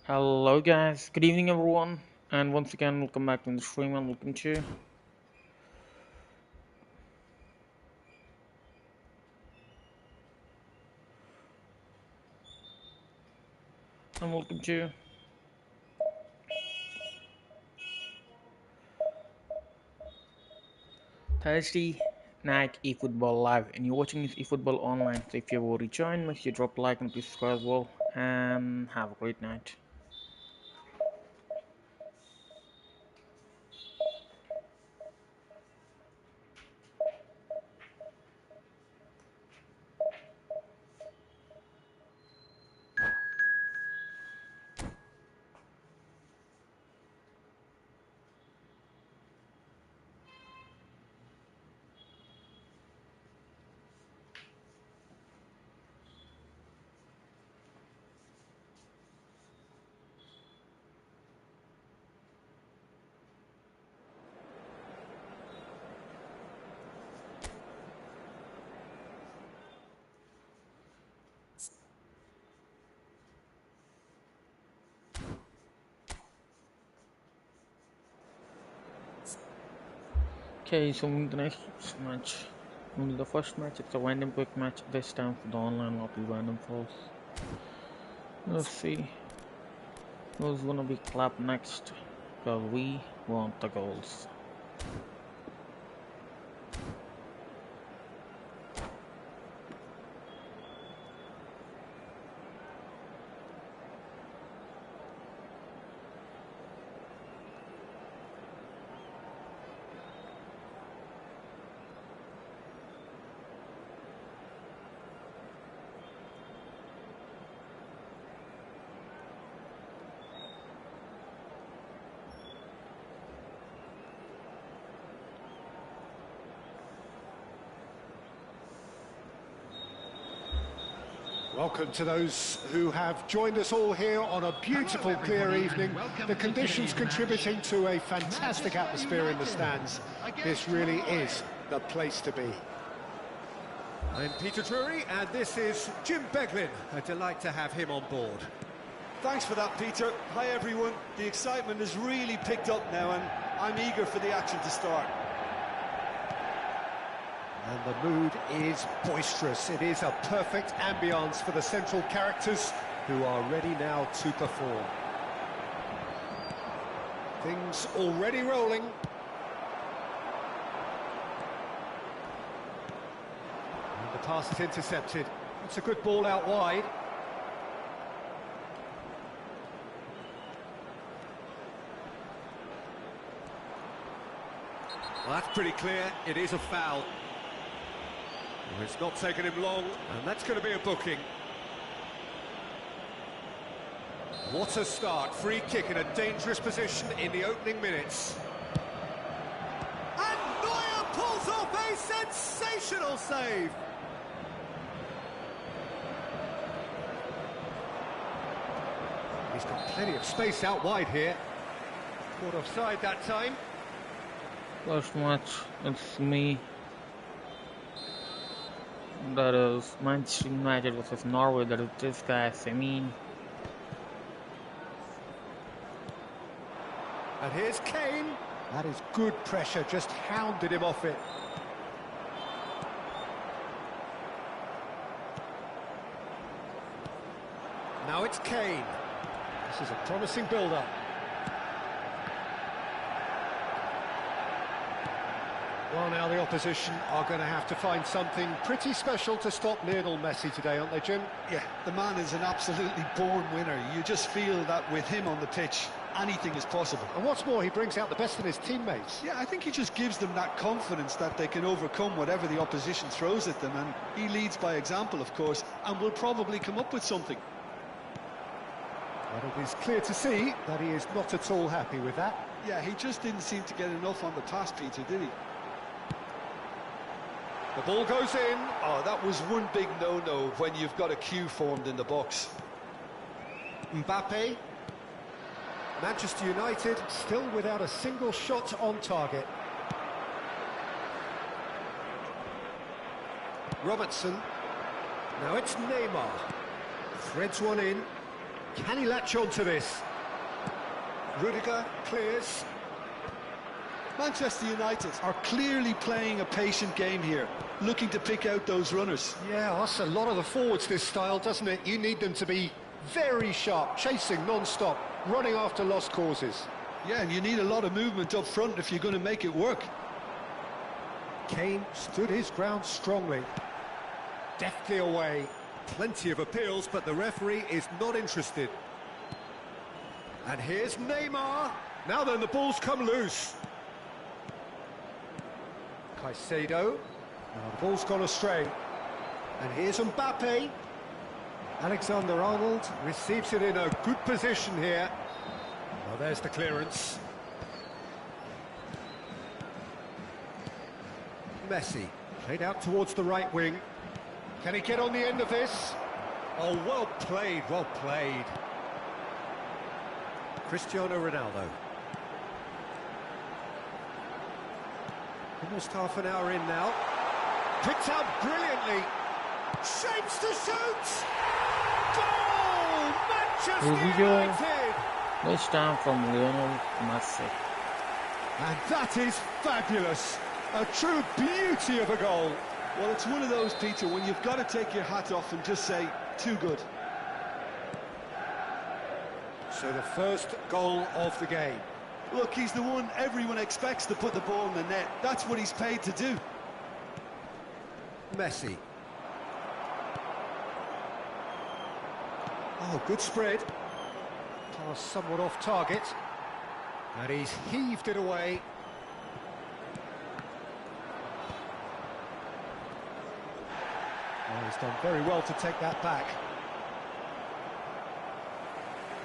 Hello guys, good evening everyone, and once again welcome back to the stream and welcome to Thursday night eFootball live, and you're watching this eFootball online. So if you've already joined, make sure you drop a like and please subscribe as well, and have a great night. Okay, so moving to the next match. Moving to the first match, it's a random quick match, this time for the online lobby random falls. Let's see who's gonna be clapped next, because we want the goals. Welcome to those who have joined us all here on a beautiful, clear evening. The conditions contributing to a fantastic atmosphere in the stands. This really is the place to be. I'm Peter Drury, and this is Jim Beglin. A delight to have him on board. Thanks for that, Peter. Hi, everyone. The excitement has really picked up now, and I'm eager for the action to start. And the mood is boisterous. It is a perfect ambience for the central characters who are ready now to perform. Things already rolling. And the pass is intercepted. It's a good ball out wide. Well, that's pretty clear. It is a foul. Well, it's not taken him long, and that's going to be a booking. What a start. Free kick in a dangerous position in the opening minutes. And Neuer pulls off a sensational save. He's got plenty of space out wide here. Caught offside that time. Last match, it's me. That is Manchester United versus Norway. That is this guy, Semin. And here's Kane. That is good pressure, just hounded him off it. Now it's Kane. This is a promising build-up. Well, now the opposition are going to have to find something pretty special to stop Lionel Messi today, aren't they, Jim? Yeah, the man is an absolutely born winner. You just feel that with him on the pitch, anything is possible. And what's more, he brings out the best in his teammates. Yeah, I think he just gives them that confidence that they can overcome whatever the opposition throws at them, and he leads by example, of course, and will probably come up with something. But it is clear to see that he is not at all happy with that. Yeah, he just didn't seem to get enough on the pass, Peter, did he? The ball goes in. Oh, that was one big no-no when you've got a queue formed in the box. Mbappe. Manchester United still without a single shot on target. Robertson. Now it's Neymar. Threads one in. Can he latch on to this? Rudiger clears. Manchester United are clearly playing a patient game here, looking to pick out those runners. Yeah, that's a lot of the forwards, this style, doesn't it? You need them to be very sharp, chasing non-stop, running after lost causes. Yeah, and you need a lot of movement up front if you're going to make it work. Kane stood his ground strongly. Deftly away. Plenty of appeals, but the referee is not interested. And here's Neymar. Now then, the ball's come loose. Caicedo. Now the ball's gone astray. And here's Mbappe. Alexander-Arnold receives it in a good position here. Well, there's the clearance. Messi, played out towards the right wing. Can he get on the end of this? Oh, well played, well played. Cristiano Ronaldo. Almost half an hour in now. Picked out brilliantly. Shapes to shoot! Goal! Manchester United! This time from Lionel Messi. And that is fabulous. A true beauty of a goal. Well, it's one of those, Peter, when you've got to take your hat off and just say, too good. So the first goal of the game. Look, he's the one everyone expects to put the ball in the net. That's what he's paid to do. Messi. Oh, good spread. Pass somewhat off target. And he's heaved it away. Oh, he's done very well to take that back.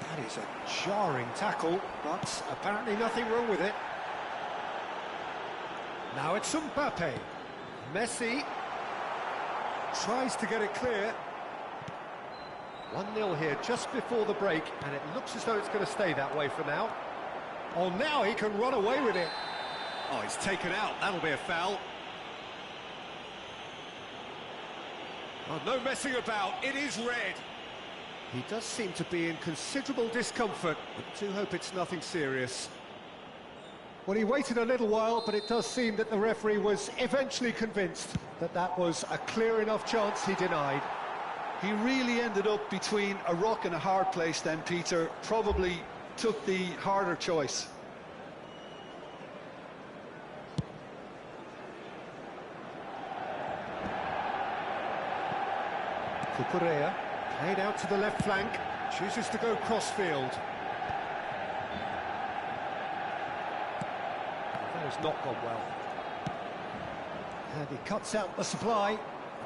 That is a jarring tackle, but apparently nothing wrong with it. Now it's Mbappe. Messi tries to get it clear. 1-0 here just before the break, and it looks as though it's going to stay that way for now. Oh, now he can run away with it. Oh, it's taken out. That'll be a foul. Oh, no messing about. It is red. He does seem to be in considerable discomfort, but I do hope it's nothing serious. Well, he waited a little while, but it does seem that the referee was eventually convinced that that was a clear enough chance he denied. He really ended up between a rock and a hard place then, Peter. Probably took the harder choice. Cucurella, played out to the left flank, chooses to go cross-field. That has not gone well. And he cuts out the supply.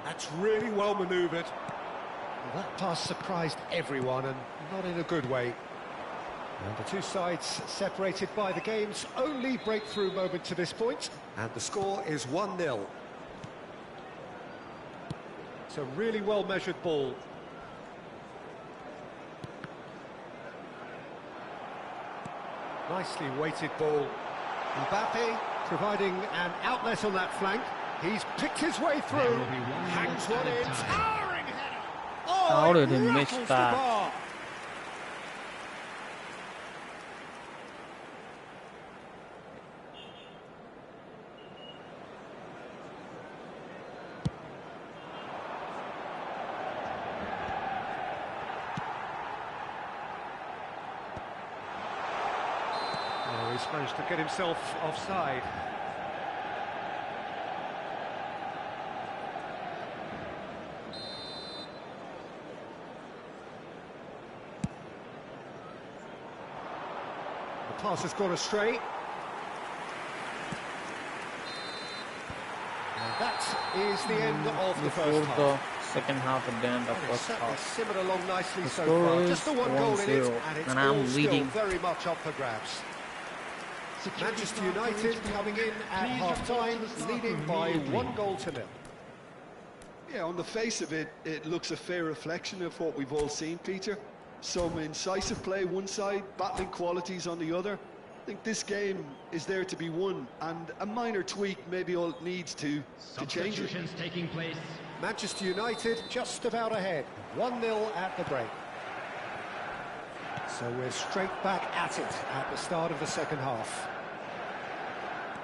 That's really well manoeuvred. Well, that pass surprised everyone, and not in a good way. And the two sides separated by the game's only breakthrough moment to this point. And the score is 1-0. It's a really well-measured ball. Nicely weighted ball. Mbappe providing an outlet on that flank. He's picked his way through. Hangs one in. Towering header. Oh, How did he miss rattles the that? bar. Oh, he's managed to get himself offside. The pass has gone astray. And that is the end of the Before first the half. second half at the end of It's first certainly half. simmered along nicely The so score far. is Just the one goal in it, 1-0, and it's and all I'm still leading. very much up for grabs. Manchester United coming in at half-time, leading by 1-0. Yeah, on the face of it, it looks a fair reflection of what we've all seen, Peter. Some incisive play one side, battling qualities on the other. I think this game is there to be won, and a minor tweak maybe all it needs to change it. Substitutions taking place. Manchester United just about ahead, 1-0 at the break. So we're straight back at it at the start of the second half.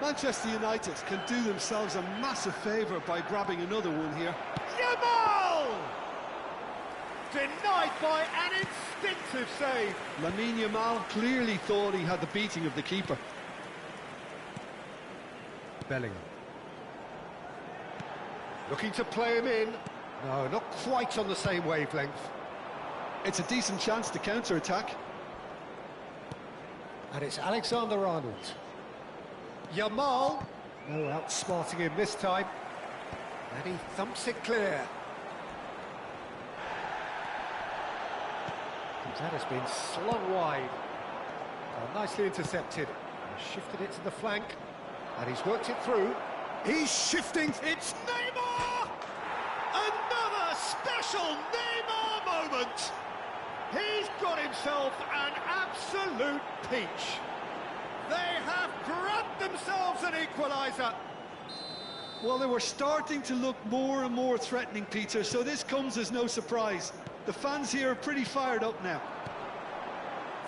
Manchester United can do themselves a massive favour by grabbing another one here. Yamal! Denied by an instinctive save. Lamine Yamal clearly thought he had the beating of the keeper. Bellingham. Looking to play him in. No, not quite on the same wavelength. It's a decent chance to counter-attack. And it's Alexander-Arnold. Yamal. No outsmarting him this time. And he thumps it clear. That has been slung wide. Nicely intercepted. He's shifted it to the flank. And he's worked it through. He's shifting. It's Neymar! Another special Neymar moment! He's got himself an absolute peach. They have grabbed themselves an equaliser. Well, they were starting to look more and more threatening, Peter, so this comes as no surprise. The fans here are pretty fired up now.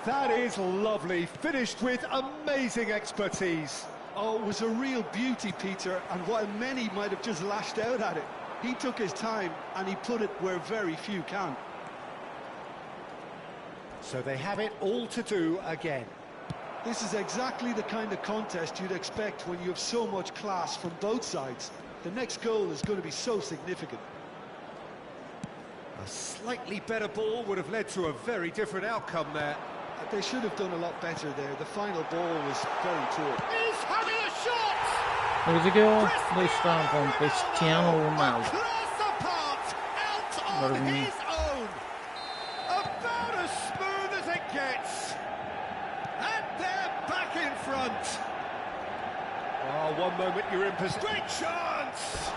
That is lovely, finished with amazing expertise. Oh, it was a real beauty, Peter, and while many might have just lashed out at it, he took his time and he put it where very few can. So they have it all to do again. This is exactly the kind of contest you'd expect when you have so much class from both sides. The next goal is going to be so significant. A slightly better ball would have led to a very different outcome there. They should have done a lot better there. The final ball was very poor. He's having a shot! Musiker listan från Cristiano Ronaldo. Class apart, out on his own. About as smooth as it gets. And they're back in front. Oh, one moment you're in position. Great chance!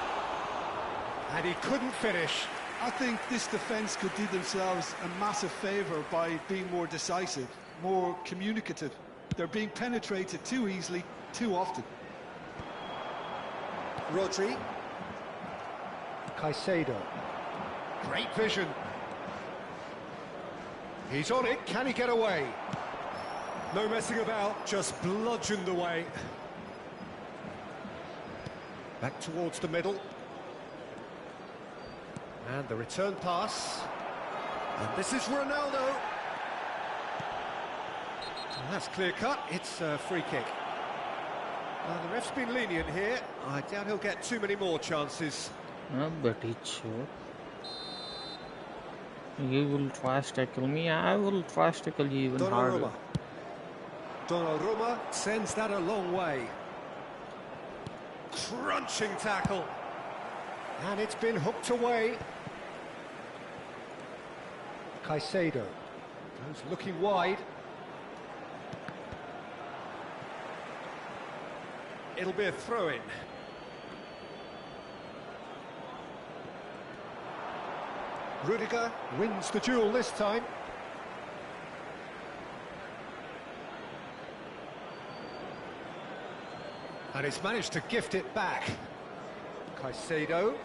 And he couldn't finish. I think this defence could do themselves a massive favour by being more decisive, more communicative. They're being penetrated too easily, too often. Rodri. Caicedo. Great vision. He's on it, can he get away? No messing about, just bludgeoned away. Back towards the middle. And the return pass. And this is Ronaldo. And that's clear cut, it's a free kick. The ref's been lenient here. I doubt he'll get too many more chances. But it's sure. You will fast tackle me, I will fast tackle you even harder. Donnarumma sends that a long way. Crunching tackle. And it's been hooked away. Caicedo goes looking wide. It'll be a throw-in. Rudiger wins the duel this time. And he's managed to gift it back. Caicedo.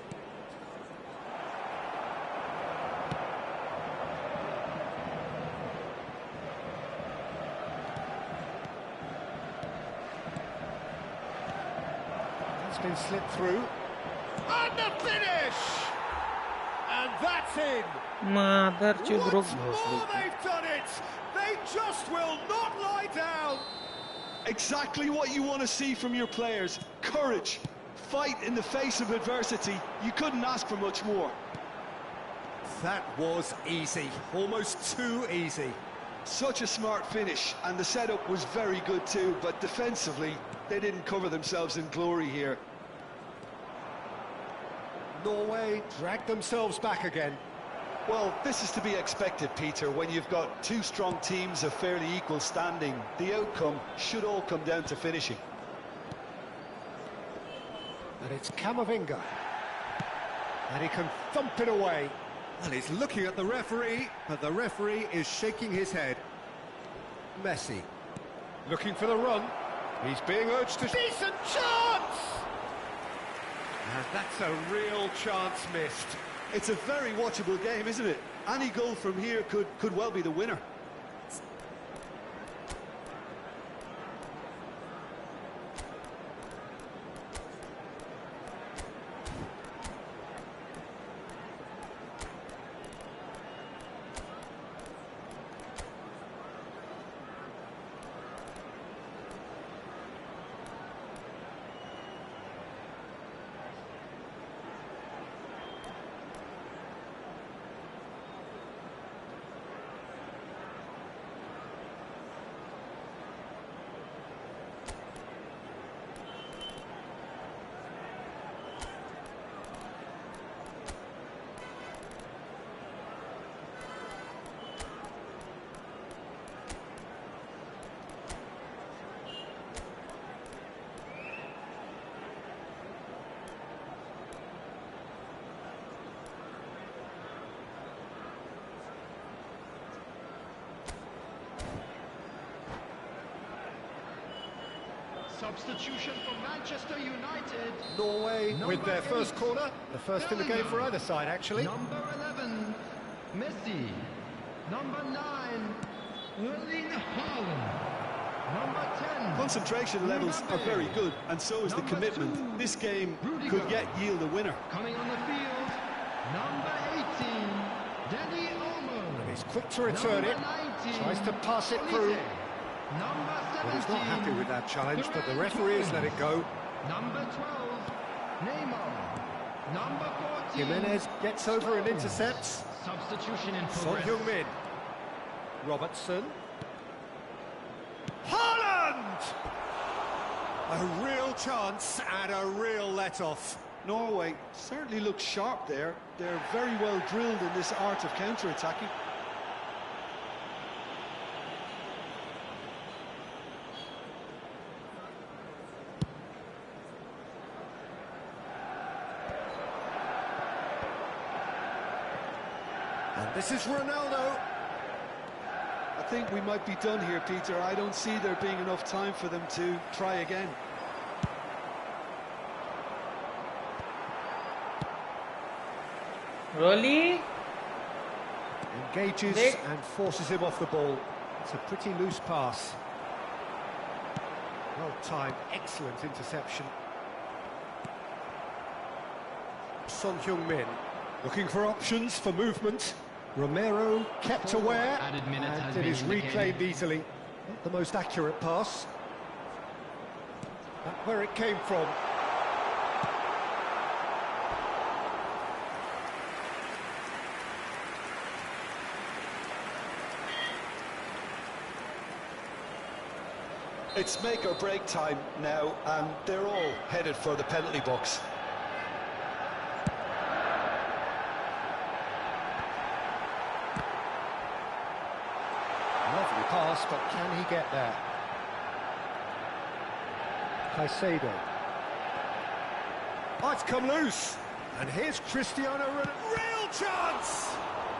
That's been slipped through. And the finish! And that's in! Mother Once you broke more they've done it! They just will not lie down! Exactly what you want to see from your players. Courage. Fight in the face of adversity. You couldn't ask for much more. That was easy. Almost too easy. Such a smart finish, and the setup was very good too, but defensively, they didn't cover themselves in glory here. Norway dragged themselves back again. Well, this is to be expected, Peter, when you've got two strong teams of fairly equal standing. The outcome should all come down to finishing. And it's Camavinga. And he can thump it away. And he's looking at the referee, but the referee is shaking his head. Messi. Looking for the run. He's being urged to... Decent chance! And that's a real chance missed. It's a very watchable game, isn't it? Any goal from here could well be the winner. Substitution for Manchester United. Norway with their first corner, the first in the game for either side, actually. Number 11, Messi. Number 9, Erling Haaland. Number 10. Concentration levels are very good, and so is the commitment. This game could yet yield a winner. Coming on the field, number 18, Danny Olmo. He's quick to return it, tries to pass it through. Number 17. Well, he's not happy with that challenge, but the referee has let it go. Number 12, Neymar. Number 14. Jimenez gets over and intercepts. Substitution in Son progress. Heung-min. Robertson. Haaland! A real chance and a real let-off. Norway certainly looks sharp there. They're very well drilled in this art of counter-attacking. And this is Ronaldo. I think we might be done here, Peter. I don't see there being enough time for them to try again. Really? Engages Nick. and forces him off the ball. It's a pretty loose pass. Well timed, excellent interception. Son Heung-min looking for options for movement. Romero kept aware, Added minutes has and it been is indicated. reclaimed easily. Not the most accurate pass. That's where it came from. It's make or break time now, and they're all headed for the penalty box. Lovely pass, but can he get there? Caicedo. Oh, it's come loose. And here's Cristiano Ronaldo. Real chance!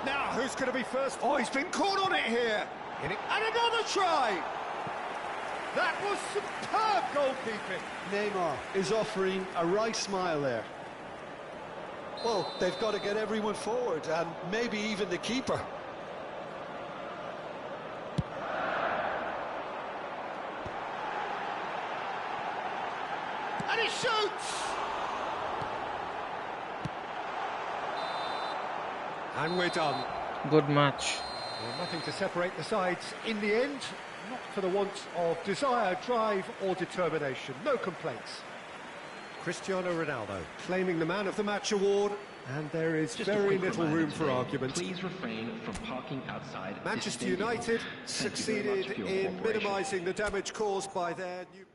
Now, who's going to be first? Oh, he's been caught on it here. And another try. That was superb goalkeeping. Neymar is offering a wry smile there. Well, they've got to get everyone forward, and maybe even the keeper. And he shoots. And we're done. Good match. Well, nothing to separate the sides in the end. Not for the want of desire, drive or determination. No complaints. Cristiano Ronaldo claiming the Man of the Match award, and there is Just a very quick little reminder room for today, argument. Please refrain from parking outside. this Manchester stadium. United Thank you very succeeded much for your in cooperation. minimising the damage caused by their new...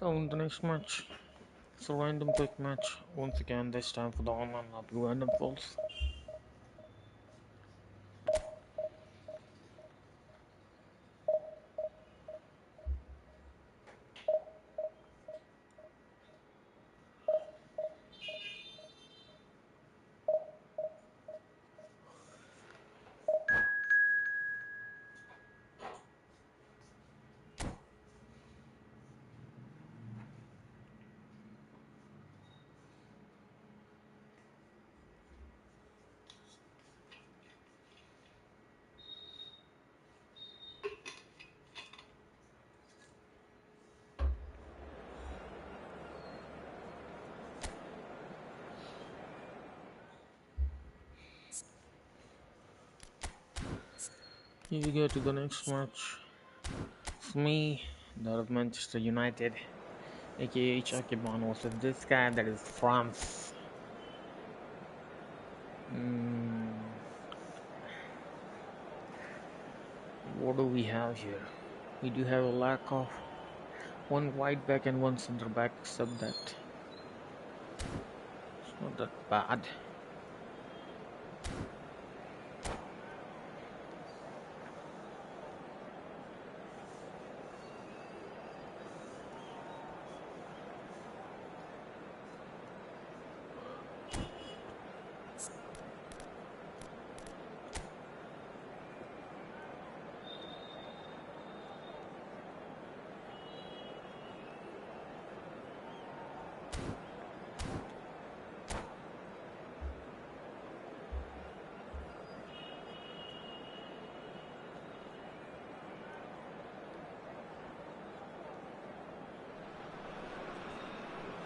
So in the next match, it's a random quick match. Once again, this time for the online lobby random falls. Here we go to the next match. It's me, that of Manchester United, aka HRKBOND, versus this guy that is France. What do we have here? We do have a lack of one wide back and one center back, except that it's not that bad.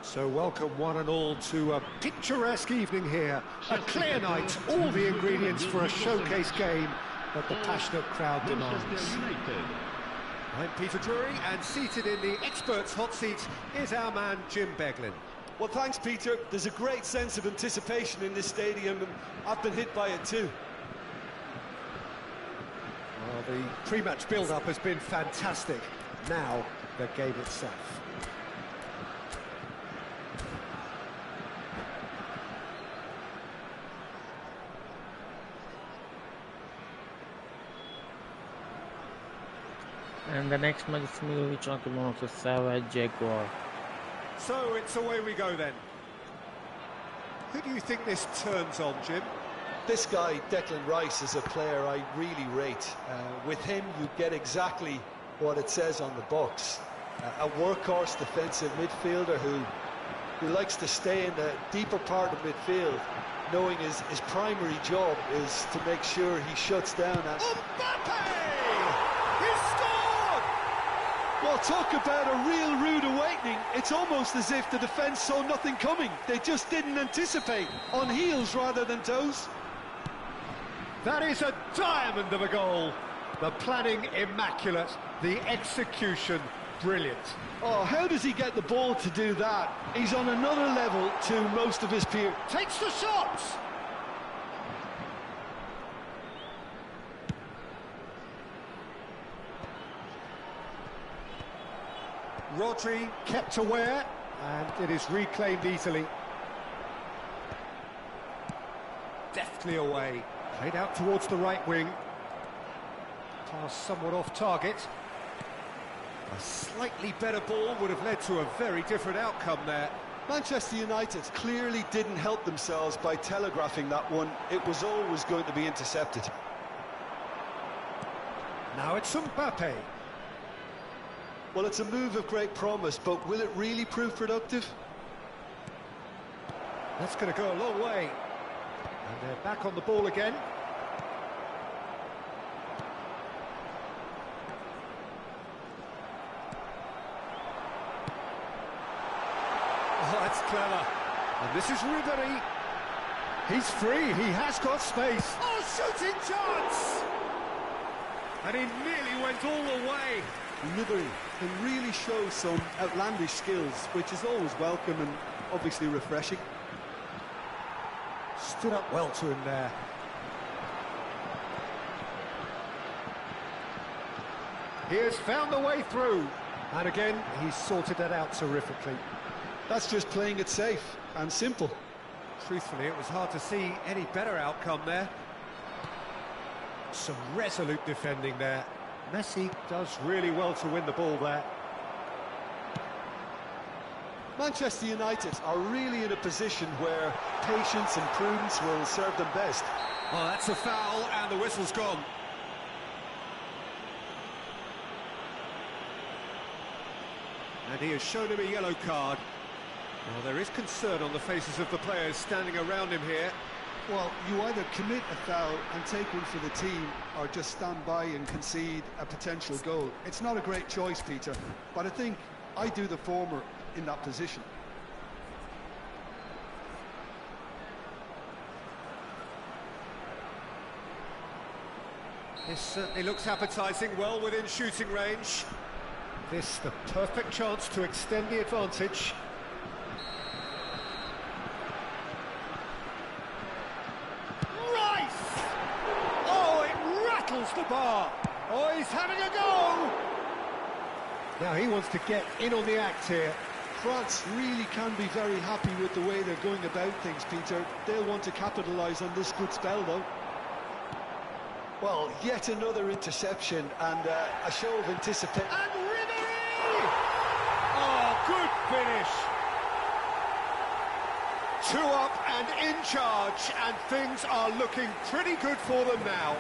So welcome one and all to a picturesque evening here. A clear night, all the ingredients for a showcase game that the passionate crowd demands. I'm Peter Drury, and seated in the experts' hot seat is our man Jim Beglin. Well, thanks, Peter. There's a great sense of anticipation in this stadium, and I've been hit by it too. Well, the pre-match build-up has been fantastic. Now, the game itself. And the next match is me, which I'm going to Savage Jaguar. So it's away we go then. Who do you think this turns on, Jim? This guy, Declan Rice, is a player I really rate. With him, you get exactly what it says on the box. A workhorse defensive midfielder who likes to stay in the deeper part of midfield, knowing his primary job is to make sure he shuts down and... Mbappe! He scored! Well, talk about a real rude awakening. It's almost as if the defence saw nothing coming. They just didn't anticipate, on heels rather than toes. That is a diamond of a goal. The planning immaculate, the execution brilliant. Oh, how does he get the ball to do that? He's on another level to most of his peers. Takes the shot! Rodri kept aware, and it is reclaimed easily. Deftly away, played out towards the right wing. Pass somewhat off target. A slightly better ball would have led to a very different outcome there. Manchester United clearly didn't help themselves by telegraphing that one. It was always going to be intercepted. Now it's Mbappe. Well, it's a move of great promise, but will it really prove productive? That's going to go a long way. And they're back on the ball again. Oh, that's clever. And this is Ribery. He's free, he has got space. Oh, shooting chance! And he nearly went all the way. Ribery can really show some outlandish skills, which is always welcome and obviously refreshing. Stood up well to him there. He has found the way through. And again, he's sorted that out terrifically. That's just playing it safe and simple. Truthfully, it was hard to see any better outcome there. Some resolute defending there. Messi does really well to win the ball there. Manchester United are really in a position where patience and prudence will serve them best. Oh, that's a foul, and the whistle's gone. And he has shown him a yellow card. Well, there is concern on the faces of the players standing around him here. Well, you either commit a foul and take one for the team, or just stand by and concede a potential goal. It's not a great choice, Peter, but I think I do the former in that position. This certainly looks appetising, well within shooting range. This the perfect chance to extend the advantage. Rice! Oh, it rattles the bar. Oh, he's having a go! Now he wants to get in on the act here. France really can be very happy with the way they're going about things, Peter. They'll want to capitalise on this good spell, though. Well, yet another interception and a show of anticipation. And Ribéry! Oh, good finish! 2 up and in charge, and things are looking pretty good for them now.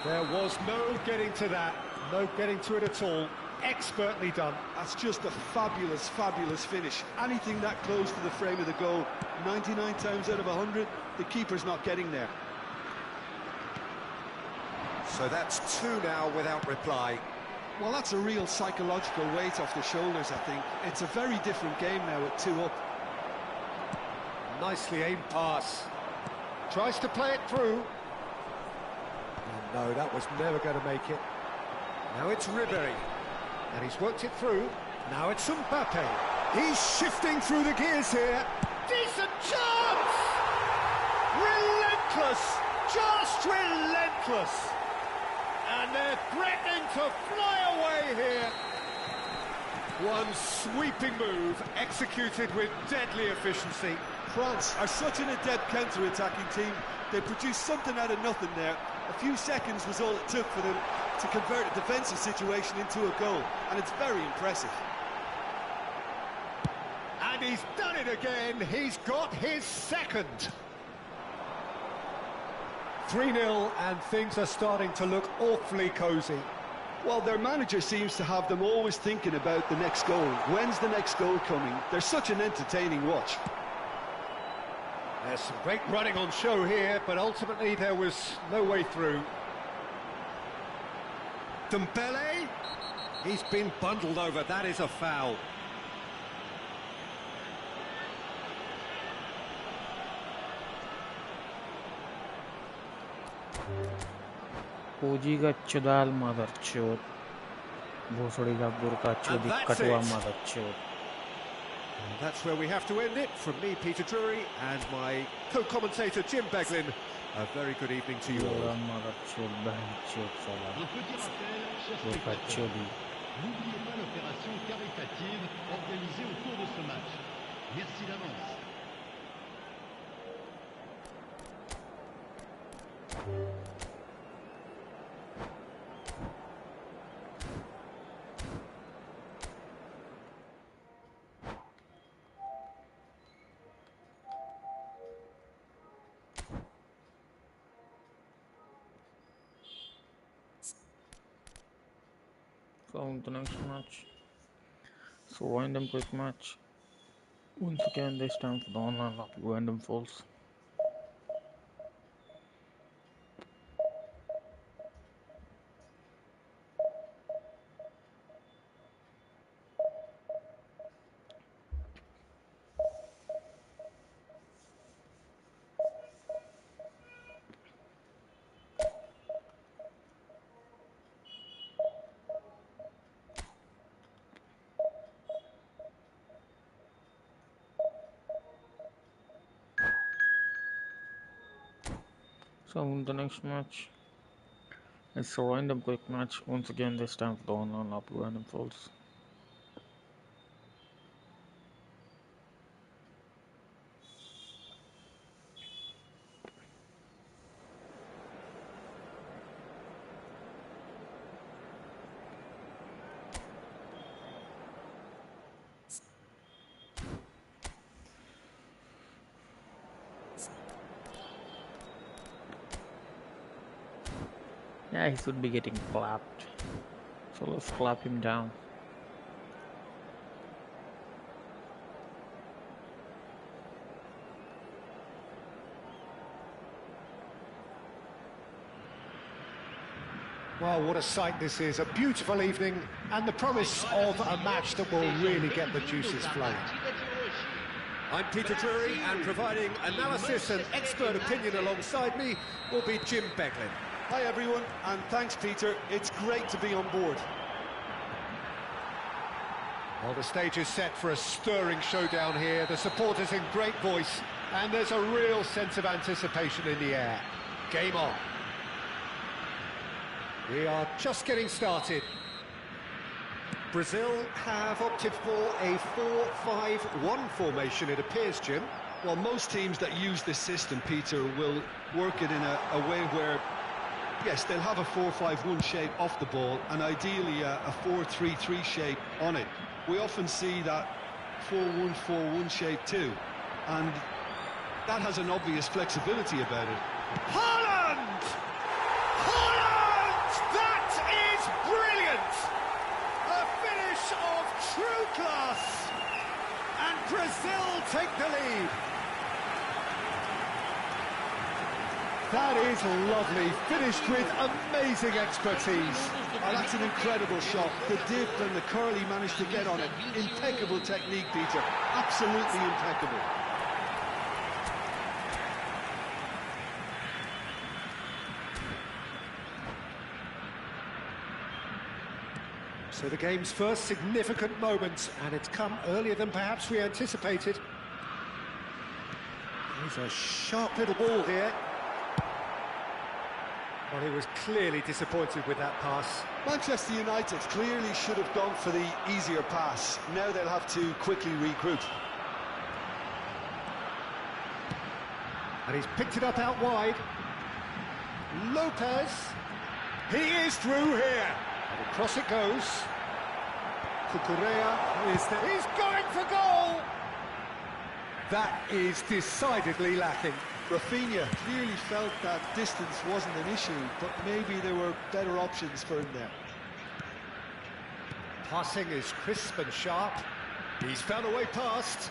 There was no getting to that, no getting to it at all. Expertly done. That's just a fabulous, fabulous finish. Anything that close to the frame of the goal, 99 times out of 100, the keeper's not getting there. So that's 2 now without reply. Well, that's a real psychological weight off the shoulders, I think. It's a very different game now at 2 up. Nicely aimed pass. Tries to play it through. Oh, no, that was never going to make it. Now it's Ribéry. And he's worked it through. Now it's Mbappe. He's shifting through the gears here. Decent chance! Relentless! Just relentless! And they're threatening to fly away here. One sweeping move, executed with deadly efficiency. France are such an adept counter-attacking team. They produced something out of nothing there. A few seconds was all it took for them to convert a defensive situation into a goal, and it's very impressive. And he's done it again. He's got his second. 3-0, and things are starting to look awfully cosy. Well, their manager seems to have them always thinking about the next goal. When's the next goal coming? They're such an entertaining watch. There's some great running on show here, but ultimately there was no way through. Dembele, he's been bundled over. That is a foul. Koji ga chudal mother chod. Bosodi ga burka chodi katwa mother chod. That's where we have to end it. From me, Peter Drury, and my co-commentator, Jim Beglin. A very good evening to you all. Mother chod, band chod, salah. Un petit rappel, chers Burka spectateurs. chodi. N'oubliez pas l'opération caritative organisée au cours de ce match. Merci d'avance. So on to the next match. So random quick match. Once again, this time for the online lobby random falls. So in the next match, It's a random quick match once again, this time for the online lobby random falls. Yeah, he should be getting clapped. So let's clap him down. Well, what a sight this is. A beautiful evening and the promise of a match that will really get the juices flowing. I'm Peter Drury, and providing analysis and expert opinion alongside me will be Jim Beglin. Hi everyone, and thanks Peter. It's great to be on board. Well, the stage is set for a stirring showdown here. The supporters in great voice, and there's a real sense of anticipation in the air. Game on. We are just getting started. Brazil have opted for a 4-5-1 formation, it appears, Jim. Well, most teams that use this system, Peter, will work it in a way where, yes, they'll have a 4-5-1 shape off the ball, and ideally a 4-3-3 shape on it. We often see that 4-1-4-1 shape too, and that has an obvious flexibility about it. Haaland! Haaland! That is brilliant! A finish of true class! And Brazil take the lead. That is lovely, finished with amazing expertise. Oh, that's an incredible shot. The dip and the curl he managed to get on it. Impeccable technique, Peter. Absolutely impeccable. So the game's first significant moment, and it's come earlier than perhaps we anticipated. There's a sharp little ball here. Well, he was clearly disappointed with that pass. Manchester United clearly should have gone for the easier pass. Now they'll have to quickly regroup. And he's picked it up out wide. Lopez. He is through here. And across it goes. Cucurella is there. He's going for goal! That is decidedly lacking. Rafinha clearly felt that distance wasn't an issue, but maybe there were better options for him there. Passing is crisp and sharp. He's found a way past.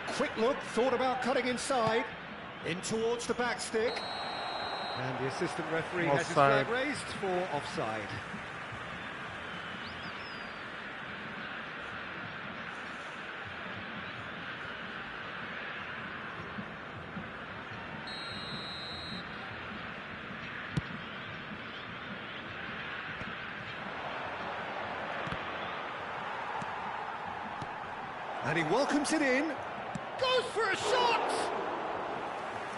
A quick look, thought about cutting inside. In towards the back stick. And the assistant referee has his flag raised for offside. And he welcomes it in. Goes for a shot!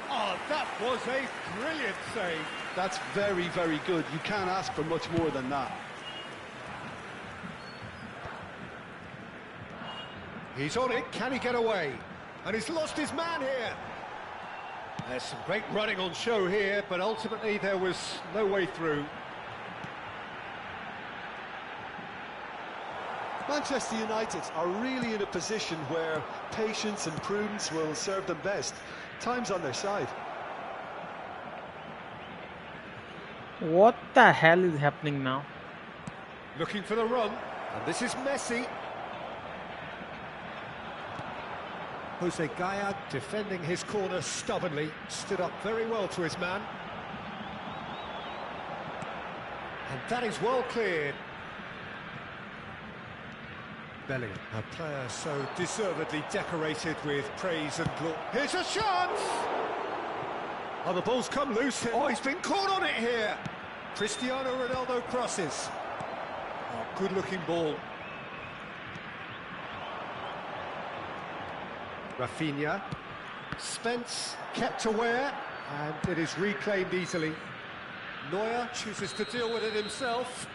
Oh, that was a brilliant save. That's very, very good. You can't ask for much more than that. He's on it. Can he get away? And he's lost his man here. There's some great running on show here, but ultimately there was no way through. Manchester United are really in a position where patience and prudence will serve them best. Time's on their side. What the hell is happening now? Looking for the run, and this is Messi. Jose Gaya defending his corner stubbornly, stood up very well to his man. And that is well cleared. Bellingham, a player so deservedly decorated with praise and glory. Here's a chance! Oh, the ball's come loose. Oh, he's been caught on it here. Cristiano Ronaldo crosses. Oh, good-looking ball. Rafinha. Spence kept aware, and it is reclaimed easily. Neuer chooses to deal with it himself.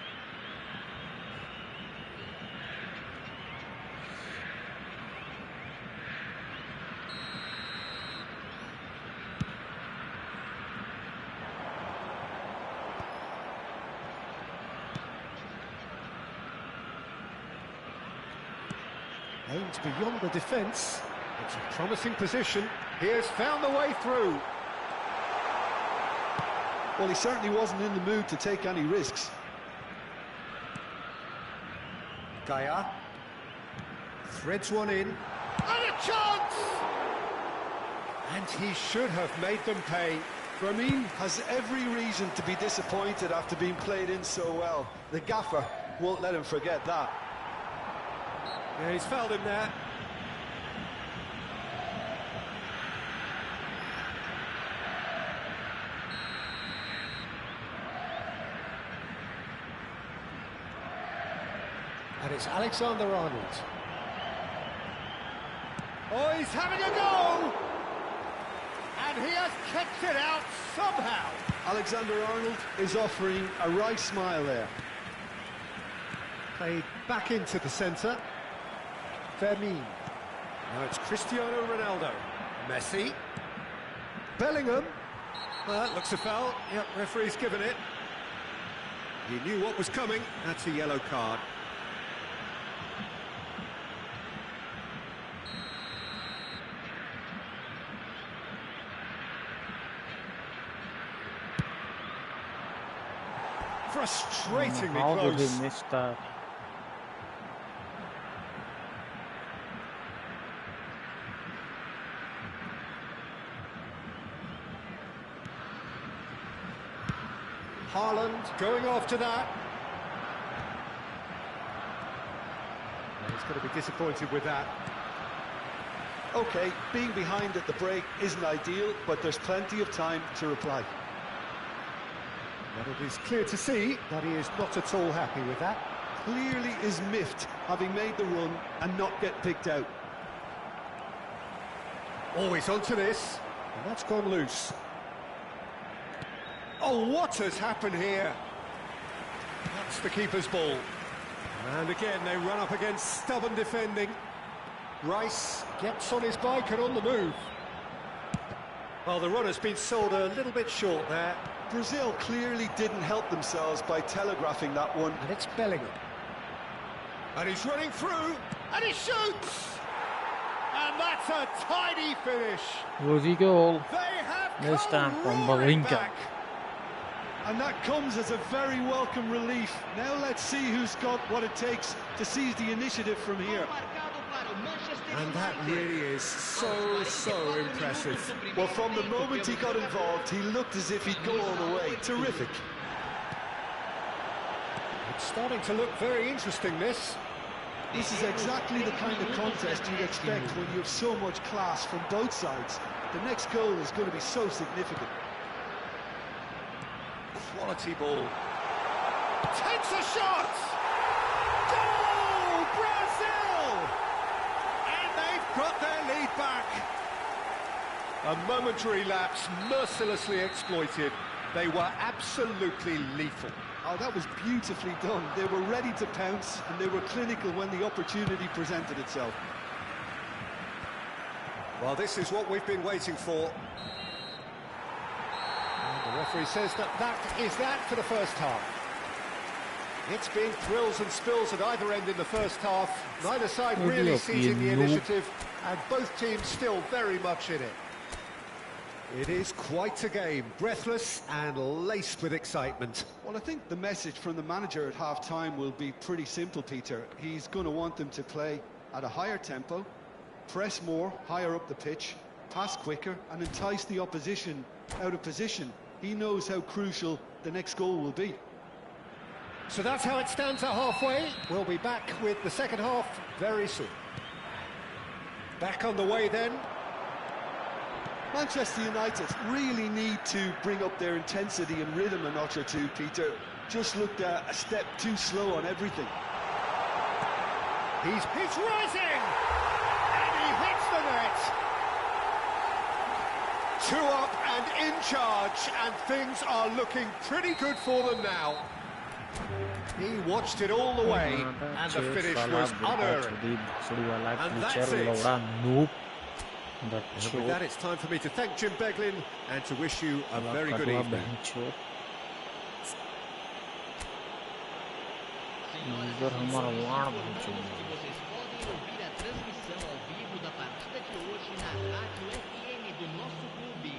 Aimed beyond the defence. It's a promising position. He has found the way through. Well, he certainly wasn't in the mood to take any risks. Gaia threads one in. And a chance! And he should have made them pay. Fermin has every reason to be disappointed after being played in so well. The gaffer won't let him forget that. Yeah, he's fouled him there. And it's Alexander-Arnold. Oh, he's having a go! And he has kept it out somehow. Alexander-Arnold is offering a wry smile there. Played back into the centre. Fermin. Now it's Cristiano Ronaldo. Messi. Bellingham. Well, that looks a foul. Yep, referee's given it. He knew what was coming. That's a yellow card. Frustratingly How close. did he miss that? Haaland going after that. And he's going to be disappointed with that. Okay, being behind at the break isn't ideal, but there's plenty of time to reply. But it is clear to see that he is not at all happy with that. Clearly is miffed, having made the run and not get picked out. Always onto this, and that's gone loose. Oh, what has happened here? That's the keeper's ball. And again, they run up against stubborn defending. Rice gets on his bike and on the move. Well, the run has been sold a little bit short there. Brazil clearly didn't help themselves by telegraphing that one. And it's Bellingham. And he's running through, and he shoots! And that's a tidy finish. Rosy goal. They have This time from roaring Bellingham. back. And that comes as a very welcome relief. Now let's see who's got what it takes to seize the initiative from here. And that really is so impressive. Well, from the moment he got involved, he looked as if he'd go all the way. Terrific. It's starting to look very interesting, this. This is exactly the kind of contest you'd expect when you have so much class from both sides. The next goal is going to be so significant. Quality ball. Takes a shot! Goal! Brazil! And they've got their lead back. A momentary lapse, mercilessly exploited. They were absolutely lethal. Oh, that was beautifully done. They were ready to pounce, and they were clinical when the opportunity presented itself. Well, this is what we've been waiting for. And the referee says that is that for the first half. It's been thrills and spills at either end in the first half. Neither side really seizing the initiative, and both teams still very much in it. It is quite a game, breathless and laced with excitement. Well, I think the message from the manager at half-time will be pretty simple, Peter. He's going to want them to play at a higher tempo, press more, higher up the pitch, pass quicker, and entice the opposition out of position. He knows how crucial the next goal will be. So that's how it stands at halfway. We'll be back with the second half very soon. Back on the way then. Manchester United really need to bring up their intensity and rhythm a notch or two, Peter. Just looked a step too slow on everything. He's rising! And he hits the net! 2 up and and in charge, and things are looking pretty good for them now. He watched it all the way, and the finish was unerring. And that's it. Nope. And with that, it's time for me to thank Jim Beglin and to wish you a very good evening. Ouvir a transmissão ao vivo da partida de hoje na Rádio FM do nosso clube.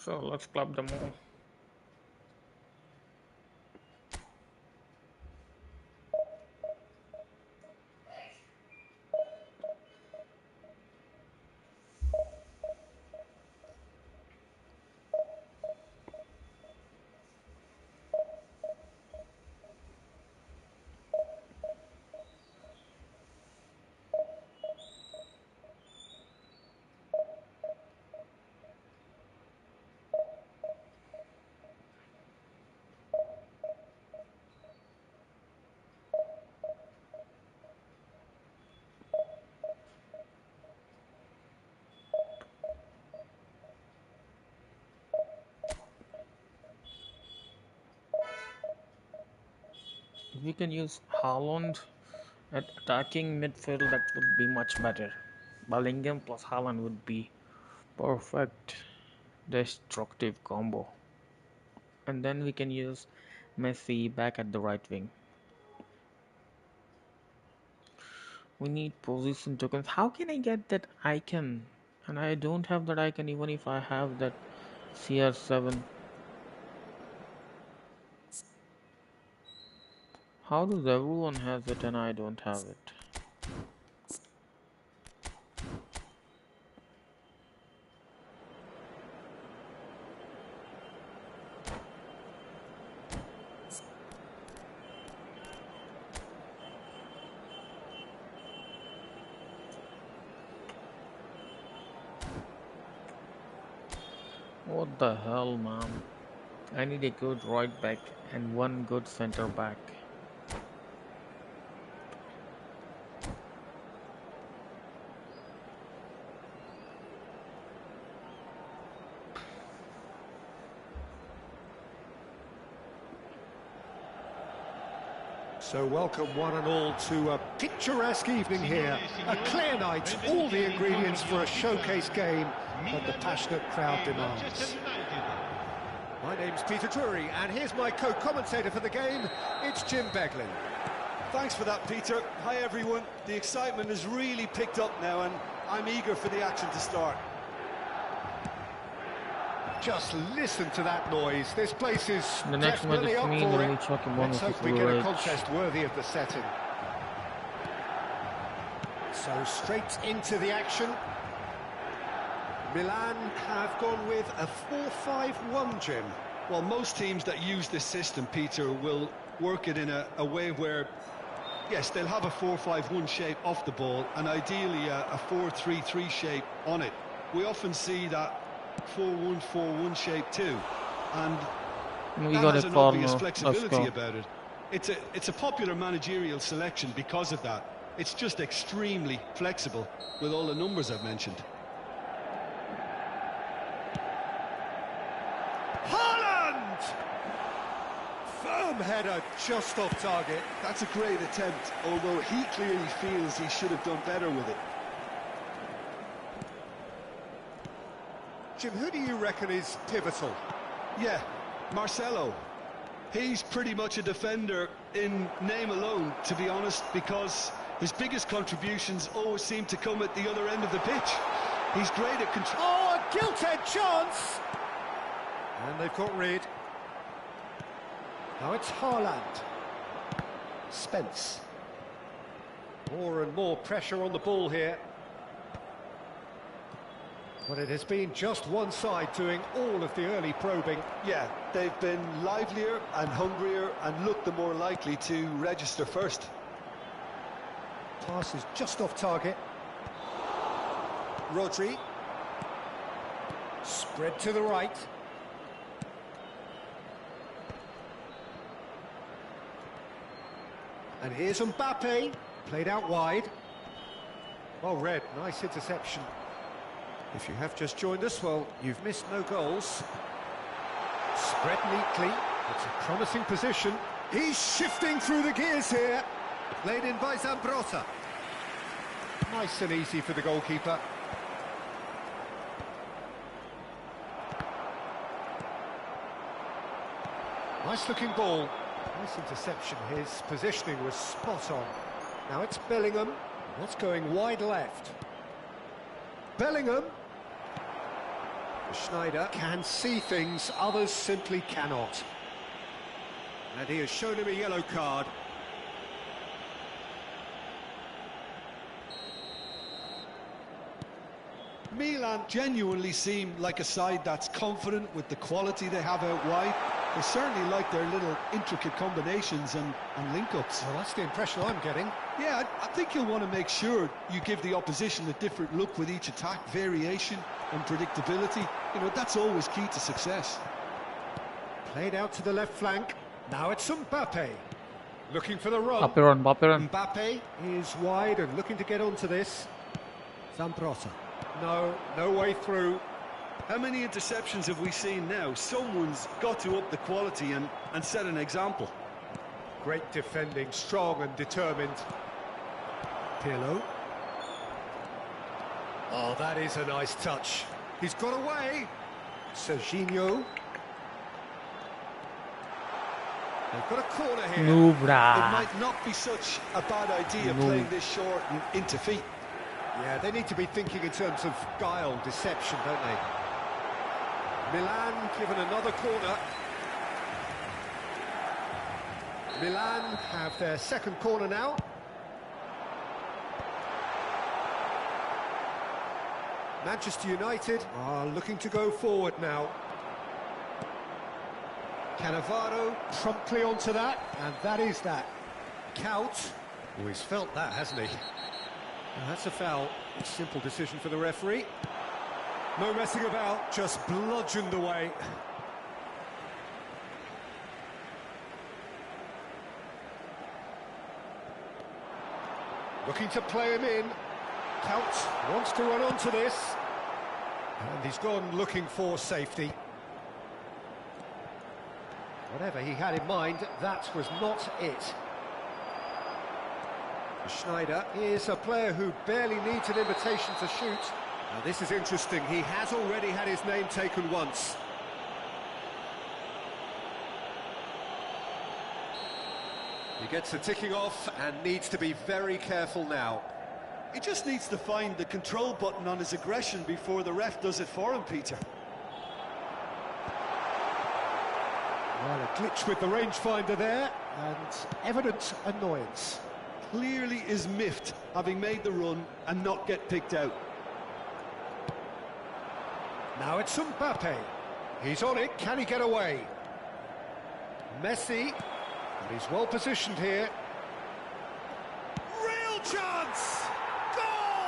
So let's club them all. If we can use Haaland at attacking midfield, that would be much better. Bellingham plus Haaland would be perfect destructive combo. And then we can use Messi back at the right wing. We need position tokens. How can I get that icon? And I don't have that icon even if I have that CR7. How does everyone has it and I don't have it? What the hell, man? I need a good right back and one good center back. So welcome one and all to a picturesque evening here. A clear night, all the ingredients for a showcase game that the passionate crowd demands. My name's Peter Drury, and here's my co-commentator for the game. It's Jim Beglin. Thanks for that, Peter. Hi, everyone. The excitement has really picked up now, and I'm eager for the action to start. Just listen to that noise. This place is The next match definitely is up me for and it. HRKBOND Let's versus hope we get a blushh. contest worthy of the setting. So straight into the action. Milan have gone with a 4-5-1, Jim. Well, most teams that use this system, Peter, will work it in a way where, yes, they'll have a 4-5-1 shape off the ball, and ideally a 4-3-3 shape on it. We often see that 4-1-4-1 shape too, and We that got has a an call obvious now. flexibility about it. It's a popular managerial selection because of that. It's just extremely flexible with all the numbers I've mentioned. Haaland! Firm header just off target. That's a great attempt, although he clearly feels he should have done better with it. Jim, who do you reckon is pivotal? Yeah, Marcelo. He's pretty much a defender in name alone, to be honest, because his biggest contributions always seem to come at the other end of the pitch. He's great at control. Oh, a gilt-edged chance! And they've got rid. Now it's Haaland. Spence. More and more pressure on the ball here. But it has been just one side doing all of the early probing. Yeah, they've been livelier and hungrier and looked the more likely to register first. Pass is just off target. Rodri. Spread to the right. And here's Mbappe. Played out wide. Well read, nice interception. If you have just joined us, well, you've missed no goals. Spread neatly. It's a promising position. He's shifting through the gears here. Played in by Zambrotta. Nice and easy for the goalkeeper. Nice looking ball. Nice interception. His positioning was spot on. Now it's Bellingham. That's going wide left. Bellingham. Schneider. Can see things others simply cannot. And he has shown him a yellow card. Milan genuinely seem like a side that's confident with the quality they have out wide. They certainly like their little intricate combinations and link-ups. Well, that's the impression I'm getting. Yeah, I think you'll want to make sure you give the opposition a different look with each attack, variation and predictability. You know, that's always key to success. Played out to the left flank. Now it's Mbappe. Looking for the run. Mbappe run. Mbappe is wide and looking to get onto this. Zambrotta. No way through. How many interceptions have we seen now? Someone's got to up the quality and set an example. Great defending, strong and determined. Pirlo. Oh, that is a nice touch. He's got away. Serginho. They've got a corner here. No, It brah. might not be such a bad idea playing this short and into feet. Yeah, they need to be thinking in terms of guile, deception, don't they? Milan given another corner. Milan have their second corner now. Manchester United are looking to go forward now. Cannavaro promptly onto that, and that is that. Kaut, oh, he's felt that, hasn't he? And that's a foul. A simple decision for the referee. No messing about, just bludgeoned away. Looking to play him in. Count wants to run onto this. And he's gone looking for safety. Whatever he had in mind, that was not it. Schneider is a player who barely needs an invitation to shoot. Now this is interesting, he has already had his name taken once. He gets the ticking off and needs to be very careful now. He just needs to find the control button on his aggression before the ref does it for him, Peter. Well, a glitch with the rangefinder there, and evident annoyance. Clearly is miffed, having made the run and not get picked out. Now it's Mbappe. He's on it, can he get away? Messi, but he's well positioned here. Real chance!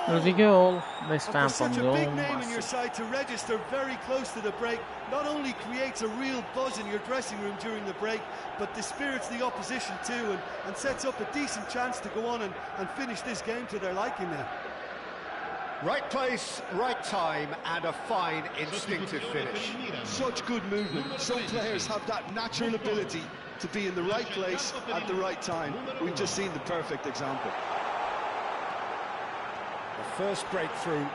There's a goal. They stamp on such a goal. big name in your side to register very close to the break not only creates a real buzz in your dressing room during the break, but dispirits the opposition too and sets up a decent chance to go on and finish this game to their liking now. Right place, right time, and a fine instinctive finish. Such good movement. Some players have that natural ability to be in the right place at the right time. We've just seen the perfect example. The first breakthrough.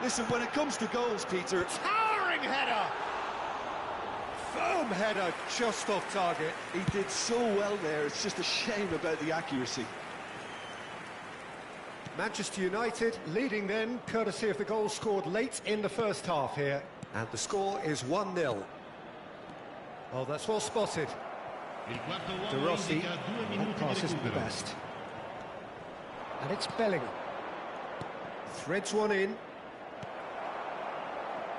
Listen, when it comes to goals, Peter... Towering header! Firm header, just off target. He did so well there, it's just a shame about the accuracy. Manchester United leading then, courtesy of the goal scored late in the first half here. And the score is 1-0. Oh, that's well spotted. De Rossi, That pass isn't the best. And it's Bellingham. Threads one in.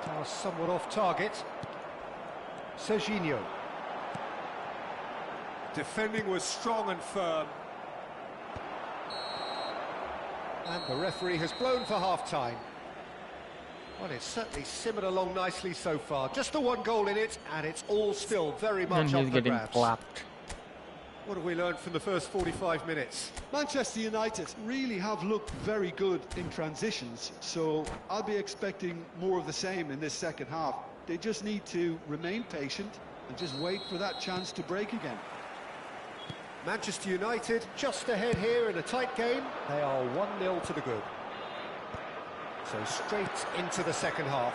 Pass somewhat off target. Serginho. Defending was strong and firm. And the referee has blown for half-time. Well, it's certainly simmered along nicely so far. Just the one goal in it, and it's all still very much And up he's for getting grabs. clapped. What have we learned from the first 45 minutes? Manchester United really have looked very good in transitions, so I'll be expecting more of the same in this second half. They just need to remain patient and just wait for that chance to break again. Manchester United just ahead here in a tight game. They are 1-0 to the good. So straight into the second half.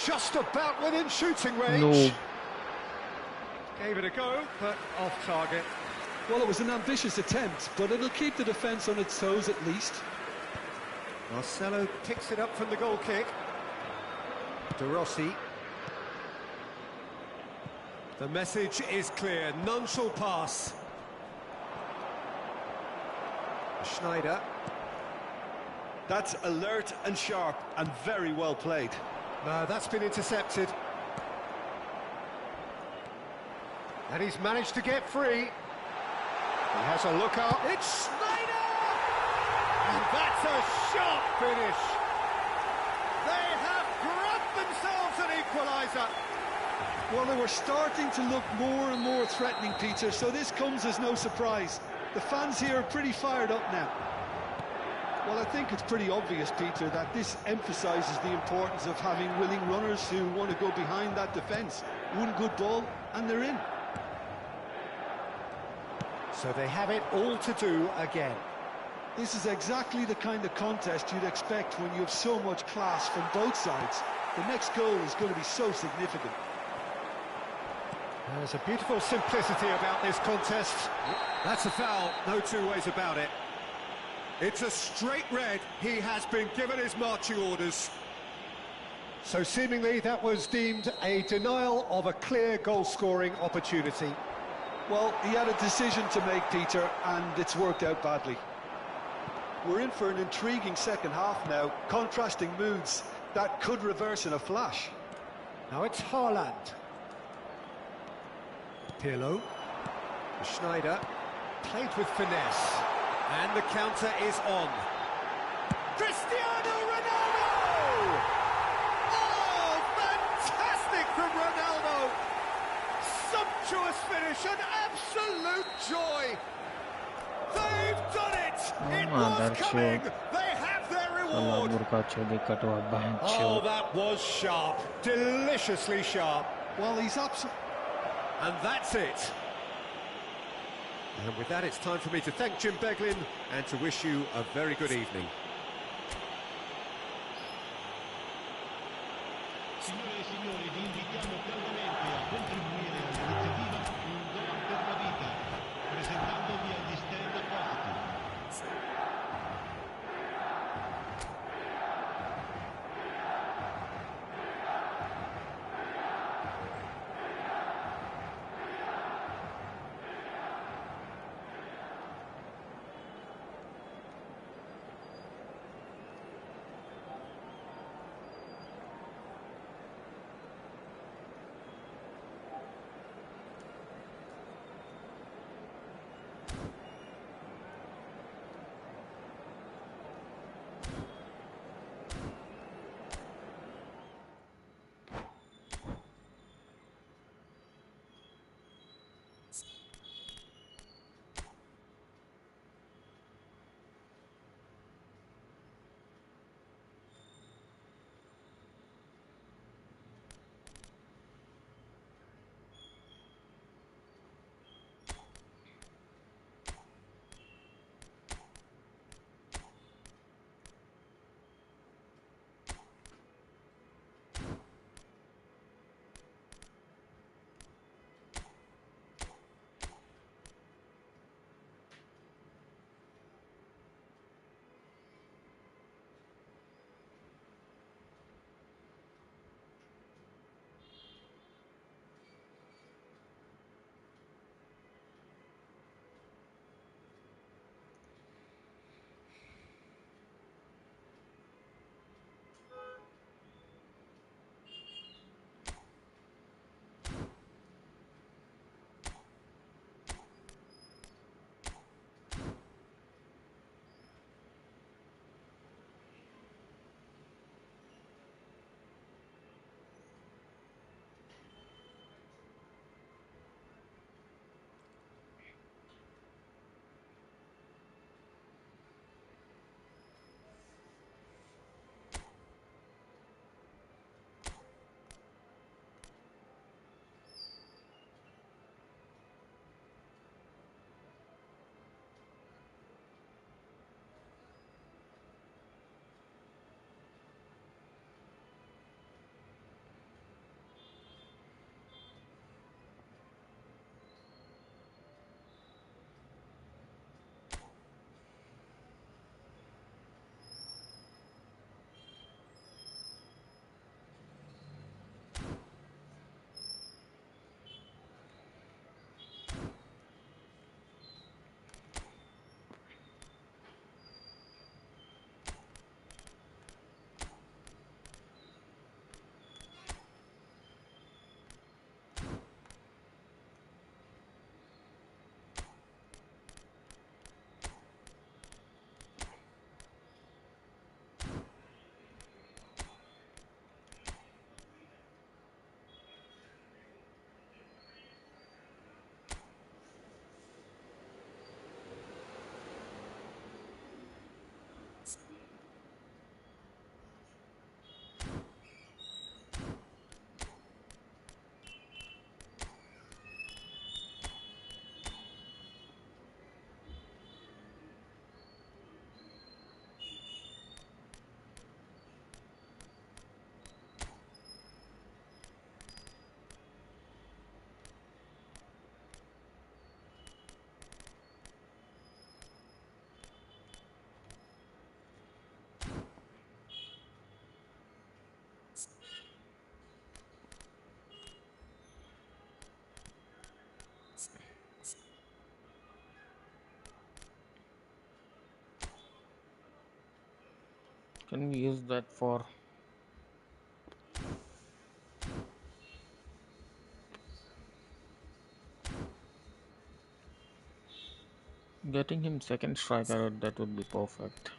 Just about within shooting range. No. Gave it a go, but off target. Well, it was an ambitious attempt, but it'll keep the defence on its toes at least. Marcelo picks it up from the goal kick. De Rossi. The message is clear, none shall pass. Schneider. That's alert and sharp and very well played. No, that's been intercepted. And he's managed to get free. He has a look up. It's Schneider! And that's a sharp finish. They have grabbed themselves an equaliser. Well, they were starting to look more and more threatening, Peter, so this comes as no surprise. The fans here are pretty fired up now. Well, I think it's pretty obvious, Peter, that this emphasises the importance of having willing runners who want to go behind that defence. One good ball, and they're in. So they have it all to do again. This is exactly the kind of contest you'd expect when you have so much class from both sides. The next goal is going to be so significant. There's a beautiful simplicity about this contest. That's a foul, no two ways about it. It's a straight red. He has been given his marching orders. So seemingly that was deemed a denial of a clear goal-scoring opportunity. Well, he had a decision to make, Peter, and it's worked out badly. We're in for an intriguing second half now, contrasting moods that could reverse in a flash. Now it's Haaland. Pirlo. Schneider. Played with finesse. And the counter is on. Cristiano Ronaldo! Oh, fantastic from Ronaldo! Sumptuous finish, an absolute joy! They've done it! It was coming! They have their reward! Oh, that was sharp. Deliciously sharp. Well, he's absolutely... And that's it. And with that, it's time for me to thank Jim Beglin and to wish you a very good evening. Signore e signori, vi invitiamo caldamente a contribuire all'iniziativa Un Gol per la Vita, presentandovi agli stand appositi. Can we use that for getting him second striker? That would be perfect.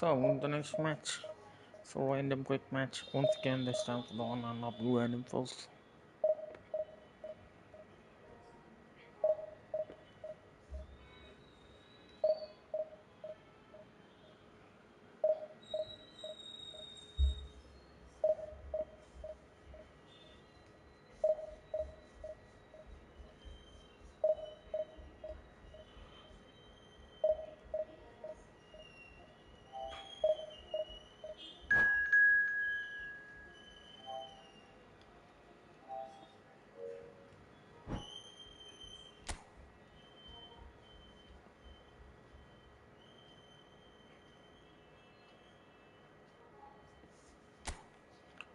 So, the next match, so random quick match. Once again, this time for the online of blue random falls.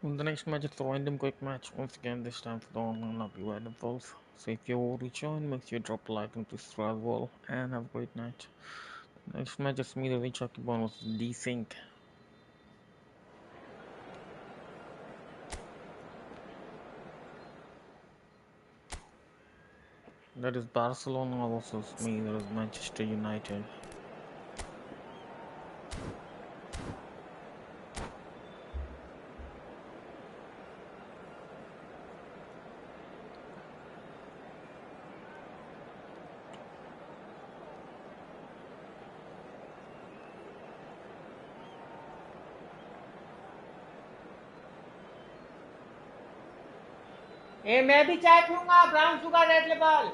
The next match is the random quick match. Once again, this time for the online of blue random falls. So if you already joined, make sure you drop a like and please subscribe as well. And have a great night. The next match is me, the HRKBOND was desync. That is Barcelona versus me, that is Manchester United. मैं भी चाय पीऊंगा brown sugar Red Label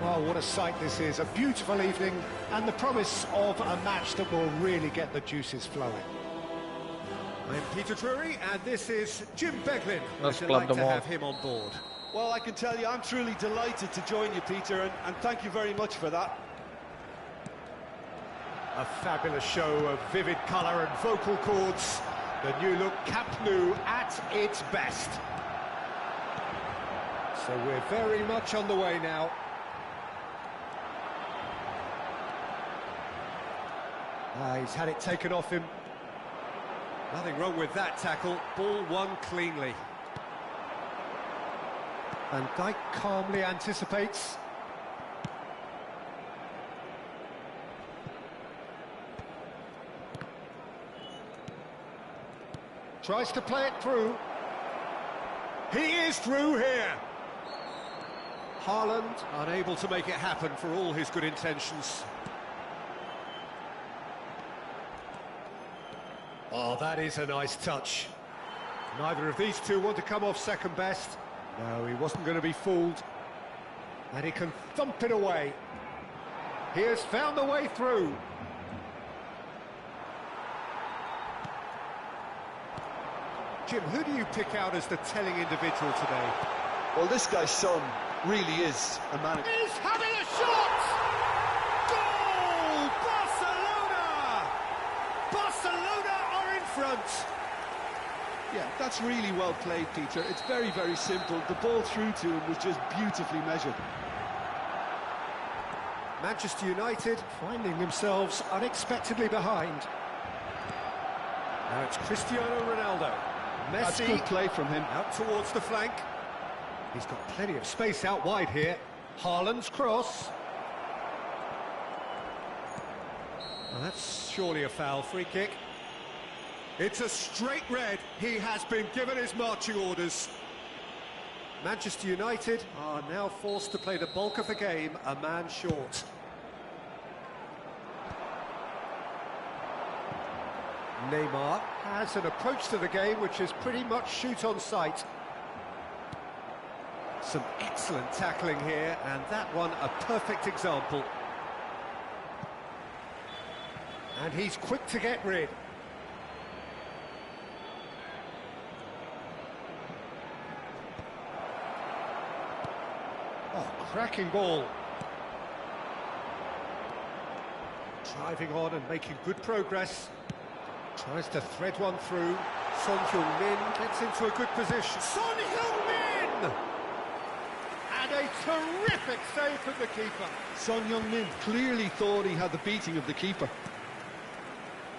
Well, what a sight this is. A beautiful evening and the promise of a match that will really get the juices flowing. I'm Peter Drury, and this is Jim Beglin. Let's We'd club like them to all. have him on board. Well, I can tell you, I'm truly delighted to join you, Peter, and thank you very much for that. A fabulous show of vivid colour and vocal cords. The new look Camp Nou at its best. So we're very much on the way now. He's had it taken off him. Nothing wrong with that tackle. Ball won cleanly. Van Dijk calmly anticipates. Tries to play it through. He is through here. Haaland unable to make it happen for all his good intentions. Oh, that is a nice touch. Neither of these two want to come off second best. No, he wasn't going to be fooled. And he can thump it away. He has found the way through. Jim, who do you pick out as the telling individual today? Well, this guy's son really is a man. He's having a shot! Goal! Barcelona! Barcelona are in front! Yeah, that's really well played, Peter. It's very, very simple. The ball through to him was just beautifully measured. Manchester United finding themselves unexpectedly behind. Now it's Cristiano Ronaldo. That's Messi good play from him. out towards the flank. He's got plenty of space out wide here. Haaland's cross. Well, that's surely a foul. Free kick. It's a straight red. He has been given his marching orders. Manchester United are now forced to play the bulk of the game a man short. Neymar has an approach to the game which is pretty much shoot on sight. Some excellent tackling here, and that one a perfect example. And he's quick to get rid. Oh, cracking ball. Driving on and making good progress. Tries to thread one through. Son Heung-min gets into a good position. Son Heung-min! And a terrific save from the keeper. Son Heung-min clearly thought he had the beating of the keeper.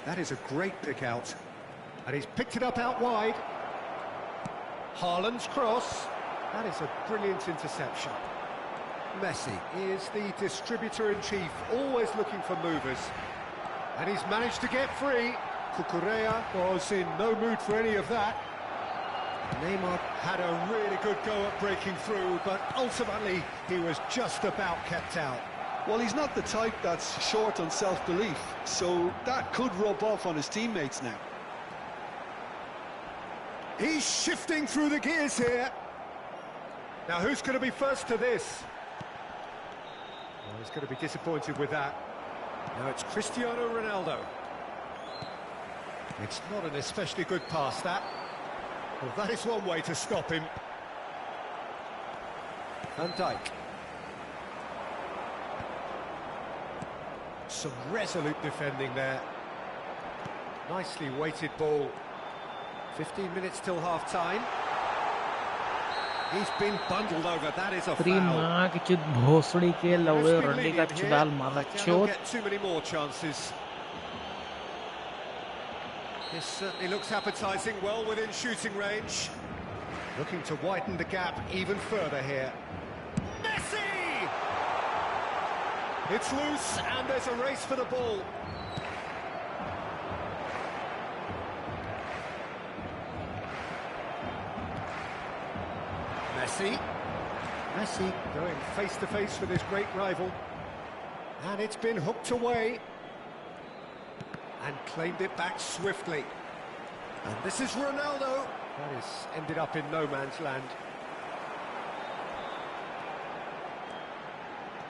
That is a great pick out. And he's picked it up out wide. Haaland's cross. That is a brilliant interception. Messi is the distributor-in-chief, always looking for movers. And he's managed to get free. Cucurella was in no mood for any of that. Neymar had a really good go at breaking through, but ultimately he was just about kept out. Well, he's not the type that's short on self-belief, so that could rub off on his teammates now. He's shifting through the gears here. Now, who's going to be first to this? Well, he's going to be disappointed with that. Now it's Cristiano Ronaldo. It's not an especially good pass, that. Well, that is one way to stop him. Van Dijk. Some resolute defending there. Nicely weighted ball. 15 minutes till half-time. He's been bundled over. That is a foul. Cannot get too many more chances. This certainly looks appetising, well within shooting range. Looking to widen the gap even further here. Messi! It's loose and there's a race for the ball. Messi going face to face with his great rival. And it's been hooked away. And claimed it back swiftly. And this is Ronaldo. That is ended up in no man's land.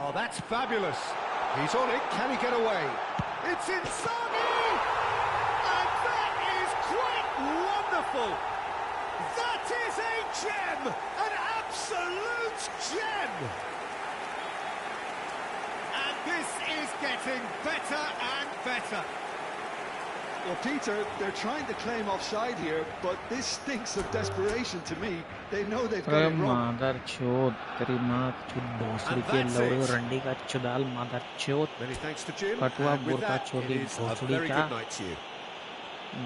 Oh, that's fabulous. He's on it. Can he get away? It's Inzaghi! And that is quite wonderful. That is a gem! An absolute gem! And this is getting better and better. Well, Peter, they're trying to claim offside here, but this stinks of desperation to me. They know they've got it wrong. Mother chod, Many thanks to Jim. Katwa And with burka that, chodi it is a very good night to you.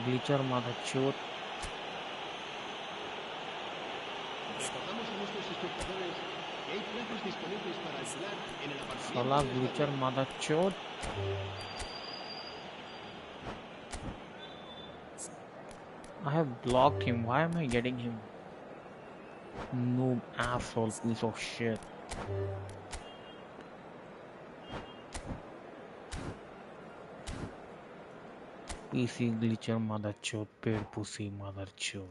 Bleacher mother chod. Recordamos a nuestros espectadores que hay plazos disponibles para ayudar en el aparcamiento. Salah bleacher mother chod. I have blocked him. Why am I getting him? Noob asshole piece of shit. PC glitcher mother chod, paid pussy mother chod.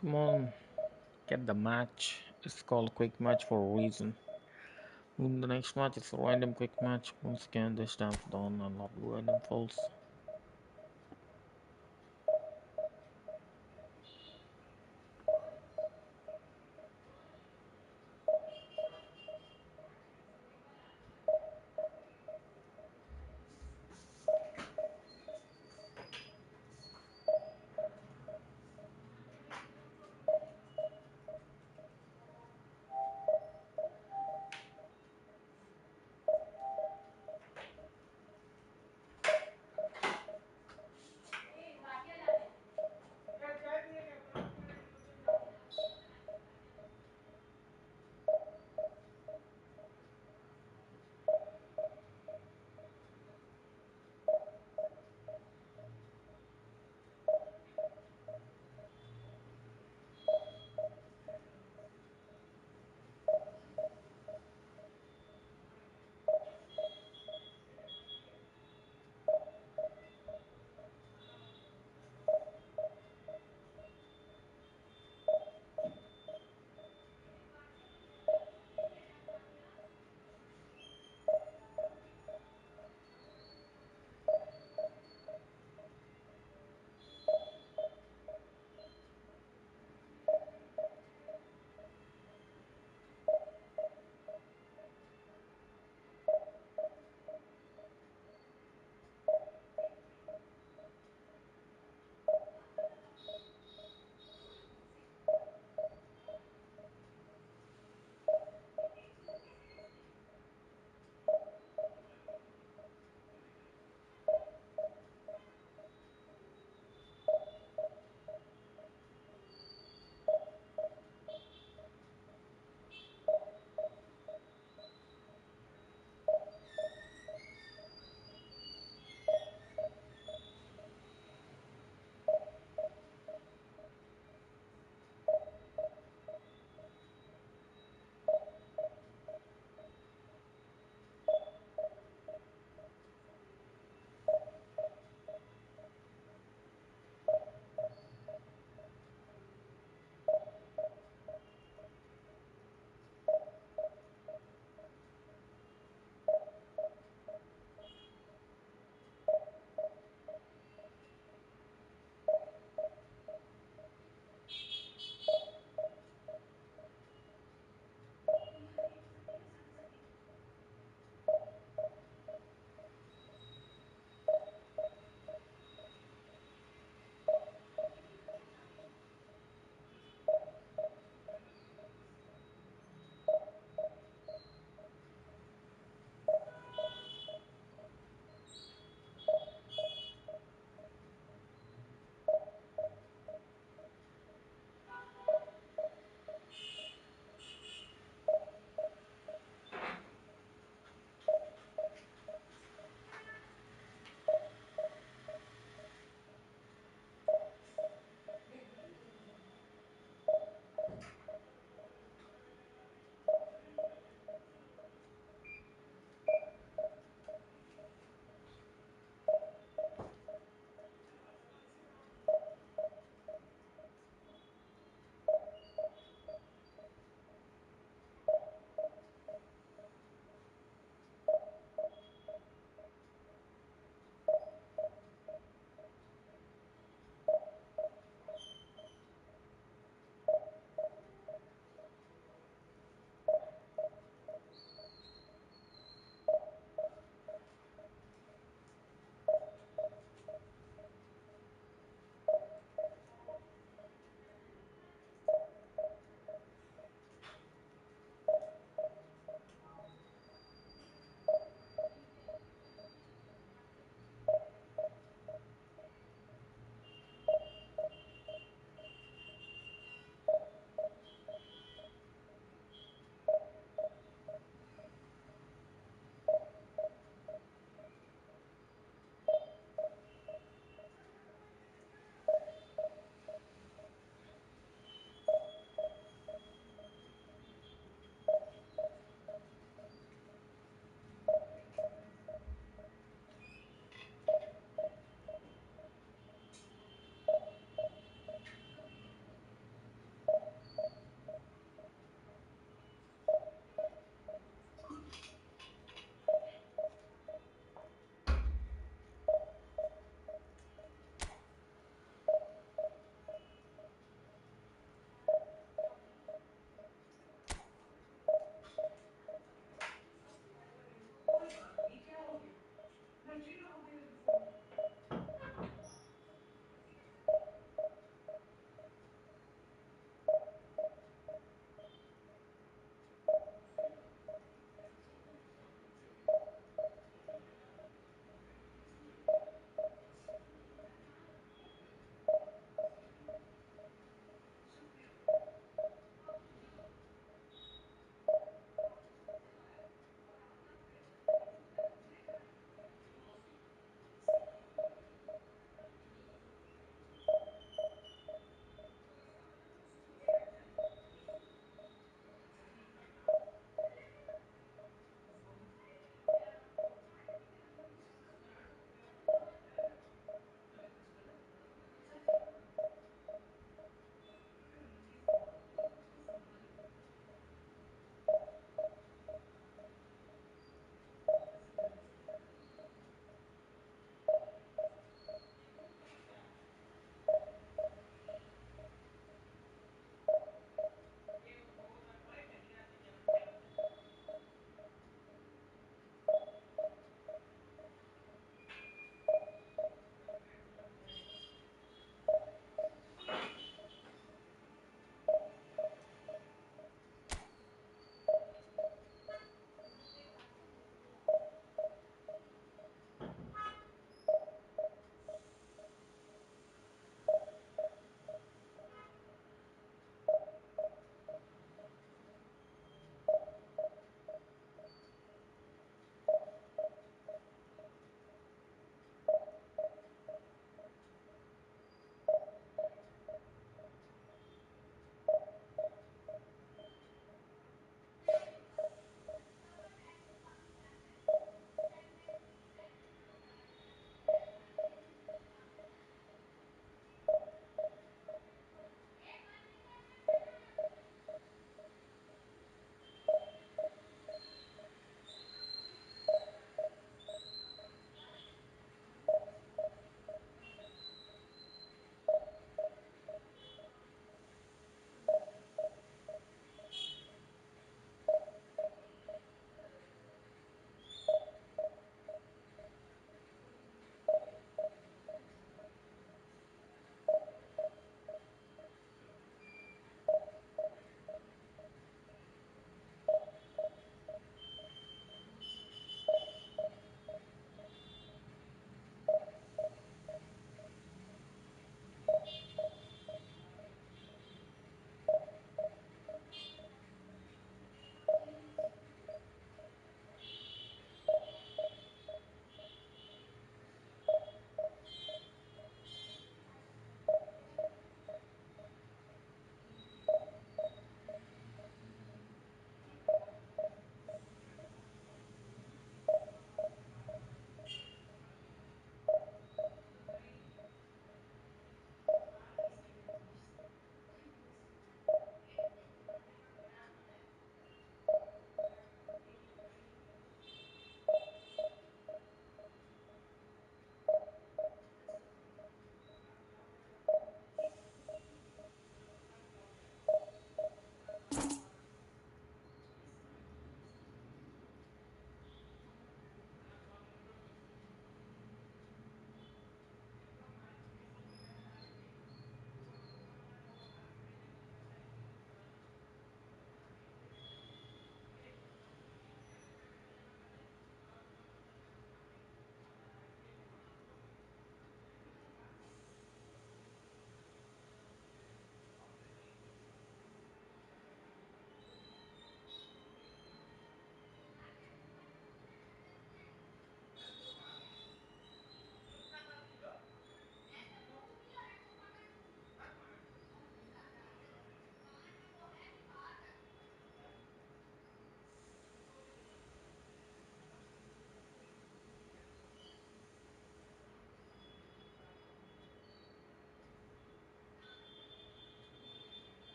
Come on, get the match. It's called quick match for a reason. In the next match, it's a random quick match. Once again, this time for the online not blue random falls.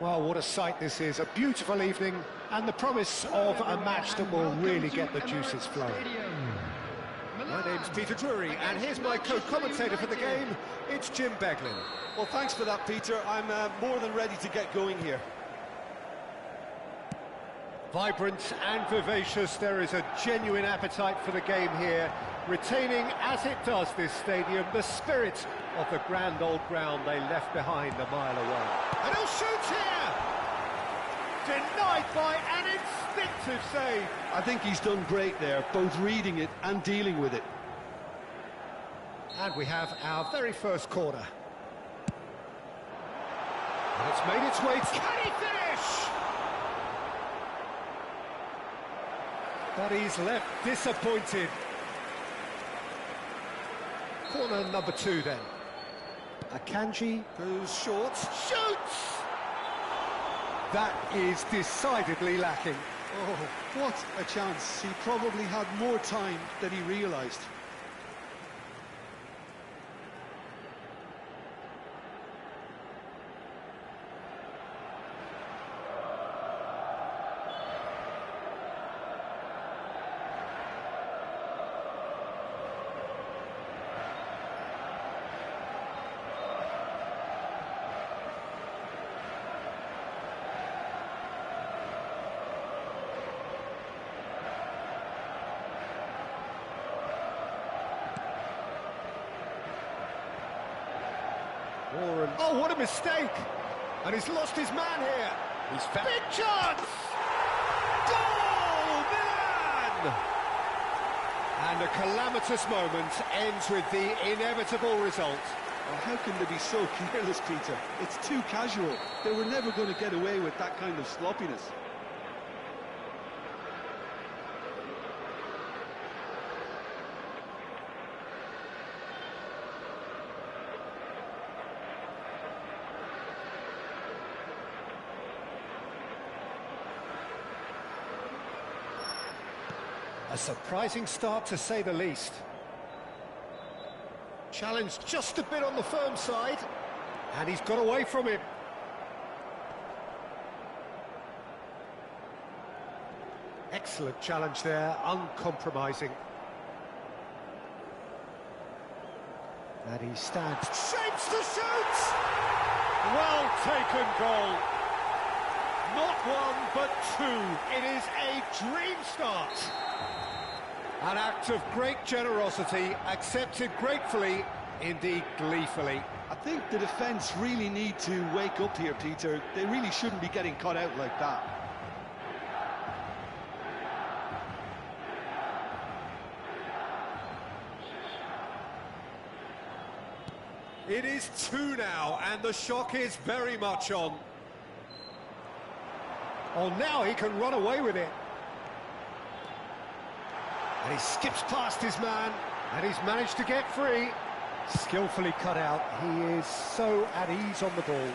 Well, what a sight this is. A beautiful evening and the promise of a match that will really get the juices flowing. My name's Peter Drury, and here's my co-commentator for the game. It's Jim Beglin. Well, thanks for that, Peter. I'm more than ready to get going here. Vibrant and vivacious, there is a genuine appetite for the game here, retaining, as it does this stadium, the spirit of the grand old ground they left behind a mile away. And he'll shoot here! Denied by an instinctive save. I think he's done great there, both reading it and dealing with it. And we have our very first corner. And it's made its way. Can he finish? But he's left disappointed. Corner number 2 then. Akanji Goes short. shoots! That is decidedly lacking. Oh, what a chance. He probably had more time than he realised. Oh, what a mistake! And he's lost his man here. He's big chance! Goal, Milan! And a calamitous moment ends with the inevitable result. Oh, how can they be so careless, Peter? It's too casual. They were never going to get away with that kind of sloppiness. A surprising start, to say the least. Challenged just a bit on the firm side, and he's got away from him. Excellent challenge there, uncompromising. And he stands, shapes the shoot! Well taken goal. Not one, but two. It is a dream start. An act of great generosity, accepted gratefully, indeed gleefully. I think the defence really need to wake up here, Peter. They really shouldn't be getting caught out like that. It is 2 now, and the shock is very much on. Oh, now he can run away with it. And he skips past his man, and he's managed to get free. Skillfully cut out. He is so at ease on the ball.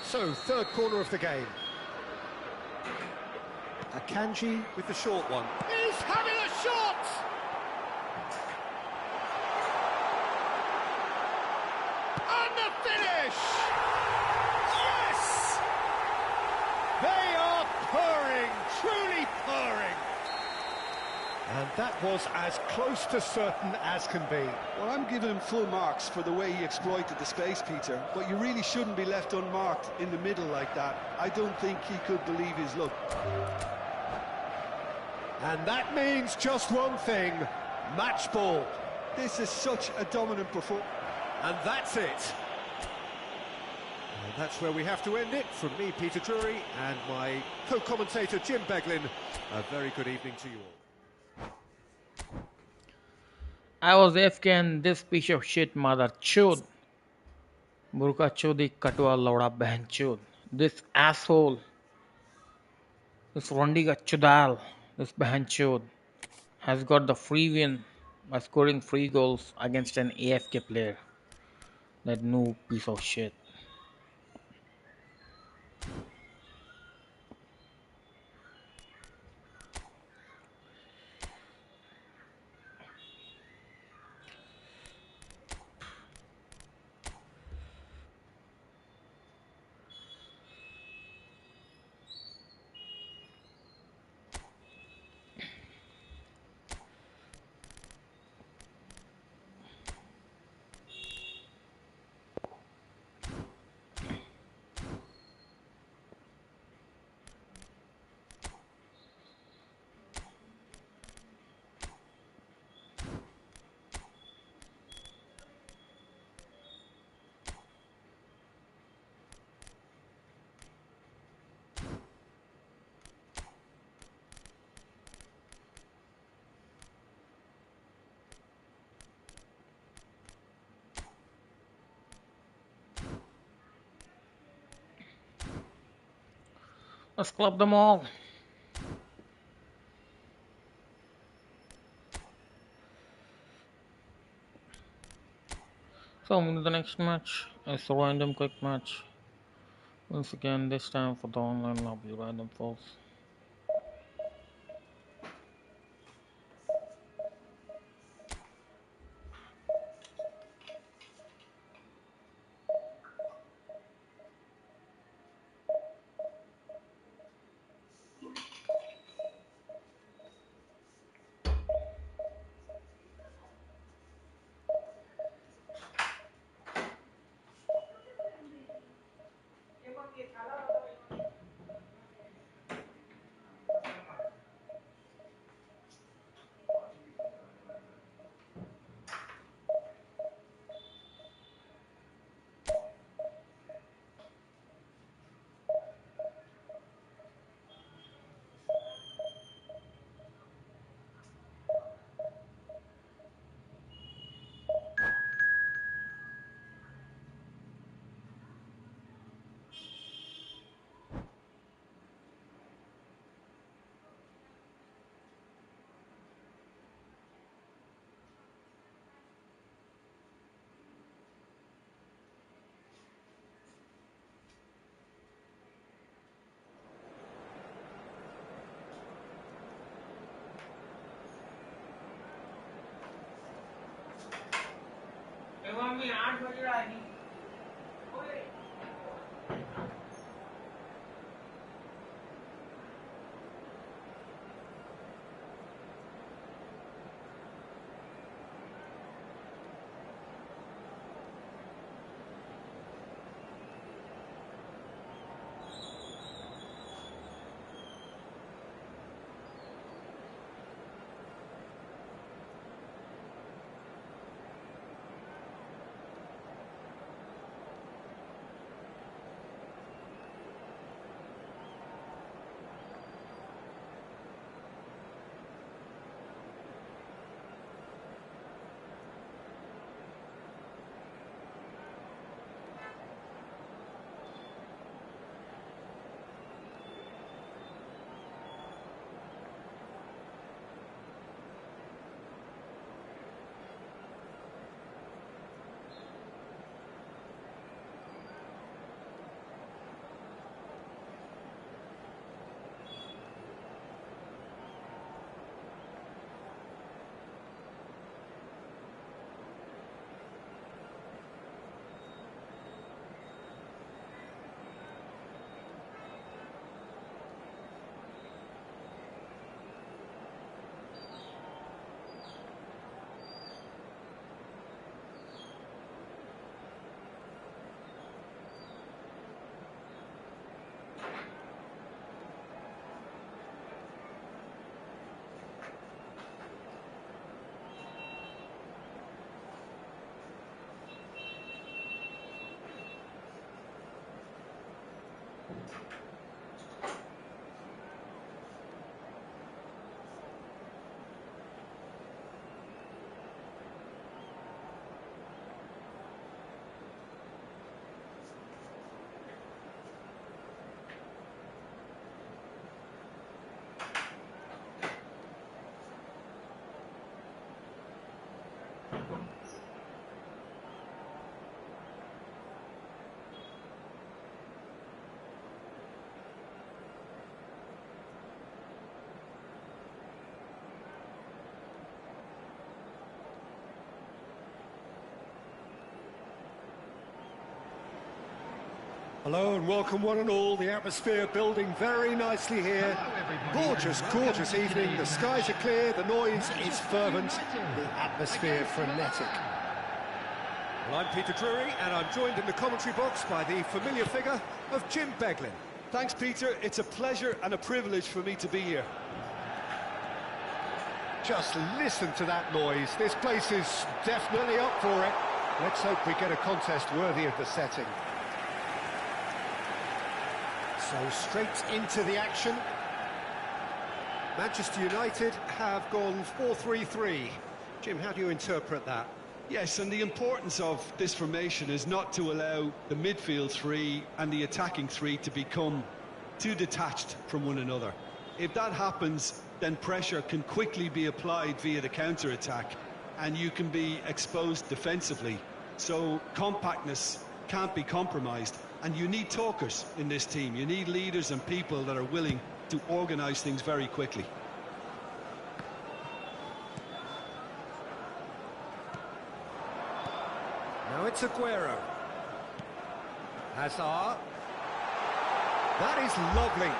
So, third corner of the game. Akanji With the short one. is having a shot! And the finish! Yes! They are purring, truly purring. And that was as close to certain as can be. Well, I'm giving him full marks for the way he exploited the space, Peter. But you really shouldn't be left unmarked in the middle like that. I don't think he could believe his luck. And that means just one thing, match ball. This is such a dominant performance. And that's it. And that's where we have to end it. From me, Peter Drury, and my co-commentator, Jim Beglin. A very good evening to you all. I was AFK and this piece of shit mother chud. Burka chudi katwa lauda behan chud. This asshole. This Rondiga chudal. This behan chud has got the free win by scoring 3 goals against an AFK player. That noob piece of shit. Let's club them all. So the next match is a random quick match. Once again, this time for the online lobby random falls. Mummy 8 बज रहा है Hello and welcome one and all. The atmosphere building very nicely here. Gorgeous, gorgeous evening. The skies are clear, the noise is fervent, the atmosphere frenetic. Well, I'm Peter Drury, and I'm joined in the commentary box by the familiar figure of Jim Beglin. Thanks, Peter. It's a pleasure and a privilege for me to be here. Just listen to that noise. This place is definitely up for it. Let's hope we get a contest worthy of the setting. So straight into the action. Manchester United have gone 4-3-3. Jim, how do you interpret that? Yes, and the importance of this formation is not to allow the midfield three and the attacking three to become too detached from one another. If that happens, then pressure can quickly be applied via the counter-attack, and you can be exposed defensively. So compactness can't be compromised, and you need talkers in this team. You need leaders and people that are willing to organise things very quickly. Now it's Aguero. Hazard. That is lovely.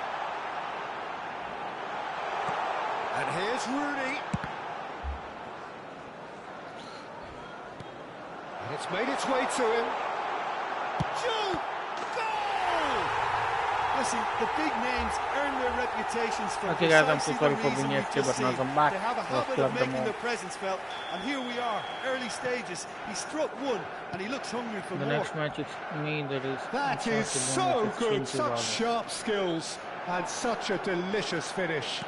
And here's Rooney. And it's made its way to him. Shoot! Goal! Listen, the big names earn their reputations for Okay guys, I'm so precisely sorry the for reason being we've active, just but now seen. I'm back. They have a Let's habit club of them making all. their presence felt, and here we are, early stages. He struck one, and he looks hungry for The more. next match is me, that is That is so good, such $15. sharp skills and such a delicious finish.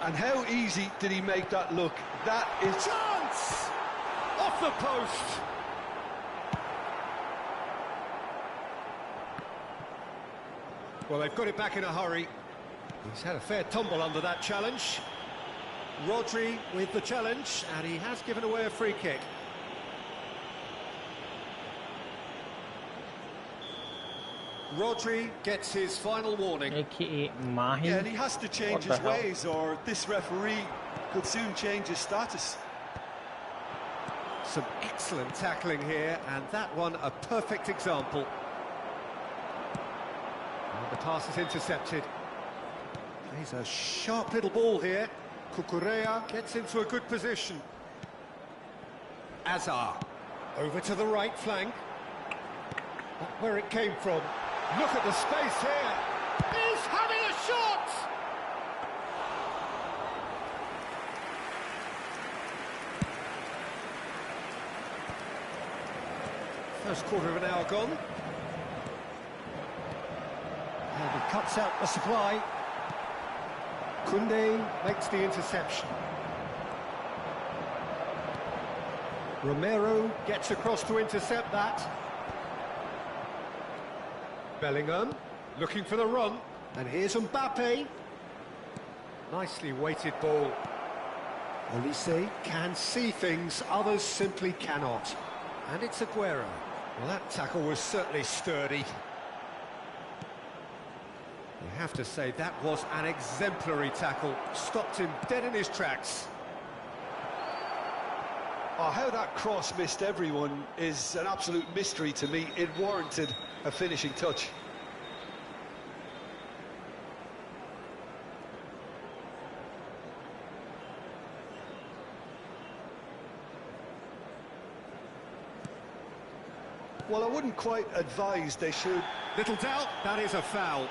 And how easy did he make that look? That is... Chance! Off the post! Well, they've got it back in a hurry. He's had a fair tumble under that challenge. Rodri with the challenge, and he has given away a free kick. Rodri gets his final warning. AKA Mahi. Yeah, and he has to change What his the hell? ways, or this referee could soon change his status. Some excellent tackling here, and that one a perfect example. And the pass is intercepted. He's a sharp little ball here. Cucurella gets into a good position. Azar over to the right flank. Not where it came from. Look at the space here. He's having a shot! First quarter of an hour gone. And he cuts out the supply. Koundé makes the interception. Romero gets across to intercept that. Bellingham looking for the run. And here's Mbappe. Nicely weighted ball. Olise can see things others simply cannot. And it's Aguero. Well, that tackle was certainly sturdy. You have to say that was an exemplary tackle. Stopped him dead in his tracks. Oh, how that cross missed everyone is an absolute mystery to me. It warranted a finishing touch. Well, I wouldn't quite advise they should. Little doubt, that is a foul.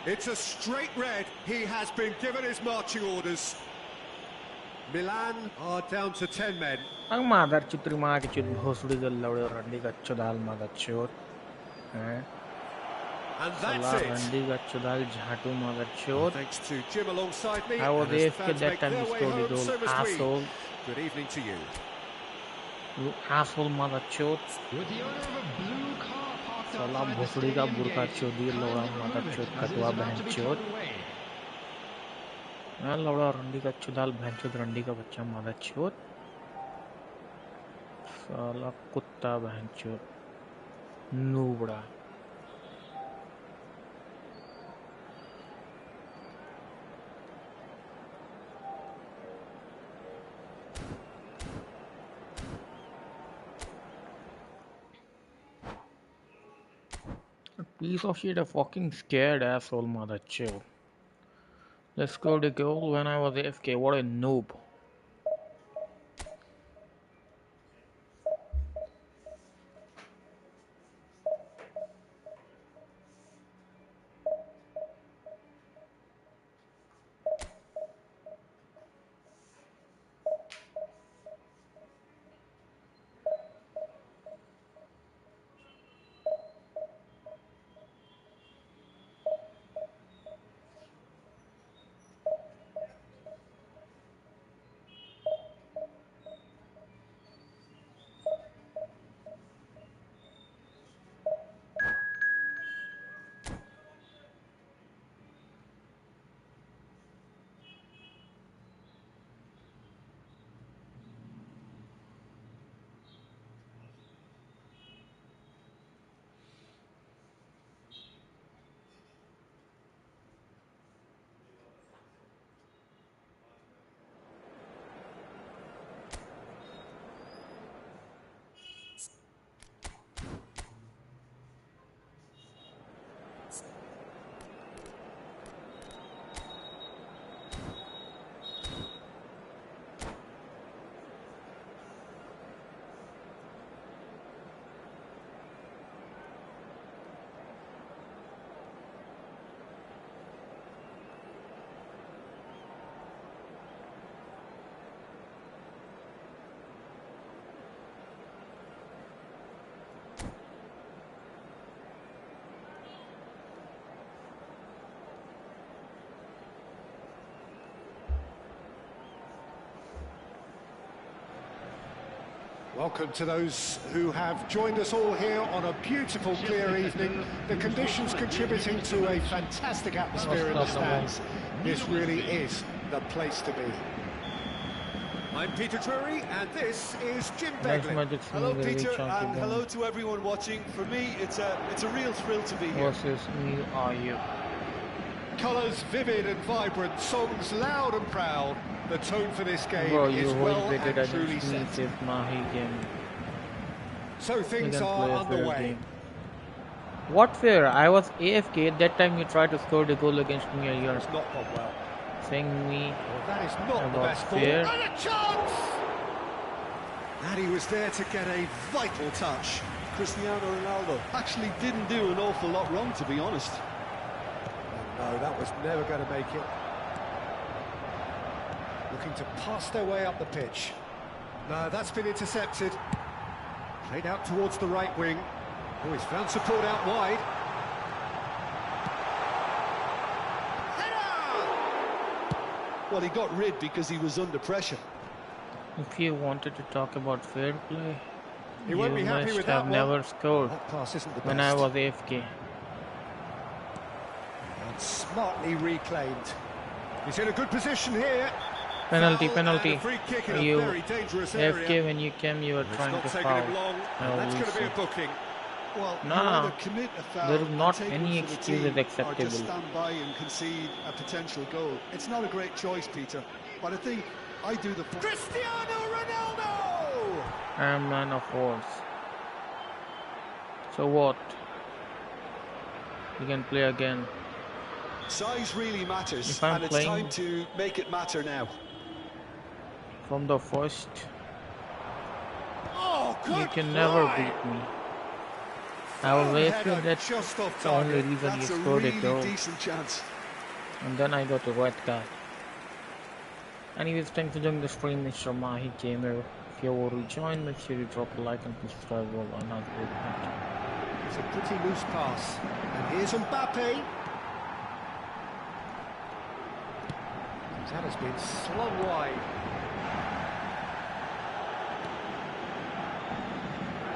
It's a straight red. He has been given his marching orders. Milan are down to 10 men. Ang mother chutri ma ke chut bhosudi gal lawde randi ka chodal mother chot. And Salah that's it. randi ka chodal jhatu mother chot. Thanks to Jim alongside me. I was and as the AFK fans that make time their he way scored the home, goal. so must we. Asshole. Good evening to you. You asshole mother chot. With the owner of a blue car parked Salah outside the bhosudi ka stadium burka gate, chodi kindly lawda remove mother it chot as it is katwa about bhan to be chot. towed away. Lawda randi ka chodal bhan chot randi ka bachcha mother chot. Salah kutta bhan chot. Noobda. Piece of shit, a fucking scared asshole mother chill. Let's go to goal when I was AFK. What a noob. Welcome to those who have joined us all here on a beautiful, clear evening. The conditions contributing to a fantastic atmosphere in the stands. This really is the place to be. I'm Peter Drury, and this is Jim Beglin. Hello, Peter, and hello to everyone watching. For me, it's a real thrill to be here. Versus me or you. Colours vivid and vibrant, songs loud and proud. The tone for this game is well and truly set. So things are underway. What fair? I was AFK at that time. You tried to score the goal against me. You're It's not gone well. saying me Well, that is not the best ball. fair. And a chance! And he was there to get a vital touch. Cristiano Ronaldo actually didn't do an awful lot wrong, to be honest. No, that was never going to make it. Looking to pass their way up the pitch. No, that's been intercepted. Played out towards the right wing. Oh, he's found support out wide. Well, he got rid because he was under pressure. If you wanted to talk about fair play, You won't be happy must with have that never one. scored That pass isn't the when I best. was AFK. And smartly reclaimed. He's in a good position here. Penalty, Foul and penalty. a free kick in You a very dangerous AFK area. when you came, you were It's trying not to taken foul. him long, I and that's will going to be a say. booking. Well, No, you either commit a foul there is and not take any one for the excuse team, is acceptable. or just stand by and concede a potential goal. It's not a great choice, Peter, but I think I do the... Cristiano Ronaldo! I am man of wars. So what? You can play again. Size really matters, If I'm and it's playing- time to make it matter now. From the first, Oh, good you can never fly. beat me. I always Header feel that's just off the only target. reason That's you a scored a really goal. decent chance. And then I got a red card. Anyways, thanks for joining the stream, Mr. Mahi Gamer. If you want to join, make sure you drop a like and subscribe while another video. It's a pretty loose pass. And here's Mbappe. That has been slung wide.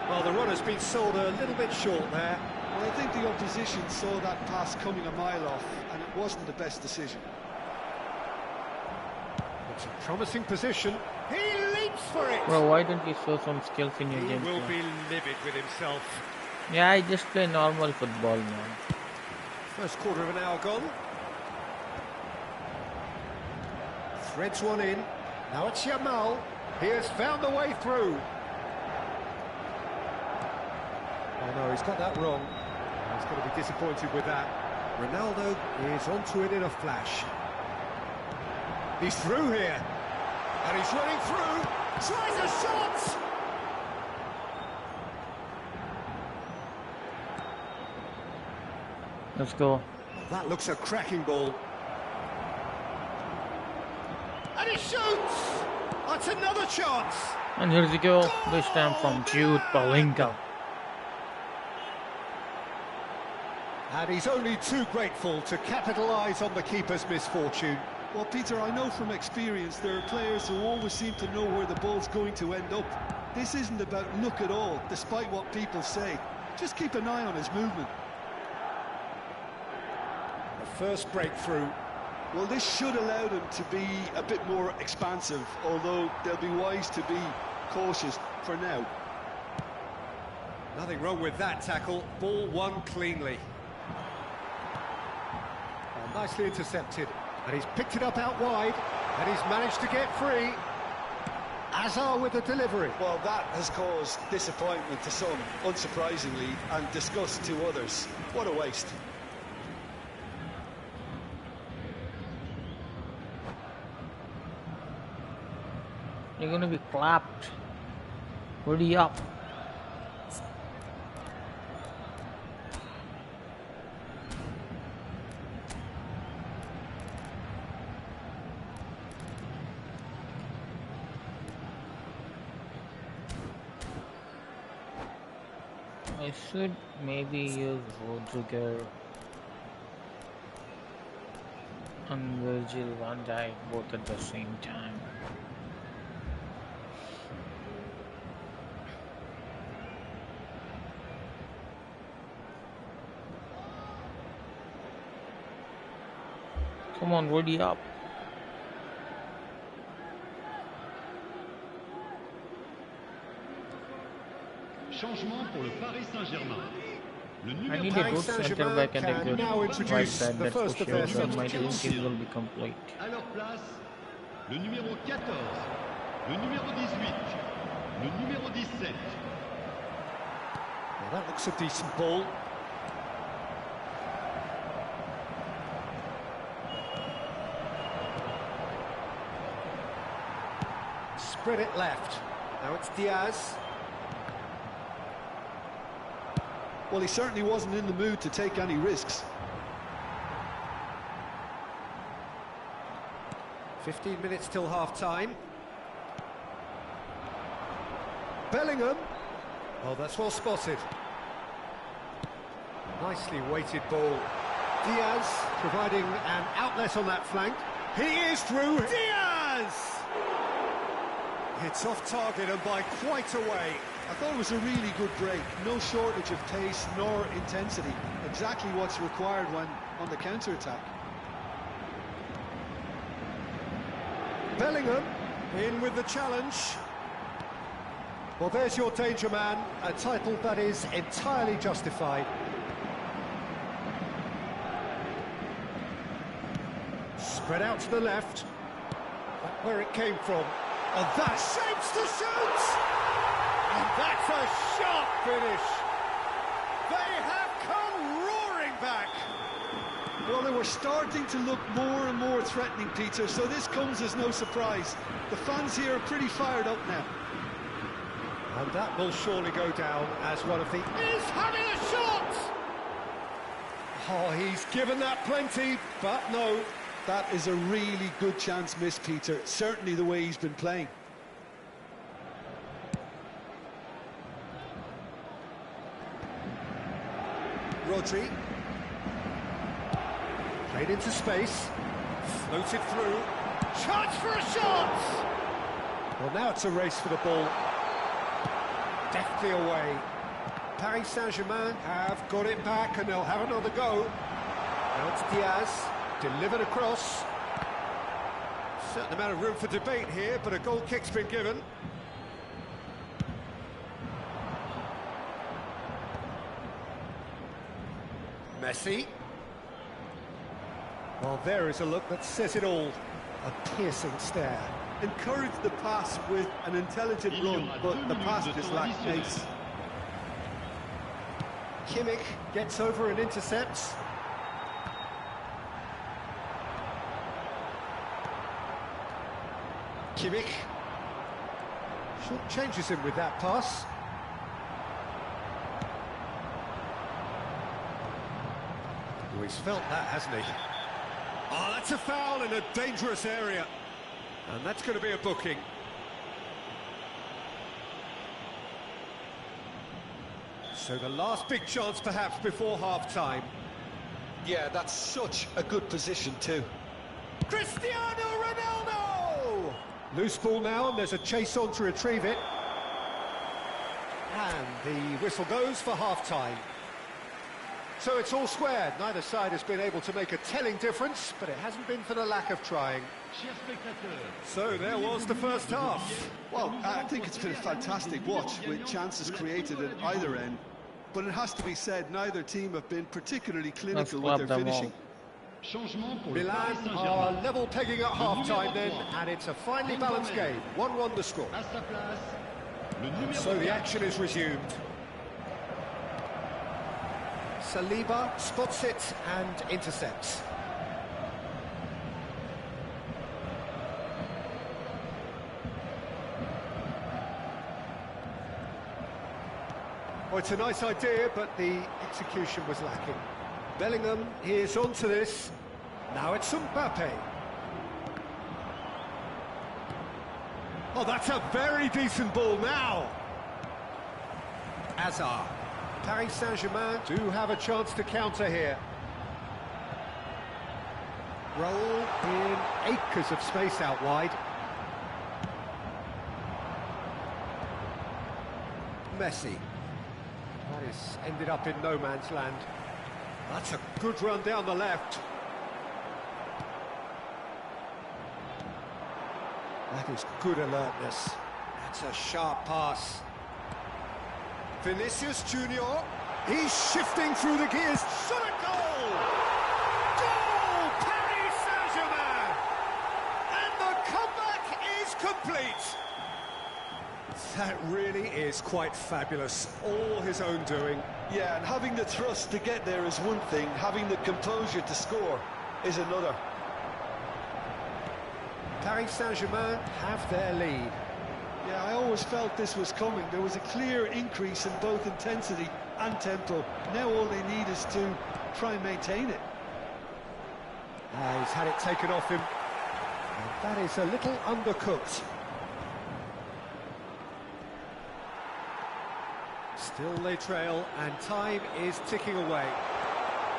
Well, the run has been sold a little bit short there. Well, I think the opposition saw that pass coming a mile off, and it wasn't the best decision. It's a promising position. He leaps for it. Bro, why don't you show some skills in your He game? will be livid with himself. Yeah, I just play normal football now. First quarter of an hour gone. Threads one in. Now it's Yamal. He has found the way through. Oh no, he's got that wrong. He's going to be disappointed with that. Ronaldo is onto it in a flash. He's through here. And he's running through. Tries a shot. Let's go. That looks a cracking ball. And he shoots. That's another chance. And here's the goal, this time from Jude Bellingham. And he's only too grateful to capitalise on the keeper's misfortune. Well, Peter, I know from experience there are players who always seem to know where the ball's going to end up. This isn't about luck at all, despite what people say. Just keep an eye on his movement. The first breakthrough. Well, this should allow them to be a bit more expansive, although they'll be wise to be cautious for now. Nothing wrong with that tackle. Ball won cleanly. Oh, nicely intercepted. And he's picked it up out wide. And he's managed to get free. Azar with the delivery. Well, that has caused disappointment to some, unsurprisingly, and disgust to others. What a waste. You're gonna be clapped. Hurry up. I should maybe use Rodriguez and Virgil van Dijk both at the same time. Come on, ready up. Changement pour le Paris Saint-Germain. Le I numéro need a Paris good center Saint-Germain back and a can good now right introduce back, the that's for first of sure. their Then my dream substitutes. team will be complete. à leur place, le numéro 14, le numéro 18, le numéro 17. Well, that looks a decent ball. Spread it left. Now it's Diaz. Well, he certainly wasn't in the mood to take any risks. 15 minutes till half-time. Bellingham. Oh, that's well spotted. Nicely weighted ball. Diaz providing an outlet on that flank. He is through. Diaz! It's off target and by quite a way. I thought it was a really good break. No shortage of pace nor intensity. Exactly what's required when on the counter-attack. Bellingham in with the challenge. Well, there's your danger man, a title that is entirely justified. Spread out to the left. Back where it came from. And that shapes to shoot! And that's a sharp finish. They have come roaring back. Well, they were starting to look more and more threatening, Peter, so this comes as no surprise. The fans here are pretty fired up now. And that will surely go down as one of the... He's having a shot! Oh, he's given that plenty, but no. That is a really good chance missed, Peter. Certainly the way he's been playing. Rodri. Played into space. Floated through. Chance for a shot! Well, now it's a race for the ball. Deftly away. Paris Saint-Germain have got it back and they'll have another go. Now it's Diaz. Delivered across. Certain amount of room for debate here, but a goal kick's been given. Messi. Well, there is a look that says it all. A piercing stare. Encouraged the pass with an intelligent run, but the pass just lacked pace. Kimmich gets over and intercepts. Kimmich. Short changes him with that pass. Oh, he's felt that, hasn't he? Oh, that's a foul in a dangerous area. And that's going to be a booking. So the last big chance perhaps before half-time. Yeah, that's such a good position too. Cristiano Ronaldo! Loose ball now, and there's a chase on to retrieve it. And the whistle goes for half-time. So it's all squared. Neither side has been able to make a telling difference, but it hasn't been for the lack of trying. So there was the first half. Well, I think it's been a fantastic watch with chances created at either end. But it has to be said, neither team have been particularly clinical with their finishing. Milan are level pegging at half-time then, and it's a finely balanced game. 1-1 the score. So the action is resumed. Saliba spots it and intercepts. Oh, it's a nice idea, but the execution was lacking. Bellingham is onto this. Now it's Mbappe. Oh, that's a very decent ball now. Hazard. Paris Saint-Germain do have a chance to counter here. Roll in acres of space out wide. Messi. That is ended up in no man's land. That's a good run down the left. That is good alertness. That's a sharp pass. Vinicius Junior. He's shifting through the gears. Shot a goal! Goal! Paris Saint-Germain! And the comeback is complete. That really is quite fabulous. All his own doing. Yeah, and having the thrust to get there is one thing, having the composure to score is another. Paris Saint-Germain have their lead. Yeah, I always felt this was coming. There was a clear increase in both intensity and tempo. Now all they need is to try and maintain it. He's had it taken off him. And that is a little undercooked. Still they trail, and time is ticking away.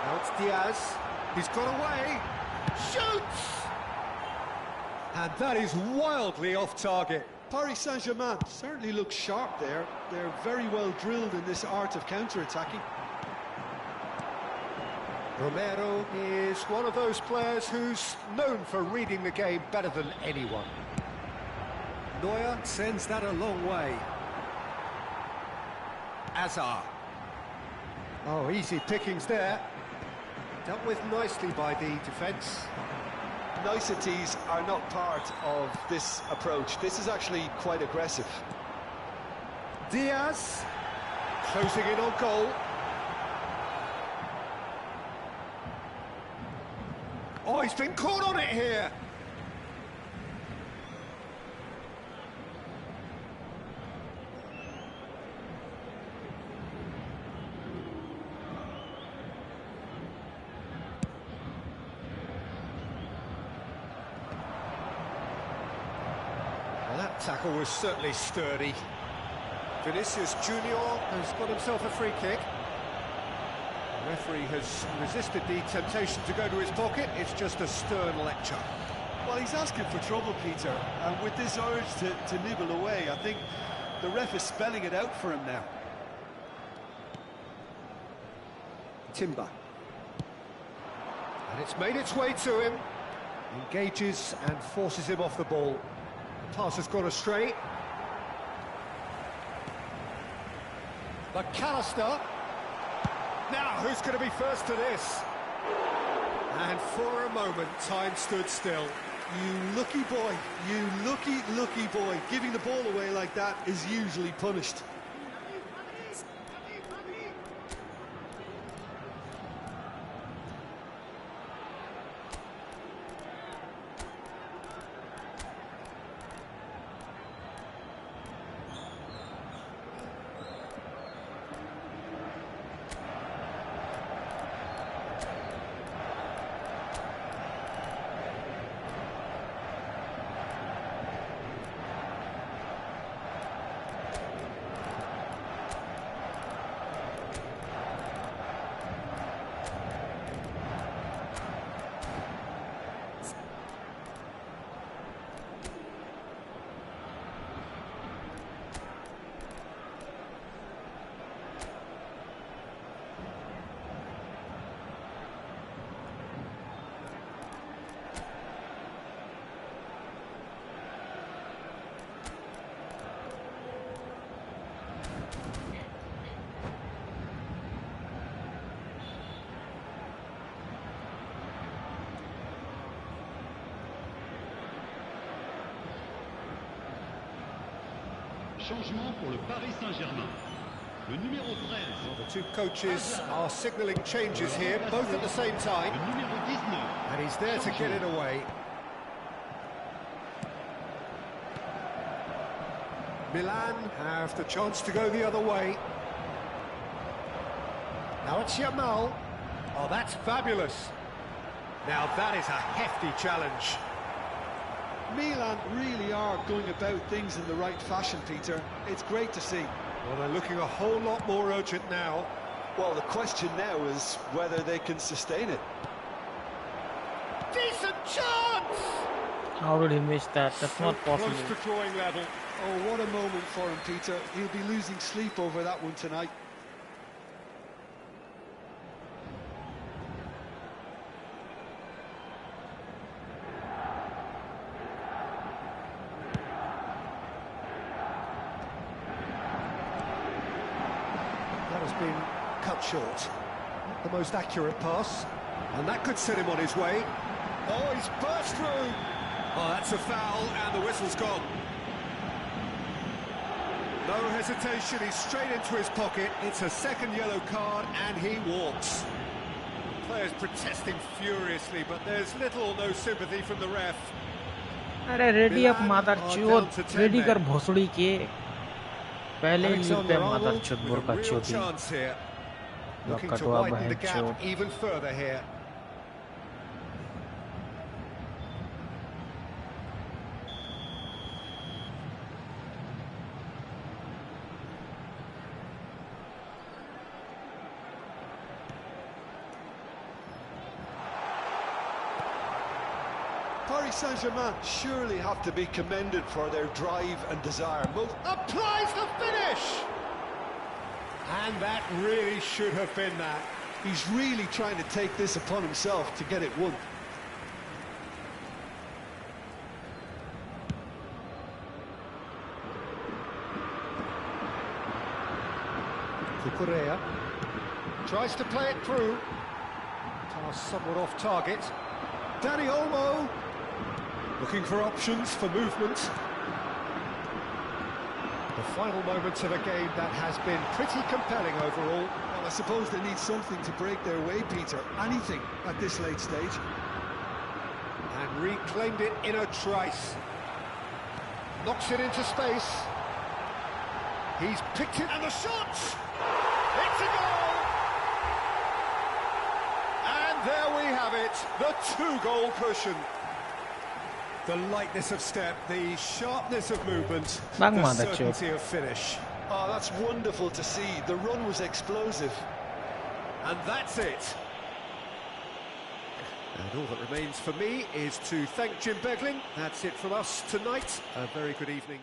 Now it's Diaz. He's got away. Shoots! And that is wildly off target. Paris Saint-Germain certainly looks sharp there. They're very well drilled in this art of counter-attacking. Romero is one of those players who's known for reading the game better than anyone. Neuer sends that a long way. Azar. Oh, easy pickings there. Dealt with nicely by the defence. Niceties are not part of this approach. This is actually quite aggressive. Diaz closing in on goal. Oh, he's been caught on it here. Well, that tackle was certainly sturdy. Vinicius Junior has got himself a free kick. The referee has resisted the temptation to go to his pocket. It's just a stern lecture. Well, he's asking for trouble, Peter, and with this urge to nibble away, I think the ref is spelling it out for him now. Timber. And it's made its way to him. Engages and forces him off the ball. The pass has gone astray. McAllister. Now, who's going to be first to this? And for a moment, time stood still. You lucky boy, you lucky boy. Giving the ball away like that is usually punished. Changement pour le Paris Saint-Germain. Le numéro 13. Well, the two coaches are signalling changes here, both at the same time. Le numéro 19. And he's there to get it away. Milan have the chance to go the other way. Now it's Yamal. Oh, that's fabulous. Now that is a hefty challenge. Milan really are going about things in the right fashion, Peter. It's great to see. Well, they're looking a whole lot more urgent now. Well, the question now is whether they can sustain it. Decent chance! How did he miss that? That's not possible. Close to drawing level. Oh, what a moment for him, Peter. He'll be losing sleep over that one tonight. cut short. Not the most accurate pass, and that could set him on his way. Oh, he's burst through! Oh, that's a foul, and the whistle's gone. No hesitation, he's straight into his pocket. It's a second yellow card, and he walks. Players protesting furiously, but there's little or no sympathy from the ref. अरे ready up मादर चोद ready कर भोसड़ी के पहले league पे मादर चोद बुरका चोदी Looking to कटवा widen the बहन gap चोद even further here. Paris Saint-Germain surely have to be commended for their drive and desire. Applies the finish! And that really should have been that. He's really trying to take this upon himself to get it won. Cucurella tries to play it through. Pass somewhat off target. Dani Olmo looking for options for movement. The final moments of a game that has been pretty compelling overall. Well, I suppose they need something to break their way, Peter. Anything at this late stage. And reclaimed it in a trice. Knocks it into space. He's picked it, and the shot! It's a goal! And there we have it, the two-goal cushion. The lightness of step, the sharpness of movement, the certainty of finish. Oh, that's wonderful to see. The run was explosive. And that's it. And all that remains for me is to thank Jim Beglin. That's it from us tonight. A very good evening.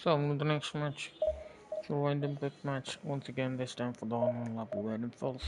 So on to the next match. So random quick match once again, this time for the online lobby where it falls.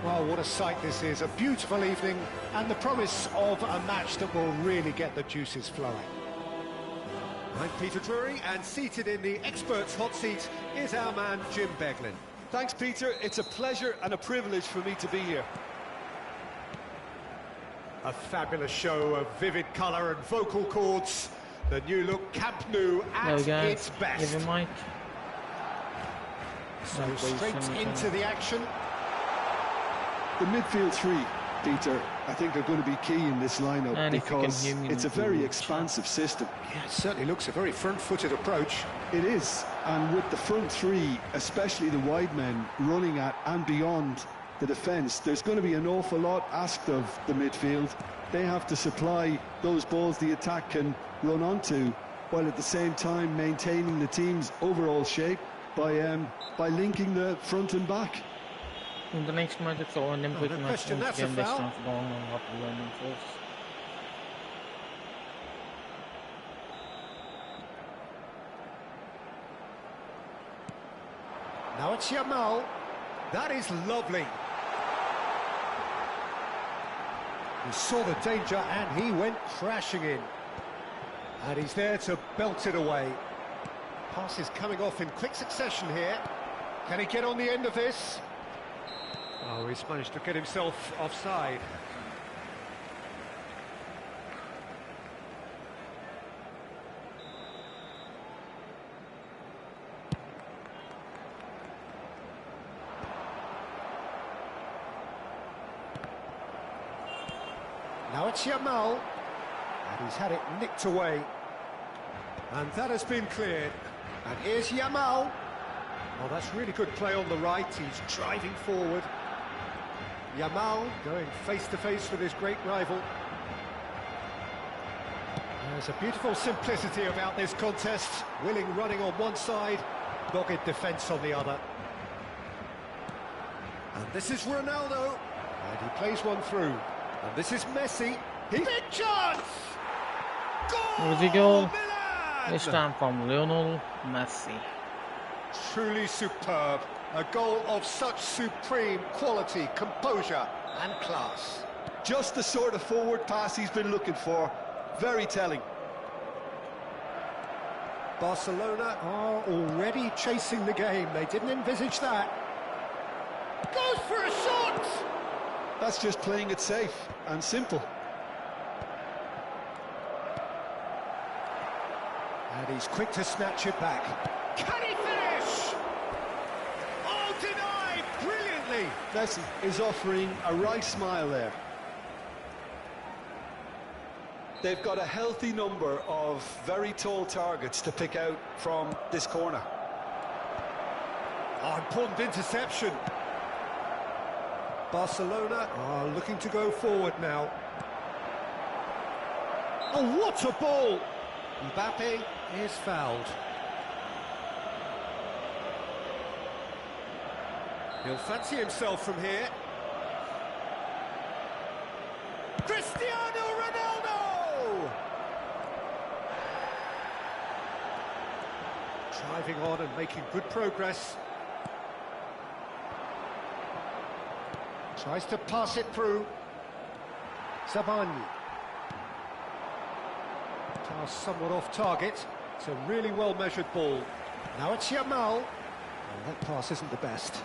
Well, what a sight this is. A beautiful evening and the promise of a match that will really get the juices flowing. I'm Peter Drury, and seated in the experts' hot seat is our man Jim Beglin. Thanks, Peter. It's a pleasure and a privilege for me to be here. A fabulous show of vivid colour and vocal cords. The new look Camp Nou at its best. Give a mic. So straight into the action. The midfield three, Peter, I think are going to be key in this lineup And because it's a very expansive system. Yeah, it certainly looks a very front-footed approach. It is, and with the front three, especially the wide men, running at and beyond the defence, there's going to be an awful lot asked of the midfield. They have to supply those balls the attack can run onto, while at the same time maintaining the team's overall shape by linking the front and back. In the next match, it's an Olympic no match question, once that's a again, this foul. time for the online lobby where it falls. Now it's Yamal. That is lovely. He saw the danger and he went crashing in. And he's there to belt it away. Passes coming off in quick succession here. Can he get on the end of this? Oh, he's managed to get himself offside. Now it's Yamal. And he's had it nicked away. And that has been cleared. And here's Yamal. Oh, that's really good play on the right. He's driving forward. Yamal going face-to-face with his great rival. There's a beautiful simplicity about this contest. Willing running on one side, dogged defence on the other. And this is Ronaldo. And he plays one through. And this is Messi. Big chance! Goal! Here we go. Milan! This time from Lionel Messi. Truly superb. A goal of such supreme quality, composure and class. Just the sort of forward pass he's been looking for. Very telling. Barcelona are already chasing the game. They didn't envisage that. Goes for a shot! That's just playing it safe and simple. And he's quick to snatch it back. Can he finish? Oh, denied brilliantly. Messi is offering a right smile there. They've got a healthy number of very tall targets to pick out from this corner. Oh, important interception. Barcelona are looking to go forward now. Oh, what a ball! Mbappe is fouled. He'll fancy himself from here. Cristiano Ronaldo! Driving on and making good progress. Tries to pass it through. Zabani. Pass somewhat off target. It's a really well-measured ball. Now it's Yamal. Oh, that pass isn't the best.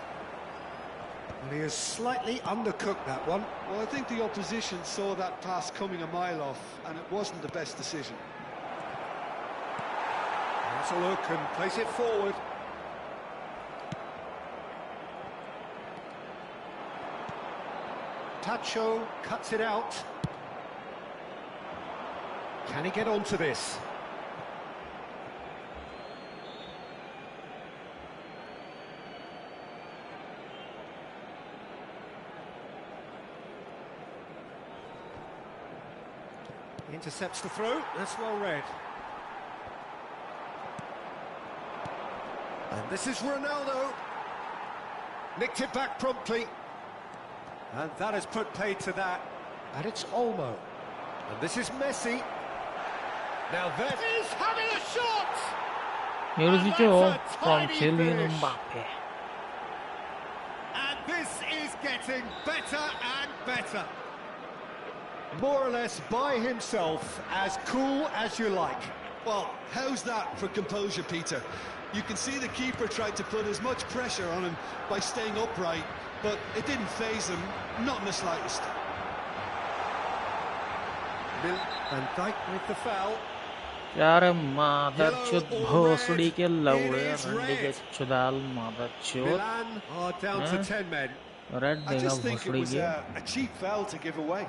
And he has slightly undercooked that one. Well, I think the opposition saw that pass coming a mile off, and it wasn't the best decision. That's a look and place it forward. Tacho cuts it out. Can he get onto this? Intercepts the throw. That's well read. And this is Ronaldo. Nicked it back promptly. And that has put paid to that. And it's Olmo. And this is Messi. Now that is having a shot! Here is the goal from Kylian Mbappe. And this is getting better and better. More or less by himself, as cool as you like. Well, how's that for composure, Peter? You can see the keeper tried to put as much pressure on him by staying upright, but it didn't faze him, not in the slightest. Van Dijk with the foul. यार मादरचोद भोसड़ी के लौड़े रंडी के चुदाल मादरचोद Milan are down to 10 men. Red I देगा just think it भोसड़ी was के a cheap foul to give away.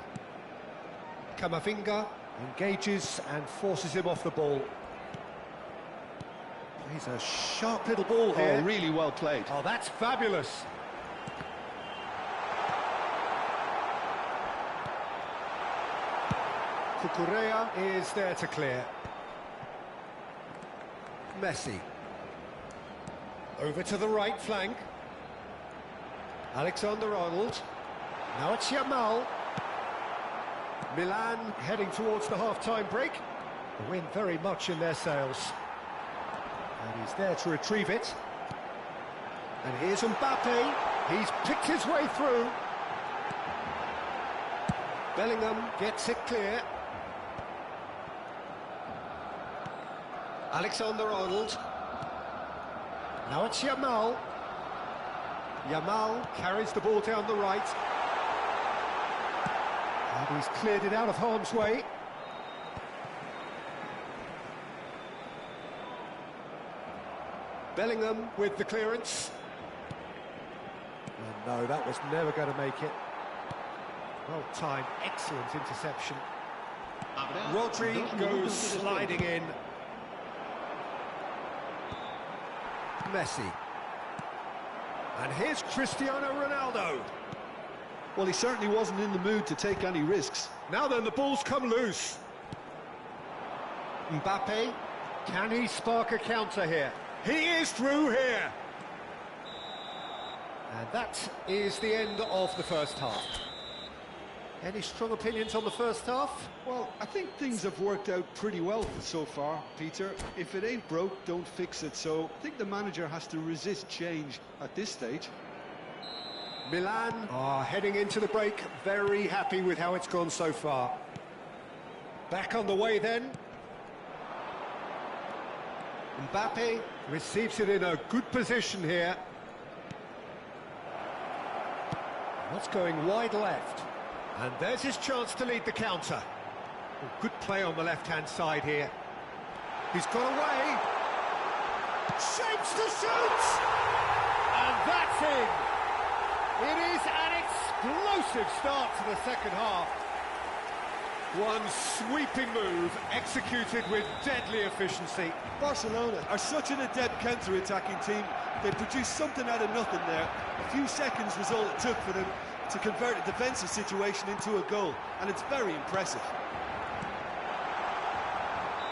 Camavinga engages and forces him off the ball. He's a sharp little ball here. Oh, really well played. Oh, that's fabulous. Cucurella is there to clear. Messi. Over to the right flank. Alexander-Arnold. Now it's Yamal. Milan heading towards the half-time break. The wind very much in their sails. And he's there to retrieve it. And here's Mbappe. He's picked his way through. Bellingham gets it clear. Alexander-Arnold. Now it's Yamal. Yamal carries the ball down the right. And he's cleared it out of harm's way. Bellingham with the clearance. And no, that was never going to make it. Well timed, excellent interception. Rodri goes sliding in. Messi. And here's Cristiano Ronaldo. Well, he certainly wasn't in the mood to take any risks. Now then, the ball's come loose. Mbappe, can he spark a counter here? He is through here. And that is the end of the first half. Any strong opinions on the first half? Well, I think things have worked out pretty well so far, Peter. If it ain't broke, don't fix it. So I think the manager has to resist change at this stage. Milan are heading into the break, very happy with how it's gone so far. Back on the way then. Mbappe receives it in a good position here. What's going wide left? And there's his chance to lead the counter. Oh, good play on the left-hand side here. He's got away. Shapes to shoot! And that's in! It is an explosive start to the second half. One sweeping move, executed with deadly efficiency. Barcelona are such an adept counter-attacking team. They produced something out of nothing there. A few seconds was all it took for them to convert a defensive situation into a goal, and it's very impressive.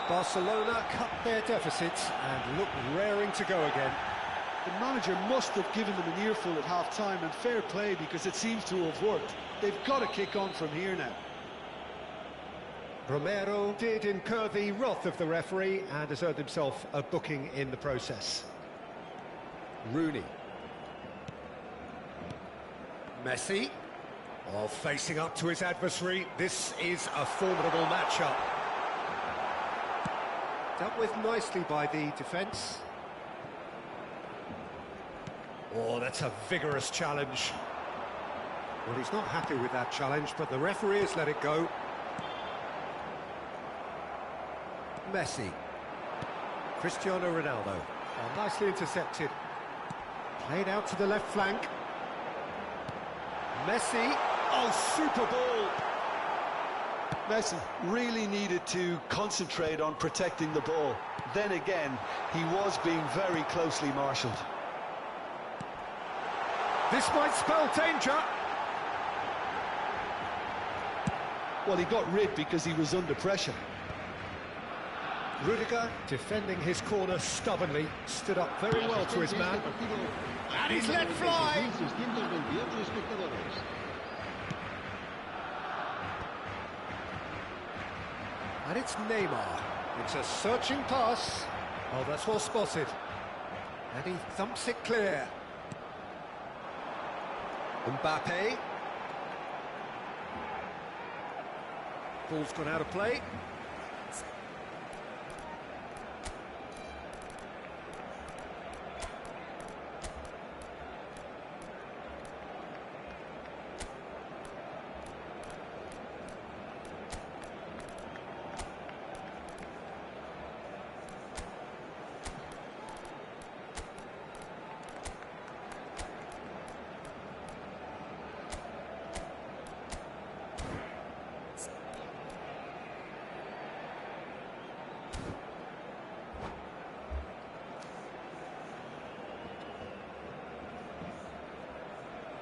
Barcelona cut their deficit and look raring to go again. The manager must have given them an earful at half-time, and fair play, because it seems to have worked. They've got to kick on from here now. Romero did incur the wrath of the referee and has earned himself a booking in the process. Rooney. Messi. While facing up to his adversary, this is a formidable matchup. Dealt with nicely by the defence. Oh, that's a vigorous challenge. Well, he's not happy with that challenge, but the referee has let it go. Messi. Cristiano Ronaldo. Oh, nicely intercepted. Played out to the left flank. Messi. Oh, super ball. Messi really needed to concentrate on protecting the ball. Then again, he was being very closely marshalled. This might spell danger. Well, he got rid because he was under pressure. Rudiger, defending his corner stubbornly, stood up very well to his man. And he's let fly! And it's Neymar. It's a searching pass. Oh, that's well spotted. And he thumps it clear. Mbappe. Ball's gone out of play.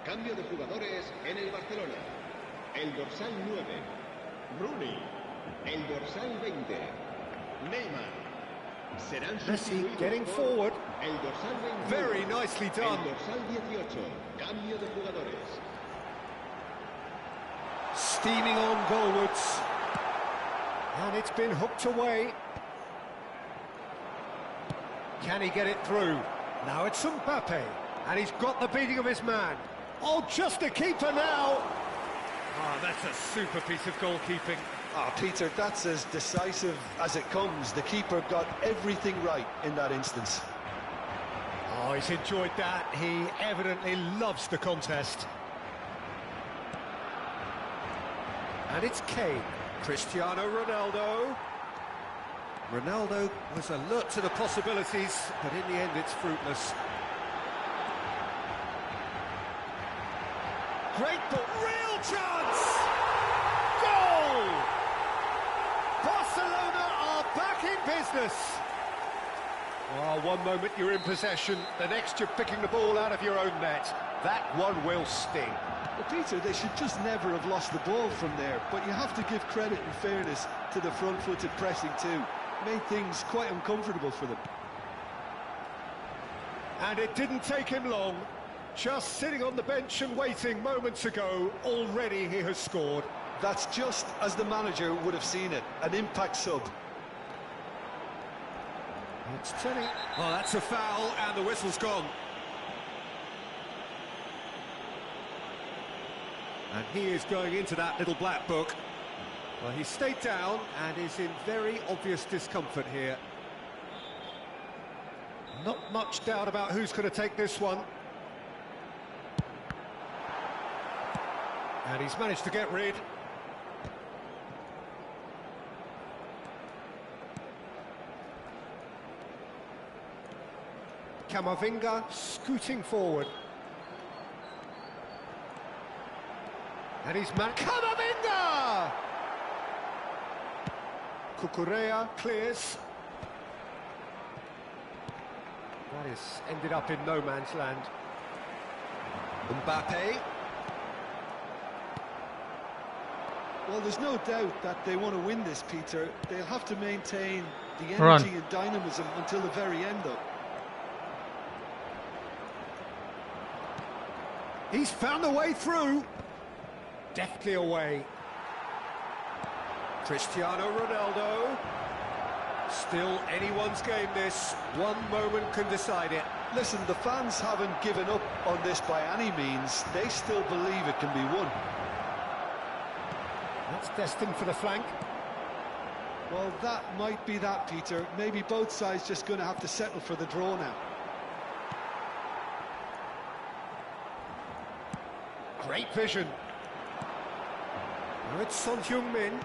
Cambio de jugadores en el Barcelona. El dorsal 9, Rooney. El dorsal 20, Neymar. Serán Messi getting forward. El dorsal 21. Very nicely done. El dorsal 18. Cambio de jugadores. Steaming on goalwards. And it's been hooked away. Can he get it through? Now it's Mbappe. And he's got the beating of his man. Oh, just a keeper now. Oh, that's a super piece of goalkeeping. Ah, Peter, that's as decisive as it comes. The keeper got everything right in that instance. Oh, he's enjoyed that. He evidently loves the contest. And it's Kane. Cristiano Ronaldo. Ronaldo was alert to the possibilities, but in the end it's fruitless. Great ball, real chance! Goal! Barcelona are back in business. Oh, one moment you're in possession, the next you're picking the ball out of your own net. That one will sting. Well, Peter, they should just never have lost the ball from there, but you have to give credit and fairness to the front-footed pressing too. Made things quite uncomfortable for them. And it didn't take him long. Just sitting on the bench and waiting moments ago, already he has scored. That's just as the manager would have seen it, an impact sub. It's Teddy. Oh, that's a foul, and the whistle's gone. And he is going into that little black book. Well, he stayed down and is in very obvious discomfort here. Not much doubt about who's going to take this one. And he's managed to get rid. Camavinga scooting forward. And he's Camavinga! Cucurella clears. That is ended up in no man's land. Mbappe. Well, there's no doubt that they want to win this, Peter. They'll have to maintain the energy Run. and dynamism until the very end, though. He's found a way through. Deftly away. Cristiano Ronaldo. Still anyone's game, this. One moment can decide it. Listen, the fans haven't given up on this by any means. They still believe it can be won. That's destined for the flank. Well, that might be that, Peter. Maybe both sides just going to have to settle for the draw now. Great vision. Now it's Son Heung-min.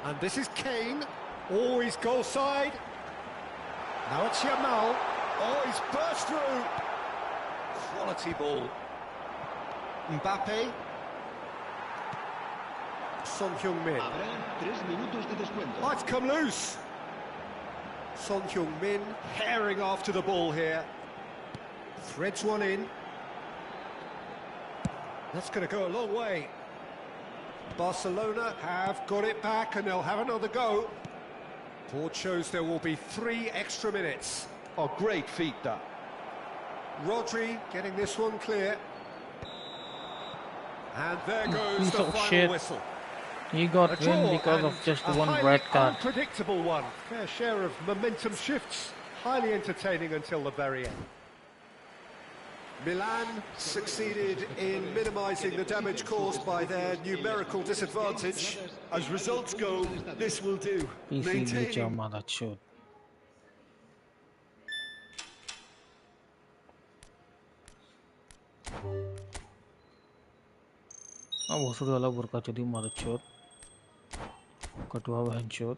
And this is Kane. Oh, he's goal side. Now it's Yamal. Oh, he's burst through. Quality ball. Mbappe. Son Heung-min. Habrá 3 minutos de descuento. Might come loose. Son Heung-min herring after the ball here. Threads one in. That's going to go a long way. Barcelona have got it back and they'll have another go. Board shows there will be 3 extra minutes. Oh, great feat, that. Rodri getting this one clear. And there goes Piece the of final shit. whistle. He got A win draw because of and just a one highly red card. unpredictable one. Fair share of momentum shifts. Highly entertaining until the very end. Milan succeeded in minimising the damage caused by their numerical disadvantage. As results go, this will do. PC glitch your mother shoot. भोसड़ी वाला बुरका चोदी मदद चोद कटुआ बहन चोद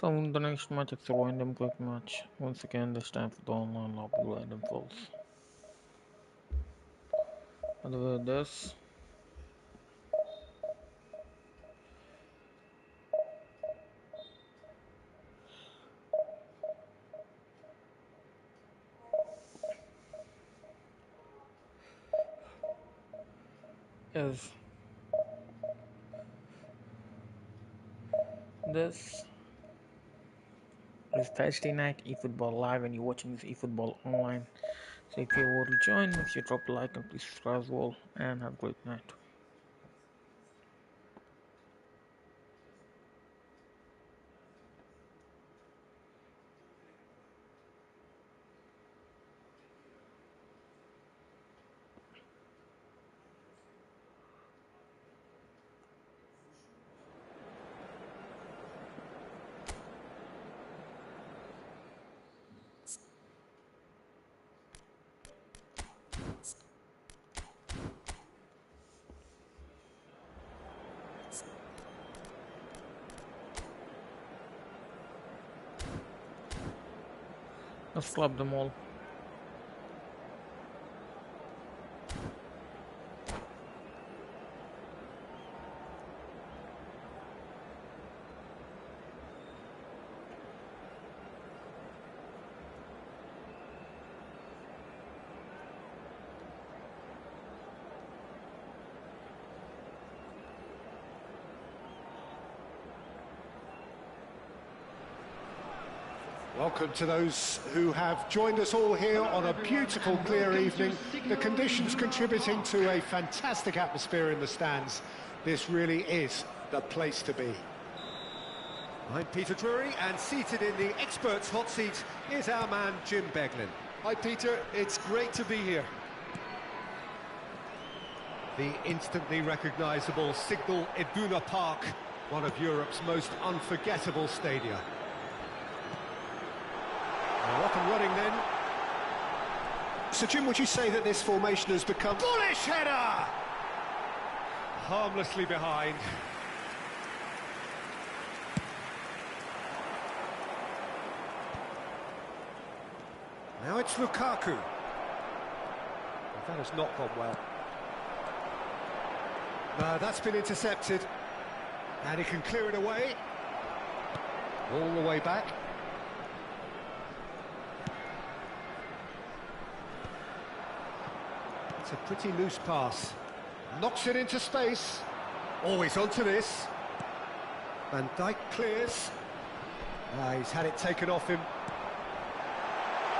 So in the next match, it's a random quick match. Once again, this time for the online lobby random falls. By the way, this is Thursday night eFootball live, and you're watching this eFootball online. So if you want to join, make sure you drop a like and please subscribe as well, and have a great night. Let's club them all. Welcome to those who have joined us all here on a beautiful, clear evening. The conditions contributing to a fantastic atmosphere in the stands. This really is the place to be. I'm Peter Drury, and seated in the experts' hot seat is our man Jim Beglin. Hi, Peter. It's great to be here. The instantly recognisable Signal Iduna Park, one of Europe's most unforgettable stadia. They're off and running then. So, Jim, would you say that this formation has become... Bullish header! Harmlessly behind. Now it's Lukaku. That has not gone well. No, that's been intercepted. And he can clear it away. All the way back. It's a pretty loose pass. Knocks it into space. Always onto this. Van Dijk clears. He's had it taken off him.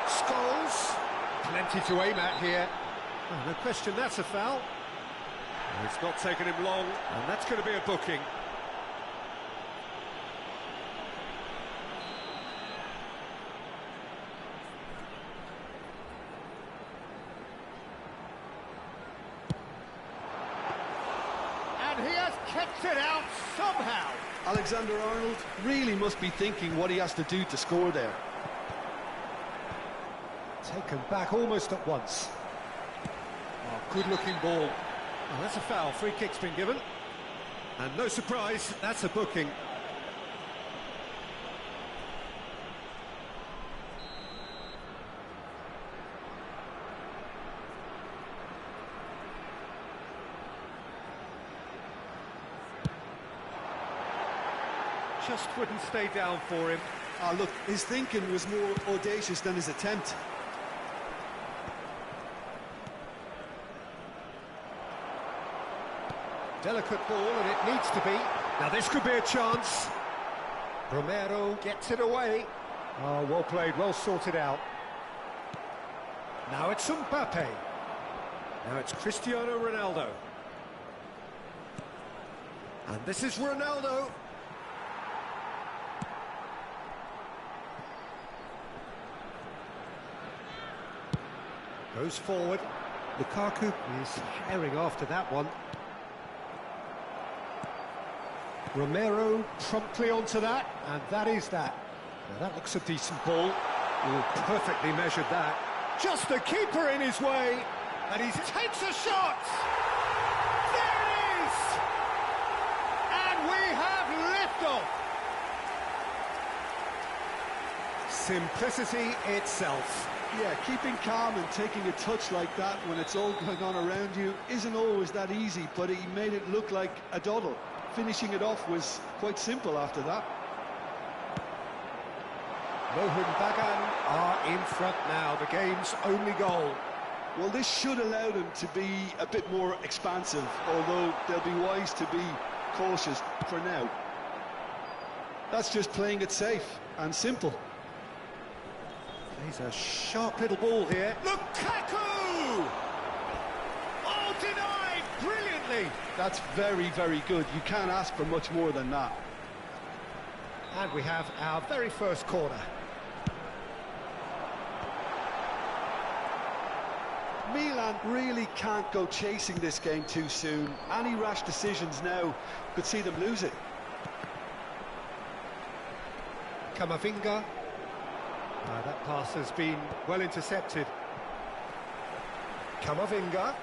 Scholes. Plenty to aim at here. Oh, no question, that's a foul. It's not taken him long, and that's going to be a booking. And he has kept it out somehow. Alexander-Arnold really must be thinking what he has to do to score there. Taken back almost at once. Oh, good-looking ball. Oh, that's a foul. Free kick's been given. And no surprise, that's a booking. Just wouldn't stay down for him. Look, his thinking was more audacious than his attempt. Delicate ball, and it needs to be. Now this could be a chance. Romero gets it away. Oh, well played, well sorted out. Now it's Mbappe. Now it's Cristiano Ronaldo. And this is Ronaldo. Goes forward. Lukaku is herring after that one. Romero promptly onto that, and that is that. Now that looks a decent ball. Ooh, perfectly measured that. Just the keeper in his way, and he takes a shot! There it is! And we have liftoff! simplicity itself. Yeah, keeping calm and taking a touch like that when it's all going on around you isn't always that easy, but he made it look like a doddle. Finishing it off was quite simple after that. Mohun Bagan are in front now, the game's only goal. Well, this should allow them to be a bit more expansive, although they'll be wise to be cautious for now. That's just playing it safe and simple. He's a sharp little ball here. Lukaku! Oh, denied brilliantly! That's very, very good. You can't ask for much more than that. And we have our very first corner. Milan really can't go chasing this game too soon. Any rash decisions now could see them lose it. Camavinga. That pass has been well intercepted. Camavinga.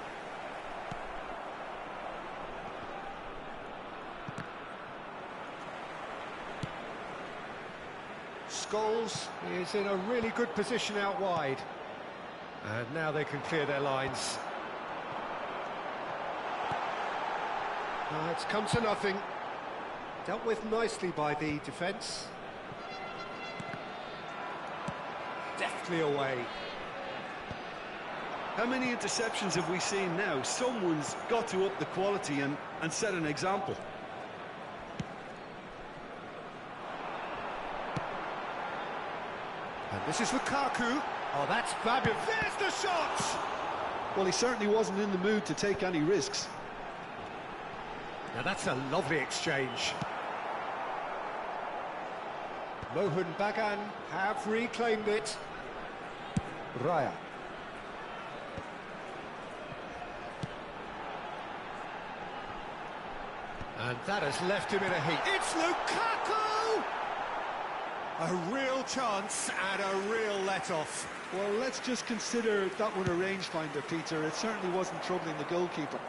Scholes is in a really good position out wide. And now they can clear their lines. It's come to nothing. Dealt with nicely by the defence. Deftly away. How many interceptions have we seen now? Someone's got to up the quality and set an example. And this is Lukaku. Oh, that's fabulous. There's the shot! Well, he certainly wasn't in the mood to take any risks. Now that's a lovely exchange. Mohun Bagan have reclaimed it. Raya. And that has left him in a heat. It's Lukaku! A real chance and a real let-off. Well, let's just consider that one a rangefinder, Peter. It certainly wasn't troubling the goalkeeper.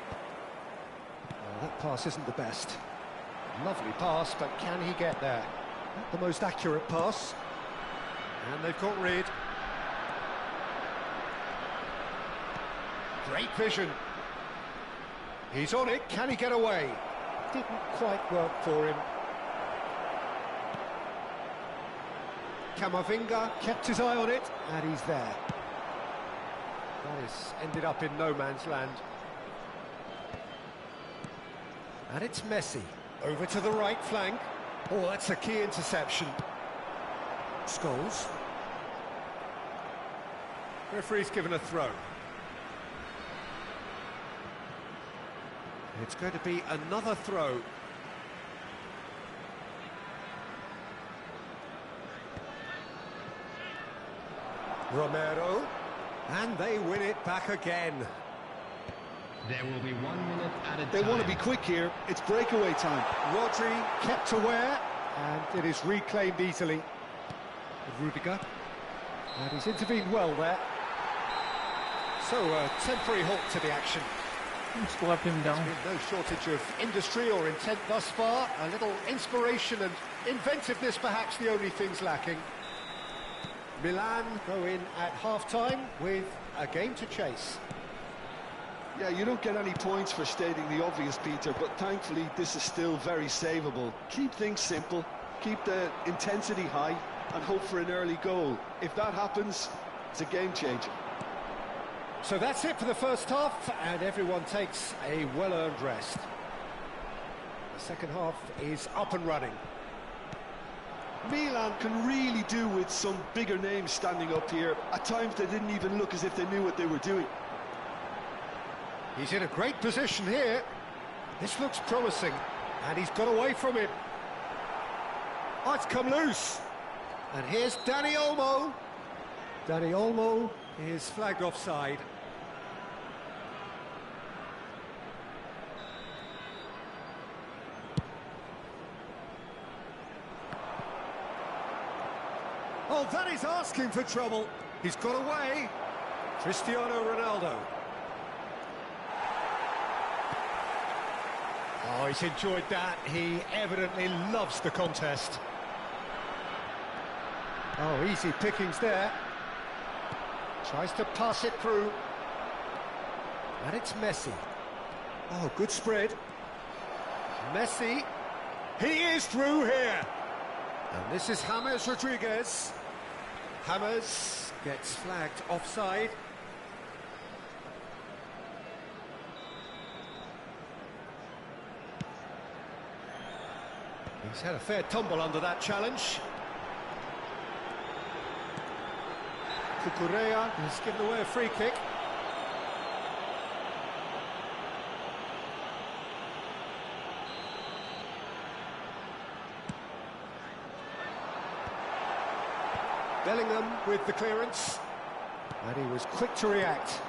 Well, that pass isn't the best. Lovely pass, but can he get there? Not the most accurate pass. And they've got rid. Great vision. He's on it. Can he get away? Didn't quite work for him. Camavinga kept his eye on it, and he's there. That has ended up in no man's land. And it's Messi. Over to the right flank. Oh, that's a key interception. Scholes. Referee's given a throw. It's going to be another throw. Romero, and they win it back again. There will be 1 minute at a time. They want to be quick here. It's breakaway time. Rodri kept aware, and it is reclaimed easily. Rudiger, and he's intervened well there. So a temporary halt to the action. Slap him down. No shortage of industry or intent thus far. A little inspiration and inventiveness, perhaps the only things lacking. Milan go in at half-time with a game to chase. Yeah, you don't get any points for stating the obvious, Peter, but thankfully this is still very savable. Keep things simple, keep the intensity high, and hope for an early goal. If that happens, it's a game changer. So that's it for the first half, and everyone takes a well-earned rest. The second half is up and running. Milan can really do with some bigger names standing up here. At times they didn't even look as if they knew what they were doing. He's in a great position here. This looks promising, and he's got away from it. Oh, it's come loose. And here's Dani Olmo. Dani Olmo is flagged offside. Oh, that is asking for trouble. He's got away. Cristiano Ronaldo. Oh, he's enjoyed that. He evidently loves the contest. Oh, easy pickings there. Tries to pass it through. And it's Messi. Oh, good spread. Messi. He is through here. And this is James Rodriguez. James gets flagged offside. He's had a fair tumble under that challenge. Cucurella has given away a free kick. Bellingham with the clearance. And he was quick to react.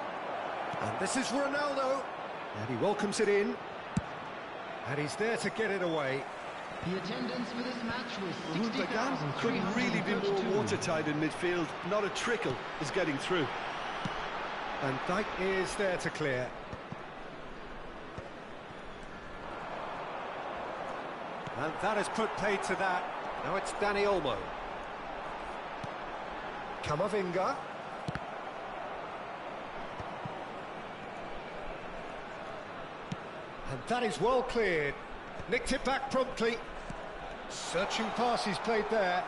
And this is Ronaldo. And he welcomes it in. And he's there to get it away. The attendance for this match was Bagan couldn't really be more watertight in midfield. Not a trickle is getting through. And Dijk is there to clear. And that has put paid to that. Now it's Dani Olmo. Camavinga. And that is well cleared. Nicked it back promptly. Searching pass he's played there.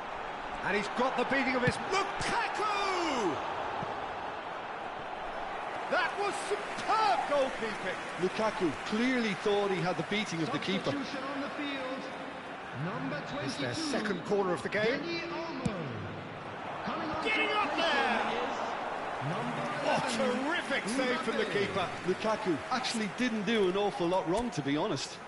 And he's got the beating of his... Lukaku! That was superb goalkeeping. Lukaku clearly thought he had the beating of the keeper. Substitution on the field. Number 22. It's their second corner of the game. Dani Olmo. Coming on Getting to up there! Number Oh, terrific save from the keeper. Lukaku actually didn't do an awful lot wrong, to be honest.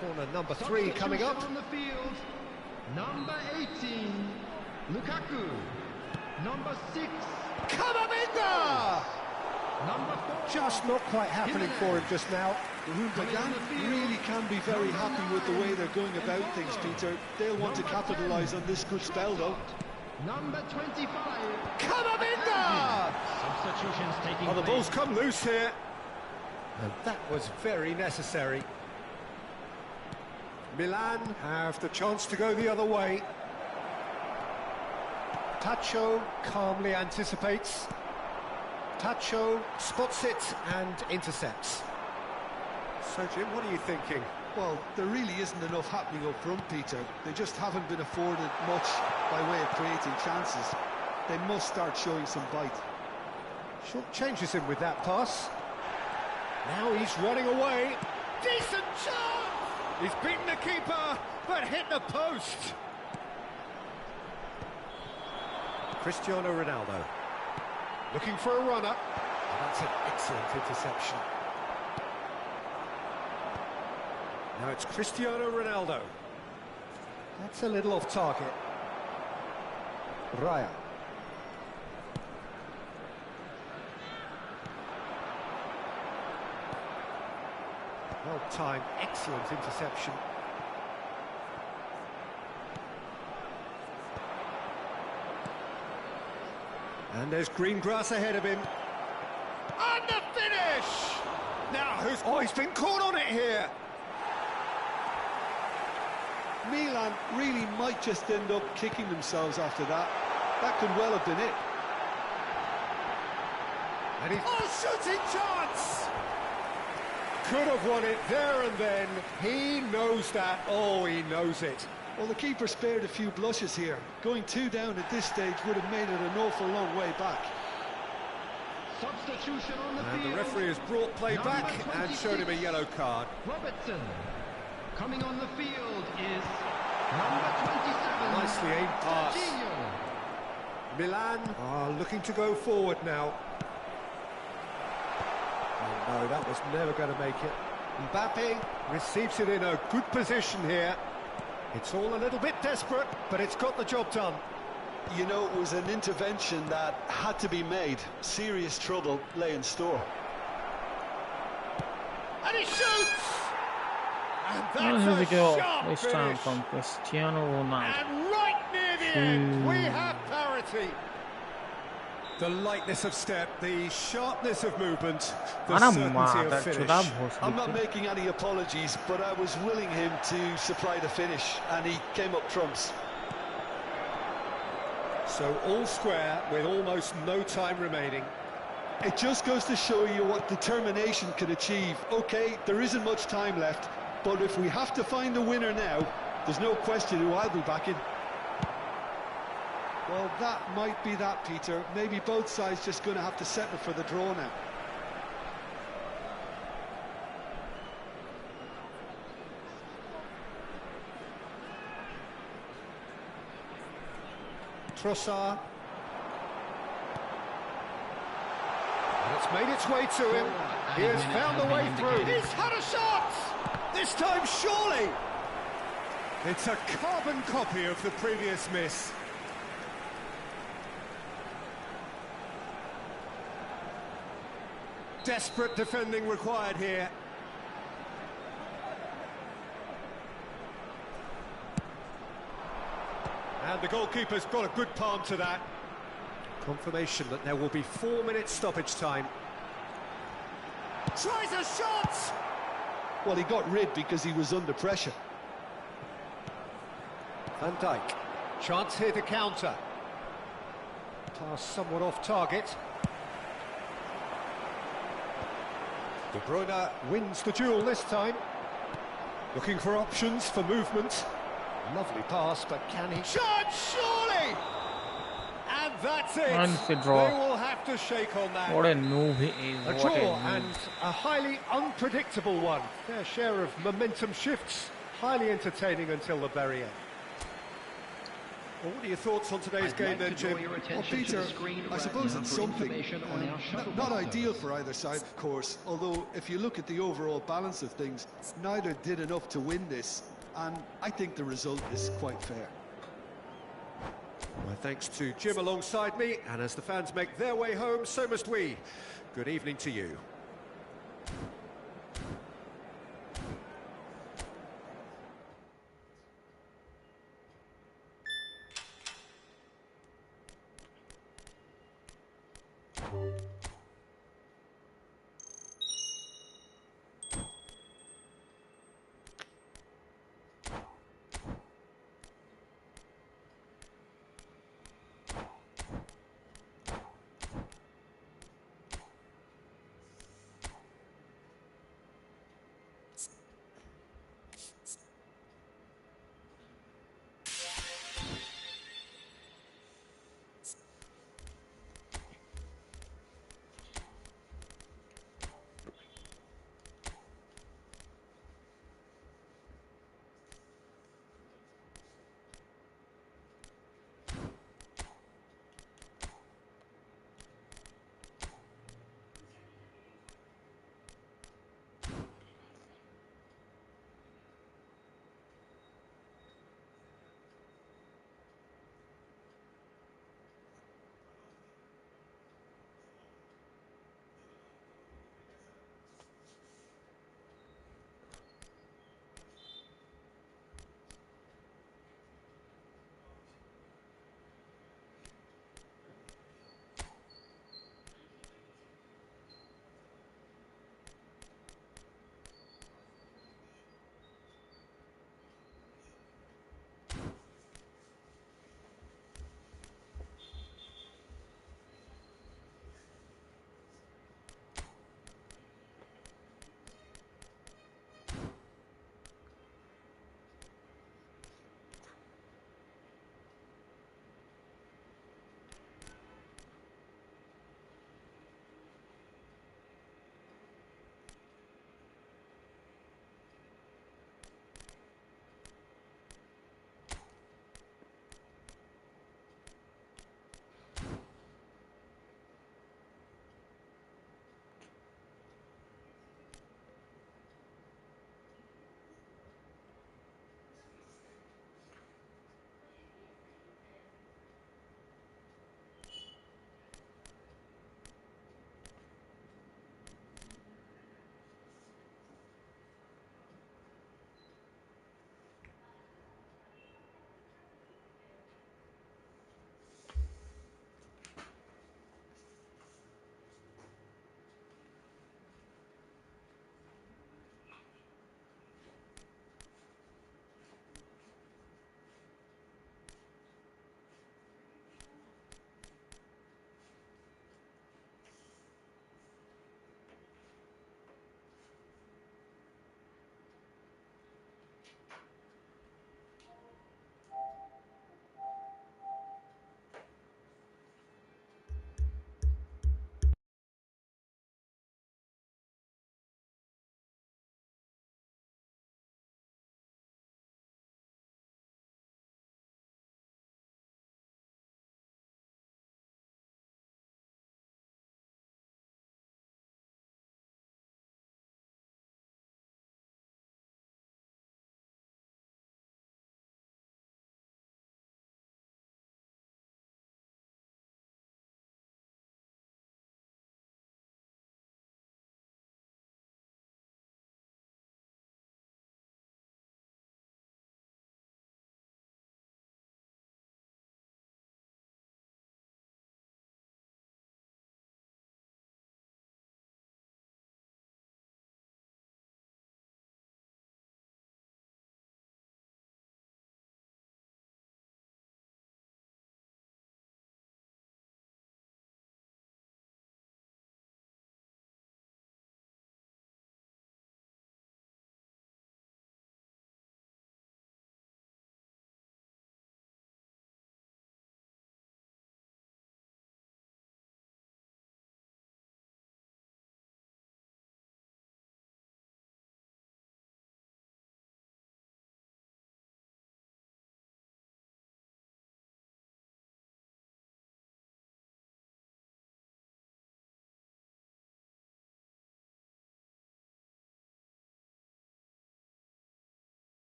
Corner number 3 coming up. On the field. Number 18, Lukaku. Number 6, Camavinga! number 4. Just not quite happening for him just now. Bagan really can be very happy with the way they're going about things, Peter. They'll want to capitalise on this good spell, though. Number 25. Camavinga! Substitutions taking Oh, the place. ball's come loose here. And that was very necessary. Milan have the chance to go the other way. Tacho calmly anticipates. Tacho spots it and intercepts. So, Jim, what are you thinking? Well, there really isn't enough happening up front, Peter. They just haven't been afforded much by way of creating chances. They must start showing some bite. Short changes him with that pass. Now he's running away. Decent chance! He's beaten the keeper, but hit the post. Cristiano Ronaldo. Looking for a runner. And that's an excellent interception. Now it's Cristiano Ronaldo. That's a little off target. Raya. Well timed, excellent interception. And there's green grass ahead of him. And the finish! Now who's... Oh, he's been caught on it here! Milan really might just end up kicking themselves after that. That could well have been it. And he's... Oh, shooting chance! Could have won it there and then. He knows that. Oh, he knows it. Well, the keeper spared a few blushes here. Going 2 down at this stage would have made it an awful long way back. Substitution on the field. And the referee has brought play back and showed him a yellow card. Robertson. Coming on the field is number 27. Nicely aimed pass. Jorginho. Milan are looking to go forward now. Oh, no, that was never going to make it. Mbappe receives it in a good position here. It's all a little bit desperate, but it's got the job done. You know, it was an intervention that had to be made. Serious trouble lay in store. And he shoots! And And here we that's a go. sharp This time finish. from Cristiano Ronaldo. And right near the end, we have parity. The lightness of step, the sharpness of movement, the Ana certainty mata of finish. chudab ho I'm not sakta. making any apologies, but I was willing him to supply the finish, and he came up trumps. So all square with almost no time remaining. It just goes to show you what determination can achieve. Okay, there isn't much time left, but if we have to find the winner now, there's no question who I'll be backing. Well, that might be that, Peter. Maybe both sides just going to have to settle for the draw now. Trossard. And it's made its way to him. He has found the way through. He's had a shot! This time, surely! It's a carbon copy of the previous miss. Desperate defending required here. And the goalkeeper's got a good palm to that. Confirmation that there will be 4 minutes stoppage time. Tries a shot! Well, he got rid because he was under pressure. Van Dijk. Chance here to counter. Pass somewhat off target. De Bruyne wins the duel this time. Looking for options for movement. Lovely pass, but can he... Shot, surely! And that's it. And it's a draw. They will have to shake on that. What a noob he is. A What draw a noob. and a highly unpredictable one. Their share of momentum shifts. Highly entertaining until the very end. Well, what are your thoughts on today's game then, Jim? Well, Peter, I suppose it's something. Not ideal for either side, of course, although if you look at the overall balance of things, neither did enough to win this, and I think the result is quite fair. My thanks to Jim alongside me, and as the fans make their way home, so must we. Good evening to you.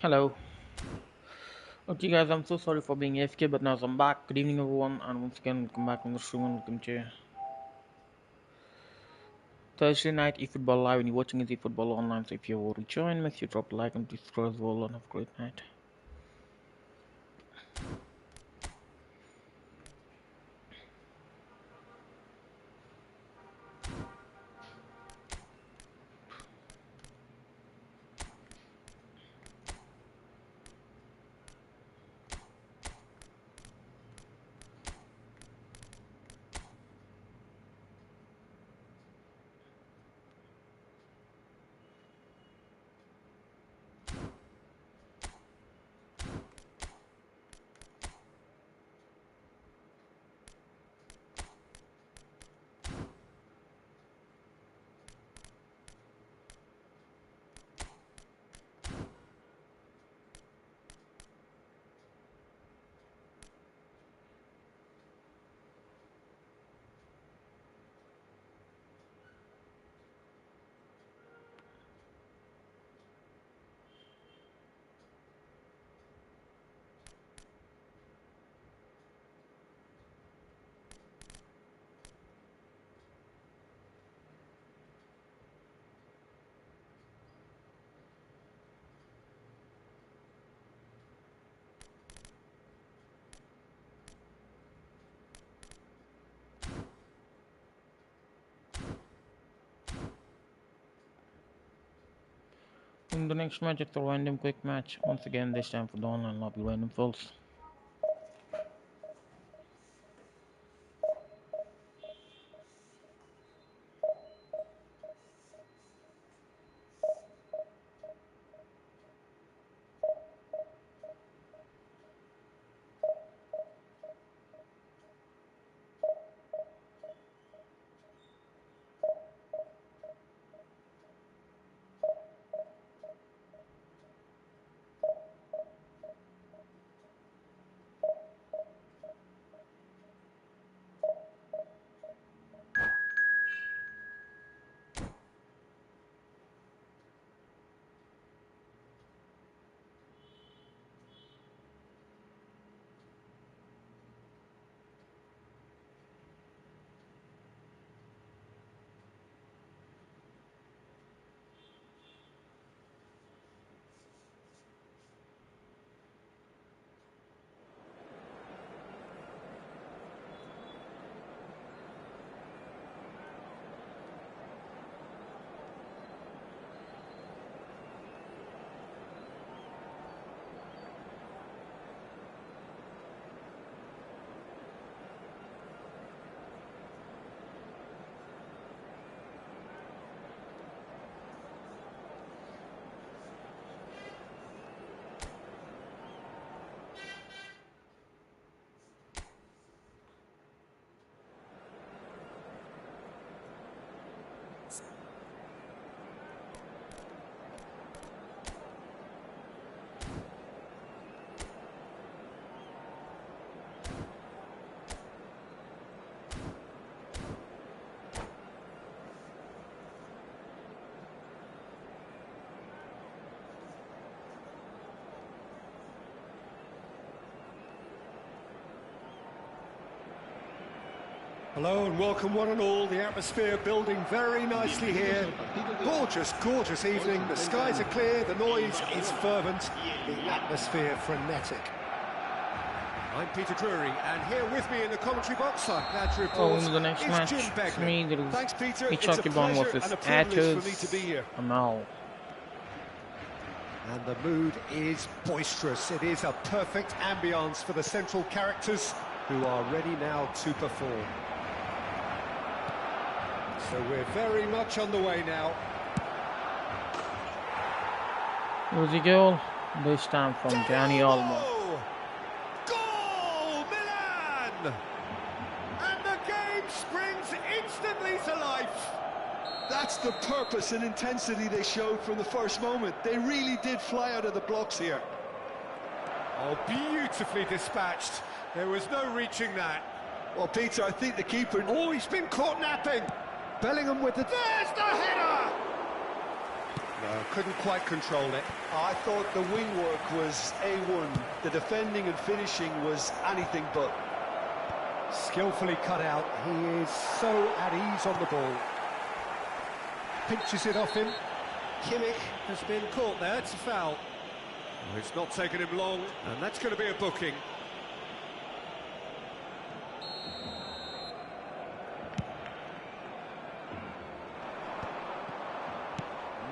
Hello. Okay guys, I'm so sorry for being AFK, but now I'm back. Good evening everyone, and once again welcome back on the stream and welcome to Thursday night eFootball live, and you're watching eFootball online. So if you've already joined, make sure you drop a like and please subscribe as well, and have a great night. In the next match, it's a random quick match. Once again, this time for the online lobby random falls. Hello and welcome one and all. The atmosphere building very nicely here. Gorgeous, gorgeous evening. The skies are clear, the noise is fervent, the atmosphere frenetic. I'm Peter Drury, and here with me in the commentary box, I'm glad to report, In the next match, Jim for me, there is Thanks, Peter. It's a HRKBOND pleasure versus and a privilege for me to be Atos here. Amal. And the mood is boisterous. It is a perfect ambience for the central characters who are ready now to perform. So we're very much on the way now. Here's the goal, this time from Gianni Olmo. Goal, Milan! And the game springs instantly to life. That's the purpose and intensity they showed from the first moment. They really did fly out of the blocks here. Oh, beautifully dispatched. There was no reaching that. Well, Peter, I think the keeper... Oh, he's been caught napping. Bellingham with the... There's the header! No, couldn't quite control it. I thought the wing work was A1. The defending and finishing was anything but. Skillfully cut out. He is so at ease on the ball. Pinches it off him. Kimmich has been caught there. It's a foul. Well, it's not taken him long, and that's going to be a booking.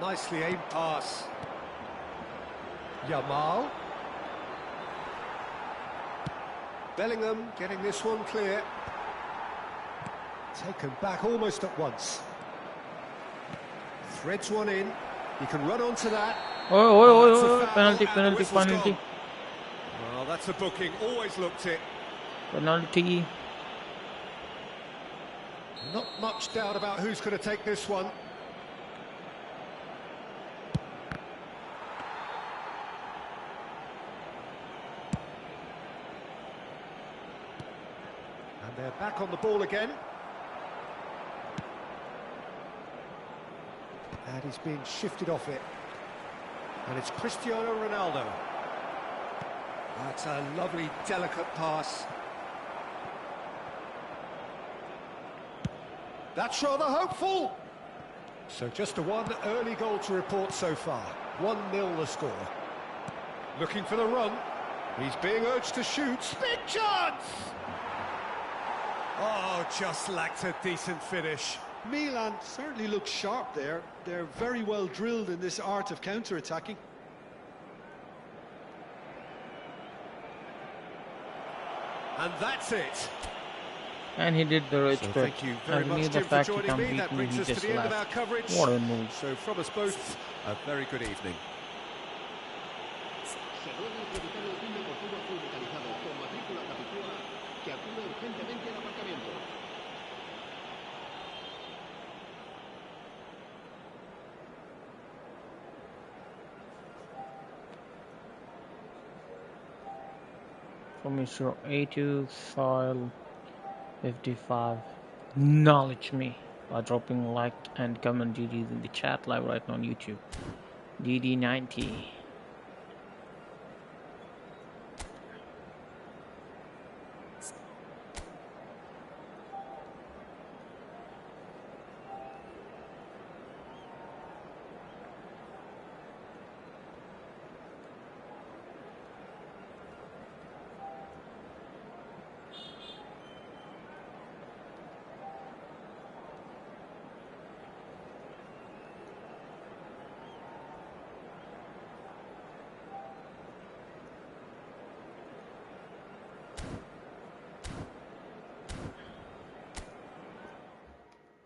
Nicely aimed pass. Yamal. Bellingham getting this one clear. Taken back almost at once. Threads one in. He can run onto that. Oh, penalty, penalty, penalty. Well, that's a booking. Always looked it. Penalty. Not much doubt about who's going to take this one. And they're back on the ball again. And he's being shifted off it. And it's Cristiano Ronaldo. That's a lovely, delicate pass. That's rather hopeful. So just a one early goal to report so far. 1-0 the score. Looking for the run. He's being urged to shoot. Big chance! Oh, just lacked a decent finish. Milan certainly looks sharp there. They're very well drilled in this art of counter-attacking. And that's it. And he did the rich So trick. thank you very much, The Jim, for fact he joining can me. beat That me, brings he us to just the end of our left. coverage. What a move. So from us both, a very good evening. Se ruega al propietario del team deportivo azul metalizado con matrícula capicúa que acude urgentemente al aparcamiento. From Mr. A2 File 55. Acknowledge me by dropping a like and comment GDs in the chat live right now on YouTube. DD90.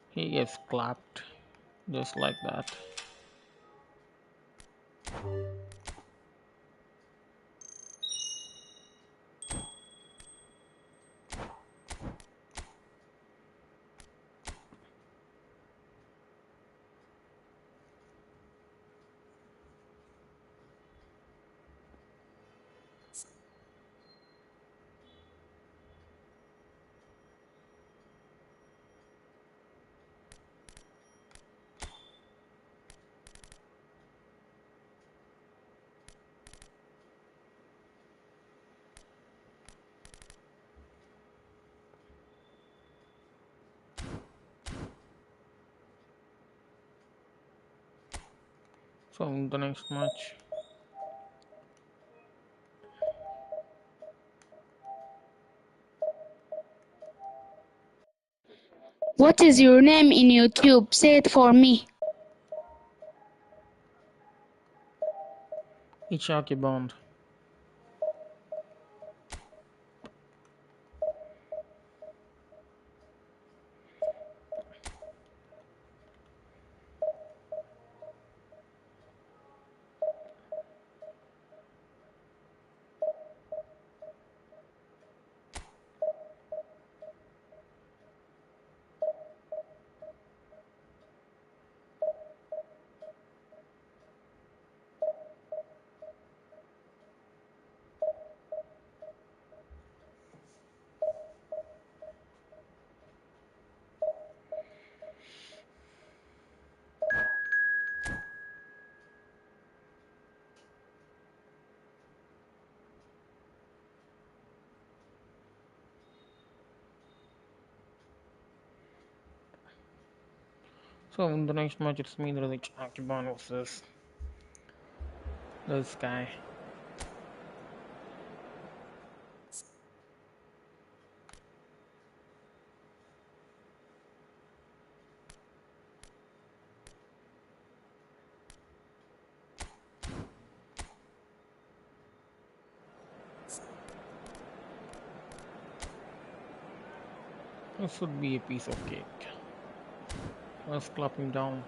He gets clapped just like that. So in the next match, What is your name in YouTube? Say it for me. HRKBOND. So in the next match, it's me, the HRKBOND versus this guy. This would be a piece of cake. Let's clap him down.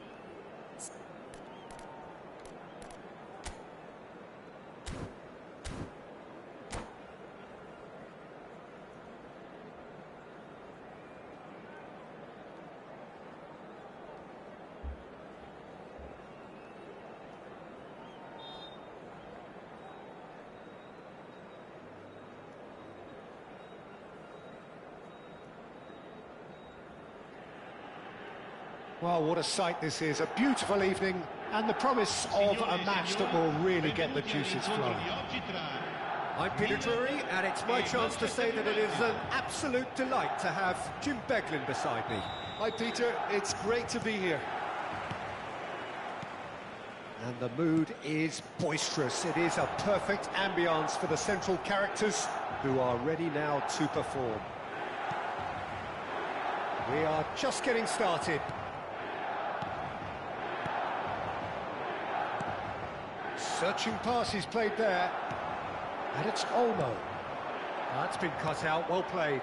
Well, what a sight this is. A beautiful evening and the promise of a match that will really get the juices flowing. I'm Peter Drury, and it's my chance to say that it is an absolute delight to have Jim Beglin beside me. Hi, Peter. It's great to be here. And the mood is boisterous. It is a perfect ambience for the central characters who are ready now to perform. We are just getting started. Searching passes played there. And it's Olmo. That's been cut out, well played.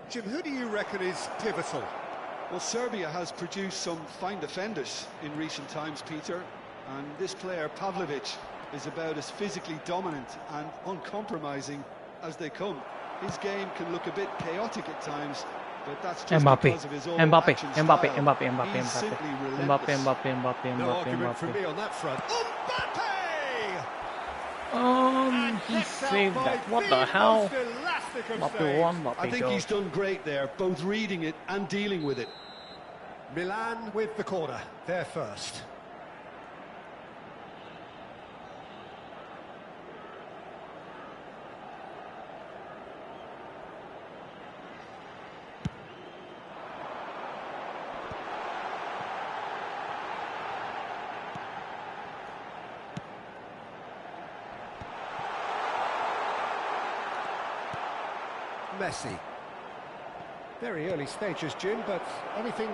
Jim, who do you reckon is pivotal? Well, Serbia has produced some fine defenders in recent times, Peter. And this player, Pavlovic, is about as physically dominant and uncompromising as they come. His game can look a bit chaotic at times, but that's just because of his all-action style. He's simply relentless. No argument from me on that front. He saved that. What the hell? I think he's done great there, both reading it and dealing with it. Milan with the corner, they're first. Messi. Very early stages, Jim, but anything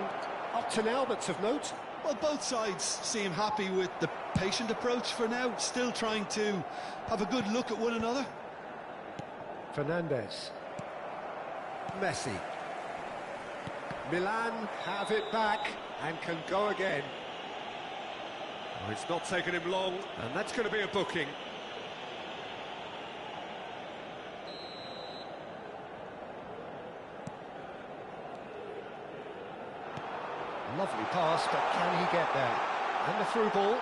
up to now that's of note? Well, both sides seem happy with the patient approach for now, still trying to have a good look at one another. Fernandez. Messi. Milan have it back and can go again. Oh, it's not taken him long, and that's going to be a booking. Lovely pass, but can he get there? And the through ball.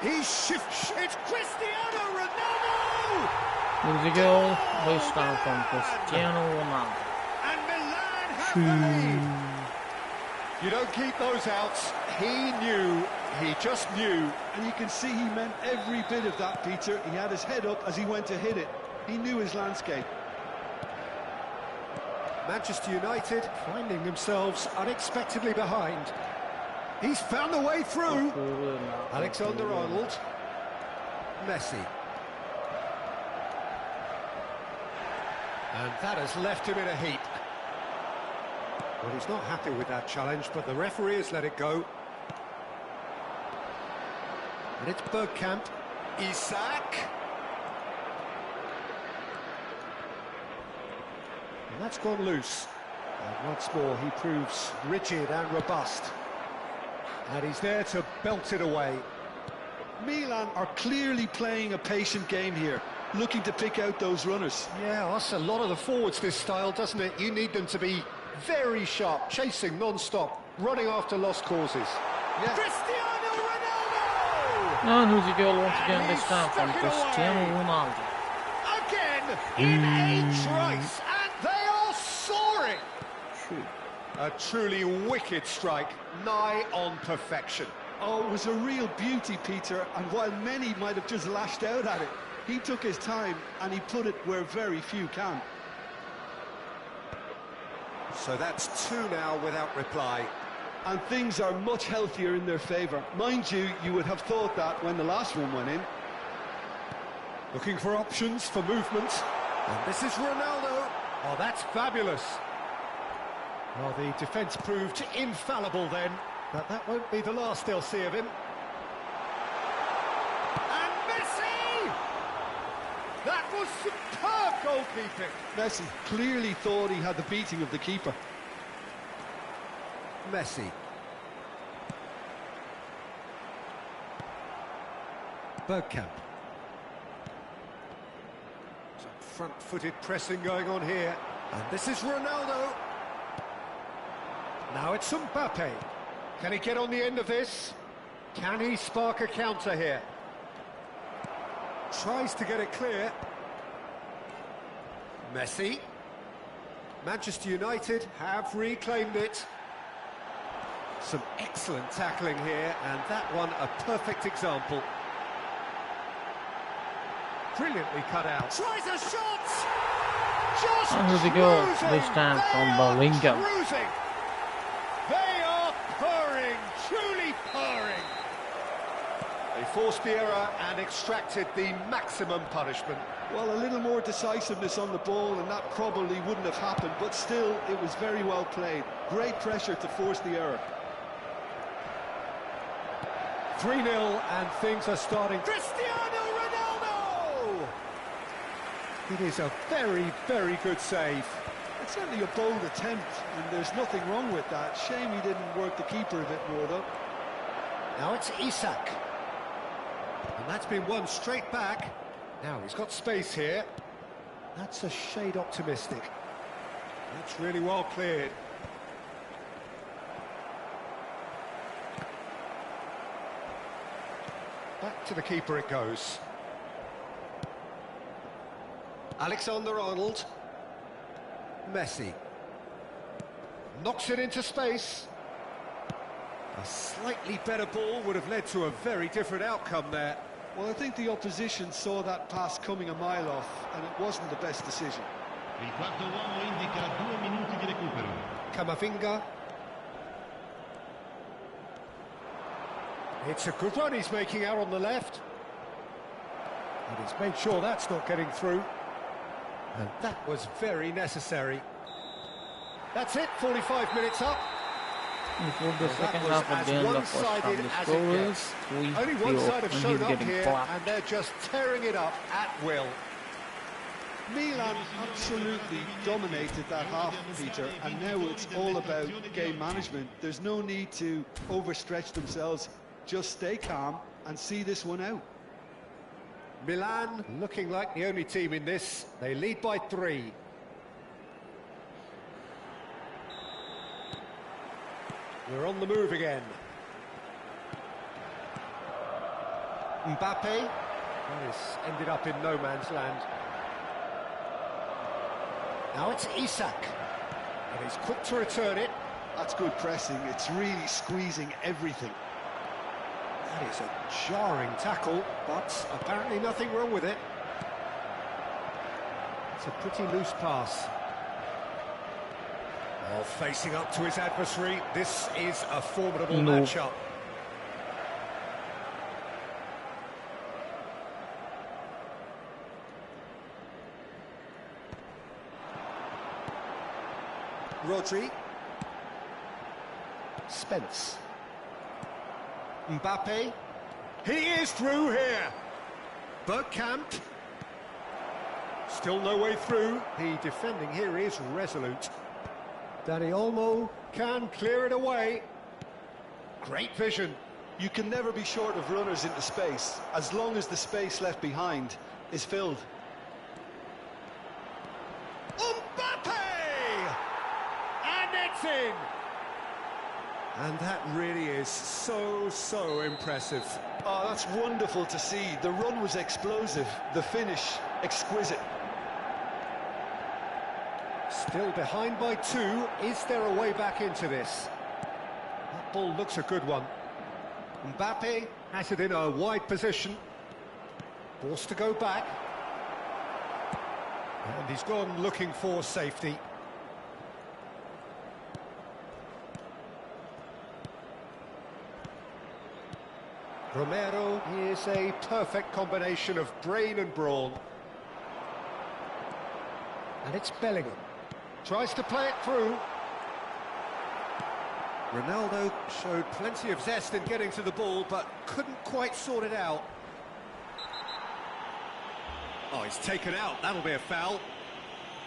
He's shifts. It's Cristiano Ronaldo! There's a goal. First time from Cristiano Ronaldo. And Milan have the lead. You don't keep those outs. He knew. He just knew. And you can see he meant every bit of that, Peter. He had his head up as he went to hit it. He knew his landscape. Manchester United finding themselves unexpectedly behind. He's found the way through. Alexander-Arnold. Messi. And that has left him in a heap. Well, he's not happy with that challenge, but the referee has let it go. And it's Bergkamp. Isaac. And that's gone loose. And once more, he proves rigid and robust. And he's there to belt it away. Milan are clearly playing a patient game here, looking to pick out those runners. Yeah, that's a lot of the forwards, this style, doesn't it? You need them to be very sharp, chasing non-stop, running after lost causes. Yeah. Cristiano Ronaldo! And who's the goal once again this time from Cristiano Ronaldo. Again, in a trice, and they are soaring! A truly wicked strike, nigh on perfection. Oh, it was a real beauty, Peter, and while many might have just lashed out at it, he took his time and he put it where very few can. So that's two now without reply. And things are much healthier in their favour. Mind you, you would have thought that when the last one went in. Looking for options for movement. And this is Ronaldo. Oh, that's fabulous. Well, the defence proved infallible then, but that won't be the last they'll see of him. And Messi! That was superb goalkeeping. Messi clearly thought he had the beating of the keeper. Messi. Bergkamp. Some front-footed pressing going on here. And this is Ronaldo. Now it's Mbappe. Can he get on the end of this? Can he spark a counter here? Tries to get it clear. Messi. Manchester United have reclaimed it. Some excellent tackling here, and that one a perfect example. Brilliantly cut out. Tries a shot! Just And here we go, this time from Bellingham. Cruising. They are purring, truly purring. They forced the error and extracted the maximum punishment. Well, a little more decisiveness on the ball and that probably wouldn't have happened, but still, it was very well played. Great pressure to force the error. 3-0 and things are starting. Cristiano Ronaldo! It is a very, very good save. It's certainly a bold attempt, and there's nothing wrong with that. Shame he didn't work the keeper a bit more, though. Now it's Isak. And that's been won straight back. Now he's got space here. That's a shade optimistic. That's really well cleared. Back to the keeper it goes. Alexander-Arnold. Messi. Knocks it into space. A slightly better ball would have led to a very different outcome there. Well, I think the opposition saw that pass coming a mile off, and it wasn't the best decision. Il quarto uomo indica 2 minuti di recupero. Camavinga. It's a good run he's making out on the left. And he's made sure that's not getting through. And that was very necessary. That's it, 45 minutes up. Before the second half of the end, the first half, the score is 3-0, Only one side have and shown he's up getting here, clapped. and they're just tearing it up at will. Milan absolutely dominated that half, Peter, and now it's all about game management. There's no need to overstretch themselves. Just stay calm and see this one out. Milan looking like the only team in this. They lead by 3. We're on the move again. Mbappe. Well, this ended up in no man's land. Now it's Isak. And he's quick to return it. That's good pressing. It's really squeezing everything. That is a jarring tackle, but apparently nothing wrong with it. It's a pretty loose pass. Oh, facing up to his adversary, this is a formidable matchup. Rodri. Spence. Mbappe. He is through here. Bergkamp. Still no way through. The defending here is resolute. Dani Olmo can clear it away. Great vision. You can never be short of runners into space, as long as the space left behind is filled. Mbappe! And it's in! And that really is so impressive. Oh, that's wonderful to see. The run was explosive, the finish exquisite. Still behind by 2. Is there a way back into this? That ball looks a good one. Mbappe has it in a wide position. Forced to go back. And he's gone looking for safety. Romero is a perfect combination of brain and brawn. And it's Bellingham. Tries to play it through. Ronaldo showed plenty of zest in getting to the ball, but couldn't quite sort it out. Oh, he's taken out. That'll be a foul.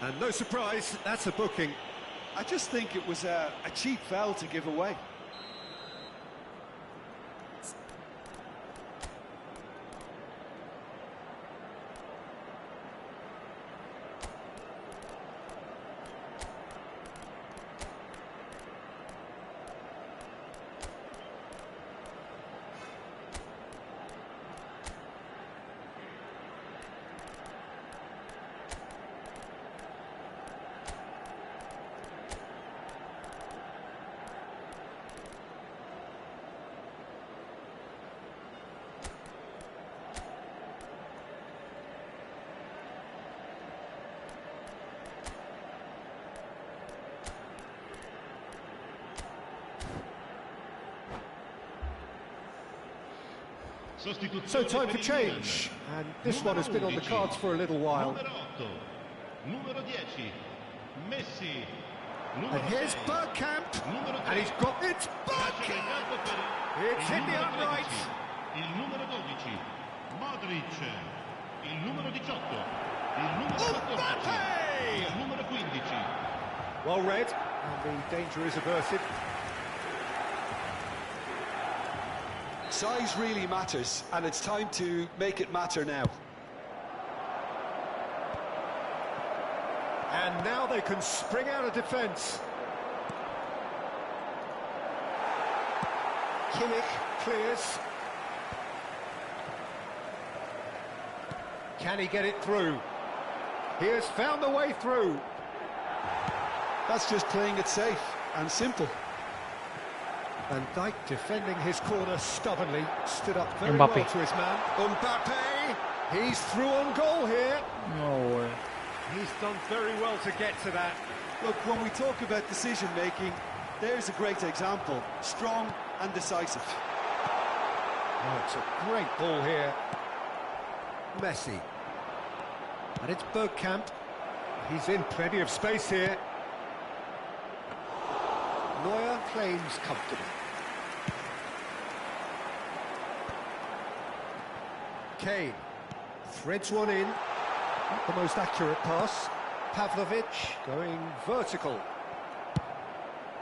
And no surprise, that's a booking. I just think it was a cheap foul to give away. So time for change, and this one has been on the cards for a little while. Numero 10, Messi. And here's Bergkamp, and he's got it. Bergkamp! It's hit the upright. Il numero 12, Modric. Il numero 18, il numero 14, il numero 15. Well read, and the danger is averted. Size really matters, and it's time to make it matter now. And now they can spring out of defence. Kimmich clears. Can he get it through? He has found the way through. That's just playing it safe and simple. Van Dijk defending his corner stubbornly, stood up very Mbappe. well to his man. Mbappe, he's through on goal here. No way. He's done very well to get to that. Look, when we talk about decision-making, there's a great example. Strong and decisive. Oh, it's a great ball here. Messi. And it's Bergkamp. He's in plenty of space here. Neuer claims comfortably. Kane threads one in. Not the most accurate pass. Pavlovic going vertical.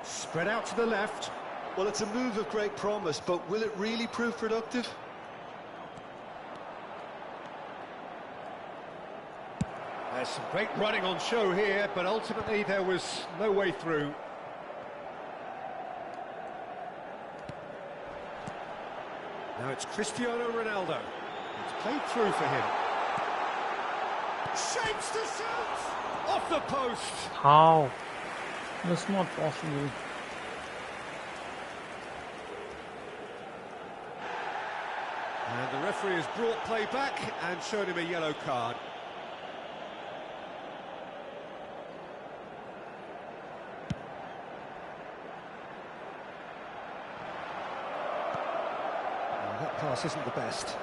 Spread out to the left. Well, it's a move of great promise, but will it really prove productive? There's some great running on show here, but ultimately there was no way through. Now it's Cristiano Ronaldo. It's played through for him. Shapes to shoot! Off the post! How? That's not possible. And the referee has brought play back and shown him a yellow card. That pass isn't the best.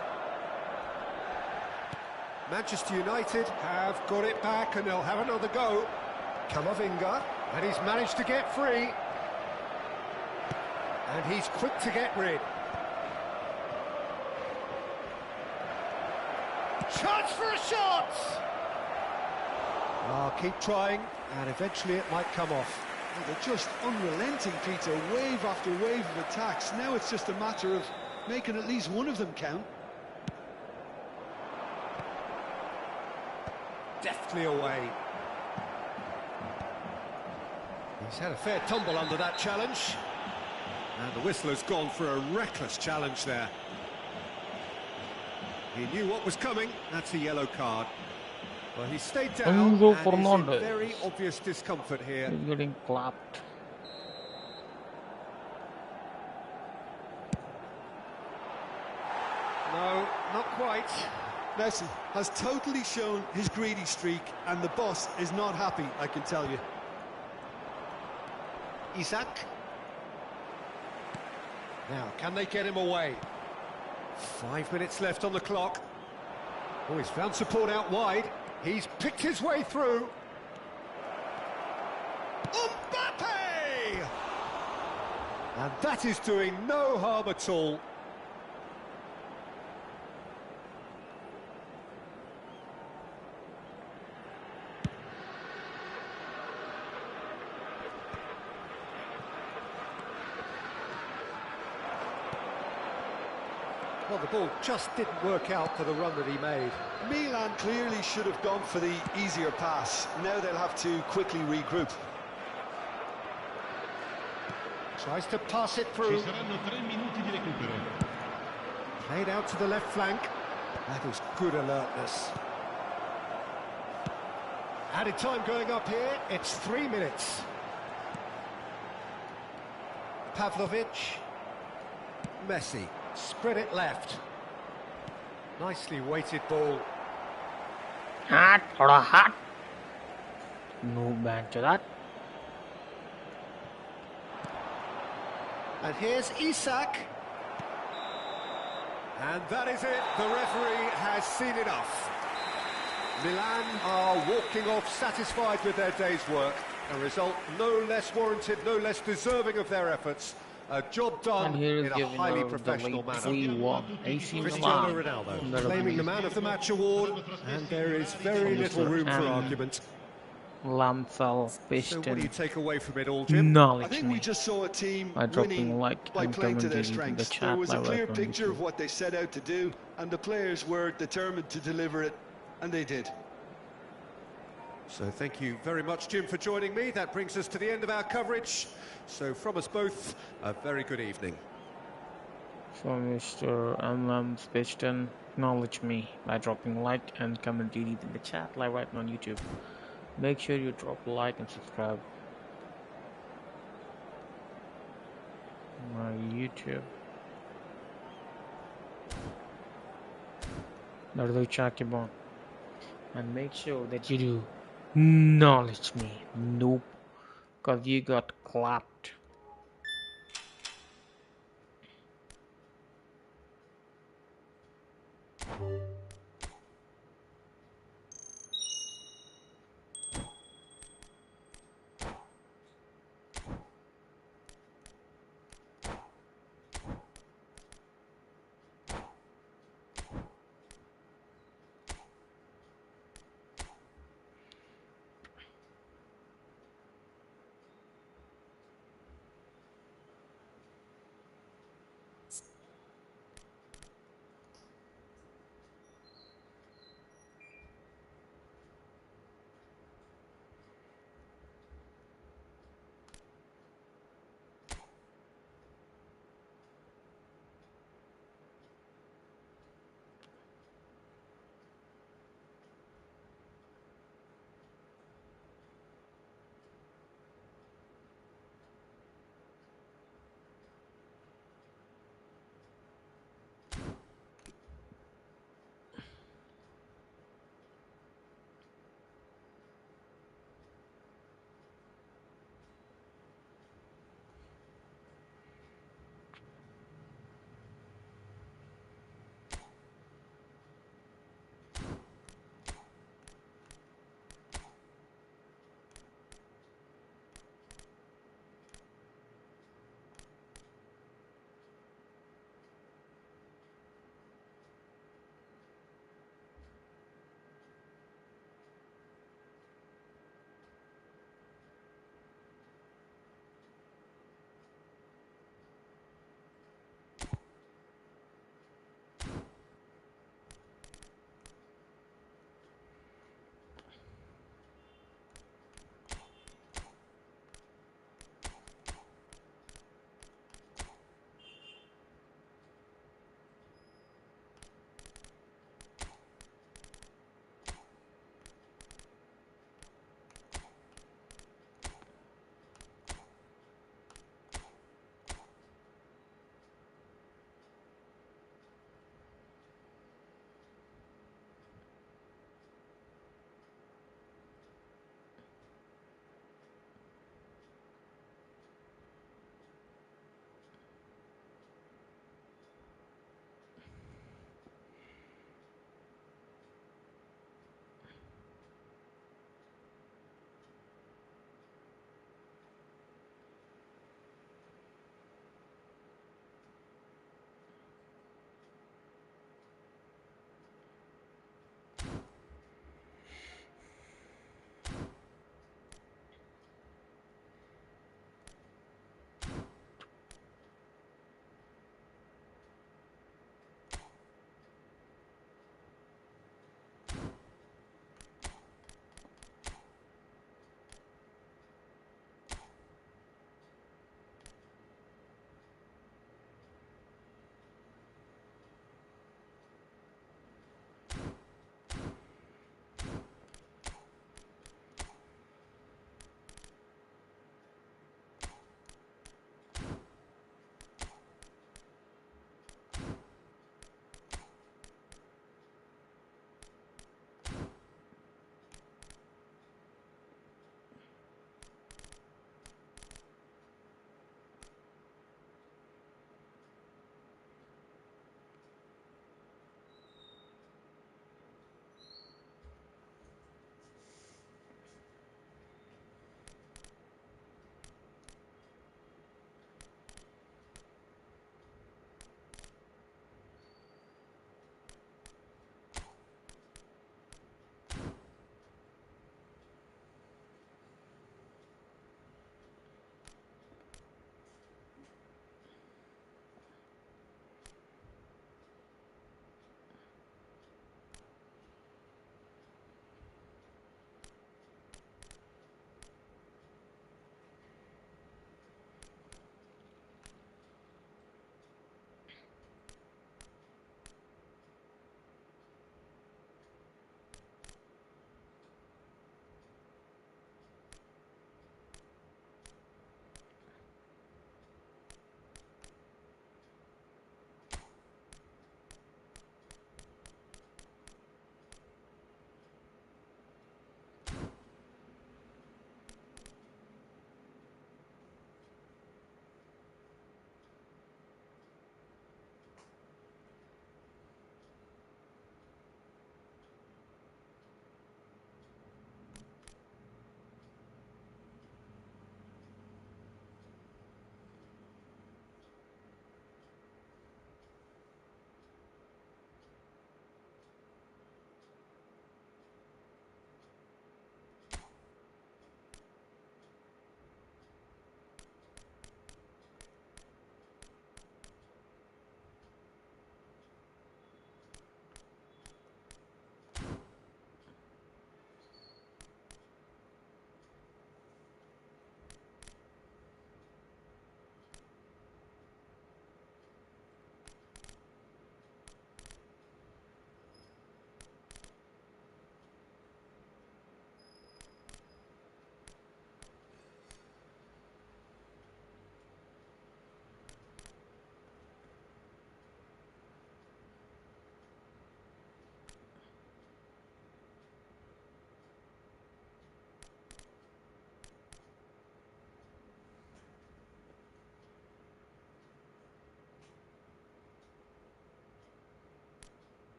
Manchester United have got it back and they'll have another go. Camavinga, and he's managed to get free. And he's quick to get rid. Chance for a shot! Oh, keep trying, and eventually it might come off. Oh, they're just unrelenting, Peter. Wave after wave of attacks. Now it's just a matter of making at least one of them count. Deftly away. He's had a fair tumble under that challenge. And the whistler's gone for a reckless challenge there. He knew what was coming. That's a yellow card. Well, he stayed down and Enzo is in Fernandez. very obvious discomfort here. He's getting clapped. No, not quite. Messi has totally shown his greedy streak, and the boss is not happy, I can tell you. Isaac. Now, can they get him away? 5 minutes left on the clock. Oh, he's found support out wide. He's picked his way through. Mbappe! And that is doing no harm at all. Well, the ball just didn't work out for the run that he made. Milan clearly should have gone for the easier pass. Now they'll have to quickly regroup. Tries to pass it Ci through. saranno 3 minuti di recupero. Played out to the left flank. That is good alertness. Added time going up here. It's 3 minutes. Pavlovic. Messi. Spread it left. Nicely weighted ball. Hot, thoda hot. No ban to that. And here's Isak. And that is it. The referee has seen enough. Milan are walking off satisfied with their day's work. A result no less warranted, no less deserving of their efforts. A job done And here is in a giving highly the professional manner. 3-1 AC Cristiano Milan. Ronaldo claiming the Man of the Match award, and there is very little room for argument. Lamsal So what do you Piston. take away from it all, Jim? I Knowledge think me we just saw a team by dropping winning like by and playing to their commenting in the strengths. chat There was a live clear on picture YouTube. of what they set out to do, and the players were determined to deliver it, and they did. So thank you very much, Jim, for joining me. That brings us to the end of our coverage. So from us both, a very good evening. From Mr. Piston, acknowledge me by dropping like and commenting in the chat live right now on YouTube. Make sure you drop a like and subscribe. My YouTube. That is HRKBOND. And make sure that you do acknowledge me. Nope. Cause you got clapped.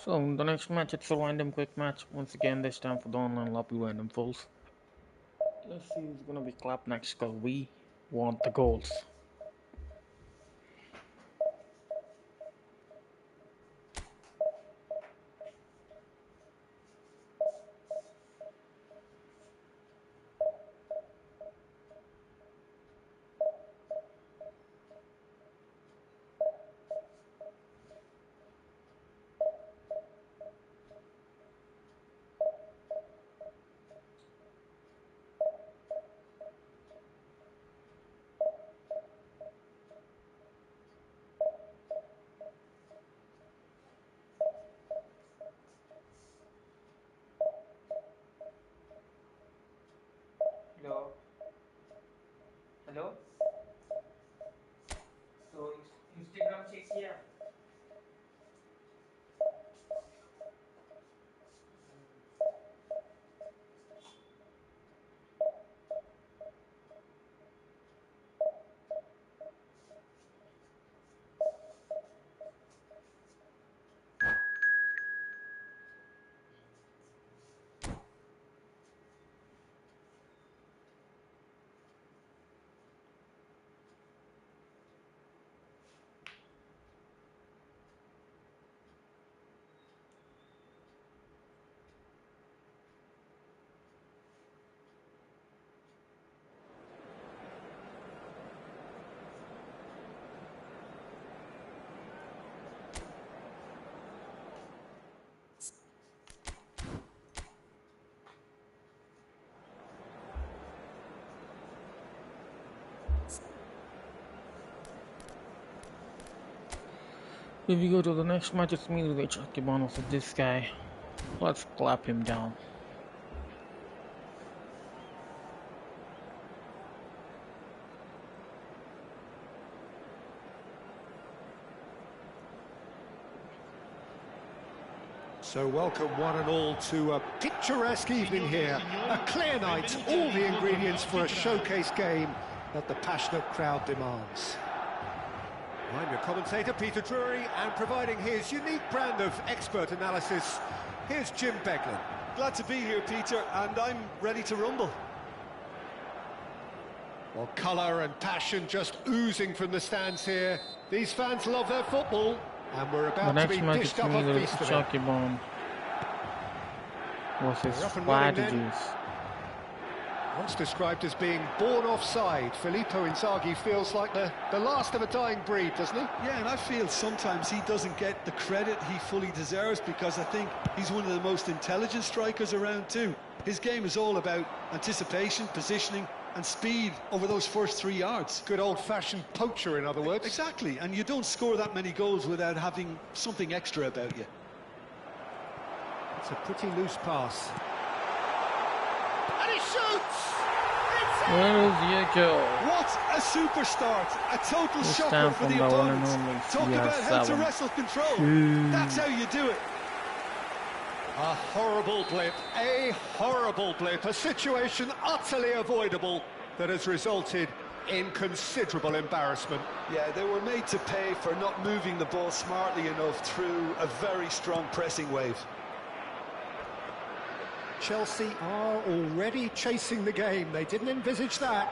So the next match, it's a random quick match. Once again, this time for the online lobby random falls. Let's see who's gonna be clapped next, because we want the goals. Hello. Hello. So Instagram check किया. If we go to the next match, it's me with HRKBOND with this guy. Let's clap him down. So welcome one and all to a picturesque evening here. A clear night, all the ingredients for a showcase game that the passionate crowd demands. I'm your commentator, Peter Drury, and providing his unique brand of expert analysis, here's Jim Beglin. Glad to be here, Peter, and I'm ready to rumble. Well, colour and passion just oozing from the stands here. These fans love their football, and we're The about to next be match, dished it's up me a with feast of it. HRKBOND versus They're up and running then. strategies. Once described as being born offside, Filippo Inzaghi feels like the last of a dying breed, doesn't he? Yeah, and I feel sometimes he doesn't get the credit he fully deserves, because I think he's one of the most intelligent strikers around too. His game is all about anticipation, positioning and speed over those first 3 yards. Good old-fashioned poacher, in other words. Exactly, and you don't score that many goals without having something extra about you. It's a pretty loose pass. And he shoots! Where is Yeko? What a super start! A total This shocker time for from the the one and opponents. only Talk about how to CR7. wrestle control. That's how you do it. A horrible blip, a situation utterly avoidable that has resulted in considerable embarrassment. Yeah, they were made to pay for not moving the ball smartly enough through a very strong pressing wave. Chelsea are already chasing the game. They didn't envisage that.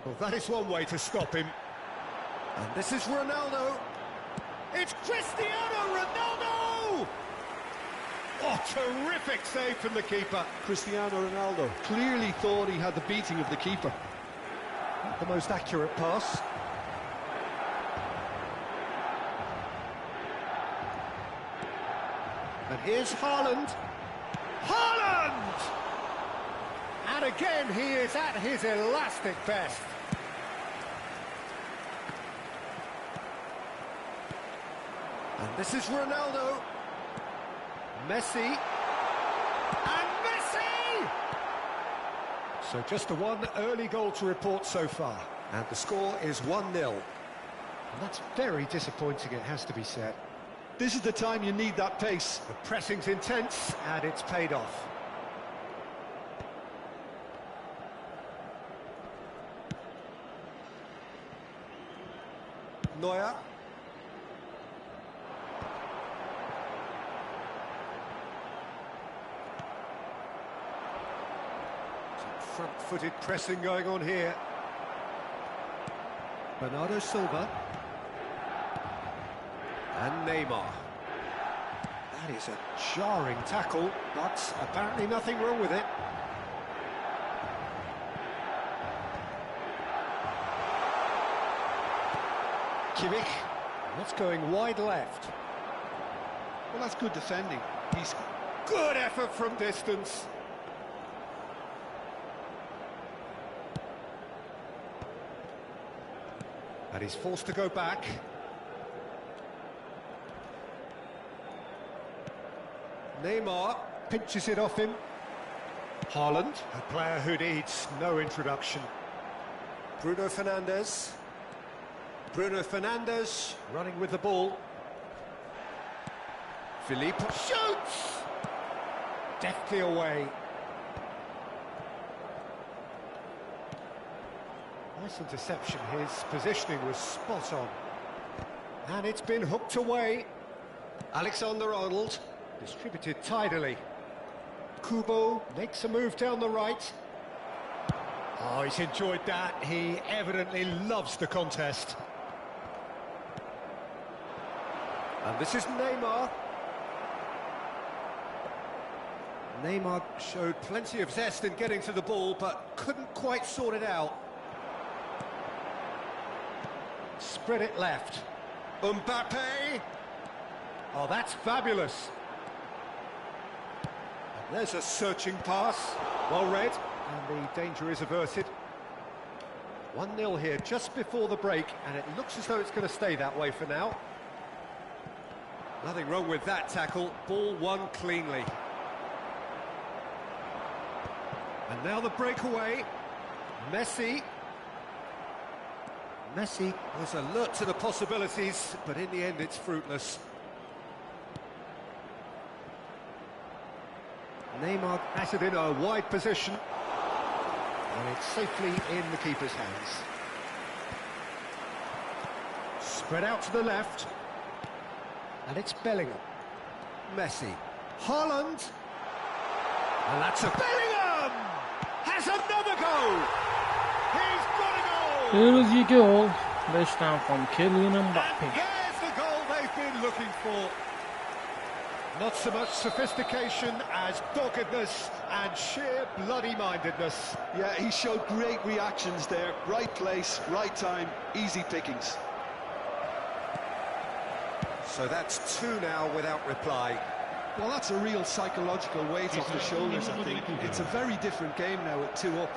Well, that is one way to stop him. And this is Ronaldo. It's Cristiano Ronaldo! Oh, terrific save from the keeper. Cristiano Ronaldo clearly thought he had the beating of the keeper. Not the most accurate pass. And here's Haaland. Haaland! And again, he is at his elastic best. And this is Ronaldo. Messi. And Messi! So just the one early goal to report so far. And the score is 1-0. And that's very disappointing, it has to be said. This is the time you need that pace. The pressing's intense, and it's paid off. Neuer. Some front-footed pressing going on here. Bernardo Silva. And Neymar. That is a jarring tackle, but apparently nothing wrong with it. Kimmich. That's going wide left. Well, that's good defending. He's Good effort from distance. And he's forced to go back. Neymar pinches it off him. Haaland, a player who needs no introduction. Bruno Fernandes. Bruno Fernandes running with the ball. Philippe shoots! Deftly away. Nice interception. His positioning was spot on. And it's been hooked away. Alexander-Arnold distributed tidily. Kubo makes a move down the right. Oh, he's enjoyed that. He evidently loves the contest. And this is Neymar. Neymar showed plenty of zest in getting to the ball, but couldn't quite sort it out. Spread it left. Mbappe! Oh, that's fabulous. And there's a searching pass. Well read, and the danger is averted. 1-0 here just before the break, and it looks as though it's going to stay that way for now. Nothing wrong with that tackle. Ball won cleanly. And now the breakaway. Messi. Messi was alert to the possibilities, but in the end it's fruitless. Neymar batted in a wide position, and it's safely in the keeper's hands. Spread out to the left, and it's Bellingham. Messi. Haaland. And that's a Bellingham! Has another goal! He's got a goal! Here is your goal. This time from Kylian Mbappe. And there's the goal they've been looking for. Not so much sophistication as doggedness and sheer bloody-mindedness. Yeah, he showed great reactions there. Right place, right time, easy pickings. So that's 2 now without reply. Well, that's a real psychological weight off the shoulders, I think. It's a very different game now at 2 up.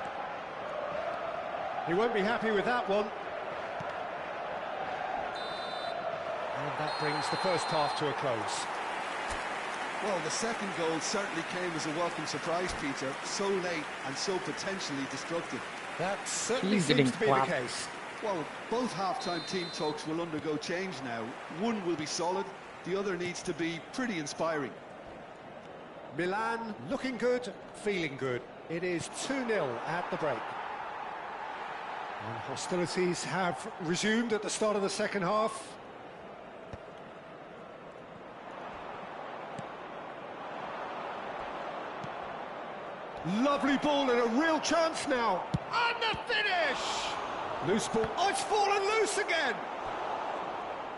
He won't be happy with that one. And that brings the first half to a close. Well, the second goal certainly came as a welcome surprise, Peter. So late and so potentially destructive. That certainly He's seems getting to be clapped. the case. Well, both half-time team talks will undergo change now. One will be solid, the other needs to be pretty inspiring. Milan looking good, feeling good. It is 2-0 at the break. And hostilities have resumed at the start of the second half. Lovely ball and a real chance now. And the finish! Loose ball. Oh, it's fallen loose again!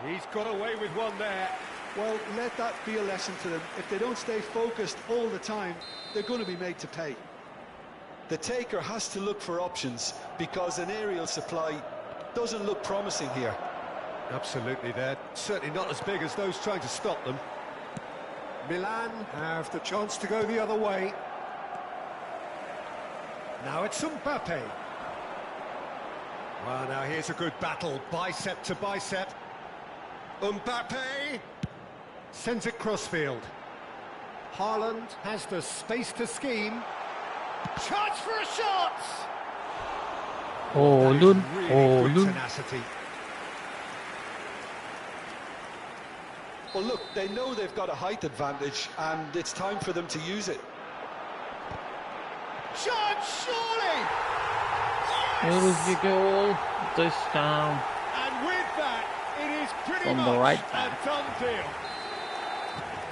He's got away with one there. Well, let that be a lesson to them. If they don't stay focused all the time, they're going to be made to pay. The taker has to look for options because an aerial supply doesn't look promising here. Absolutely, they're certainly not as big as those trying to stop them. Milan have the chance to go the other way. Now it's Mbappe. Well, now here's a good battle, bicep to bicep. Mbappe sends it crossfield. Haaland has the space to scheme. Chance for a shot! Oh, That is Lun. really Oh, good Lun. tenacity. Well, look, they know they've got a height advantage and it's time for them to use it. Chance, surely! Here is your goal. This time. And with that, it pretty from much the right a back. done deal.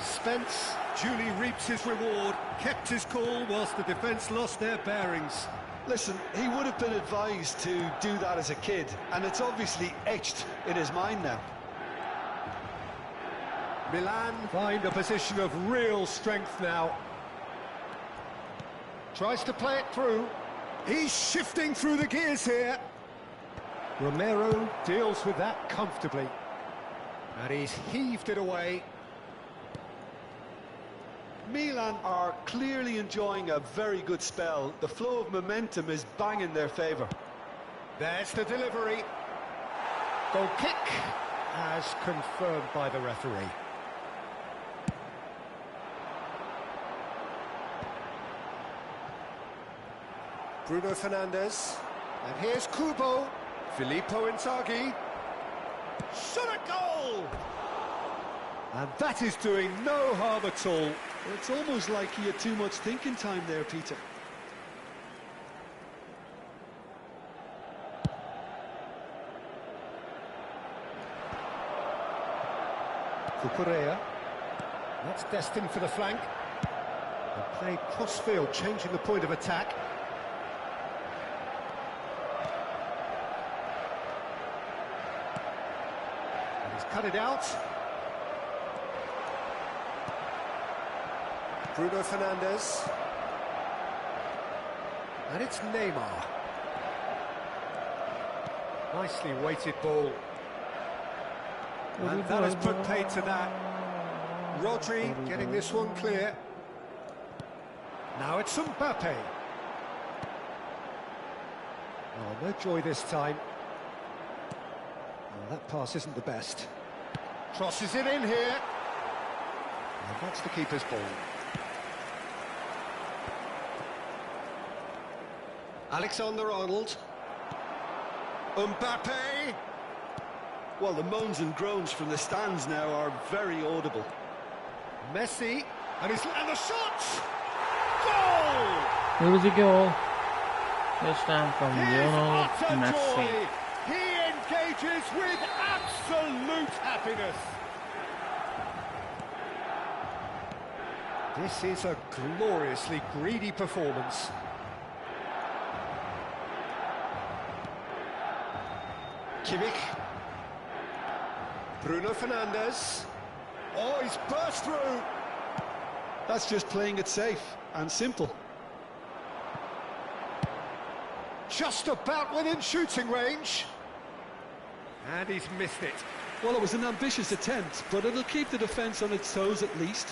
Spence duly reaps his reward, kept his cool whilst the defence lost their bearings. Listen, he would have been advised to do that as a kid, and it's obviously etched in his mind now. Milan find a position of real strength now. Tries to play it through. He's shifting through the gears here. Romero deals with that comfortably. And he's heaved it away. Milan are clearly enjoying a very good spell. The flow of momentum is bang in their favour. There's the delivery. Goal kick, as confirmed by the referee. Bruno Fernandes. And here's Kubo. Filippo Inzaghi. Shot a goal! And that is doing no harm at all. It's almost like he had too much thinking time there, Peter. Cucurella. That's destined for the flank. And played cross-field, changing the point of attack. And he's cut it out. Bruno Fernandes. And it's Neymar. Nicely weighted ball. And that has put paid to that. Rodri getting this one clear. Now it's Mbappe. Oh, no joy this time. Oh, that pass isn't the best. Crosses it in here. And that's the keeper's ball. Alexander-Arnold. Mbappe. Well, the moans and groans from the stands now are very audible. Messi, and the shot! Goal! Here was a goal. This time from Here's Lionel utter Messi. joy. He engages with absolute happiness. This is a gloriously greedy performance. Kimmich. Bruno Fernandes. Oh, he's burst through. That's just playing it safe and simple. Just about within shooting range. And he's missed it. Well, it was an ambitious attempt, but it'll keep the defence on its toes at least.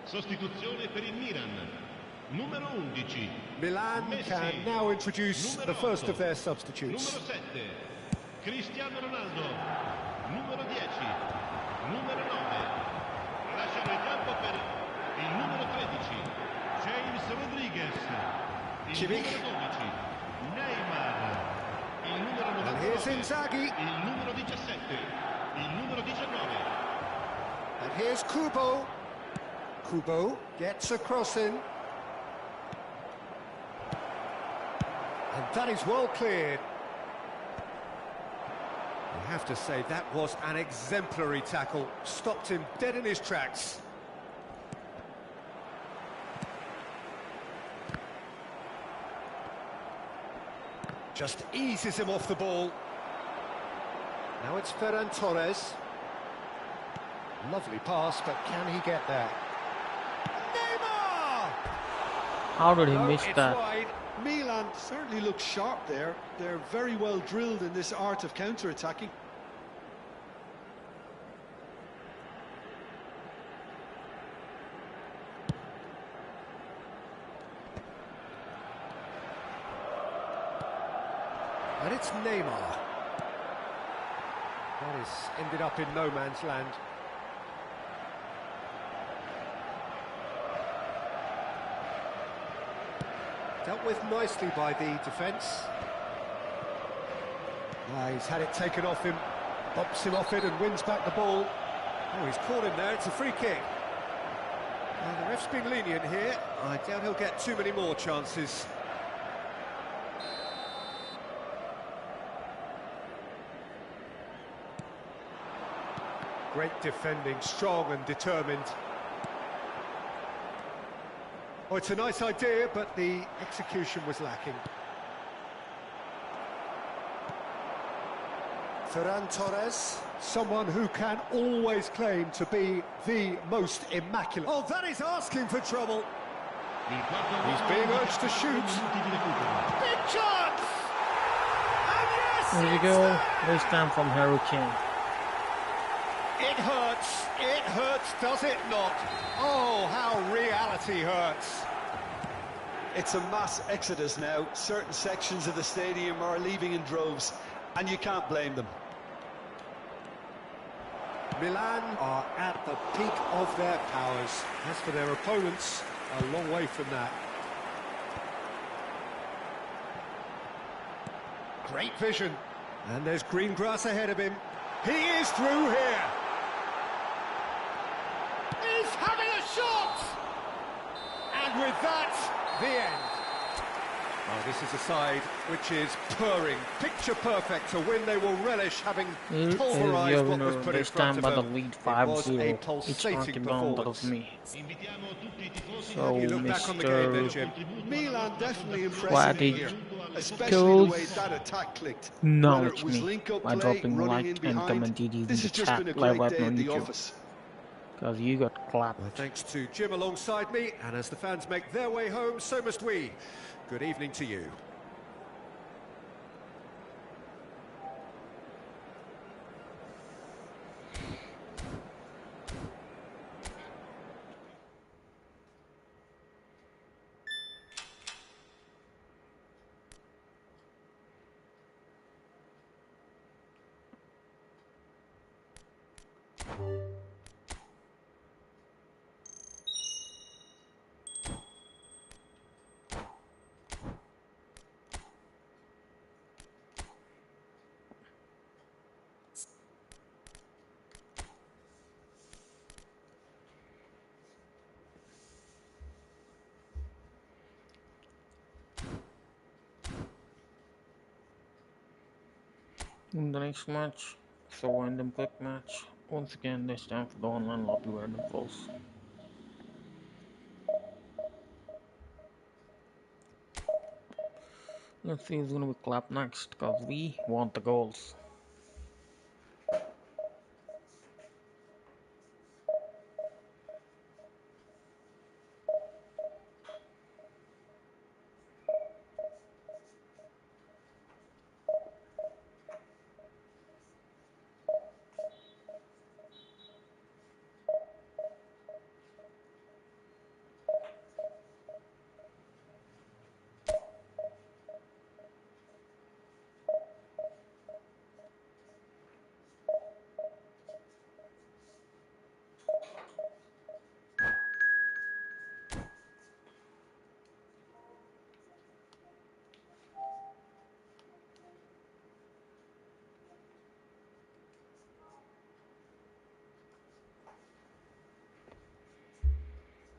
Sostituzione per il Milan. Numero 11. Milan Messi. can now introduce Numero the first 8. of their substitutes. Numero 7. Cristiano Ronaldo. Numero 10. Numero 9. Lasciano il campo per il numero 13. James Rodriguez. Il Kimmich. numero 12. Neymar. Il numero 99. And here's Inzaghi. Il numero 17. Il numero 19. And here's Kubo. Kubo gets a cross in. And that is well cleared. You have to say that was an exemplary tackle. Stopped him dead in his tracks. Just eases him off the ball. Now it's Ferran Torres. Lovely pass, but can he get there? Neymar! How did he No, miss it's that? wide. Milan certainly look sharp there. They're very well drilled in this art of counter-attacking. And it's Neymar. That is ended up in no man's land. Dealt with nicely by the defence. He's had it taken off him, bumps him off it and wins back the ball. Oh, he's caught him there, it's a free kick. The ref's been lenient here. I doubt he'll get too many more chances. Great defending, strong and determined. Oh, it's a nice idea, but the execution was lacking. Ferran Torres, someone who can always claim to be the most immaculate. Oh, that is asking for trouble. He's being urged to shoot. Big chance! And yes, There you go. This time from Hurricane. it hurts, does it not? Oh, how reality hurts. It's a mass exodus now. Certain sections of the stadium are leaving in droves, and you can't blame them. Milan are at the peak of their powers. As for their opponents, a long way from that. Great vision. And there's green grass ahead of him. He is through here. He's having a shot! And with that, the end. Oh, this is a side which is purring, picture perfect. To win, they will relish having pulverised what was put in this front time of by the them. lead It was a 5-0. pulsating HRKBOND, that was performance. me. So, You look back on the game, then, Mr. Jim. Milan definitely impressive Flatty here, especially goes the way that attack clicked. knowledge Whether it was me link-up by play, dropping running like in and behind, commenting in this the has just been a chat live great right day now on at the YouTube. office. Because you got clapped. Well, thanks to Jim alongside me, and as the fans make their way home, so must we. Good evening to you. In the next match, it's a random quick match. Once again, this time for the online lobby random falls. Let's see who's gonna be clapped next, because we want the goals.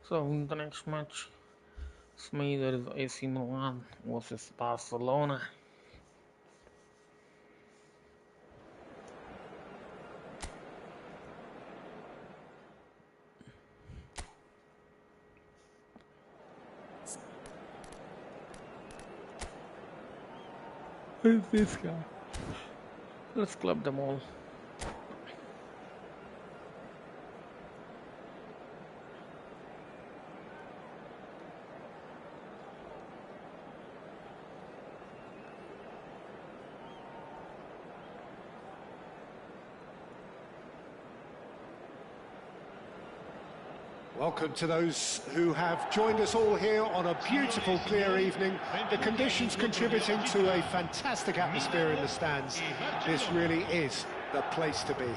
So in the next match, For me, there is AC Milan versus Barcelona. Who's this guy? Let's club them all. Welcome to those who have joined us all here on a beautiful, clear evening. The conditions contributing to a fantastic atmosphere in the stands. This really is the place to be.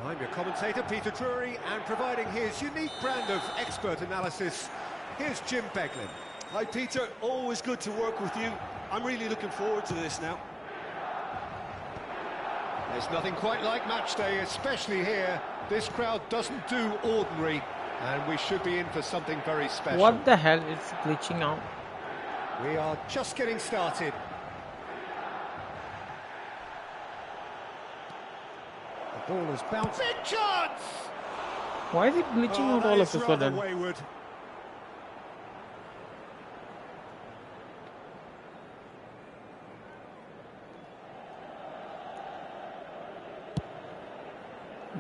I'm your commentator, Peter Drury, and providing his unique brand of expert analysis, here's Jim Beglin. Hi, Peter. Always good to work with you. I'm really looking forward to this now. There's nothing quite like match day, especially here. This crowd doesn't do ordinary, and we should be in for something very special. What the hell is glitching out? We are just getting started. The ball has bounced. Big chance! Why is it glitching out all of a sudden? Wayward.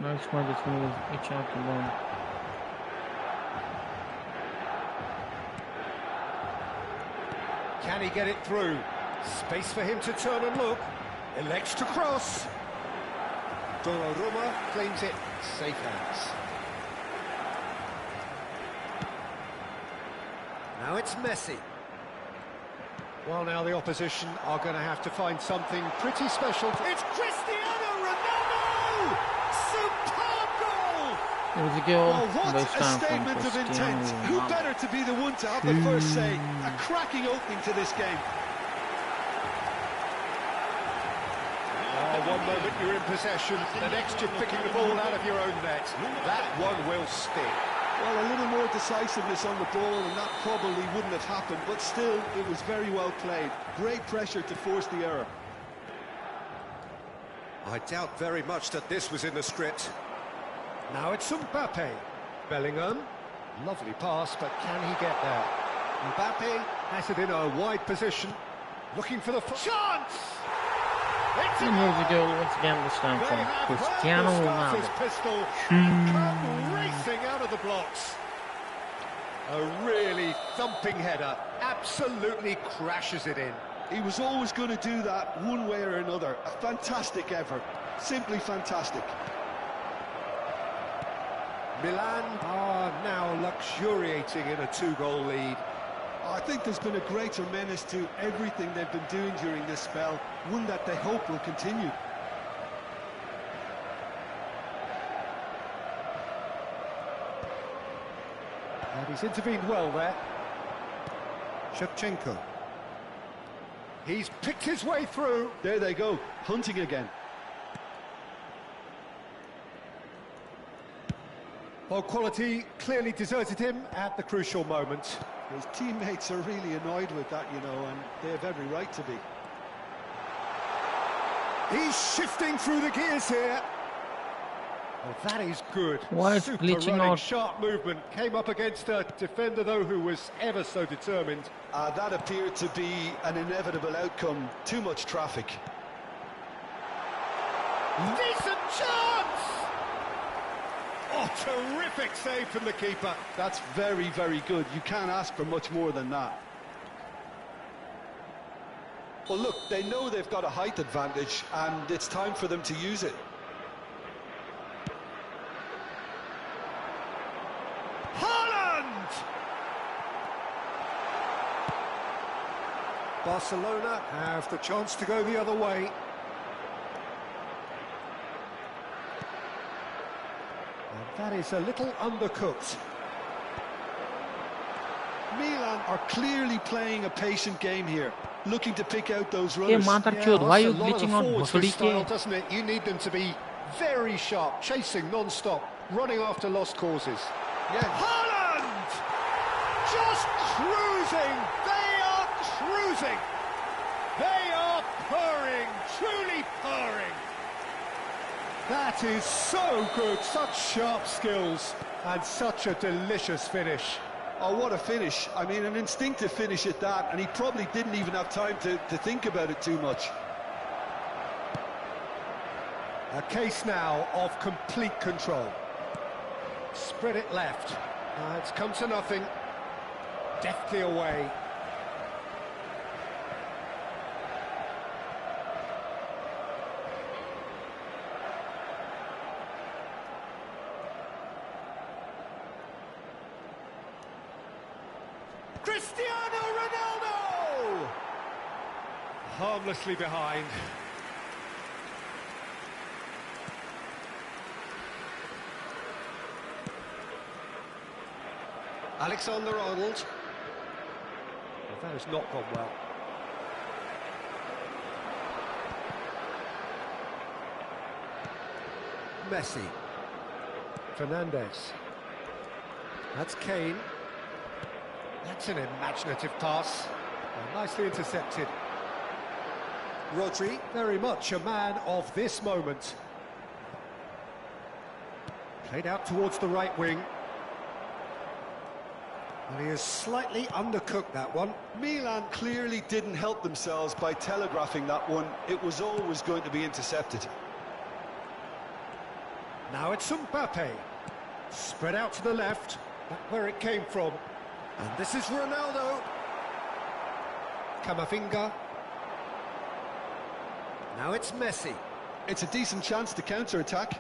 Next one is going to be HRKBOND. Can he get it through? Space for him to turn and look. Elects to cross. Donnarumma claims it. Safe hands. Now it's Messi. Well, now the opposition are going to have to find something pretty special. It's Cristiano Ronaldo! Superb goal! It was a goal. Oh, what a statement of intent. Who better to be the one to have the first say? A cracking opening to this game. Oh, one moment you're in possession, the next you're picking the ball out of your own net. That one will sting. Well, a little more decisiveness on the ball and that probably wouldn't have happened, but still, it was very well played. Great pressure to force the error. I doubt very much that this was in the script. Now it's Mbappe. Bellingham. Lovely pass, but can he get there? Mbappe has it in a wide position. Looking for the chance! And here's the goal once again, this time from Cristiano Ronaldo. Pistol come racing out of the blocks. A really thumping header. Absolutely crashes it in. He was always going to do that one way or another. A fantastic effort. Simply fantastic. Milan are now luxuriating in a 2-goal lead. I think there's been a greater menace to everything they've been doing during this spell, one that they hope will continue. And he's intervened well there. Shevchenko. He's picked his way through. There they go, hunting again. Well, quality clearly deserted him at the crucial moment. His teammates are really annoyed with that, you know, and they have every right to be. He's shifting through the gears here. Well, that is good. Why is Super glitching running, out? sharp movement. Came up against a defender, though, who was ever so determined. That appeared to be an inevitable outcome. Too much traffic. Decent chance! Oh, terrific save from the keeper. That's very, very good. You can't ask for much more than that. Well, look, they know they've got a height advantage, and it's time for them to use it. Haaland! Barcelona have the chance to go the other way. That is a little undercooked. Milan are clearly playing a patient game here, looking to pick out those runners. Hey, Matarchud, why are you glitching on Bosody style, Bosody? doesn't it? You need them to be very sharp, chasing non-stop, running after lost causes. Yeah. Haaland! Just cruising! They are cruising! They are purring, truly purring! That is so good, such sharp skills, and such a delicious finish. Oh, what a finish. I mean, an instinctive finish at that, and he probably didn't even have time to think about it too much. A case now of complete control. Spread it left. It's come to nothing. Deftly away. Cristiano Ronaldo! Harmlessly behind. Alexander-Arnold. Well, that has not gone well. Messi. Fernandez. That's Kane. That's an imaginative pass. Well, nicely intercepted. Rodri, very much a man of this moment. Played out towards the right wing. And he has slightly undercooked that one. Milan clearly didn't help themselves by telegraphing that one. It was always going to be intercepted. Now it's Mbappe. Spread out to the left. That's where it came from. And this is Ronaldo. Camavinga. Now it's Messi. It's a decent chance to counter-attack.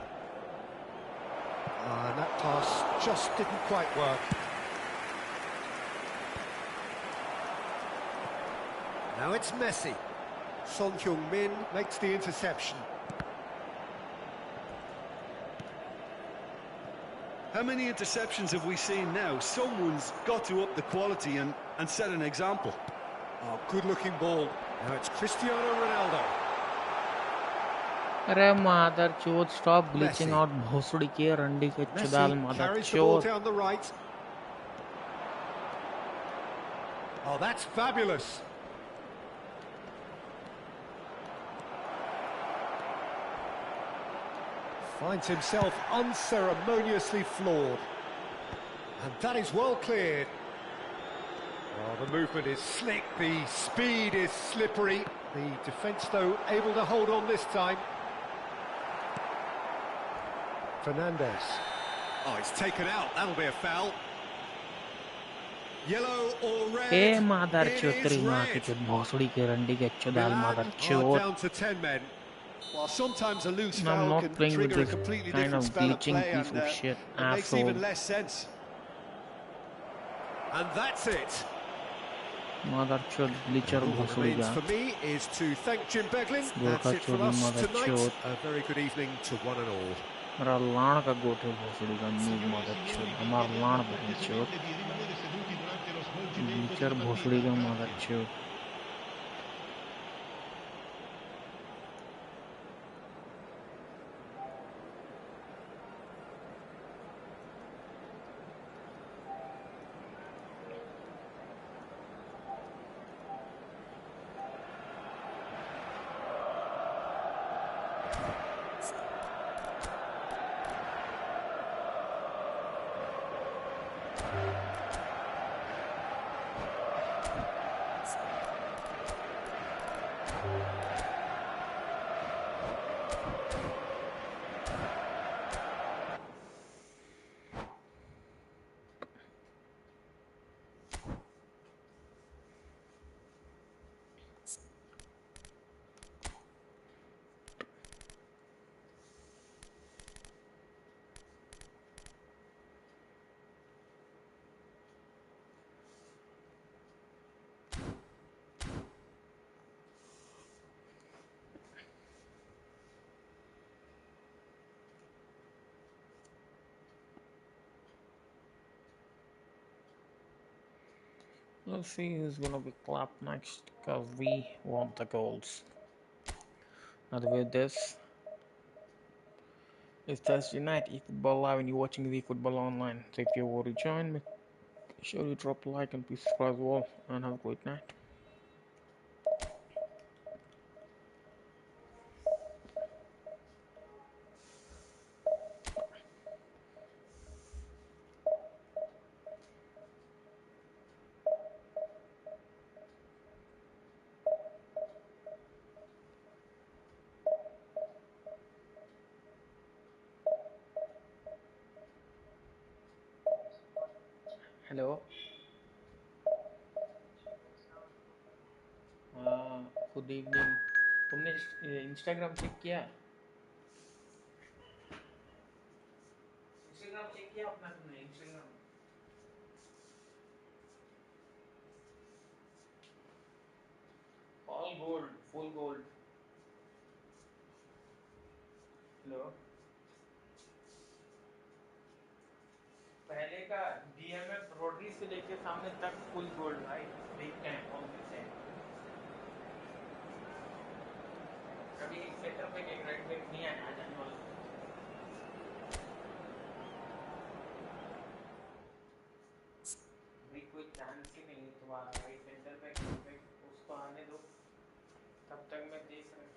And that pass just didn't quite work. Now it's Messi. Son Heung-min makes the interception. How many interceptions have we seen now? Someone's got to up the quality and set an example. Oh, good-looking ball. Now it's Cristiano Ronaldo. अरे mother चोद stop glitching Messi. out भोसड़ी के रंडी के चुदाल Messi mother carries the ball चोद down the right. Oh, that's fabulous. Finds himself unceremoniously floored. And that is well cleared. Oh, the movement is slick, the speed is slippery. The defence, though, able to hold on this time. Fernandez. Oh, it's taken out. That'll be a foul. Yellow or red? A mother It चोद is तेरी माँ की red. चोद भोसड़ी के रंडी के चुदाल Milan mother are चोद down to 10 men. While sometimes a loose I'm foul not can playing with trigger a this completely kind different of spell of glitching play, piece and of shit it makes asshole even less sense. And that's it. mother चोद glitcher All that भोसड़ी remains का for me is to thank Jim Beglin. That's Gorkha it from चोदी us mother tonight. चोद A very good evening to one and all. मेरा लाण का गोटे भोसड़ी का नींद mother चोद हमार लाण बहन चोद glitcher भोसड़ी का mother चोद Let's see who's gonna be clapped next, because we want the goals. Not with this. It's Thursday night, eFootball Live, and you're watching the Football Online. So if you want to join me, Surely drop a like and please subscribe as well, and have a great night. Hello good evening. तुमने Instagram check किया? Instagram check किया अपना तुमने? Instagram all gold, full gold. Hello. पहले का DMF rotary से लेके सामने तक फुल गोल्ड भाई. देखते हैं कौन से हैं. अभी एक सेटर पे एक राइट बैक नहीं आया जाने वाला. भाई कोई चांस ही नहीं तुम्हारा. भाई सेंटर पे उसको आने दो, तब तक मैं देख रहा हूँ.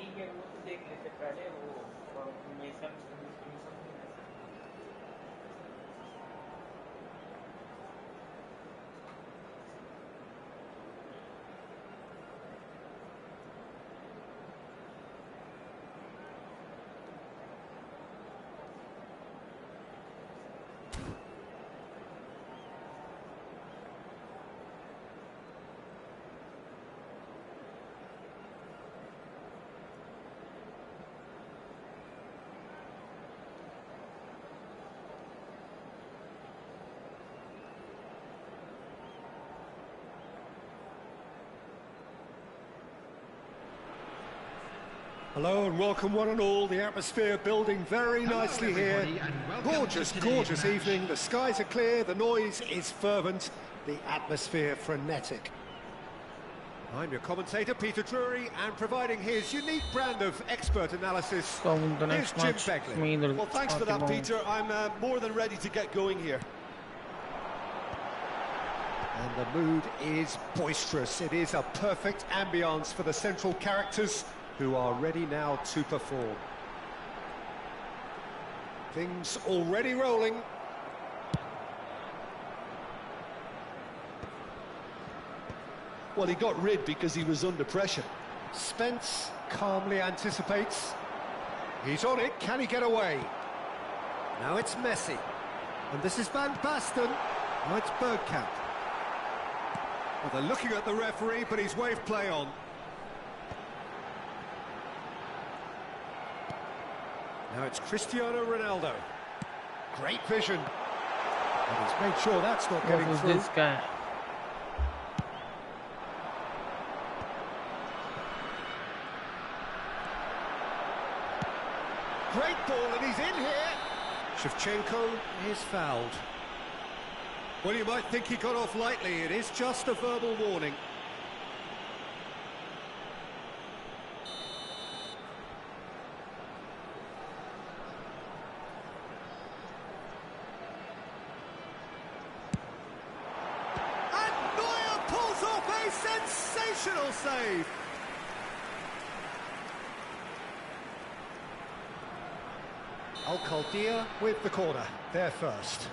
ठीक है, वो तो देख लेते पहले. वो mason Hello and welcome one and all. The atmosphere building very nicely here. Gorgeous, gorgeous evening. The skies are clear, the noise is fervent, the atmosphere frenetic. I'm your commentator, Peter Drury, and providing his unique brand of expert analysis is Jim Begley. Well, thanks for that, Peter. I'm more than ready to get going here. And the mood is boisterous. It is a perfect ambience for the central characters, who are ready now to perform. Things already rolling. Well, he got rid because he was under pressure. Spence calmly anticipates. He's on it, can he get away? Now it's Messi. And this is Van Basten. Now it's Bergkamp. Well, they're looking at the referee, but he's waved play on. Now it's Cristiano Ronaldo. Great vision. And he's made sure that's not getting through. What was this guy? great ball, and he's in here. Shevchenko is fouled. Well, you might think he got off lightly. It is just a verbal warning. Sensational save! Al-Khaldia with the corner, there first.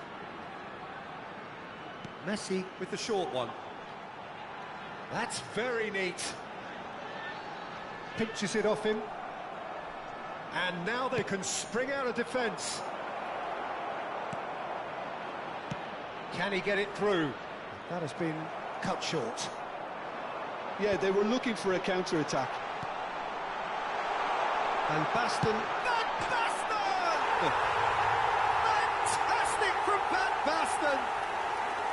Messi with the short one. That's very neat. Pinches it off him. And now they can spring out of defence. Can he get it through? That has been cut short. Yeah, they were looking for a counter-attack. And Baston... Van Basten! Fantastic from Van Basten!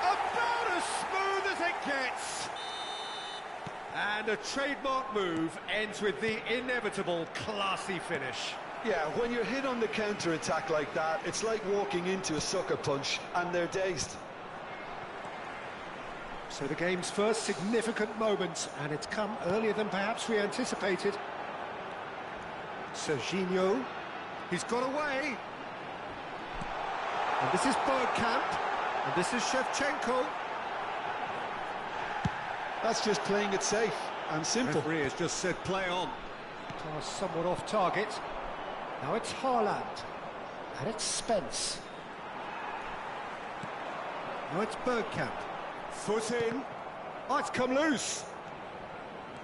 About as smooth as it gets! And a trademark move ends with the inevitable classy finish. Yeah, when you're hit on the counter-attack like that, it's like walking into a sucker punch, and they're dazed. So the game's first significant moment, and it's come earlier than perhaps we anticipated. Serginho, he's got away. And this is Bergkamp, and this is Shevchenko. That's just playing it safe and simple. The referee has just said play on. Somewhat off target. Now it's Haaland, and it's Spence. Now it's Bergkamp. Foot in. Oh, it's come loose.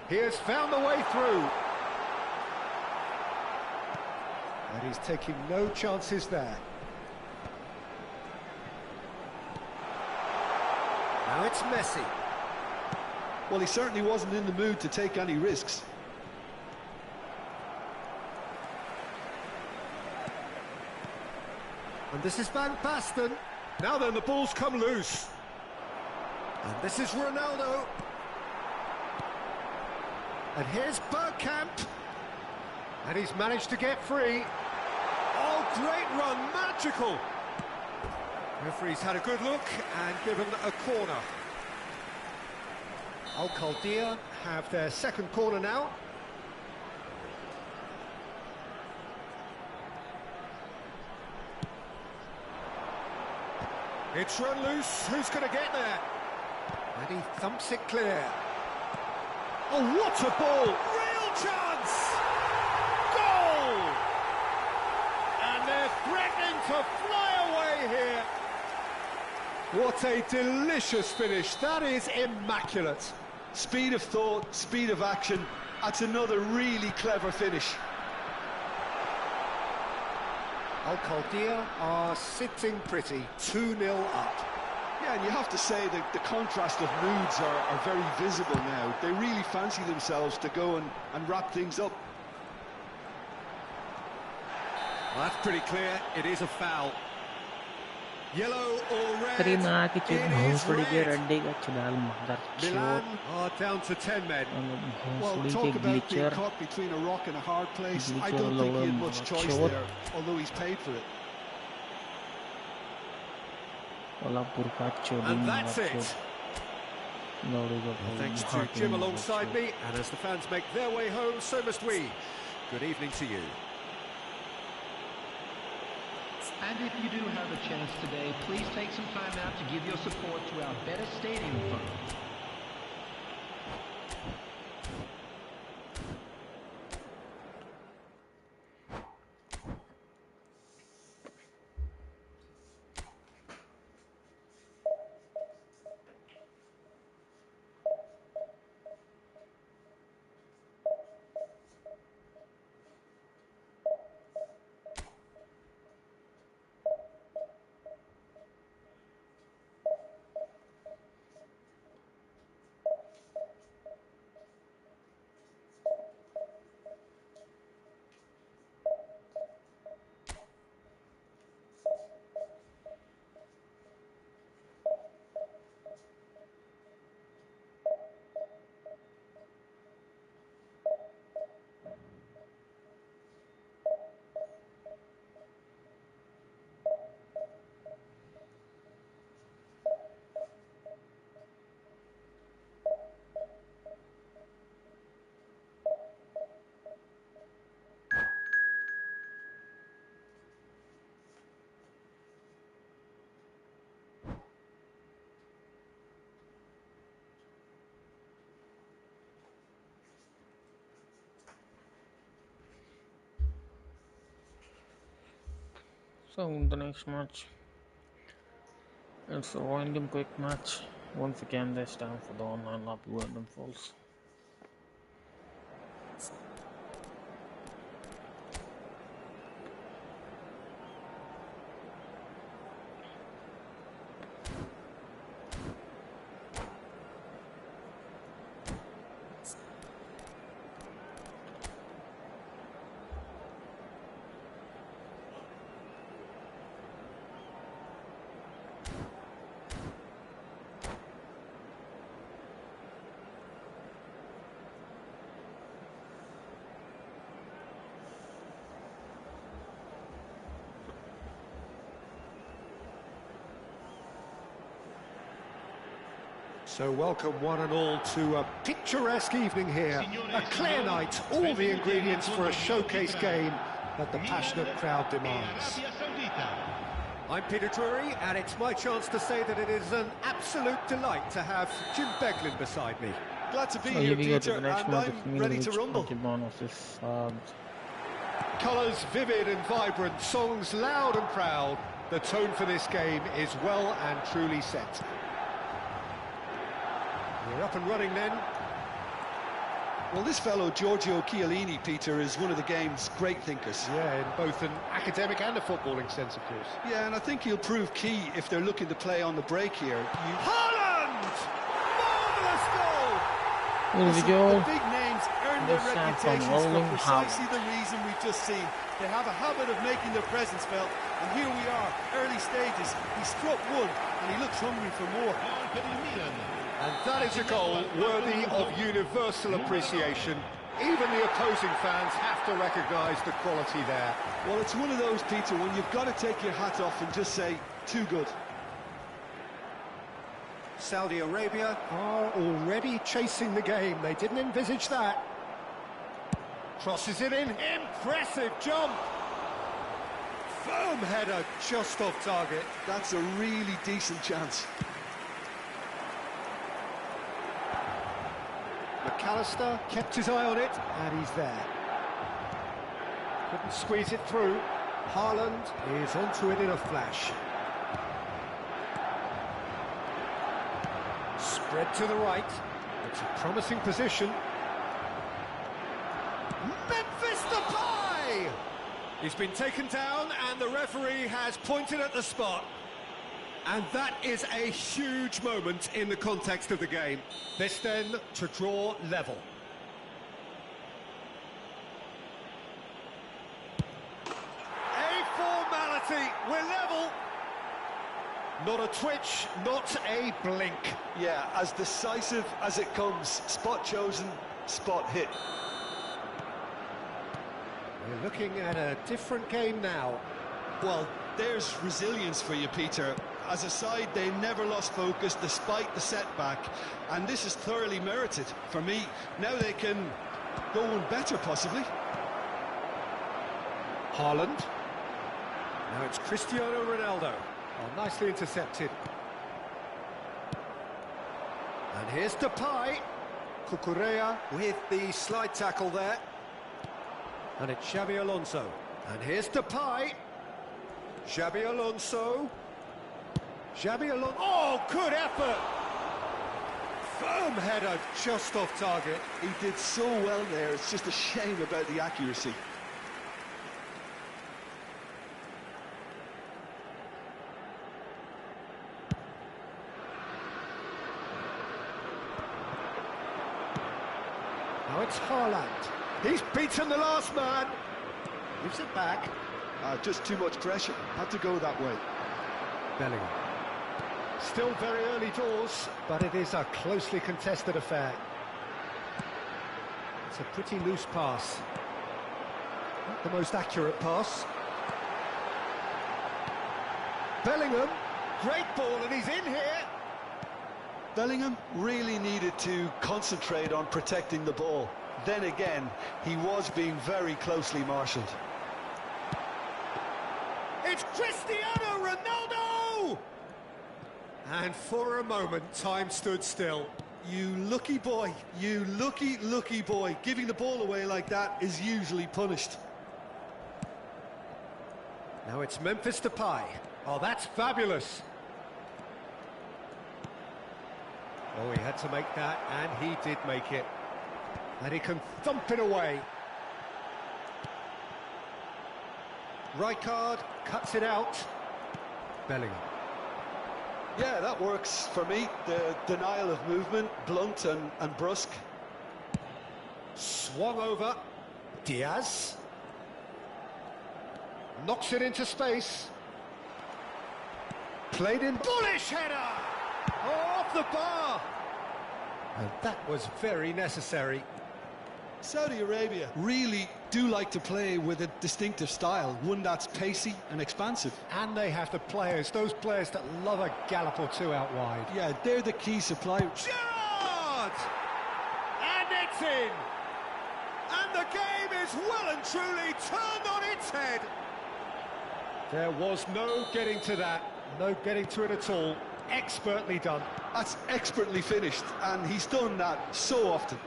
He has found the way through. And he's taking no chances there. Now it's Messi. Well, he certainly wasn't in the mood to take any risks. And this is Van Basten. Now then, the ball's come loose. And this is Ronaldo. And here's Bergkamp. And he's managed to get free. Oh, great run, magical. Referee's had a good look and given a corner. Al-Khaldia have their second corner now. It's run loose. Who's going to get there? And he thumps it clear. Oh, what a ball! Real chance! Goal! And they're threatening to fly away here. What a delicious finish. That is immaculate. Speed of thought, speed of action. That's another really clever finish. Al-Khaldia are sitting pretty, 2-0 up. Yeah, and you have to say that the contrast of moods are very visible now. They really fancy themselves to go and wrap things up. Well, that's pretty clear. It is a foul. Yellow or red? Terima It is red. Milan are down to 10 men. Well, talk about being caught between a rock and a hard place. I don't think he had much choice there, although he's paid for it. And that's it. Well, thanks to Jim alongside me, and as the fans make their way home, so must we. Good evening to you. And if you do have a chance today, please take some time out to give your support to our Better Stadium Fund. So the next match, it's a random quick match. Once again, this time for the online lobby random falls. So welcome one and all to a picturesque evening here. A clear night, all the ingredients for a showcase game that the passionate crowd demands. I'm Peter Drury, and it's my chance to say that it is an absolute delight to have Jim Beglin beside me. Glad to be So here, we go to Peter, the next and match. I'm ready to rumble. Colours vivid and vibrant, songs loud and proud. The tone for this game is well and truly set. We're up and running then. Well, this fellow, Giorgio Chiellini, Peter, is one of the game's great thinkers. Yeah, in both an academic and a footballing sense, of course. Yeah, and I think he'll prove key if they're looking to play on the break here. Haaland! Marvellous goal! Here we go. The big names earn their reputations for precisely the reason we've just seen. They have a habit of making their presence felt, and here we are, early stages. He struck one, and he looks hungry for more. And that is a goal worthy of universal appreciation. Even the opposing fans have to recognise the quality there. Well, it's one of those, Peter, when you've got to take your hat off and just say, too good. Saudi Arabia Are already chasing the game. They didn't envisage that. Crosses it in. Impressive jump. firm header just off target. That's a really decent chance. McAllister kept his eye on it, and he's there. Couldn't squeeze it through. Haaland is onto it in a flash. Spread to the right. It's a promising position. Memphis Depay! He's been taken down, and the referee has pointed at the spot. And that is a huge moment in the context of the game. This then to draw level. A formality, we're level. Not a twitch, not a blink. Yeah, as decisive as it comes. Spot chosen, spot hit. We're looking at a different game now. Well, there's resilience for you, Peter. As a side, they never lost focus despite the setback, and this is thoroughly merited for me. Now they can go on better, possibly. Haaland. Now it's Cristiano Ronaldo. Oh, nicely intercepted. And here's Depay. Cucurella. With the slide tackle there. And it's Xabi Alonso. And here's Depay. Xabi Alonso. Xabi Alonso. Oh, good effort! Firm header just off target. He did so well there, it's just a shame about the accuracy. Now it's Haaland. He's beaten the last man. Gives it back. Just too much pressure. Had to go that way. Bellingham. Still very early doors, but it is a closely contested affair. It's a pretty loose pass. Not the most accurate pass. Bellingham. Great ball, and he's in here. Bellingham really needed to concentrate on protecting the ball. Then again, he was being very closely marshalled. It's Cristiano Ronaldo! And for a moment, time stood still. You lucky boy, you lucky boy. Giving the ball away like that is usually punished. Now it's Memphis Depay. Oh, that's fabulous. Oh, he had to make that, and he did make it. And he can thump it away. Rijkaard cuts it out. Bellingham. Yeah, that works for me. The denial of movement, blunt and brusque. Swung over. Diaz. Knocks it into space. Played in. Bullish header! Oh, off the bar! And that was very necessary. Saudi Arabia really do like to play with a distinctive style, one that's pacey and expansive. And they have the players, those players that love a gallop or two out wide. Yeah, they're the key supply. Gerrard! And it's in! And the game is well and truly turned on its head. There was no getting to that, no getting to it at all. Expertly done. That's expertly finished, and he's done that so often.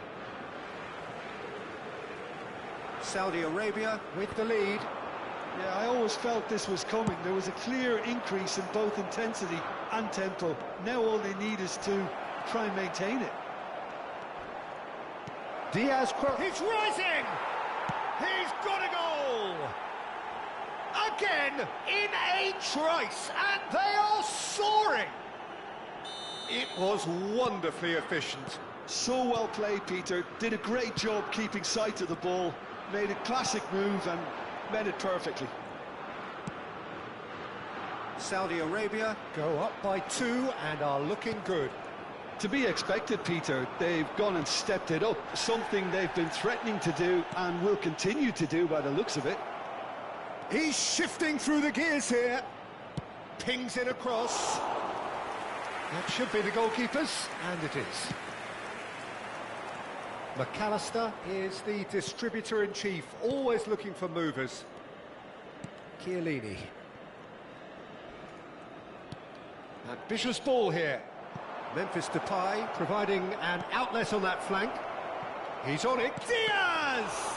Saudi Arabia with the lead. Yeah, I always felt this was coming. There was a clear increase in both intensity and tempo. Now all they need is to try and maintain it. Diaz, he's rising! He's got a goal! Again, in a trice, and they are soaring! It was wonderfully efficient. So well played, Peter. Did a great job keeping sight of the ball. Made a classic move and met it perfectly. Saudi Arabia go up by 2 and are looking good. To be expected, Peter. They've gone and stepped it up. Something they've been threatening to do and will continue to do by the looks of it. He's shifting through the gears here. Pings it across. That should be the goalkeepers, and it is. McAllister is the distributor-in-chief, always looking for movers. Chiellini. Ambitious ball here. Memphis Depay providing an outlet on that flank. He's on it. Diaz!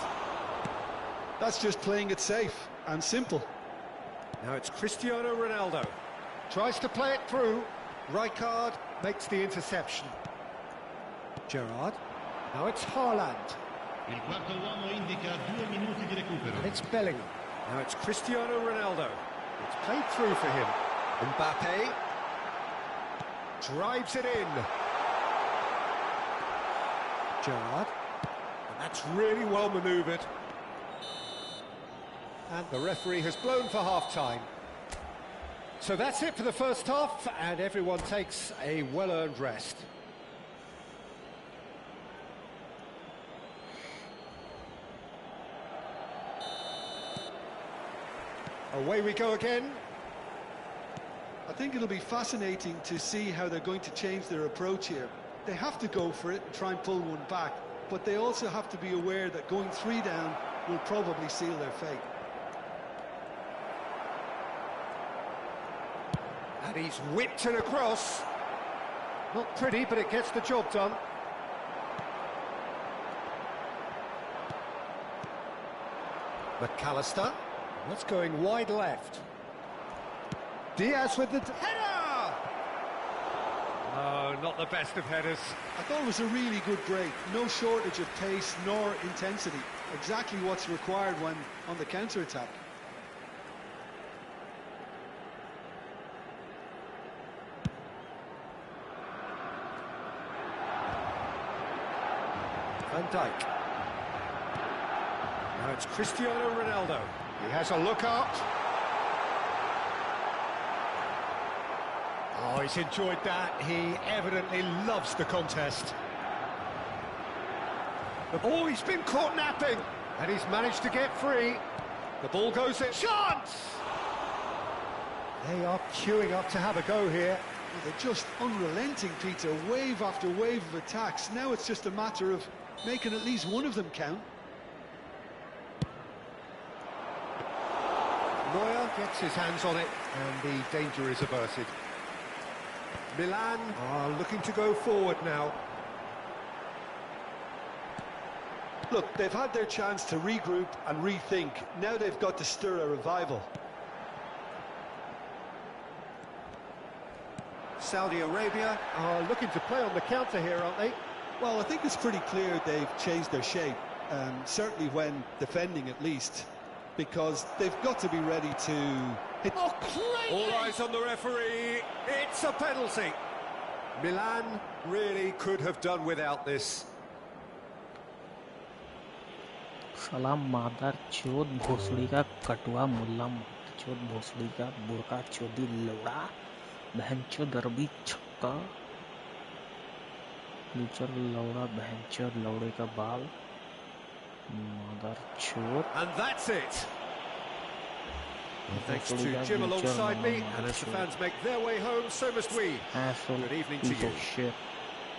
That's just playing it safe and simple. Now it's Cristiano Ronaldo. Tries to play it through. Rijkaard makes the interception. Gerrard. Now it's Haaland. Il quarto uomo indica 2 minuti di recupero. And it's Bellingham. Now it's Cristiano Ronaldo. It's played through for him. Mbappe drives it in. Gerrard. And that's really well manoeuvred. And the referee has blown for half-time. So that's it for the first half, and everyone takes a well-earned rest. Away we go again. I think it'll be fascinating to see how they're going to change their approach here. They have to go for it and try and pull one back, but they also have to be aware that going 3 down will probably seal their fate. And he's whipped it across. Not pretty, but it gets the job done. McAllister. That's going wide left. Diaz with the header! No, not the best of headers. I thought it was a really good break. No shortage of pace nor intensity. Exactly what's required when on the counter-attack. Van Dijk. Now it's Cristiano Ronaldo. He has a look up. Oh, he's enjoyed that. He evidently loves the contest. Oh, he's been caught napping. And he's managed to get free. The ball goes in. Chance! They are queuing up to have a go here. Well, they're just unrelenting, Peter. Wave after wave of attacks. Now it's just a matter of making at least one of them count. Neuer gets his hands on it, and the danger is averted. Milan are looking to go forward now. Look, they've had their chance to regroup and rethink. Now they've got to stir a revival. Saudi Arabia are looking to play on the counter here, aren't they? Well, I think it's pretty clear they've changed their shape, certainly when defending at least, because they've got to be ready to hit... Oh, all eyes on the referee. It's a penalty. Milan really could have done without this. सलाम मादर चोद भोसड़ी का कटवा मुल्ला मादर चोद भोसड़ी का बुरका चोदी लौड़ा बहन चोद अरबी छक्का नीचर लौड़ा बहन चोद लौड़े का बाल मादर चोद. And that's it. Thanks to Jim alongside me, and as the fans make their way home, so must we. Good evening to you. Shit.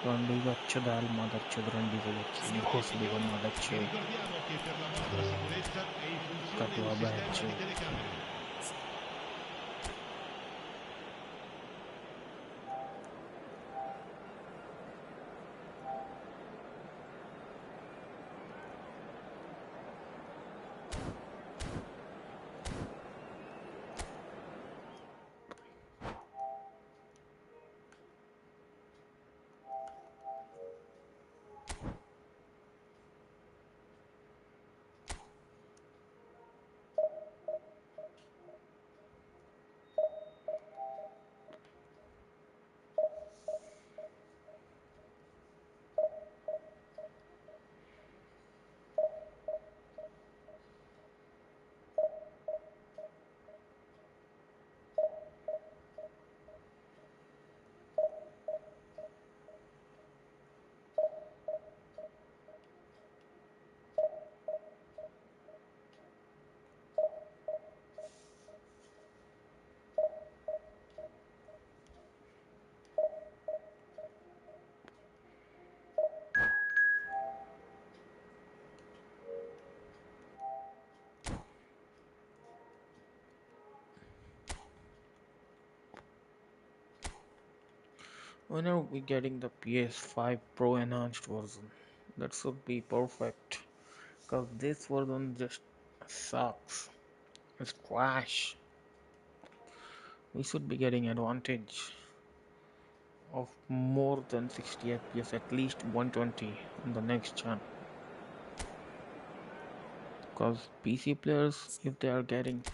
Randi का चदाल मादर चोद रंडी को बच्ची भोसड़ी का मादर चोद कटवा बहन चोद. When are we getting the PS5 Pro enhanced version? That should be perfect, because this version just sucks. It's trash. We should be getting advantage of more than 60 FPS, at least 120 on the next gen. Because PC players, if they are getting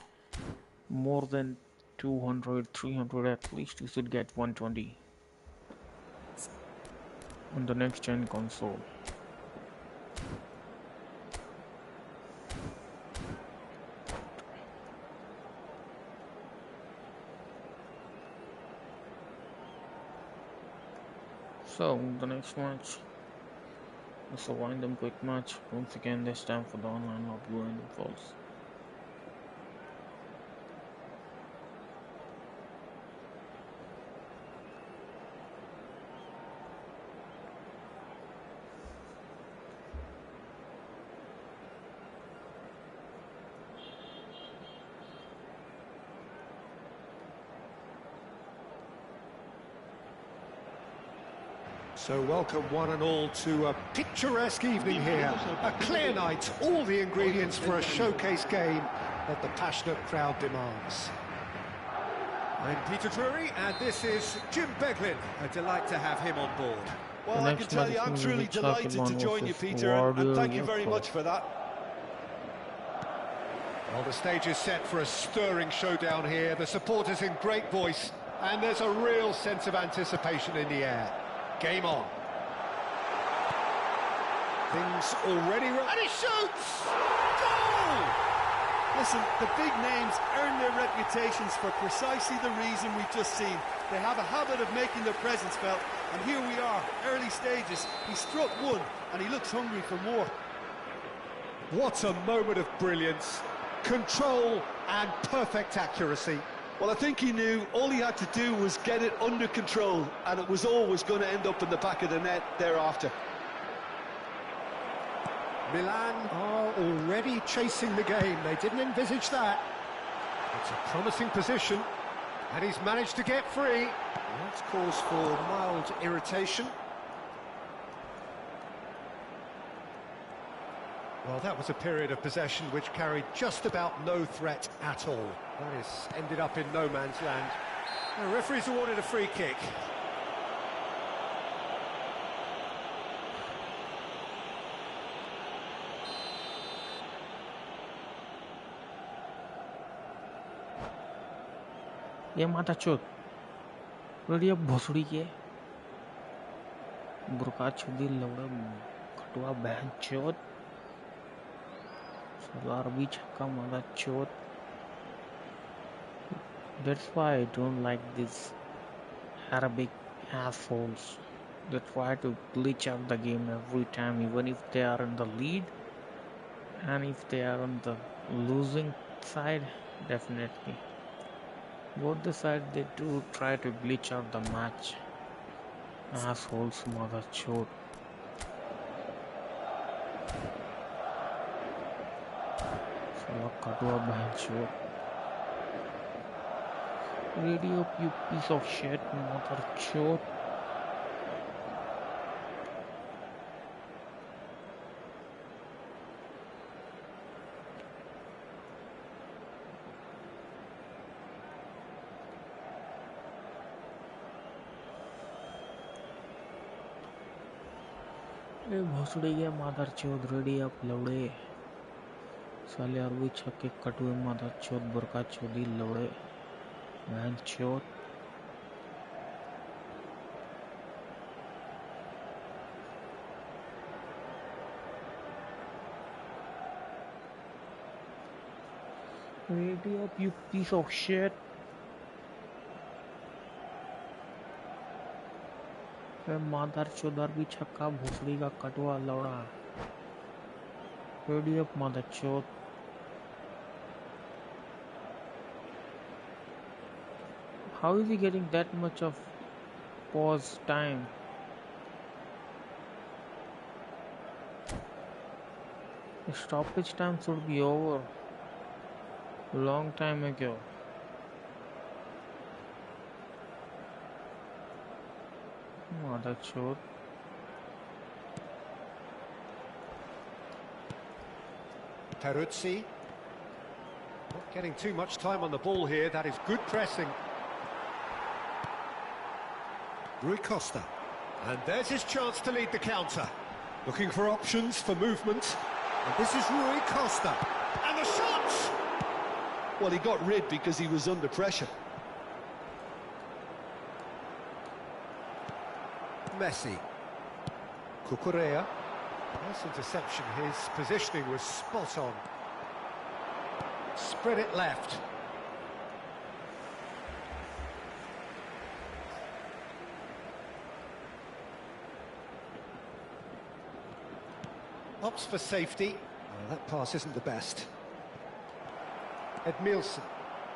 more than 200, 300, at least you should get 120 on the next gen console. So the next match is a wind-up quick match. Once again, this time for the online lobby and falls. So welcome one and all to a picturesque evening here. A clear night, all the ingredients for a showcase game that the passionate crowd demands. I'm Peter Drury, and this is Jim Beglin. A delight to have him on board. Well, I can tell you, I'm truly delighted to join you, Peter, and thank you very much for that. Well, the stage is set for a stirring showdown here. The supporters in great voice, and there's a real sense of anticipation in the air. Game on. Things already... And he shoots! Goal! Listen, the big names earn their reputations for precisely the reason we've just seen. They have a habit of making their presence felt, and here we are, early stages. He struck one, and he looks hungry for more. What a moment of brilliance. Control and perfect accuracy. Well, I think he knew all he had to do was get it under control, and it was always going to end up in the back of the net thereafter. Milan are already chasing the game. They didn't envisage that. It's a promising position, and he's managed to get free. That's cause for mild irritation. Well, that was a period of possession which carried just about no threat at all. That is ended up in no man's land. The referee's awarded a free kick. ये माता चोत radio भोसड़ी के बुरका छुदी लवड़ा खटुआ बहन चोत सलार भी छक्का माता चोत. That's why I don't like these Arabic assholes. They try to glitch out the game every time, even if they are in the lead and if they are on the losing side. Definitely both the sides they do try to glitch out the match. Assholes, mother chode. Sala kadua bahan chode. Radio, you piece of shit, mother chode. भोसड़ी गया मादर चौध ready up लौड़े साले अरबी छक्के कटुए मादर चौध बुरका चौधी लौड़े बहन चौध. Ready up, you piece of shit. मादर चौधर भी छक्का भोसड़ी का कटुआ लौड़ा. रेडी अप मादर चौथ. How is he getting that much of pause time? The stoppage time should be over long time ago. Mother chode. Peruzzi. Not getting too much time on the ball here. That is good pressing. Rui Costa. And there's his chance to lead the counter. Looking for options for movement. And this is Rui Costa. And the shot! Well, he got rid because he was under pressure. Messi. Cucurella. Nice interception. His positioning was spot on. Spread it left. Opts for safety. Well, that pass isn't the best. Edmilson.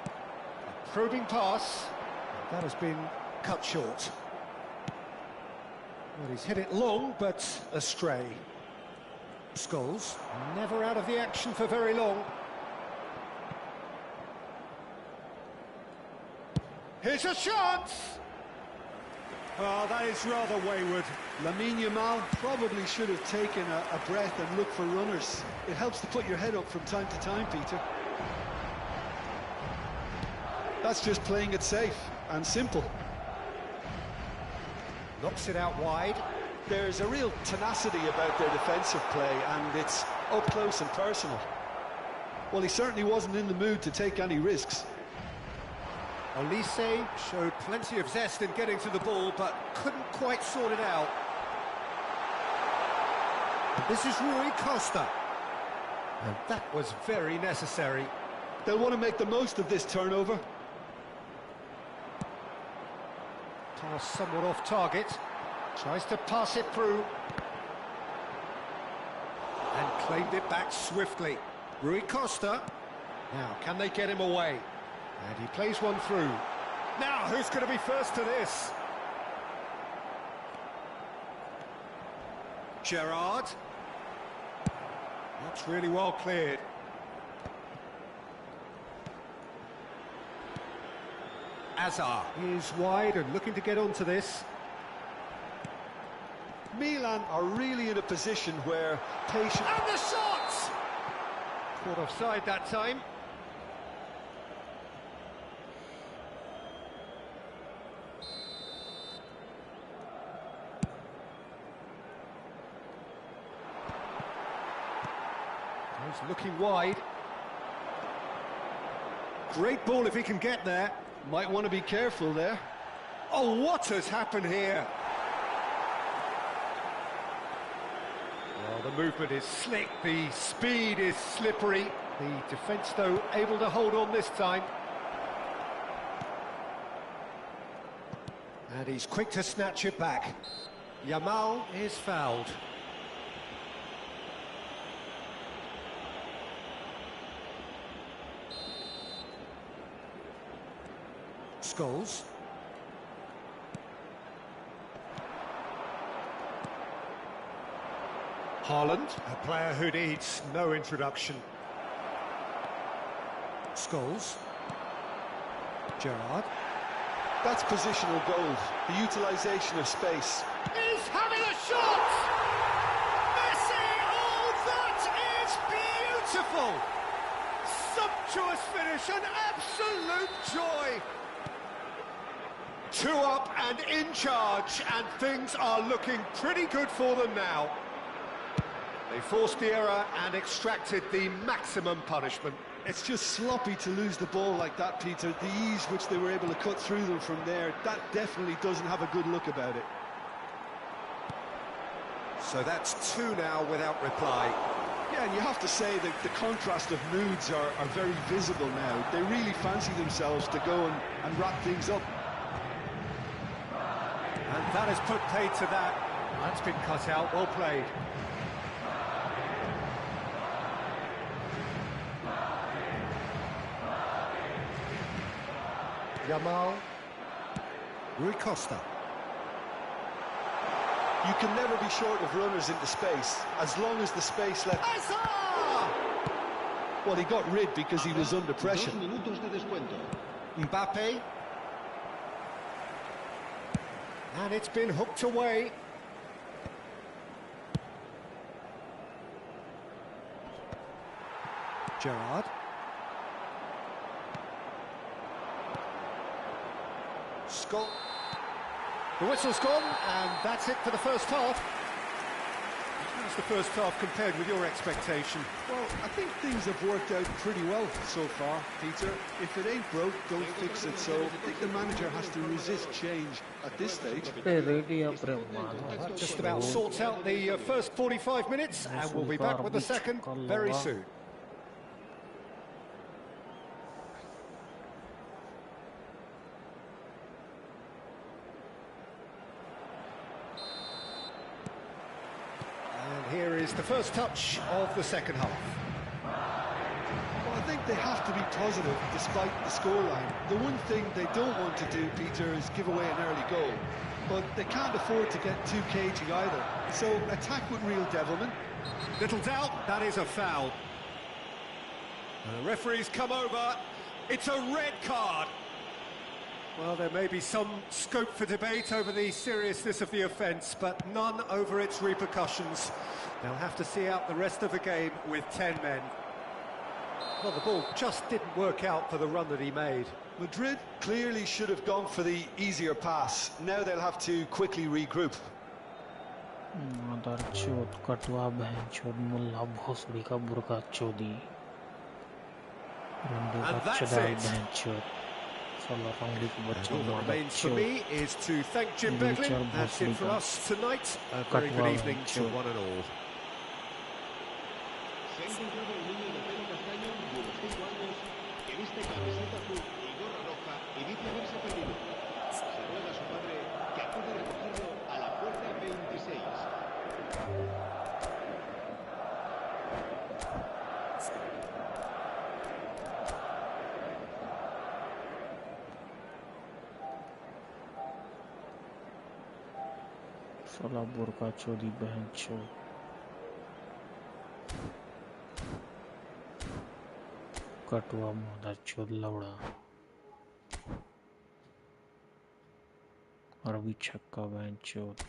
A probing pass. That has been cut short. Well, he's hit it long, but astray. Scholes, never out of the action for very long. Here's a chance! Oh, that is rather wayward. Lamine Yamal probably should have taken a breath and looked for runners. It helps to put your head up from time to time, Peter. That's just playing it safe and simple. Knocks it out wide. There's a real tenacity about their defensive play, and it's up close and personal. Well, he certainly wasn't in the mood to take any risks. Olise showed plenty of zest in getting to the ball, but couldn't quite sort it out. And this is Rui Costa. And that was very necessary. They'll want to make the most of this turnover. Pass somewhat off target. Tries to pass it through. And claimed it back swiftly. Rui Costa. Now, can they get him away? And he plays one through. Now, who's going to be first to this? Gerrard. That's really well cleared. Azar is wide and looking to get onto this. Milan are really in a position where patience... And the shot! Caught offside that time. He's looking wide. Great ball if he can get there. Might want to be careful there. Oh, what has happened here? Well, the movement is slick, the speed is slippery. The defence, though, able to hold on this time. And he's quick to snatch it back. Yamal is fouled. Scholes. Haaland, a player who needs no introduction. Scholes. Gerrard. That's positional goal, the utilisation of space. He's having a shot! Messi! Oh, that is beautiful! Sumptuous finish, an absolute joy! 2 up and in charge, and things are looking pretty good for them now. They forced the error and extracted the maximum punishment. It's just sloppy to lose the ball like that, Peter. The ease which they were able to cut through them from there, that definitely doesn't have a good look about it. So that's 2 now without reply. Yeah, and you have to say that the contrast of moods are very visible now. They really fancy themselves to go and wrap things up. And that has put paid to that. That's been cut out, well played. Yamal. Rui Costa. You can never be short of runners into space, as long as the space left... Well, he got rid because he was under pressure. Mbappe. And it's been hooked away. Gerrard. Scott. The whistle's gone, and that's it for the first half. How's the first half compared with your expectation? Well, I think things have worked out pretty well so far, Peter. If it ain't broke, don't fix it. So I think the manager has to resist change at this stage. That just about sorts out the first 45 minutes, and we'll be back with the second very soon. Here is the first touch of the second half. Well, I think they have to be positive despite the scoreline. The one thing they don't want to do, Peter, is give away an early goal. But they can't afford to get too cagey either. So attack with real devilment. Little doubt, that is a foul. The referee's come over. It's a red card. Well, there may be some scope for debate over the seriousness of the offence, but none over its repercussions. They'll have to see out the rest of the game with 10 men. Well, the ball just didn't work out for the run that he made. Madrid clearly should have gone for the easier pass. Now they'll have to quickly regroup. And that's it. And all that remains for me is to thank Jim Beglin. That's it for us tonight. A very good evening to one and all. साला बुरका चोदी बहन चो कटवा मोदा चोद लवड़ा अरबी छक्का बहन चोद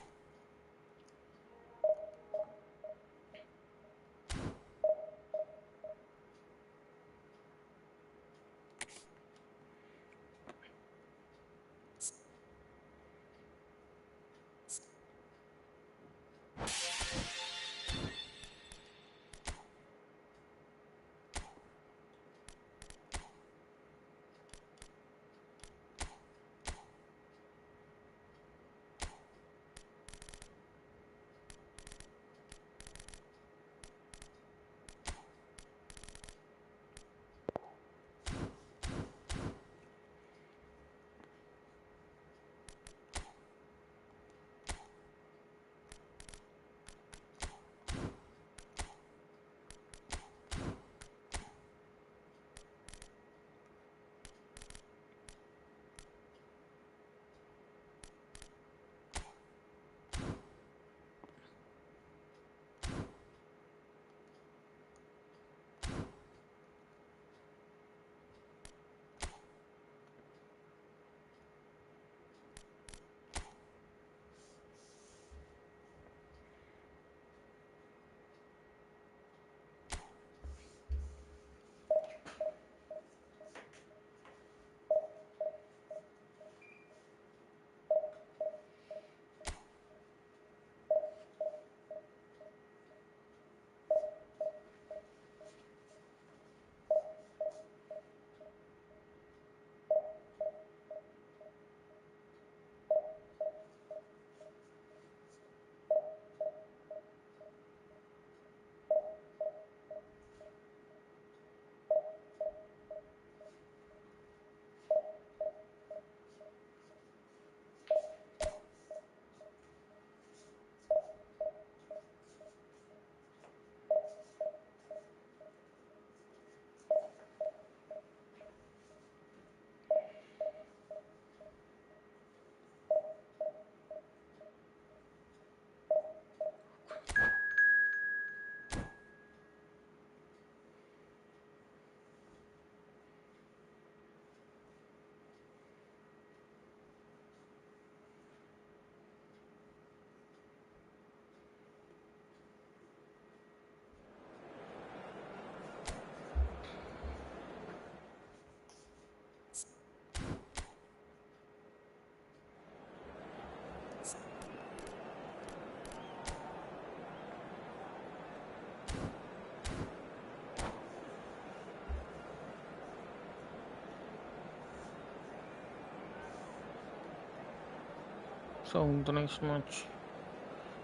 So the next match,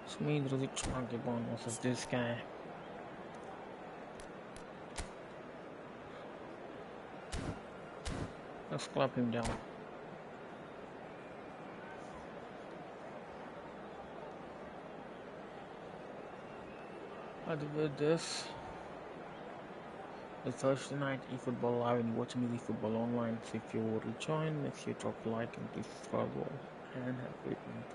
it's me versus HRKBOND versus this guy. Let's clap him down. With this, the Thursday night eFootball live and watching eFootball online. So if you already joined, make sure you drop a like and please subscribe all and have a great night.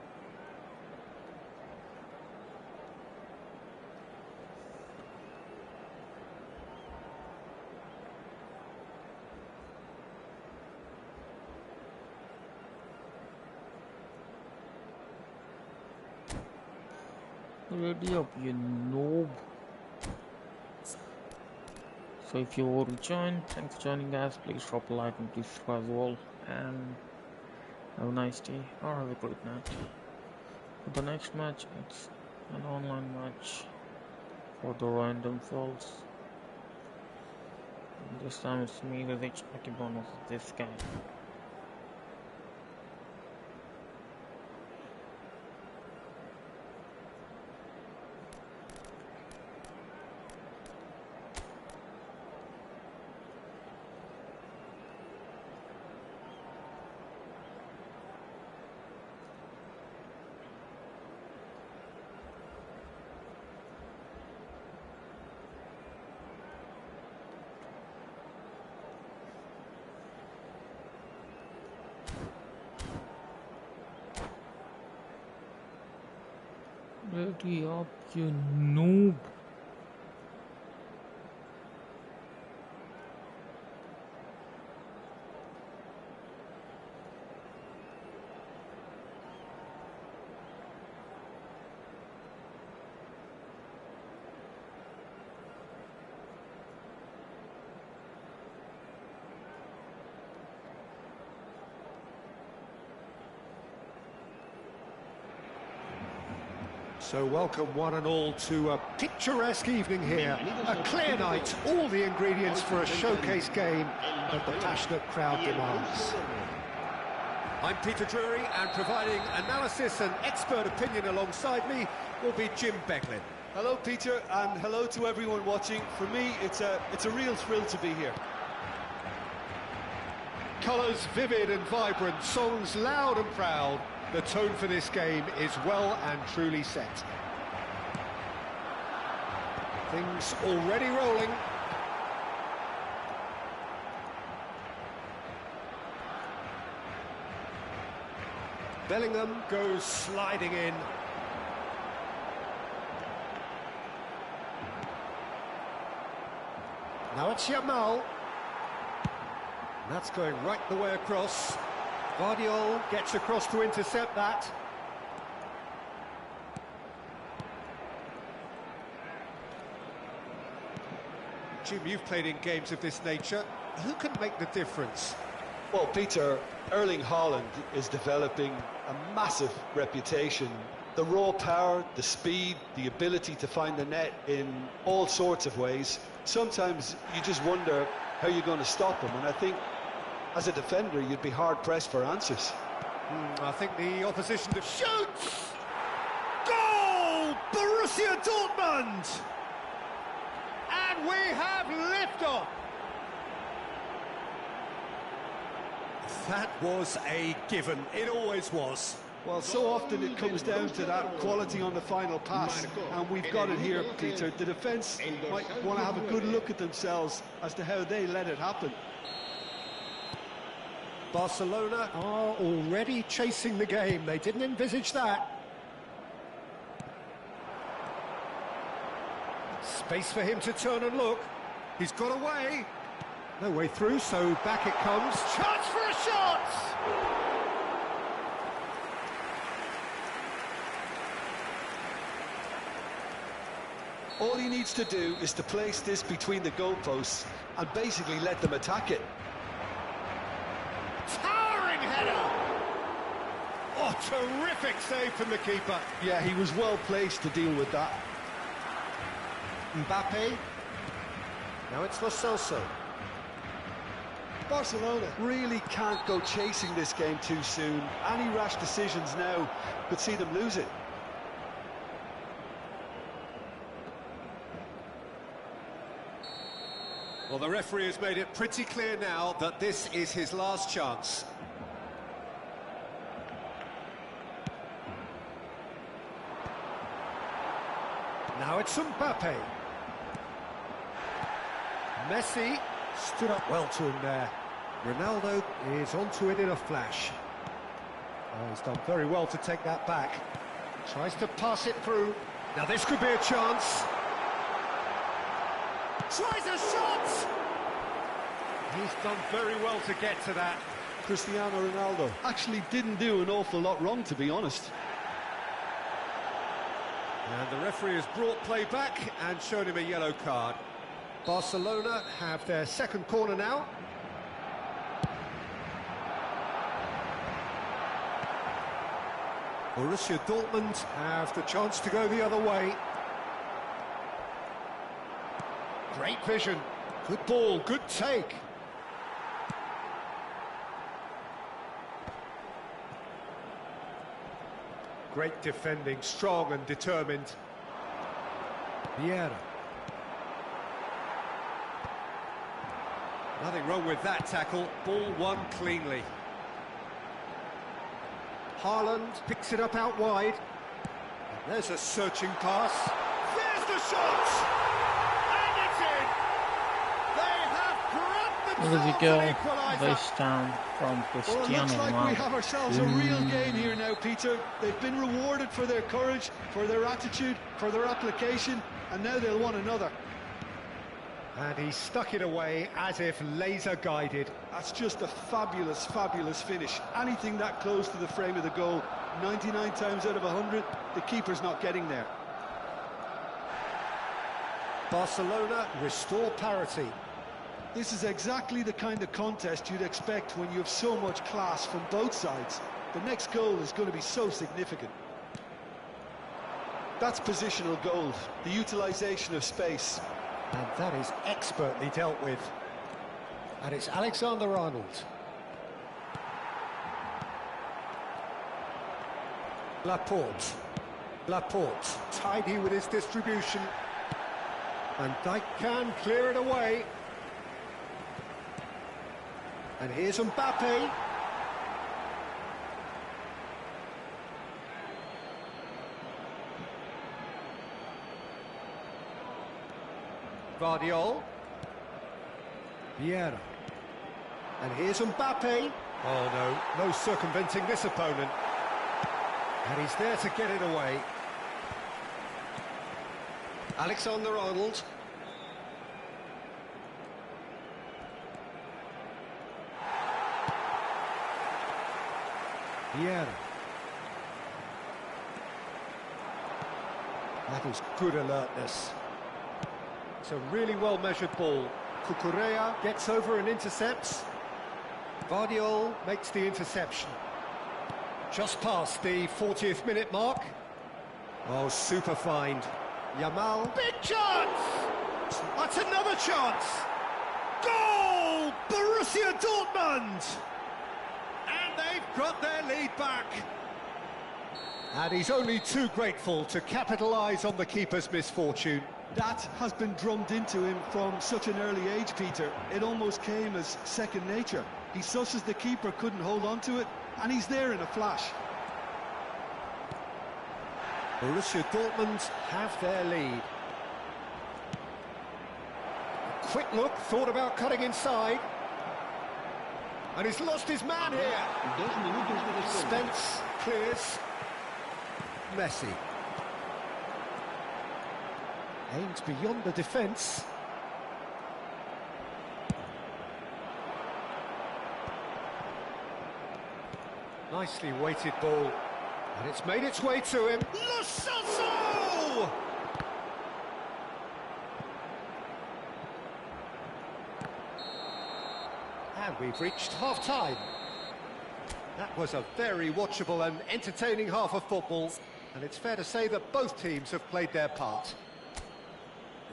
Ready up, you noob. So if you already joined, thanks for joining guys. Please drop a like and please subscribe all and have a nice day or have a great night. For the next match, it's an online match for the random falls. And this time it's me with HRKBOND versus this guy. Ready up, you noob. So welcome one and all to a picturesque evening here, a clear night, all the ingredients for a showcase game that the passionate crowd demands. I'm Peter Drury, and providing analysis and expert opinion alongside me will be Jim Beglin. Hello, Peter, and hello to everyone watching. For me, it's a real thrill to be here. Colours vivid and vibrant, songs loud and proud. The tone for this game is well and truly set. Things already rolling. Bellingham goes sliding in. Now it's Yamal. That's going right the way across. Guardiola gets across to intercept that. Jim, you've played in games of this nature. Who can make the difference? Well, Peter, Erling Haaland is developing a massive reputation. The raw power, the speed, the ability to find the net in all sorts of ways. Sometimes you just wonder how you're going to stop him, and I think as a defender, you'd be hard-pressed for answers. I think the opposition shoots! Goal! Borussia Dortmund! And we have liftoff! That was a given. It always was. Well, so often it comes down to that quality on the final pass, and we've got it here, Peter. The defence might want to have a good look at themselves as to how they let it happen. Barcelona are already chasing the game. They didn't envisage that. Space for him to turn and look. He's got away. No way through, so back it comes. Chance for a shot! All he needs to do is to place this between the goalposts and basically let them attack it. Towering header! Oh, terrific save from the keeper. Yeah, he was well placed to deal with that. Mbappe. Now it's Lo Celso. Barcelona really can't go chasing this game too soon. Any rash decisions now could see them lose it. Well, the referee has made it pretty clear now that this is his last chance. Now it's Mbappe. Messi stood up well to him there. Ronaldo is onto it in a flash. Oh, he's done very well to take that back. Tries to pass it through. Now this could be a chance. Tries a shot! He's done very well to get to that. Cristiano Ronaldo actually didn't do an awful lot wrong, to be honest. And the referee has brought play back and shown him a yellow card. Barcelona have their second corner now. Borussia Dortmund have the chance to go the other way. Great vision. Good ball, good take. Great defending, strong and determined. Vieira. Nothing wrong with that tackle. Ball won cleanly. Haaland picks it up out wide. And there's a searching pass. There's the shot! And it's in! They have brought Where does he themselves go? an equaliser. This down from Well, it Cristiano looks like we have Ronaldo. ourselves a real game here now, Peter. They've been rewarded for their courage, for their attitude, for their application, and now they'll want another. And he stuck it away as if laser guided. That's just a fabulous, fabulous finish. Anything that close to the frame of the goal, 99 times out of 100, the keeper's not getting there. Barcelona restore parity. This is exactly the kind of contest you'd expect when you have so much class from both sides. The next goal is going to be so significant. That's positional gold, the utilisation of space. And that is expertly dealt with. And it's Alexander-Arnold. Laporte. Laporte, tidy with his distribution. And Dijk can clear it away. And here's Mbappe. Guardiola. Vieira. And here's Mbappe. Oh no, no circumventing this opponent. And he's there to get it away. Alexander-Arnold. Vieira. That is good alertness. It's a really well-measured ball. Cucurella gets over and intercepts. Guardiola makes the interception. Just past the 40th minute mark. Oh, super find. Yamal. Big chance! That's another chance! Goal! Borussia Dortmund! And they've got their lead back. And he's only too grateful to capitalise on the keeper's misfortune. That has been drummed into him from such an early age, Peter. It almost came as second nature. He susses the keeper couldn't hold on to it, and he's there in a flash. Borussia Dortmund have their lead. A quick look, thought about cutting inside. And he's lost his man here. Spence clears. Messi. Aims beyond the defence. Nicely weighted ball. And it's made its way to him. Lo Celso! And we've reached half-time. That was a very watchable and entertaining half of football. And it's fair to say that both teams have played their part.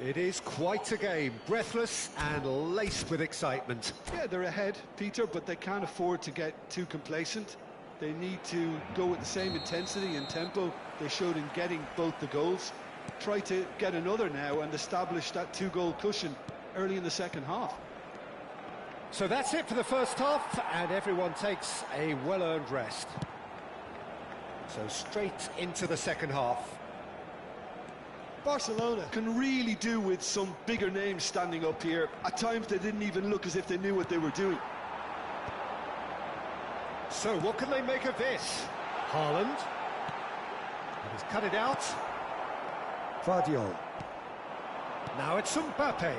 It is quite a game, breathless and laced with excitement. Yeah, they're ahead, Peter, but they can't afford to get too complacent. They need to go with the same intensity and tempo they showed in getting both the goals. Try to get another now and establish that two-goal cushion early in the second half. So that's it for the first half, and everyone takes a well-earned rest. So straight into the second half. Barcelona can really do with some bigger names standing up here. At times they didn't even look as if they knew what they were doing. So what can they make of this? Haaland. He's cut it out. Pazjor. Now it's Mbappe.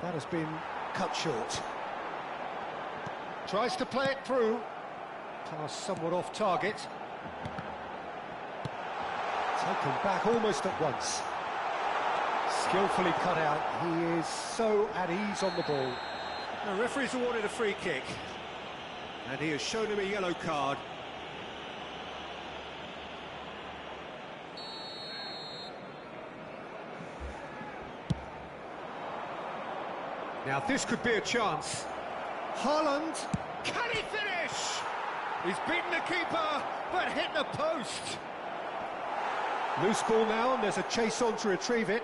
That has been cut short. Tries to play it through. Pass somewhat off target. Taken back almost at once. Skillfully cut out. He is so at ease on the ball. The referee's awarded a free kick. And he has shown him a yellow card. Now this could be a chance. Haaland, can he finish? He's beaten the keeper, but hit the post. Loose ball now, and there's a chase on to retrieve it.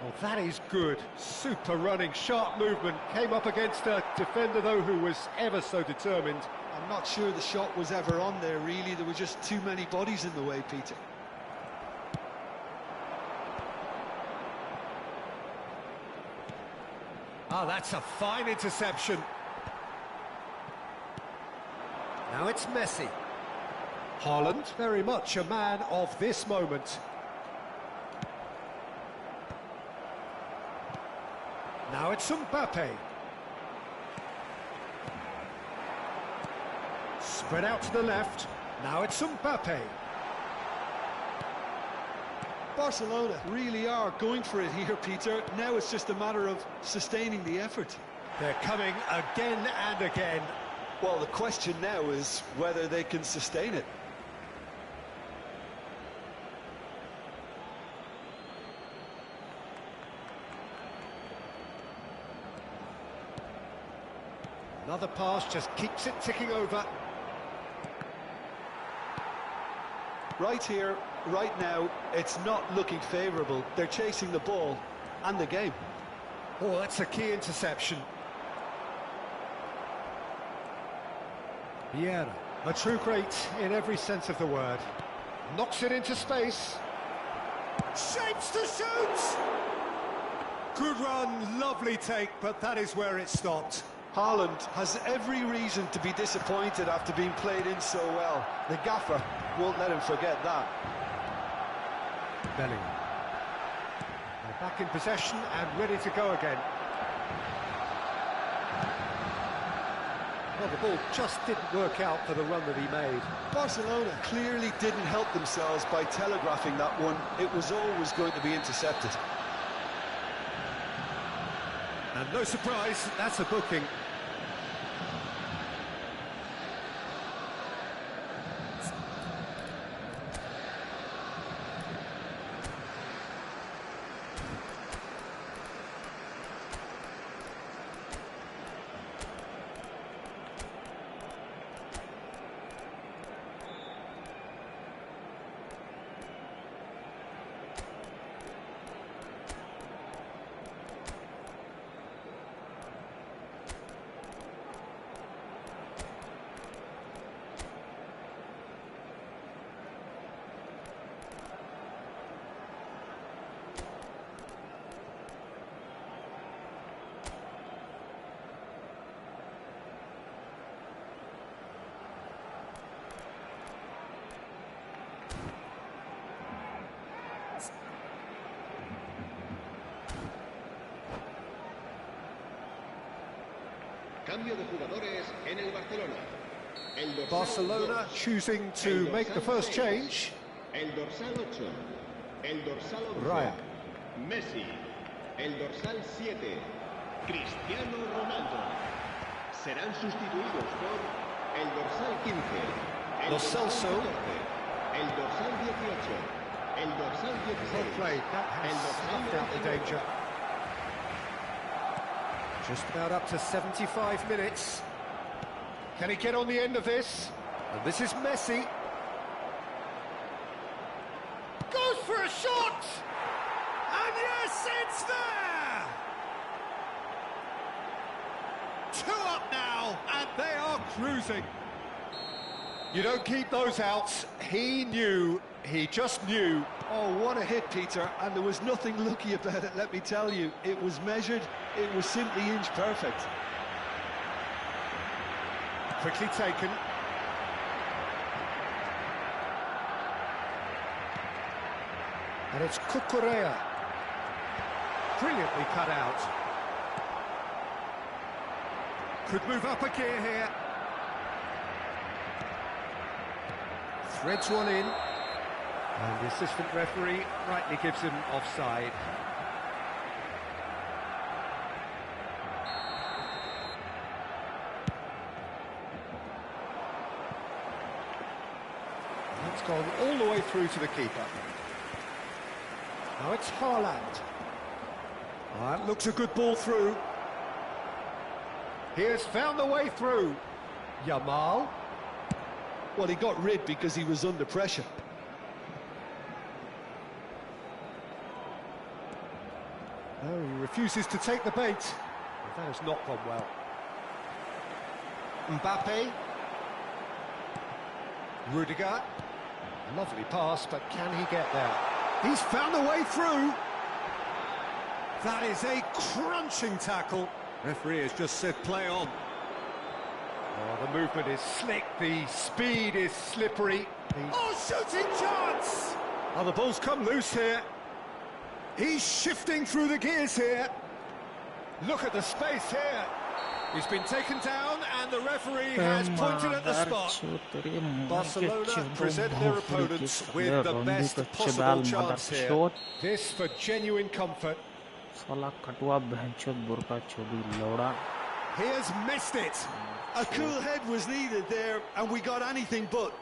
Oh, that is good. Super running, sharp movement. Came up against a defender, though, who was ever so determined. I'm not sure the shot was ever on there, really. There were just too many bodies in the way, Peter. Ah, that's a fine interception. Now it's Messi. Haaland, very much a man of this moment. Now it's Mbappe. Spread out to the left. Now it's Mbappe. Barcelona really are going for it here, Peter. Now it's just a matter of sustaining the effort. They're coming again and again. Well, the question now is whether they can sustain it. Another pass just keeps it ticking over. Right here, right now, it's not looking favourable. They're chasing the ball and the game. Oh, that's a key interception. Vieira, a true great in every sense of the word. Knocks it into space. Shapes to shoot! Good run, lovely take, but that is where it stopped. Haaland has every reason to be disappointed after being played in so well. The gaffer won't let him forget that. Bellingham. They're back in possession and ready to go again. Well, the ball just didn't work out for the run that he made. Barcelona clearly didn't help themselves by telegraphing that one. It was always going to be intercepted. And no surprise, that's a booking. Cambio de jugadores en el Barcelona. Barcelona choosing to make the first change. El dorsal 8. El dorsal 11. Raya. Messi. El dorsal 7. Cristiano Ronaldo. Serán sustituidos por el dorsal 15. El Lo dorsal Celso. 14. El dorsal 18. Well played. That has snuffed out the danger. Just about up to 75 minutes. Can he get on the end of this? And this is Messi. Goes for a shot! And yes, it's there! 2 up now, and they are cruising. You don't keep those outs. He knew, he just knew. Oh, what a hit, Peter, and there was nothing lucky about it, let me tell you. It was measured, it was simply inch perfect. Quickly taken. And it's Cucurella. Brilliantly cut out. Could move up a gear here. Threads one in. And the assistant referee rightly gives him offside. It's gone all the way through to the keeper. Now it's Haaland. That looks a good ball through. He has found the way through. Yamal. Well, he got rid because he was under pressure. Oh, he refuses to take the bait. That has not gone well. Mbappe. Rudiger. Lovely pass, but can he get there? He's found a way through. That is a crunching tackle. Referee has just said play on. Oh, the movement is slick, the speed is slippery. Oh, shooting chance! Oh, the ball's come loose here. He's shifting through the gears here. Look at the space here. He's been taken down and the referee has pointed at the spot. Barcelona present their opponents with the best possible chance here. This for genuine comfort. He has missed it. A cool head was needed there, and we got anything but.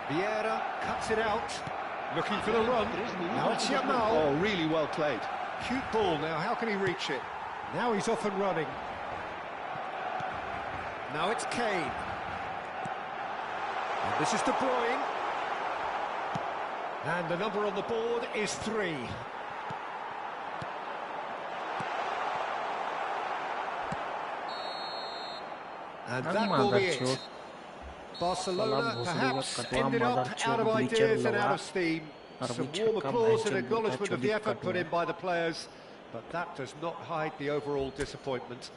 Vieira cuts it out, looking for the run. Now it's Yamal. Oh, really well played. Cute ball now, how can he reach it? Now he's off and running. Now it's Kane. And this is De Bruyne. And the number on the board is 3. And that will be it. Barcelona perhaps ended up out of ideas and out of steam. Some warm applause and acknowledgement of the effort put in by the players, but that does not hide the overall disappointment.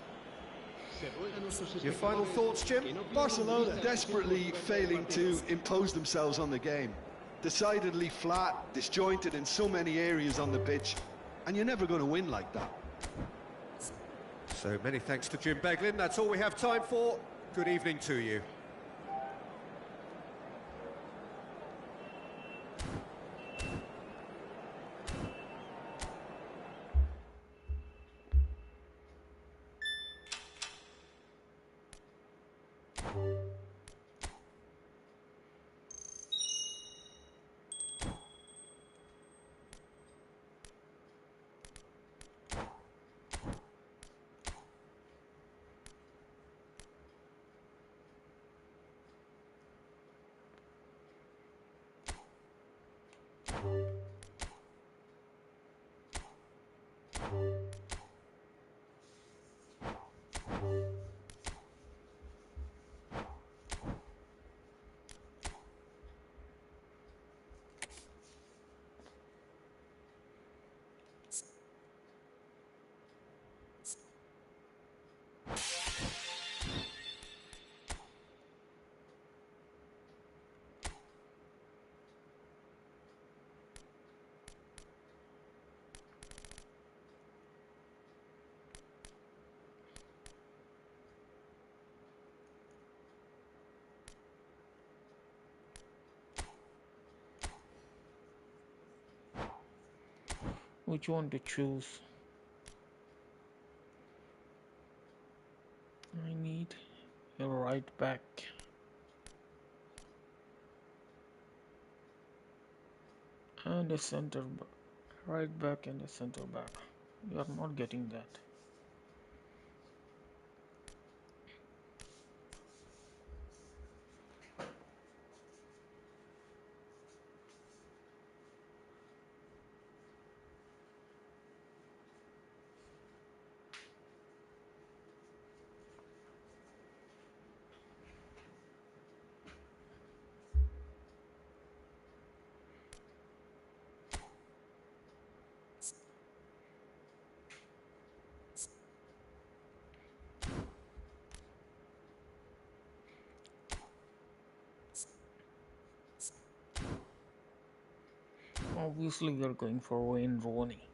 Your final thoughts, Jim? Barcelona desperately failing to impose themselves on the game. Decidedly flat, disjointed in so many areas on the pitch, and you're never going to win like that. So many thanks to Jim Beglin. That's all we have time for. Good evening to you. Which one to choose? I need a right back. And a center back. Right back and a center back. You are not getting that. Obviously, we are going for Wayne Rooney.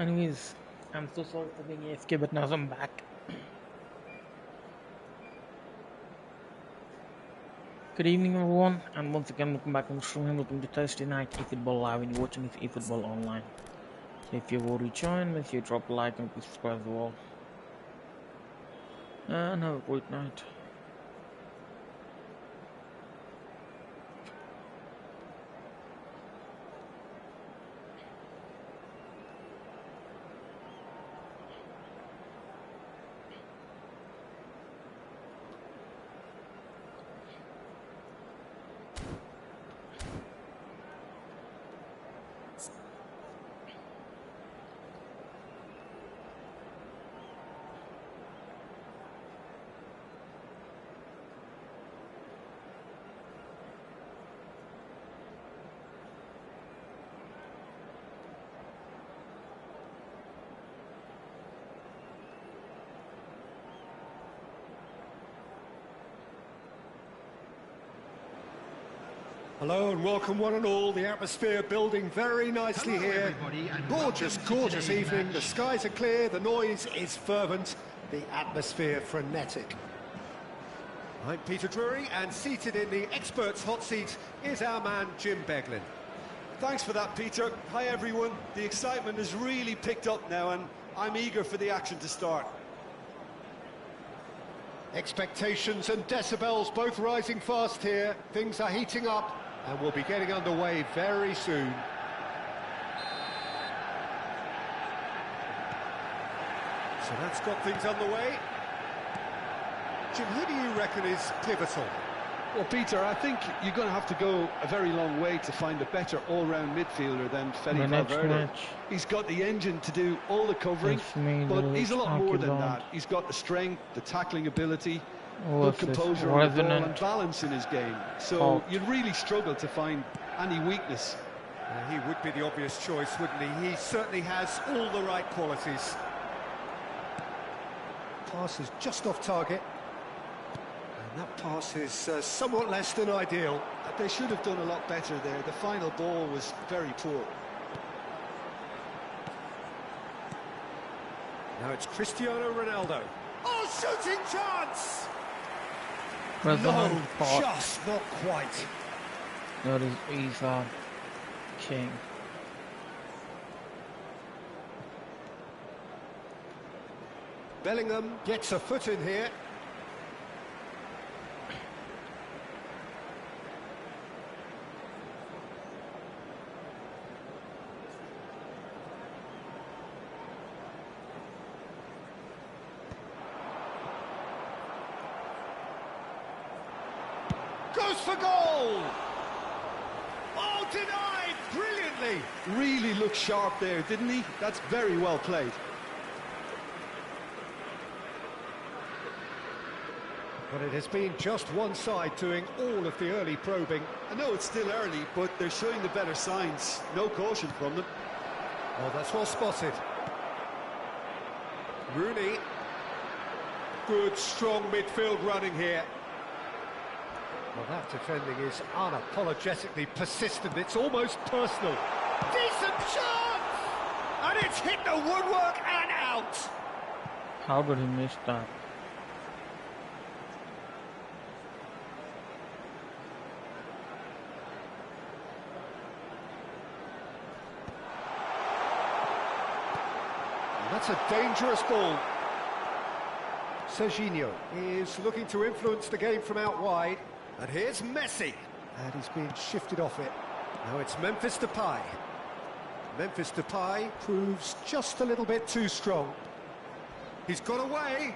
Anyways, I'm so sorry for being AFK, but now I'm back. Good evening, everyone, and once again, welcome back on the stream. Welcome to Thursday Night eFootball Live, and you're watching this eFootball online. So if you've already joined, make sure you drop a like and please subscribe as well. And have a great night. Hello and welcome one and all. The atmosphere building very nicely here. Gorgeous, gorgeous evening. The skies are clear, the noise is fervent, the atmosphere frenetic. I'm Peter Drury, and seated in the experts' hot seat is our man Jim Beglin. Thanks for that, Peter. Hi, everyone. The excitement has really picked up now, and I'm eager for the action to start. Expectations and decibels both rising fast here. Things are heating up and we'll be getting underway very soon. So that's got things underway. Jim, who do you reckon is pivotal? Well, Peter, I think you're going to have to go a very long way to find a better all-round midfielder than Fede Valverde. He's got the engine to do all the covering, but he's a lot more than that. He's got the strength, the tackling ability, good composure on the ball and balance in his game. So you'd really struggle to find any weakness. He would be the obvious choice, wouldn't he? He certainly has all the right qualities. Pass is just off target. And that pass is somewhat less than ideal. They should have done a lot better there. The final ball was very poor. Now it's Cristiano Ronaldo. Oh, shooting chance! No, just not quite. That is Eva King. Bellingham gets a foot in here. Goes for goal! Oh, denied brilliantly! Really looked sharp there, didn't he? That's very well played. But it has been just one side doing all of the early probing. I know it's still early, but they're showing the better signs. No caution from them. Oh, that's well spotted. Rooney. Good, strong midfield running here. Well, that defending is unapologetically persistent. It's almost personal. Decent chance! And it's hit the woodwork and out! How did he miss that? That's a dangerous ball. Serginho is looking to influence the game from out wide. And here's Messi. And he's being shifted off it. Now it's Memphis Depay. Memphis Depay proves just a little bit too strong. He's got away.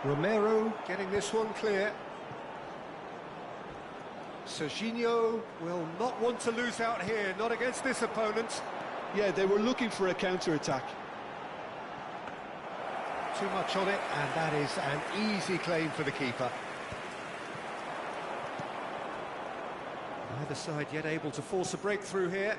Romero getting this one clear. Serginho will not want to lose out here, not against this opponent. Yeah, they were looking for a counter-attack. Too much on it, and that is an easy claim for the keeper. Neither side yet able to force a breakthrough here.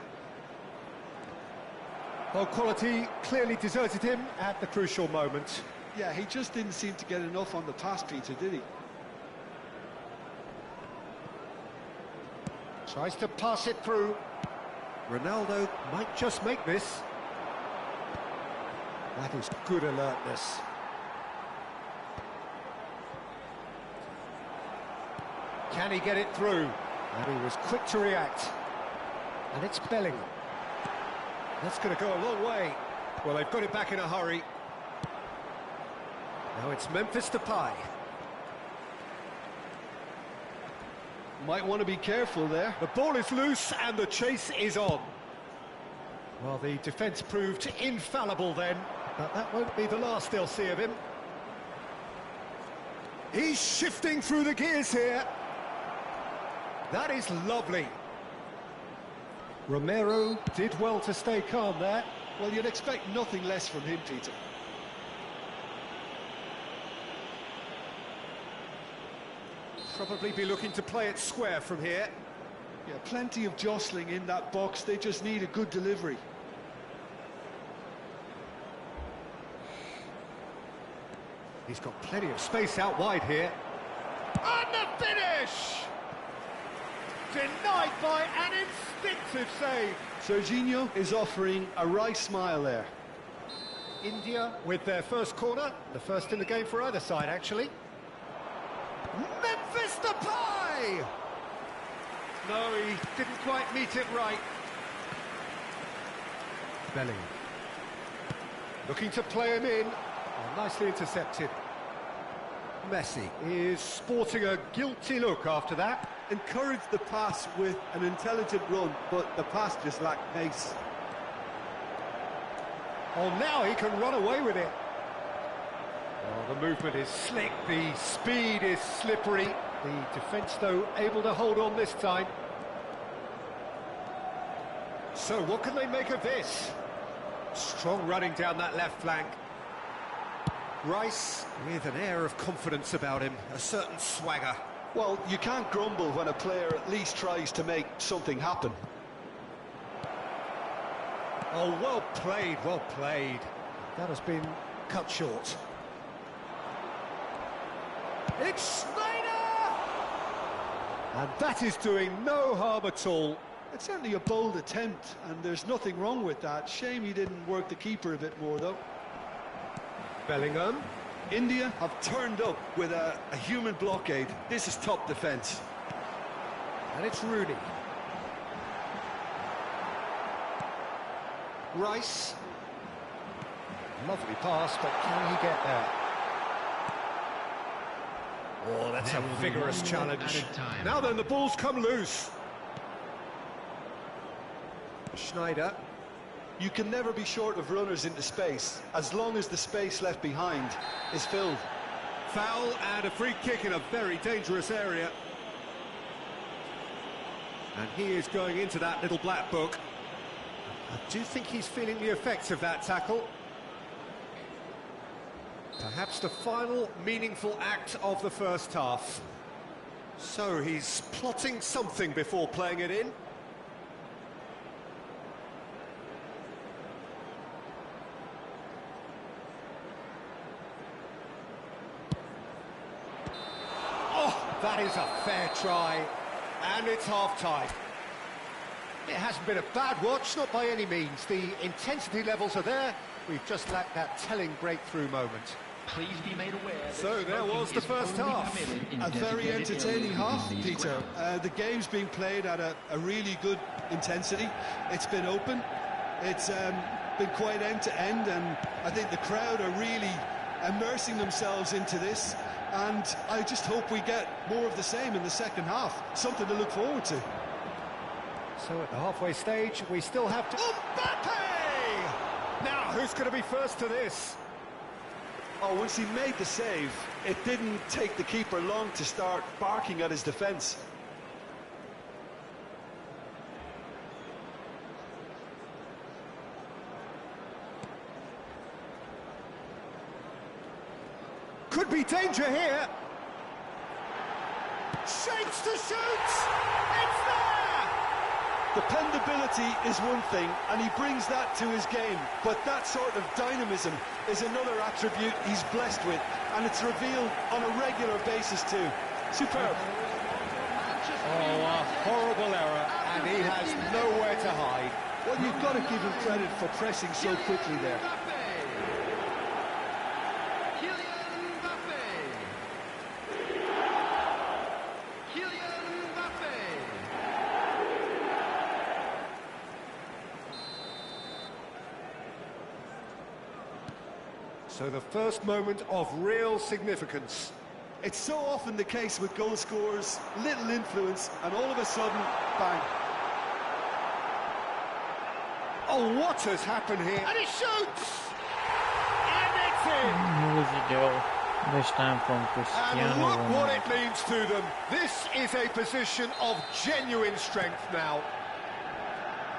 Well, quality clearly deserted him at the crucial moment. Yeah, he just didn't seem to get enough on the pass, Peter, did he? Tries to pass it through. Ronaldo might just make this. That is good alertness. Can he get it through? And he was quick to react. And it's Bellingham. That's going to go a long way. Well, they've got it back in a hurry. Now it's Memphis Depay. Might want to be careful there. The ball is loose and the chase is on. Well, the defence proved infallible then, but that won't be the last they'll see of him. He's shifting through the gears here. That is lovely. Romero did well to stay calm there. Well, you'd expect nothing less from him, Peter. Probably be looking to play it square from here. Yeah, plenty of jostling in that box. They just need a good delivery. He's got plenty of space out wide here. And the finish! Denied by an instinctive save. Serginho is offering a wry smile there. India with their first corner, the first in the game for either side, actually. Memphis Depay! No, he didn't quite meet it right. Bellingham. Looking to play him in. Oh, nicely intercepted. Messi is sporting a guilty look after that. Encouraged the pass with an intelligent run, but the pass just lacked pace. Oh, now he can run away with it. Oh, the movement is slick, the speed is slippery. The defence, though, able to hold on this time. So, what can they make of this? Strong running down that left flank. Rice with an air of confidence about him, a certain swagger. Well, you can't grumble when a player at least tries to make something happen. Oh, well played, well played. That has been cut short. It's Schneider! And that is doing no harm at all. It's certainly a bold attempt, and there's nothing wrong with that. Shame he didn't work the keeper a bit more, though. Bellingham. India have turned up with a human blockade. This is top defence. And it's Rooney. Rice. Lovely pass, but can he get there? Oh, that's a vigorous challenge. Now then, the ball's come loose. Schneider. You can never be short of runners into space, as long as the space left behind is filled. Foul and a free kick in a very dangerous area. And he is going into that little black book. I do think he's feeling the effects of that tackle. Perhaps the final meaningful act of the first half. So he's plotting something before playing it in. That is a fair try, and it's half-time. It hasn't been a bad watch, not by any means. The intensity levels are there. We've just lacked that telling breakthrough moment. Please be made aware that so there was the first half. A very entertaining half, Peter. The game's been played at a really good intensity. It's been open. It's been quite end-to-end, and I think the crowd are really immersing themselves into this. And I just hope we get more of the same in the second half. Something to look forward to. So at the halfway stage, we still have to... Mbappe! Now, who's going to be first to this? Oh, once he made the save, it didn't take the keeper long to start barking at his defence. Could be danger here. Shakes to shoot. It's there. Dependability is one thing, and he brings that to his game. But that sort of dynamism is another attribute he's blessed with, and it's revealed on a regular basis too. Superb. Oh, a horrible error, and he has nowhere to hide. Well, you've got to give him credit for pressing so quickly there. So the first moment of real significance. It's so often the case with goal scorers, little influence, and all of a sudden, bang. Oh, what has happened here? And he shoots! And it's in! Who is it go? This time from Cristiano And look what Ronaldo. it means to them. This is a position of genuine strength now.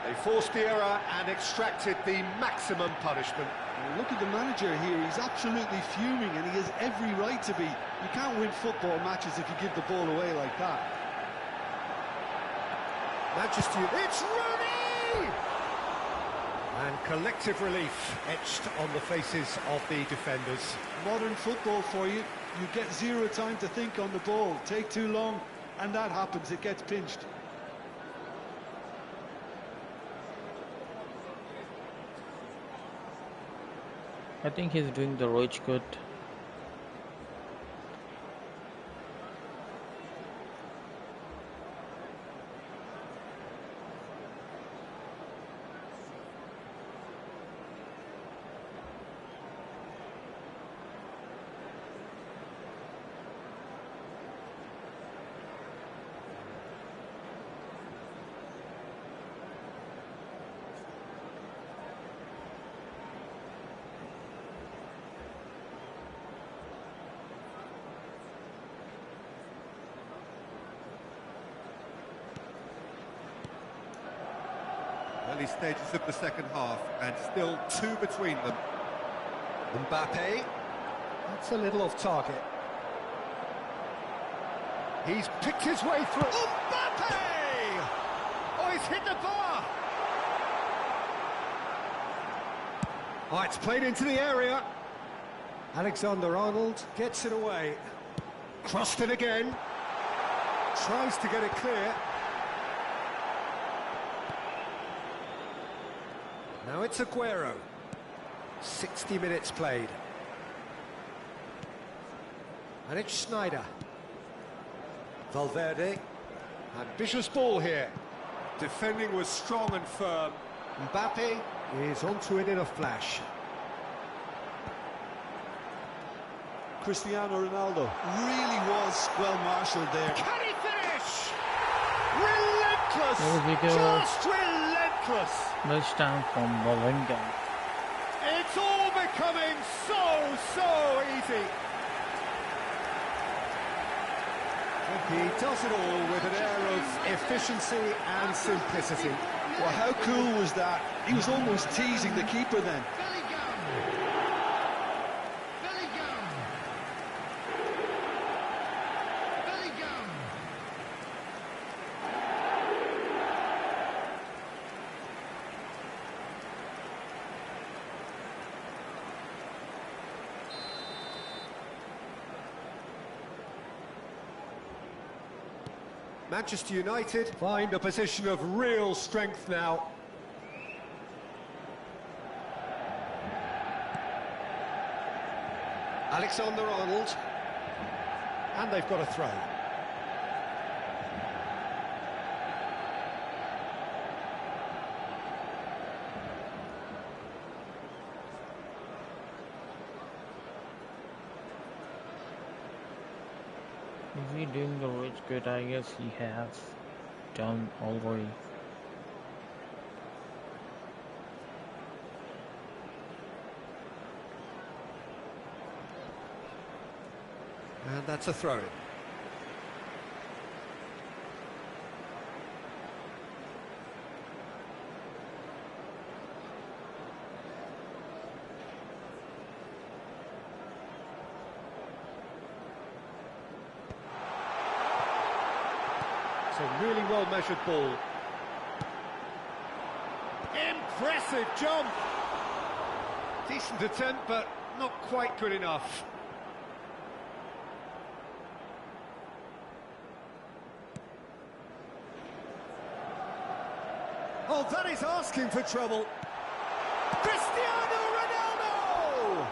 They forced the error and extracted the maximum punishment. Look at the manager here, he's absolutely fuming and he has every right to be. You can't win football matches if you give the ball away like that. Manchester United. It's Rooney! And collective relief etched on the faces of the defenders. Modern football for you. You get zero time to think on the ball. Take too long, and that happens. It gets pinched. I think he's doing the roach good. Early stages of the second half, and still two between them. Mbappe, that's a little off target. He's picked his way through. Mbappe! Oh, he's hit the bar! Oh, it's played into the area. Alexander-Arnold gets it away. Crossed it again. Tries to get it clear. Now it's Aguero. 60 minutes played. And it's Schneider. Valverde. Ambitious ball here. Defending was strong and firm. Mbappe is onto it in a flash. Cristiano Ronaldo really was well marshalled there. Can he finish? Relentless! There we go. Just relentless! This time from Bellingham. It's all becoming so easy. He does it all with an air of efficiency and simplicity. Well, how cool was that? He was almost teasing the keeper then. Manchester United find a position of real strength now. Alexander-Arnold. And they've got a throw. Is he doing the roach good? I guess he has done already. And that's a throw-in. It's a really well-measured ball. Impressive jump! Decent attempt, but not quite good enough. Oh, that is asking for trouble. Cristiano Ronaldo!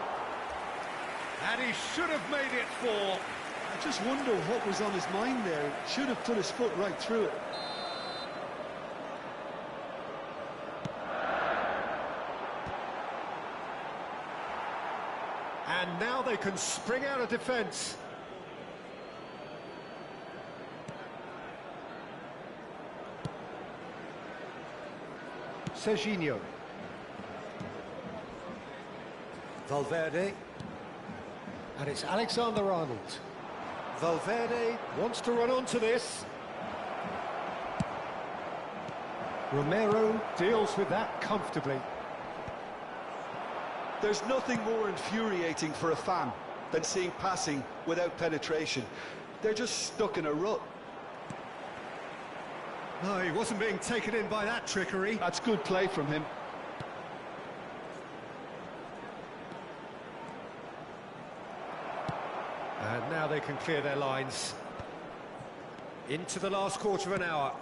And he should have made it 4. I just wonder what was on his mind there. Should have put his foot right through it. And now they can spring out of defence. Serginho. Valverde. And it's Alexander-Arnold. Valverde wants to run onto this. Romero deals with that comfortably. There's nothing more infuriating for a fan than seeing passing without penetration. They're just stuck in a rut. No, he wasn't being taken in by that trickery. That's good play from him. And now they can clear their lines. Into the last quarter of an hour.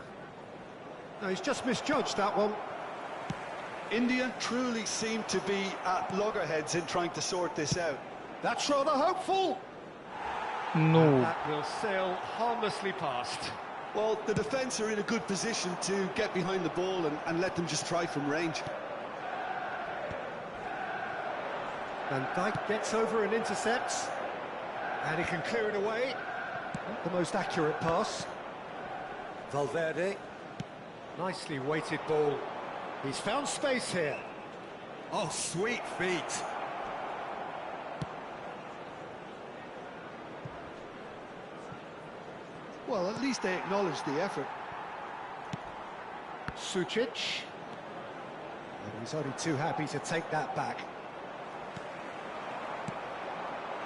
No, he's just misjudged that one. India truly seem to be at loggerheads in trying to sort this out. That's rather hopeful. No. That will sail harmlessly past. Well, the defence are in a good position to get behind the ball and let them just try from range. Van Dijk gets over and intercepts. And he can clear it away. Not the most accurate pass. Valverde. Nicely weighted ball. He's found space here. Oh, sweet feet. Well, at least they acknowledge the effort. Sucic. And he's only too happy to take that back.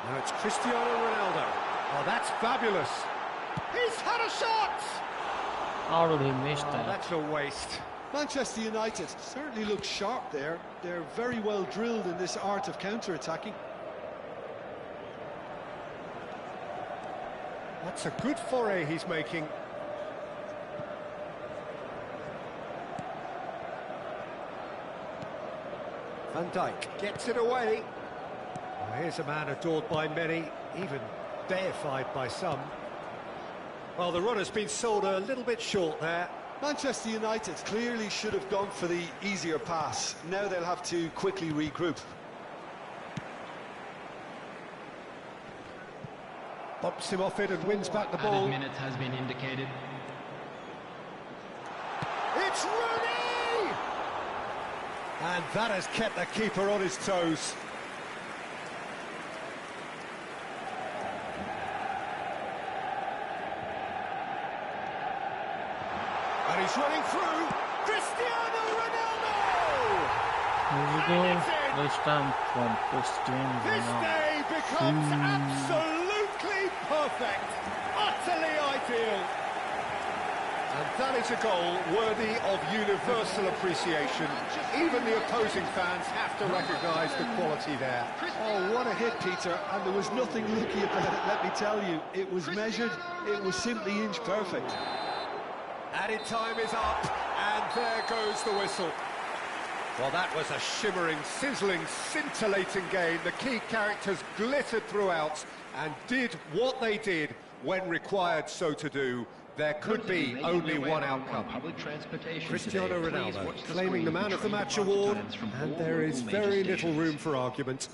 Now it's Cristiano Ronaldo. Oh, that's fabulous. He's had a shot! How did he miss that? That's a waste. Manchester United certainly look sharp there. They're very well drilled in this art of counter-attacking. That's a good foray he's making. Van Dijk gets it away. Well, here's a man adored by many, even deified by some. Well, the run has been sold a little bit short there. Manchester United clearly should have gone for the easier pass. Now they'll have to quickly regroup. Bumps him off it and wins back the ball. Added minutes has been indicated. It's Rooney! And that has kept the keeper on his toes. And he's running through. Cristiano Ronaldo! Here we go. This time from Cristiano This Ronaldo. day becomes absolutely perfect, utterly ideal. And that is a goal worthy of universal appreciation. Even the opposing fans have to recognise the quality there. Oh, what a hit, Peter, and there was nothing lucky about it, let me tell you. It was measured, it was simply inch perfect. Added time is up, and there goes the whistle. Well, that was a shimmering, sizzling, scintillating game. The key characters glittered throughout and did what they did when required so to do. There could be only one outcome. Cristiano Ronaldo claiming the Man of the Match award, and there is very little room for argument.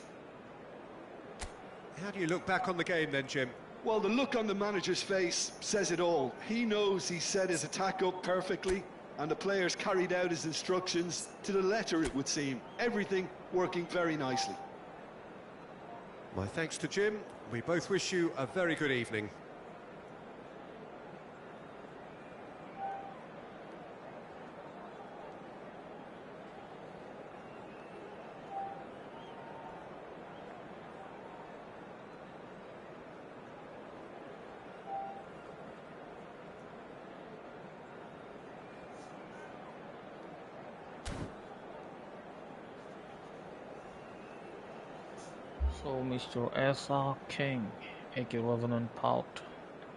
How do you look back on the game then, Jim? Well, the look on the manager's face says it all. He knows he set his attack up perfectly, and the players carried out his instructions to the letter, it would seem. Everything working very nicely. My thanks to Jim. We both wish you a very good evening. So, Mr. S.R. King, aka Revenant Pout,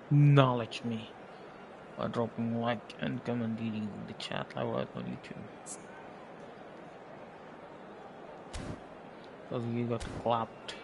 acknowledge me by dropping like and commenting in the chat live right on YouTube. Because you got clapped.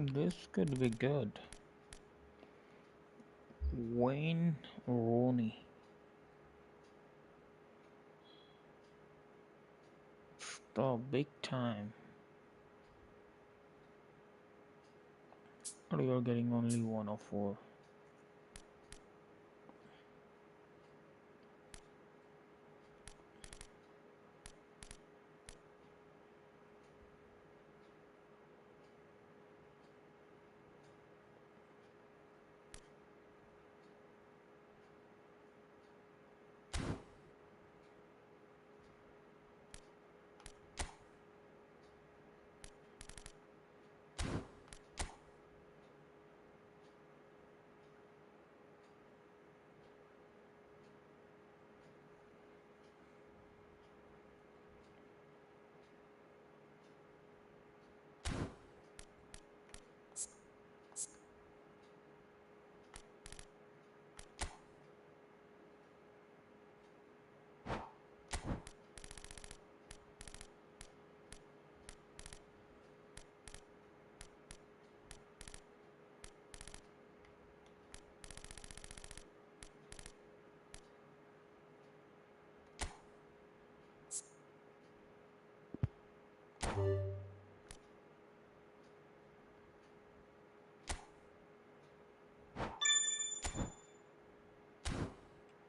This could be good. Wayne Rooney. The big time. Or you're getting only 104.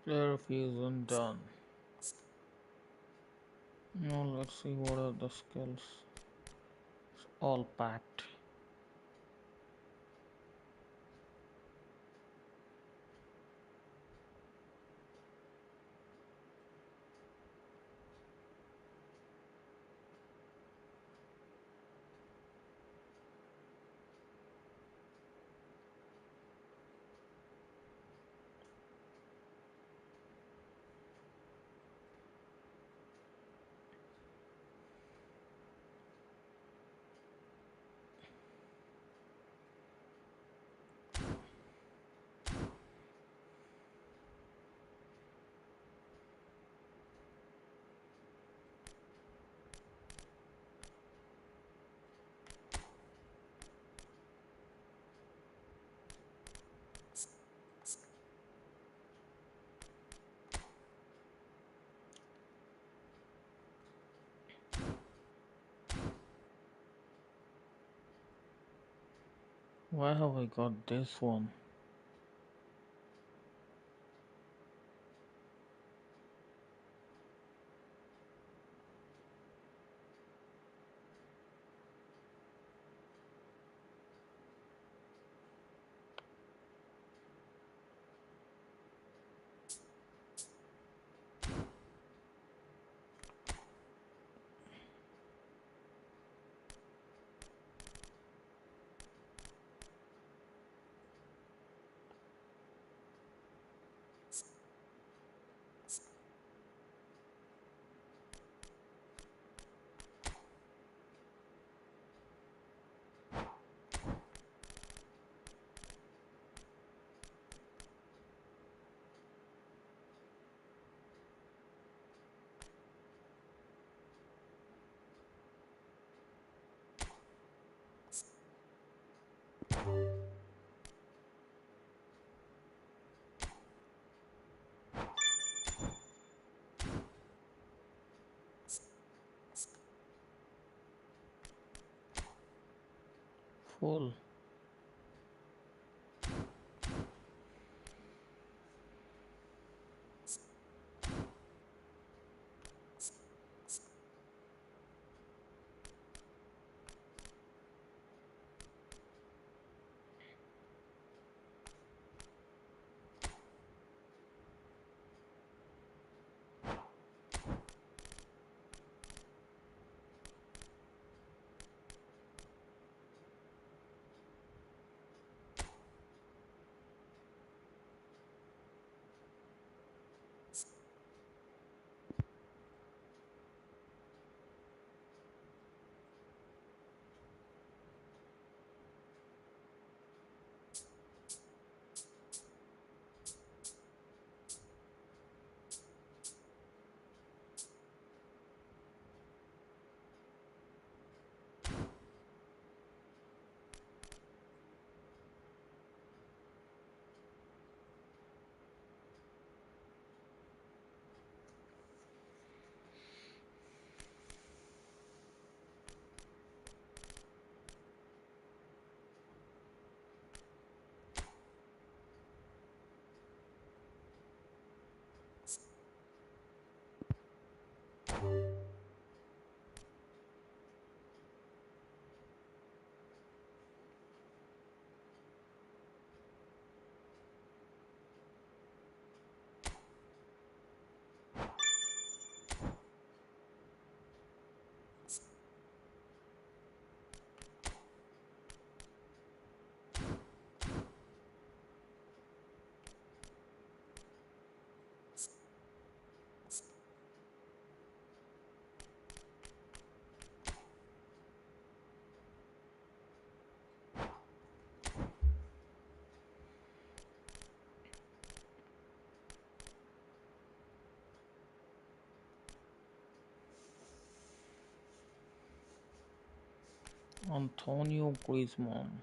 Player fusion done. Now let's see what are the skills. It's all packed. Why have I got this one? Full. Antonio Griezmann.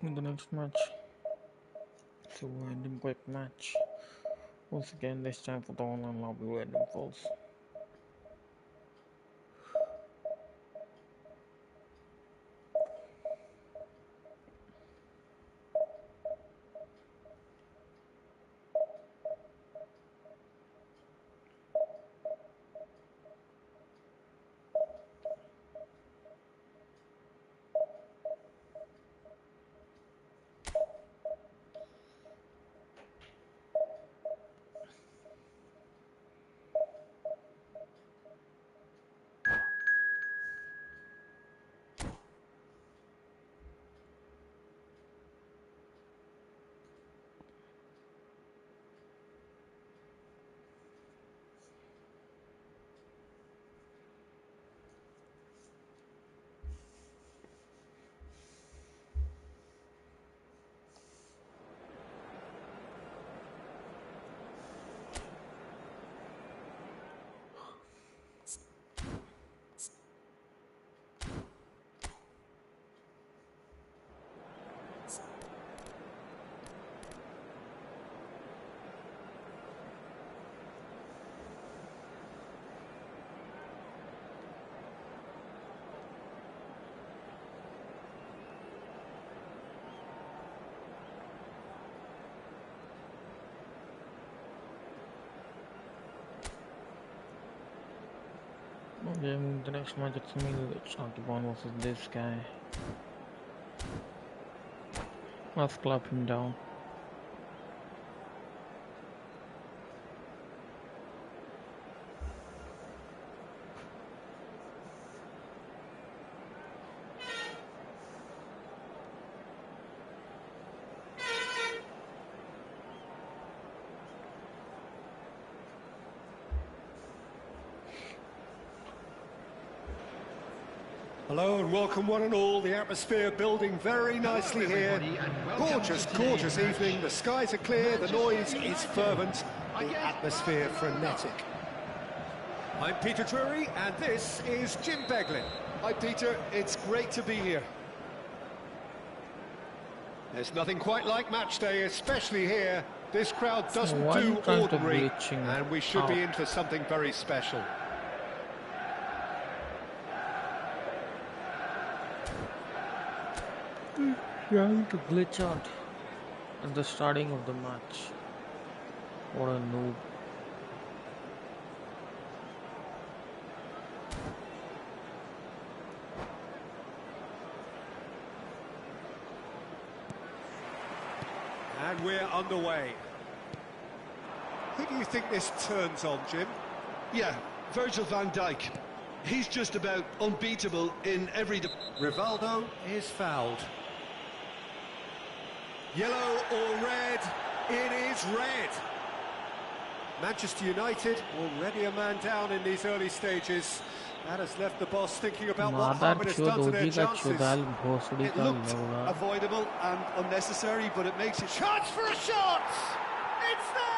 in the next match. So random quick match. Once again, this time for the online lobby random falls. Okay, the next match it's me, HRKBOND versus this guy. Let's clap him down. Hello and welcome one and all. The atmosphere building very nicely here. Gorgeous, gorgeous evening. The skies are clear, the noise is fervent, the atmosphere frenetic. I'm Peter Drury, and this is Jim Beglin. Hi, Peter. It's great to be here. There's nothing quite like match day, especially here. This crowd doesn't why are do you trying to ordinary, glitching and we should be out? in for something very special. Trying to glitch out at the starting of the match. What a noob. And we're underway. Who do you think this turns on, Jim? Yeah, Virgil van Dijk. He's just about unbeatable in every... Rivaldo is fouled. Yellow or red? It is red. Manchester United already a man down in these early stages. That has left the boss thinking about what harm it has done to their chances. It looked avoidable and unnecessary, but it makes it... Chance for a shot! It's there!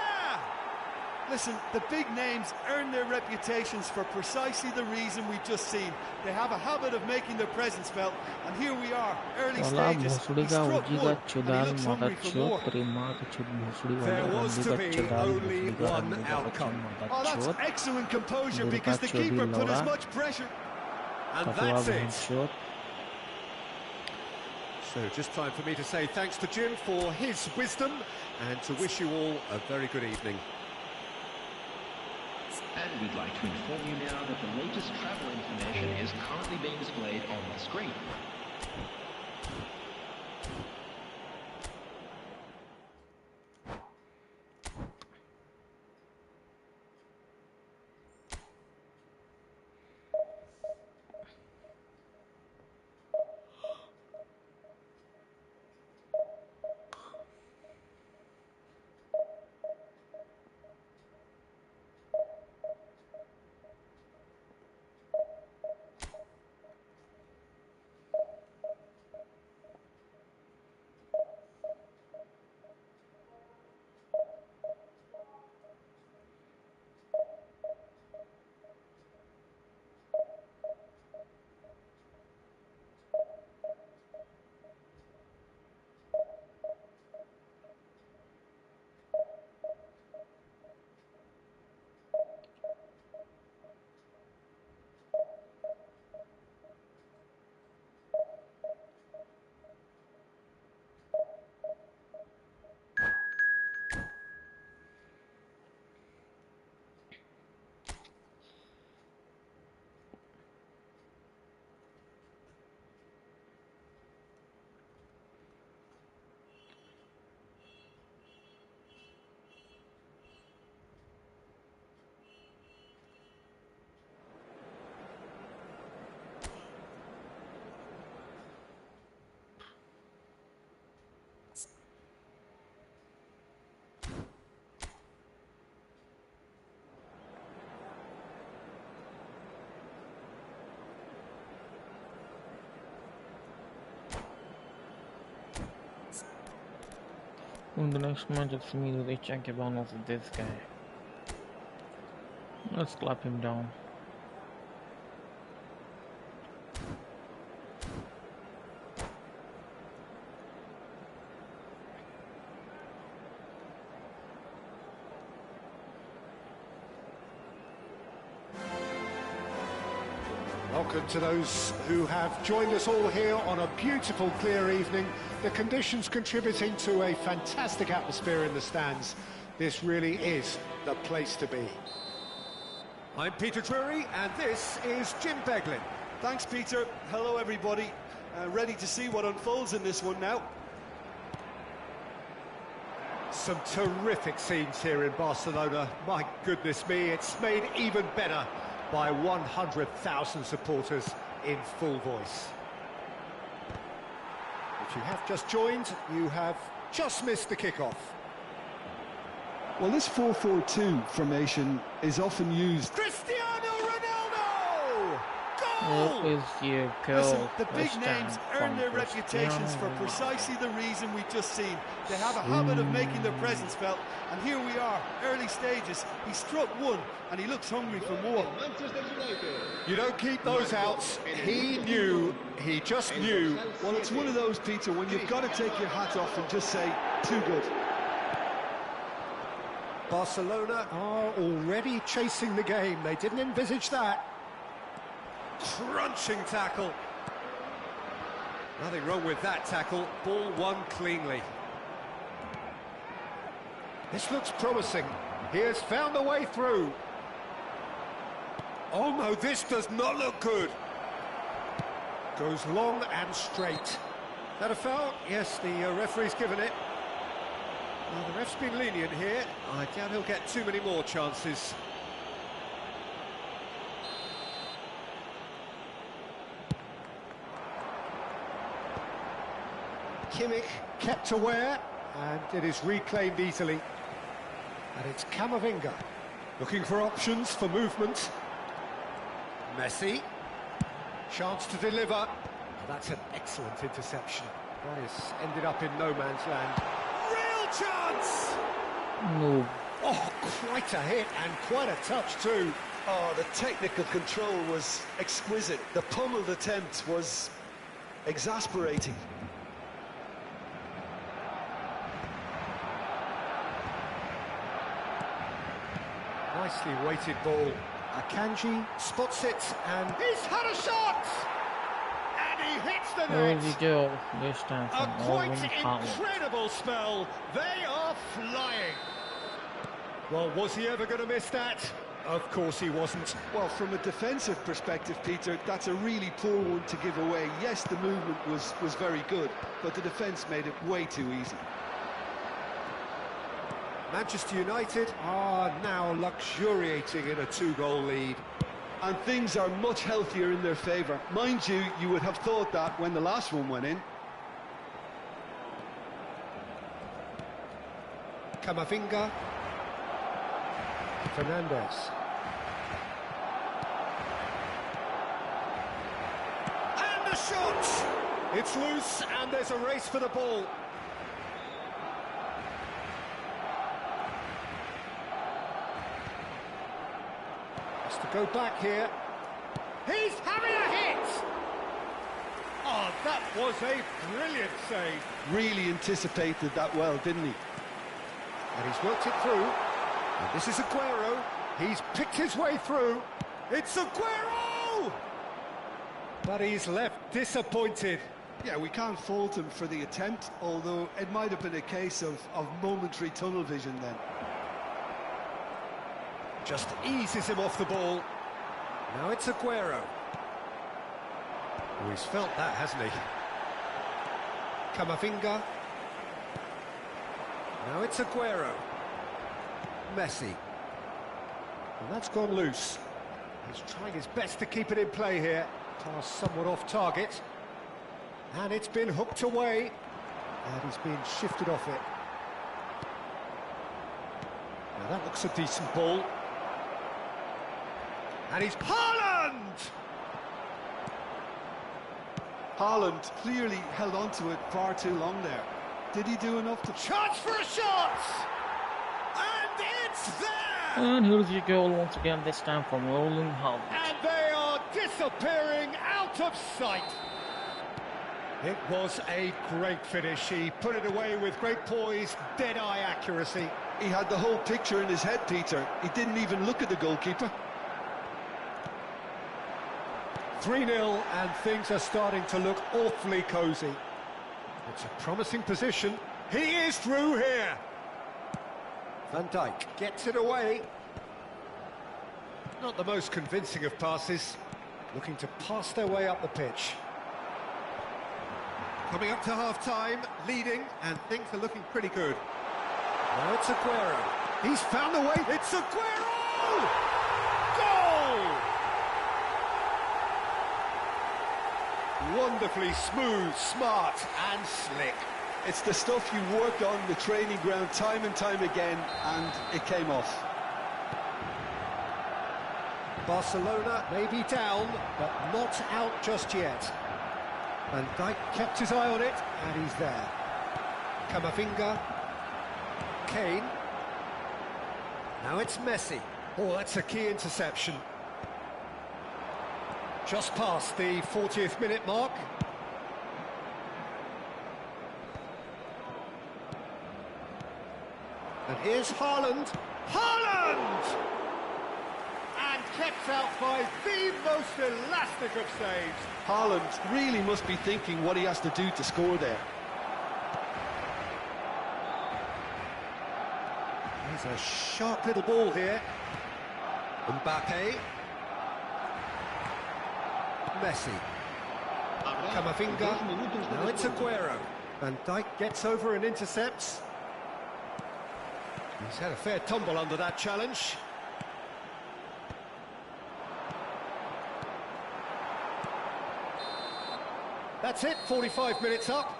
Listen, the big names earn their reputations for precisely the reason we've just seen. They have a habit of making their presence felt, and here we are, early stages. He struck one, and he looks hungry for more. There was to be only one outcome. Oh, that's excellent composure, because the keeper put as much pressure. And that's it. So just time for me to say thanks to Jim for his wisdom, and to wish you all a very good evening. And we'd like to inform you now that the latest travel information is currently being displayed on the screen. In the next match, it's me with HRKBOND versus this guy. Let's clap him down. Welcome to those who have joined us all here on a beautiful, clear evening. The conditions contributing to a fantastic atmosphere in the stands. This really is the place to be. I'm Peter Drury, and this is Jim Beglin. Thanks, Peter. Hello, everybody. Ready to see what unfolds in this one now. Some terrific scenes here in Barcelona. My goodness me, it's made even better by 100,000 supporters in full voice. If you have just joined, you have just missed the kickoff. Well, this 4-4-2 formation is often used. Cristiano Ronaldo! Goal! What is your goal? Listen, the big this names time earn from their reputations for Cristiano? precisely the reason we've just seen. They have a habit of making their presence felt, and here we are, early stages. He struck one, and he looks hungry for more. You don't keep those outs. He knew, he just knew. Well, it's one of those, Peter, when you've got to take your hat off and just say, too good. Barcelona are already chasing the game. They didn't envisage that. Crunching tackle. Nothing wrong with that tackle. Ball won cleanly. This looks promising. He has found a way through. Oh no, this does not look good. Goes long and straight. That a foul? Yes, the referee's given it. Well, the ref's been lenient here. I doubt he'll get too many more chances. Kimmich kept aware, and it is reclaimed easily. And it's Camavinga looking for options for movement. Messi. Chance to deliver. That's an excellent interception. That has ended up in no man's land. Real chance! No. Oh, quite a hit and quite a touch too. Oh, the technical control was exquisite. The pummeled attempt was exasperating. Nicely weighted ball. Akanji spots it and he's had a shot! And he hits the Where net! did he go this time A from quite Owen Haaland? incredible spell. They are flying. Well, was he ever going to miss that? Of course he wasn't. Well, from a defensive perspective, Peter, that's a really poor one to give away. Yes, the movement was very good, but the defence made it way too easy. Manchester United are now luxuriating in a 2-goal lead. And things are much healthier in their favour. Mind you, you would have thought that when the last one went in. Camavinga. Fernandez. And the shot! It's loose and there's a race for the ball. Has to go back here. He's having a hit! Oh, that was a brilliant save. Really anticipated that well, didn't he? And he's worked it through. And this is Aguero. He's picked his way through. It's Aguero! But he's left disappointed. Yeah, we can't fault him for the attempt, although it might have been a case of momentary tunnel vision then. Just eases him off the ball. Now it's Aguero. Oh, he's felt that, hasn't he? Camavinga. Now it's Aguero. Messi. And that's gone loose. He's trying his best to keep it in play here. Pass somewhat off target. And it's been hooked away. And he's been shifted off it. Now that looks a decent ball. And he's Haaland! Haaland clearly held on to it far too long there. Did he do enough to... Chance for a shot! And it's there! And here's your goal once again, this time from Rolling Howard. And they are disappearing out of sight. It was a great finish. He put it away with great poise, dead-eye accuracy. He had the whole picture in his head, Peter. He didn't even look at the goalkeeper. 3-0, and things are starting to look awfully cosy. It's a promising position. He is through here. Van Dijk gets it away. Not the most convincing of passes. Looking to pass their way up the pitch. Coming up to half-time, leading, and things are looking pretty good. Now it's Aguero. He's found the way. It's Aguero! Goal! Wonderfully smooth, smart, and slick. It's the stuff you work on the training ground time and time again, and it came off. Barcelona may be down, but not out just yet. Van Dijk kept his eye on it, and he's there. Camavinga. Kane. Now it's Messi. Oh, that's a key interception. Just past the 40th minute mark. And here's Haaland. Haaland! And kept out by the most elastic of saves. Haaland really must be thinking what he has to do to score there. There's a sharp little ball here. Mbappe. Messi. Camavinga. Now it's Aguero. Van Dijk gets over and intercepts. He's had a fair tumble under that challenge. That's it, 45 minutes up.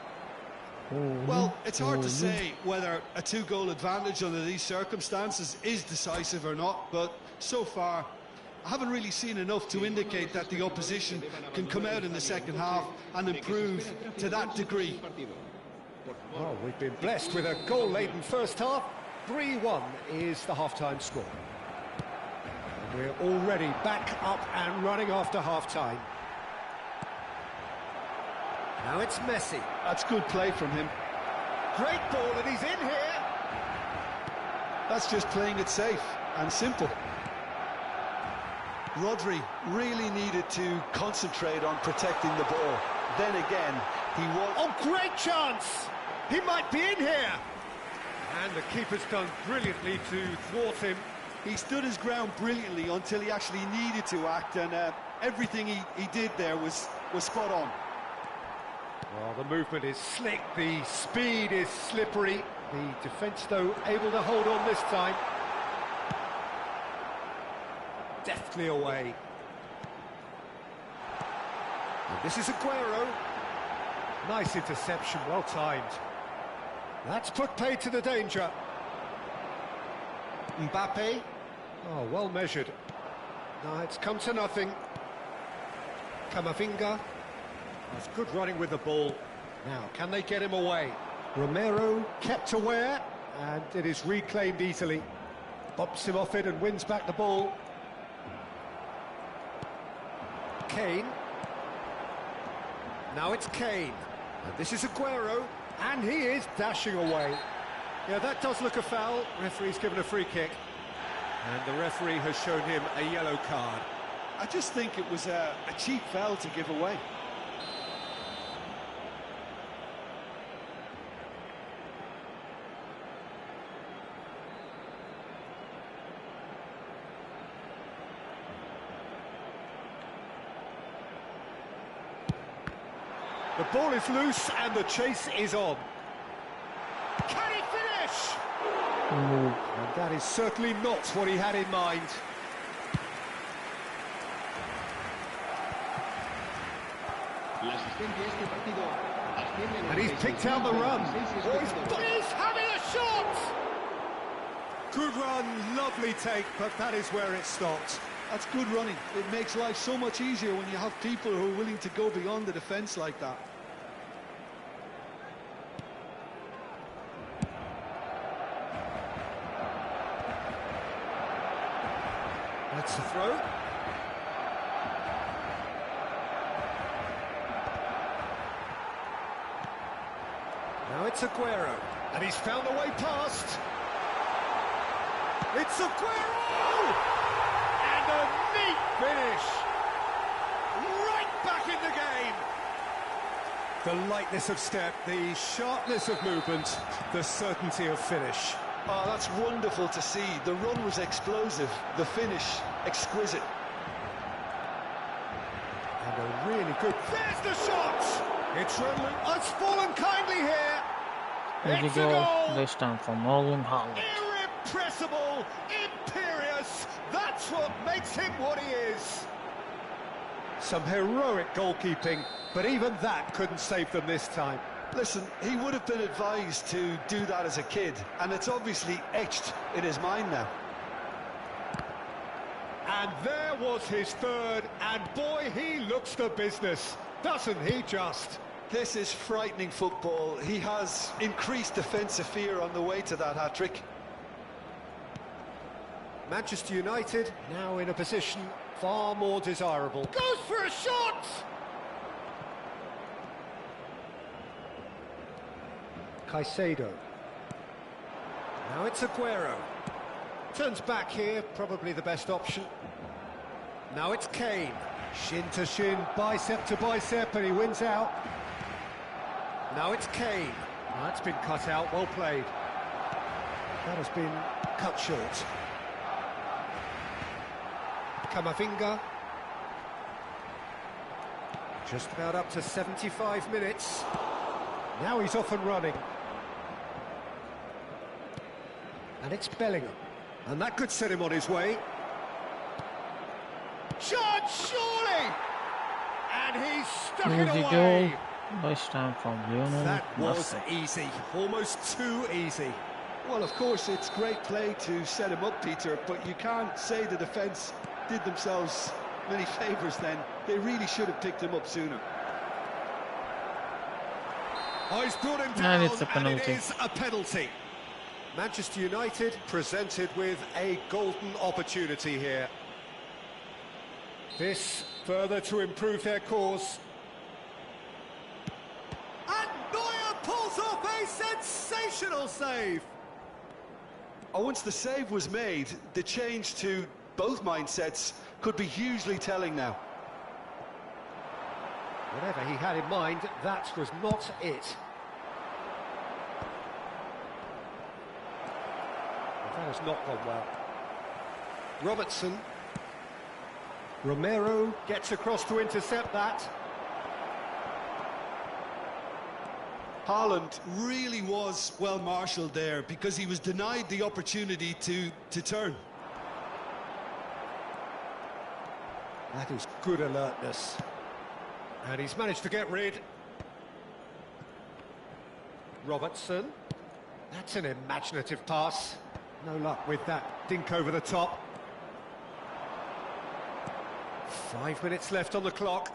Well, it's hard to say whether a two-goal advantage under these circumstances is decisive or not, but so far I haven't really seen enough to indicate that the opposition can come out in the second half and improve to that degree. Well, we've been blessed with a goal-laden first half. 3-1 is the half-time score. And we're already back up and running after half-time. Now it's Messi. That's good play from him. Great ball, and he's in here. That's just playing it safe and simple. Rodri really needed to concentrate on protecting the ball. Then again, he was... Oh, great chance! He might be in here. And the keeper's done brilliantly to thwart him. He stood his ground brilliantly until he actually needed to act, and everything he did there was spot on. Well, the movement is slick, the speed is slippery. The defence, though, able to hold on this time. Deftly away. And this is Aguero. Nice interception, well timed. That's put paid to the danger. Mbappe. Oh, well measured. No, it's come to nothing. Camavinga. That's good running with the ball. Now, can they get him away? Romero kept aware, and it is reclaimed easily. Bops him off it and wins back the ball. Kane. Now it's Kane. And this is Aguero, and he is dashing away. Yeah, that does look a foul. Referee's given a free kick. And the referee has shown him a yellow card. I just think it was a cheap foul to give away. The ball is loose and the chase is on. Can he finish? And that is certainly not what he had in mind. And he's picked out the run. He's having a shot! Good run, lovely take, but that is where it stopped. That's good running. It makes life so much easier when you have people who are willing to go beyond the defence like that. That's the throw. Now it's Aguero, and he's found a way past. It's Aguero! And a neat finish! Right back in the game! The lightness of step, the sharpness of movement, the certainty of finish. Oh, that's wonderful to see. The run was explosive, the finish exquisite. And a really good... There's the shot! It's has fallen kindly here. There you go. This time from Erling Haaland. Irrepressible, imperious. That's what makes him what he is. Some heroic goalkeeping, but even that couldn't save them this time. Listen, he would have been advised to do that as a kid, and it's obviously etched in his mind now. And there was his third, and boy, he looks the business, doesn't he just? This is frightening football. He has increased defensive fear on the way to that hat-trick. Manchester United now in a position far more desirable. Goes for a shot! Caicedo. Now it's Aguero. Turns back here, probably the best option. Now it's Kane. Shin to shin, bicep to bicep, and he wins out. Now it's Kane. That's been cut out, well played. That has been cut short. Camavinga. Just about up to 75 minutes. Now he's off and running. And it's Bellingham. And that could set him on his way. Shot, surely! And he's stuck it away. This time from Lionel. That was easy, almost too easy. Well, of course, it's great play to set him up, Peter, but you can't say the defence did themselves many favours then. They really should have picked him up sooner. Oh, he's brought him down, and it's a penalty. And it is a penalty. Manchester United presented with a golden opportunity here. This further to improve their cause. And Neuer pulls off a sensational save. Oh, once the save was made, the change to both mindsets could be hugely telling now. Whatever he had in mind, that was not it. That has not gone well. Robertson. Romero gets across to intercept that. Haaland really was well marshalled there because he was denied the opportunity to turn. That is good alertness. And he's managed to get rid. Robertson. That's an imaginative pass. No luck with that dink over the top. 5 minutes left on the clock.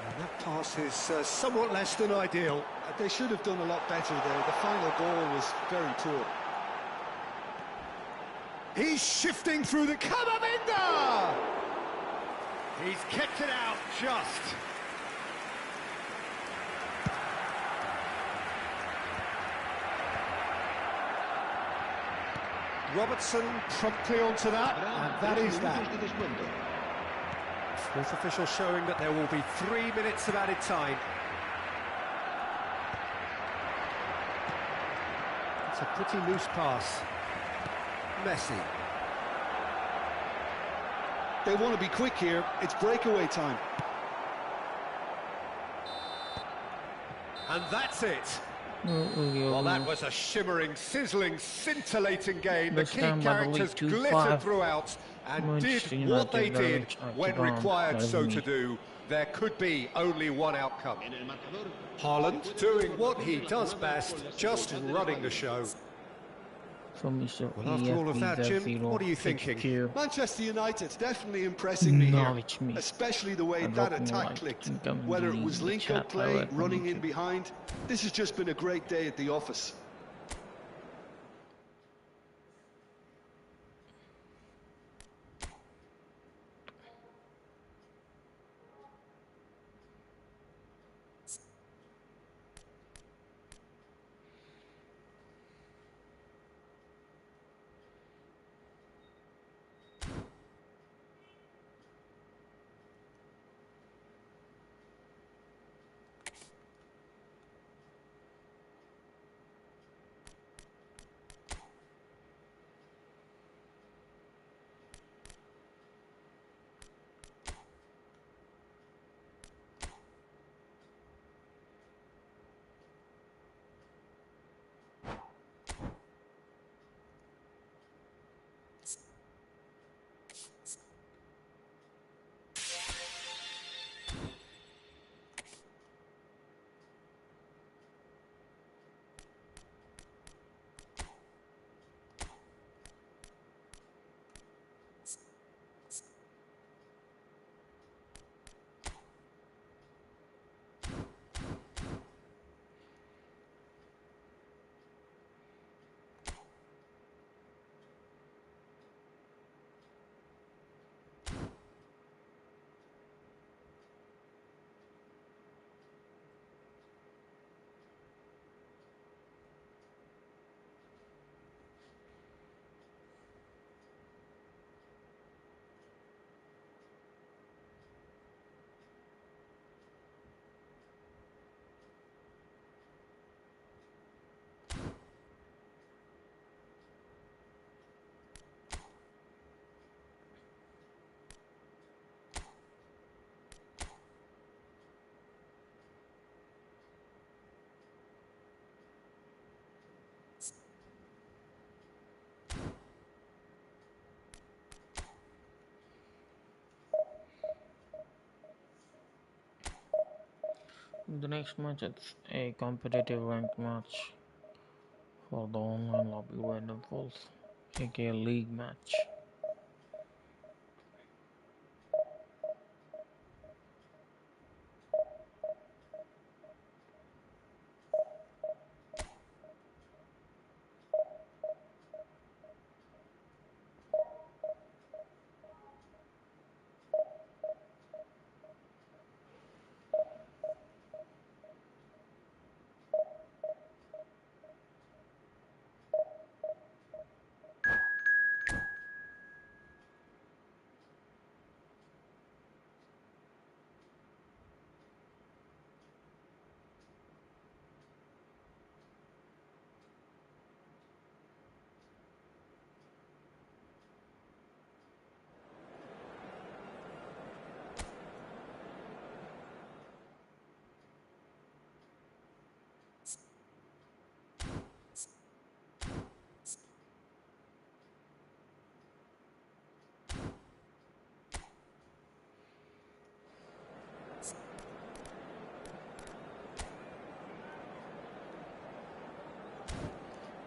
And that pass is somewhat less than ideal. They should have done a lot better there. The final ball was very poor. He's shifting through the... Camavinga! He's kept it out just. Robertson promptly onto that, and that is that. Fourth official showing that there will be 3 minutes of added time. It's a pretty loose pass. Messi. They want to be quick here. It's breakaway time. And that's it. Well, that was a shimmering, sizzling, scintillating game. The key characters glittered throughout and did what they did when required so to do. There could be only one outcome. Haaland doing what he does best, just running the show. Well, after all of that, Jim, what are you thinking? Manchester United definitely impressing me here, especially the way that attack clicked. Whether it was link-up play, running in behind, this has just been a great day at the office. The next match is a competitive ranked match for the online lobby random falls, aka league match.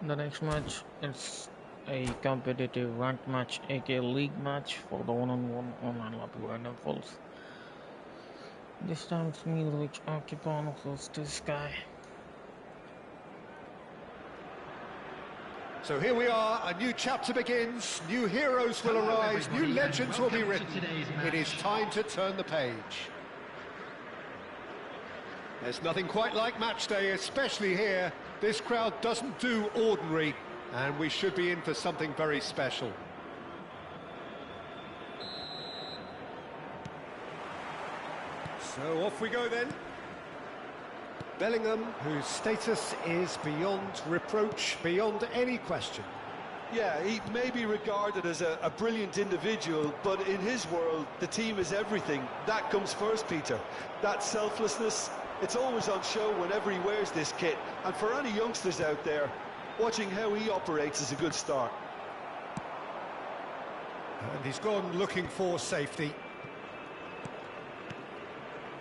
The next match is a competitive ranked match, aka league match for the one-on-one online lobby random falls. This time it's me, the HRKBOND versus this guy. So here we are, a new chapter begins, new heroes will arise, new legends will be written. It is time to turn the page. There's nothing quite like match day, especially here. This crowd doesn't do ordinary, and we should be in for something very special. So off we go then. Bellingham, whose status is beyond reproach, beyond any question. Yeah, he may be regarded as a brilliant individual, but in his world, the team is everything. That comes first, Peter. That selflessness, it's always on show whenever he wears this kit. And for any youngsters out there, watching how he operates is a good start. And he's gone looking for safety.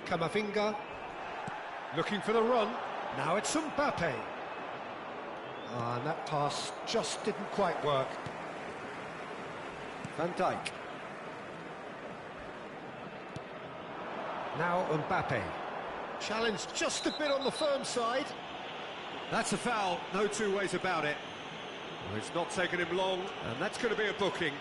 Camavinga, looking for the run. Now it's Mbappe. And that pass just didn't quite work. Van Dijk. Now Mbappe. Challenge just a bit on the firm side. That's a foul, no two ways about it. Well, it's not taken him long, and that's going to be a booking.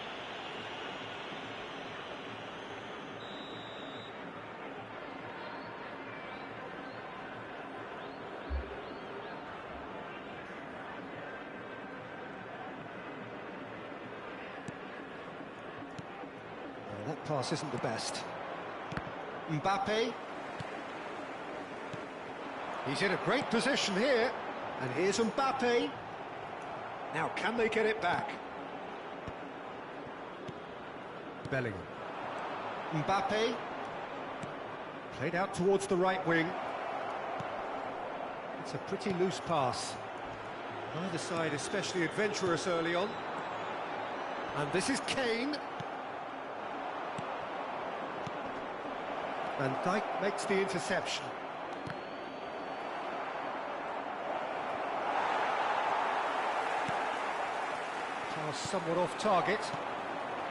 That pass isn't the best. Mbappe. He's in a great position here. And here's Mbappe. Now, can they get it back? Bellingham. Mbappe. Played out towards the right wing. It's a pretty loose pass. Neither side especially adventurous early on. And this is Kane. Van Dijk makes the interception. Pass somewhat off target.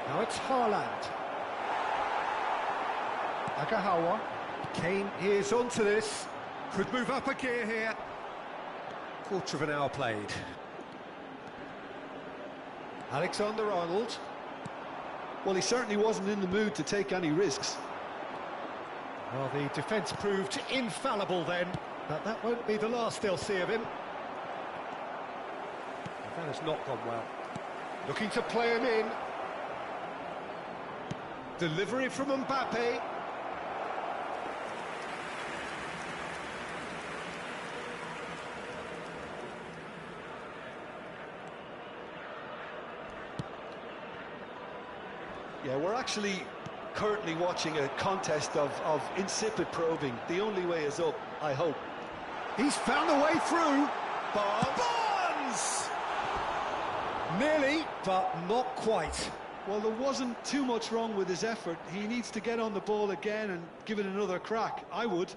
Now it's Haaland. Agahawa. Kane is onto this. Could move up a gear here. Quarter of an hour played. Alexander-Arnold. Well, he certainly wasn't in the mood to take any risks. Well, the defence proved infallible then, but that won't be the last they'll see of him. That has not gone well. Looking to play him in. Delivery from Mbappe. Yeah, we're actually currently watching a contest of insipid probing. The only way is up, I hope. He's found a way through. Barnes! Nearly, but not quite. Well, there wasn't too much wrong with his effort. He needs to get on the ball again and give it another crack. I would.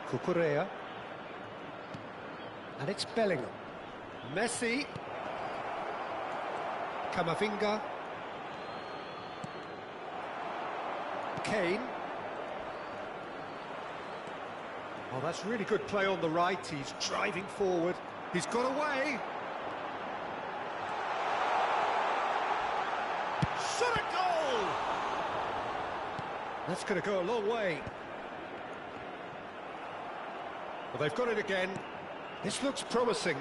Cucurella. And it's Bellingham. Messi. Camavinga. Kane. Oh, that's really good play on the right. He's driving forward. He's got away. Shot a goal! That's going to go a long way. Well, they've got it again. This looks promising.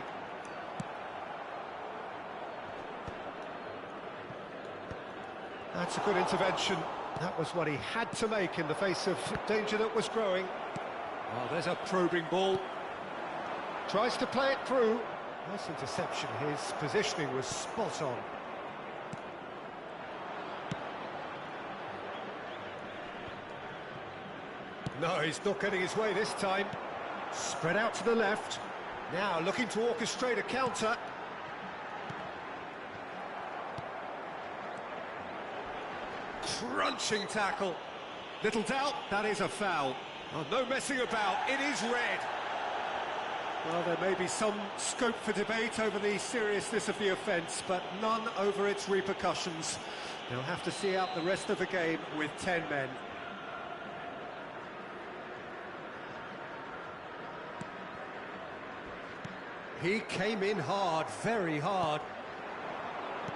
That's a good intervention. That was what he had to make in the face of danger that was growing. Oh, there's a probing ball. Tries to play it through. Nice interception. His positioning was spot on. No, he's not getting his way this time. Spread out to the left. Now looking to orchestrate a counter. Crunching tackle. Little doubt, that is a foul. Oh, no messing about, it is red. Well, there may be some scope for debate over the seriousness of the offence, but none over its repercussions. They'll have to see out the rest of the game with 10 men. He came in hard, very hard.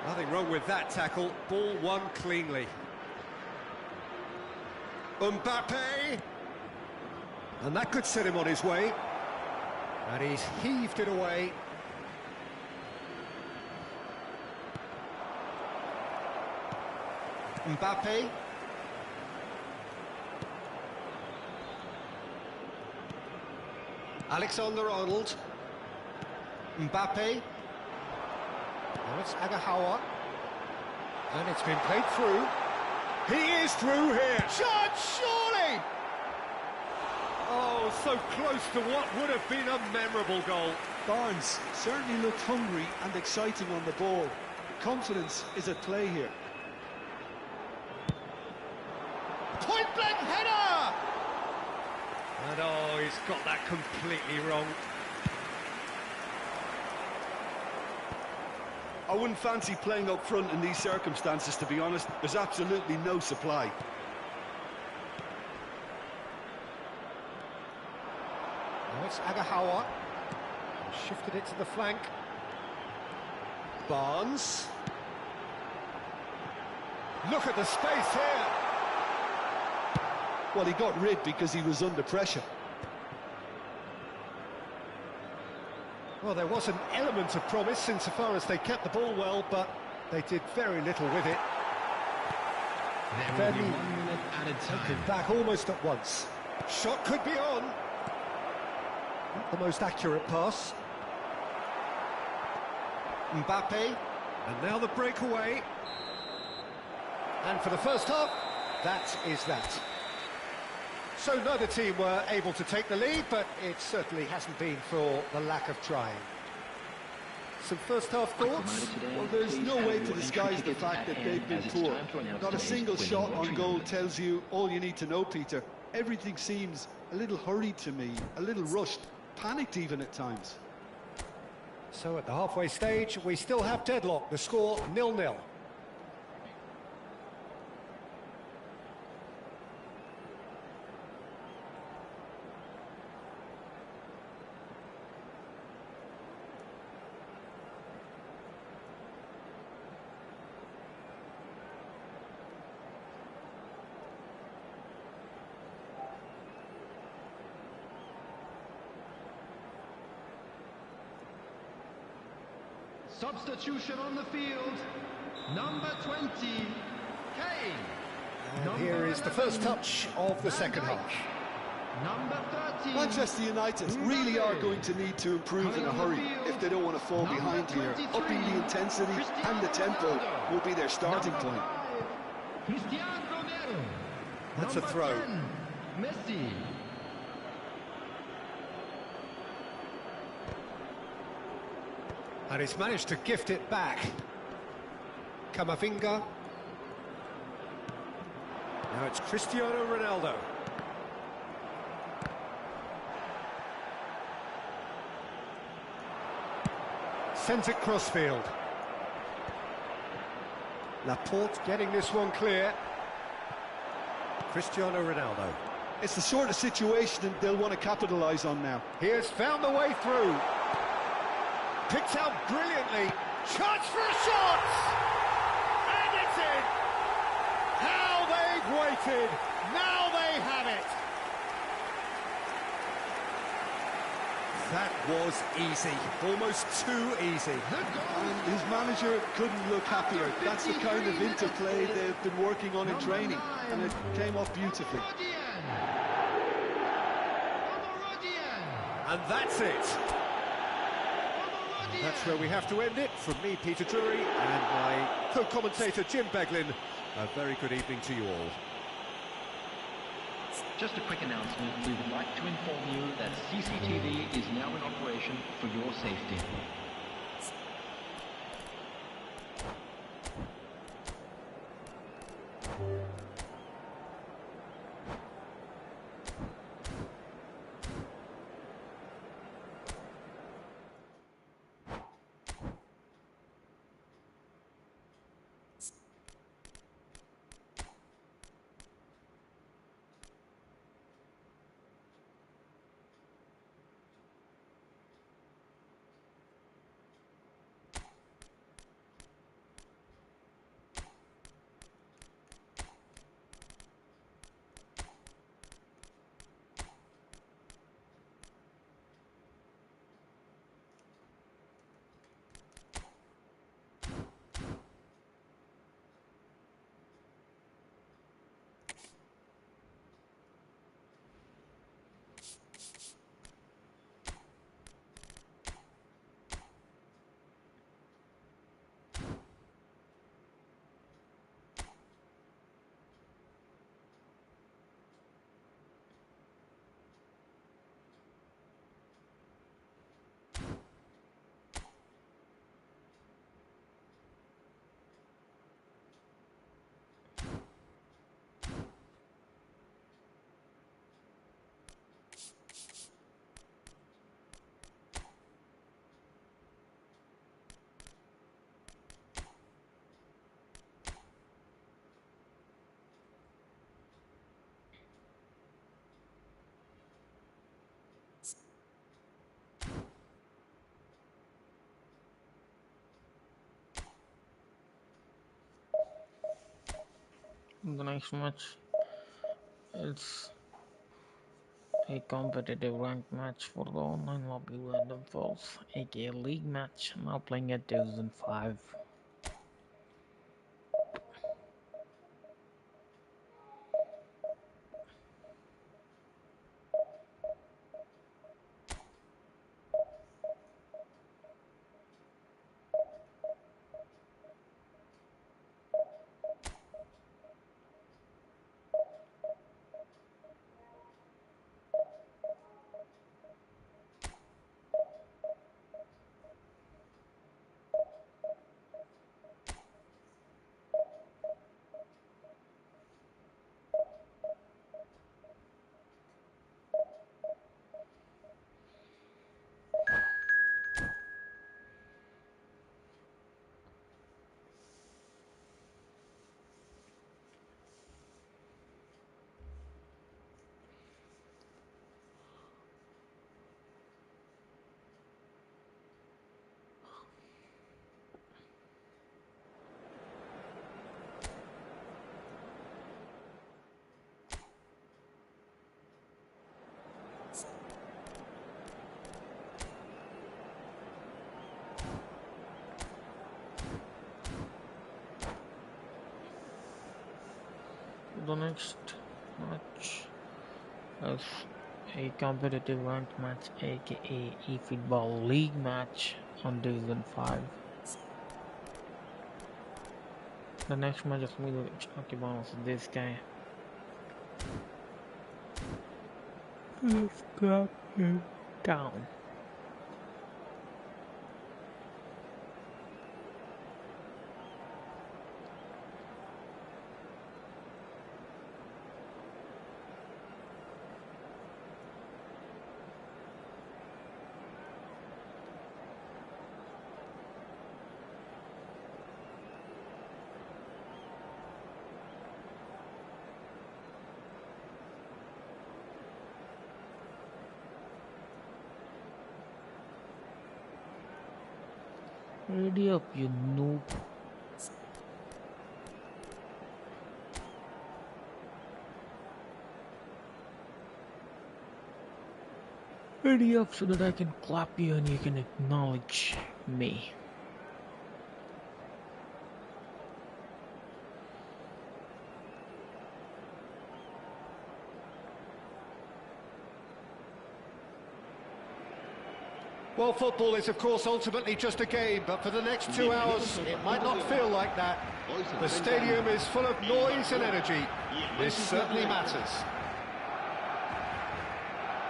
Nothing wrong with that tackle. Ball won cleanly. Mbappe! And that could set him on his way. And he's heaved it away. Mbappe. Alexander-Arnold. Mbappe. Now it's Agahawa. And it's been played through. He is through here. Shot, surely! Oh, so close to what would have been a memorable goal. Barnes certainly looked hungry and exciting on the ball. Confidence is at play here. Point-blank header! And oh, he's got that completely wrong. I wouldn't fancy playing up front in these circumstances, to be honest. There's absolutely no supply. Now it's Agahawa. Shifted it to the flank. Barnes. Look at the space here. Well, he got rid because he was under pressure. Well, there was an element of promise insofar as they kept the ball well, but they did very little with it. There will be 1 minute added time. Back almost at once. Shot could be on. Not the most accurate pass. Mbappe. And now the breakaway. And for the first half, that is that. So neither team were able to take the lead, but it certainly hasn't been for the lack of trying. Some first-half thoughts? Well, there's no way to disguise the fact that they've been poor. Not a single shot on goal tells you all you need to know, Peter. Everything seems a little hurried to me, a little rushed, panicked even at times. So at the halfway stage, we still have deadlock. The score 0-0. Substitution on the field, number 20, Kane. And here is the first touch of the second half. Number 13. Manchester United really are going to need to improve in a hurry if they don't want to fall behind here. Upping the intensity and the tempo will be their starting point. That's a throw. Messi. And he's managed to gift it back. Camavinga. Now it's Cristiano Ronaldo. Sends it crossfield. Laporte getting this one clear. Cristiano Ronaldo. It's the sort of situation that they'll want to capitalise on now. He has found the way through. Picked out brilliantly. Chance for a shot! And it's in! How they've waited! Now they have it! That was easy, almost too easy. And his manager couldn't look happier. That's the kind of interplay they've been working on in training, and it came off beautifully. And that's it. And that's where we have to end it. From me, Peter Drury, and my co-commentator, Jim Beglin. A very good evening to you all. Just a quick announcement. We would like to inform you that CCTV is now in operation for your safety. The next match, it's a competitive ranked match for the online lobby random falls, aka league match, now playing at Division 5. The next match is a competitive ranked match, aka eFootball League match on Division 5. The next match is me with HRKBOND versus this guy. Let's grab him down. Ready up, you noob. Ready up so that I can clap you and you can acknowledge me. Well, football is, of course, ultimately just a game, but for the next 2 hours, it might not feel like that. The stadium is full of noise and energy. This certainly matters.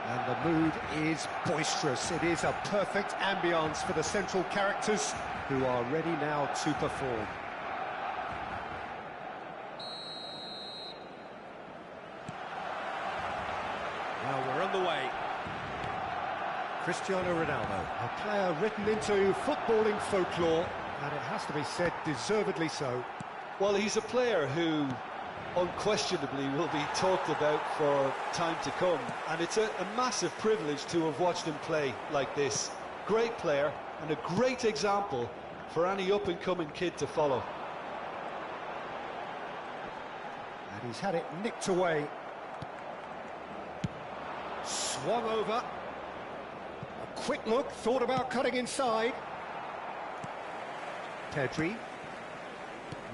And the mood is boisterous. It is a perfect ambience for the central characters who are ready now to perform. Well, we're on the way. Cristiano Ronaldo, a player written into footballing folklore, and it has to be said, deservedly so. Well, he's a player who unquestionably will be talked about for time to come, and it's a massive privilege to have watched him play like this. Great player and a great example for any up-and-coming kid to follow. And he's had it nicked away. Swung over. A quick look, thought about cutting inside. Pedri.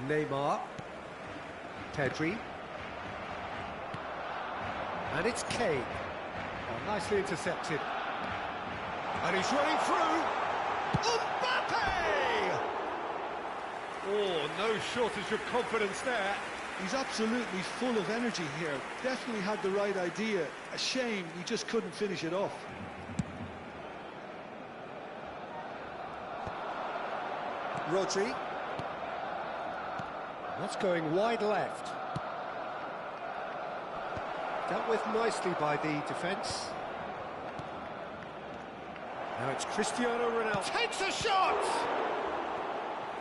Neymar. Pedri. And it's Kane. Oh, nicely intercepted. And he's running through. Mbappe! Oh, no shortage of confidence there. He's absolutely full of energy here. Definitely had the right idea. A shame he just couldn't finish it off. Rodri. That's going wide left. Dealt with nicely by the defence. Now it's Cristiano Ronaldo. Takes a shot!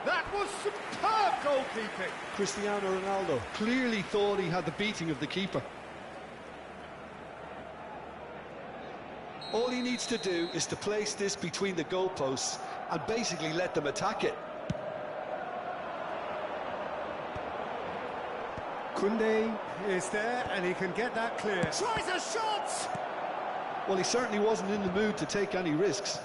That was superb goalkeeping. Cristiano Ronaldo clearly thought he had the beating of the keeper. All he needs to do is to place this between the goalposts and basically let them attack it. Koundé is there and he can get that clear. Tries a shot! Well, he certainly wasn't in the mood to take any risks.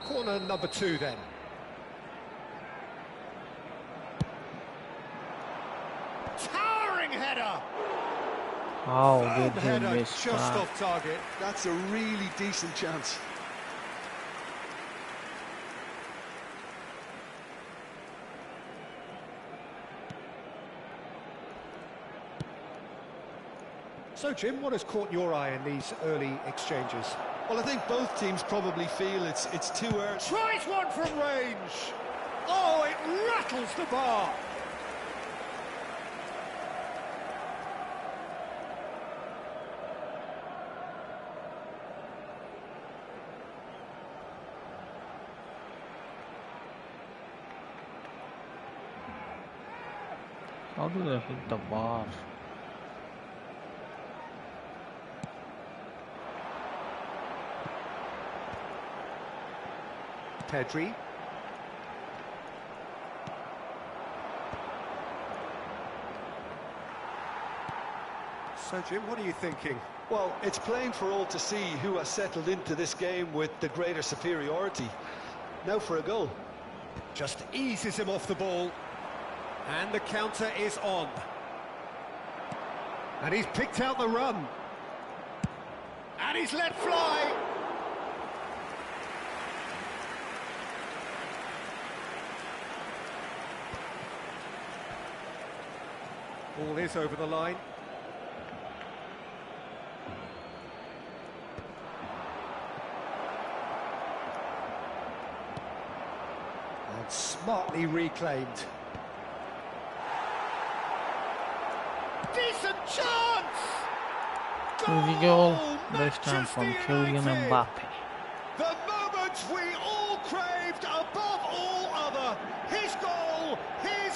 Corner number 2 then. Towering header! How Firm did he header miss just that? off target. That's a really decent chance. So, Jim, what has caught your eye in these early exchanges? Well, I think both teams probably feel it's too early. Tries one from range! Oh, it rattles the bar! How do they hit the bar? Pedri. So, Jim, what are you thinking? Well, it's plain for all to see who has settled into this game with the greater superiority. Now for a goal. Just eases him off the ball. And the counter is on. And he's picked out the run. And he's let fly. Ball is over the line. And smartly reclaimed. Decent chance! Easy goal, this time from Kylian Mbappe. The moment we all craved above all other. His goal, his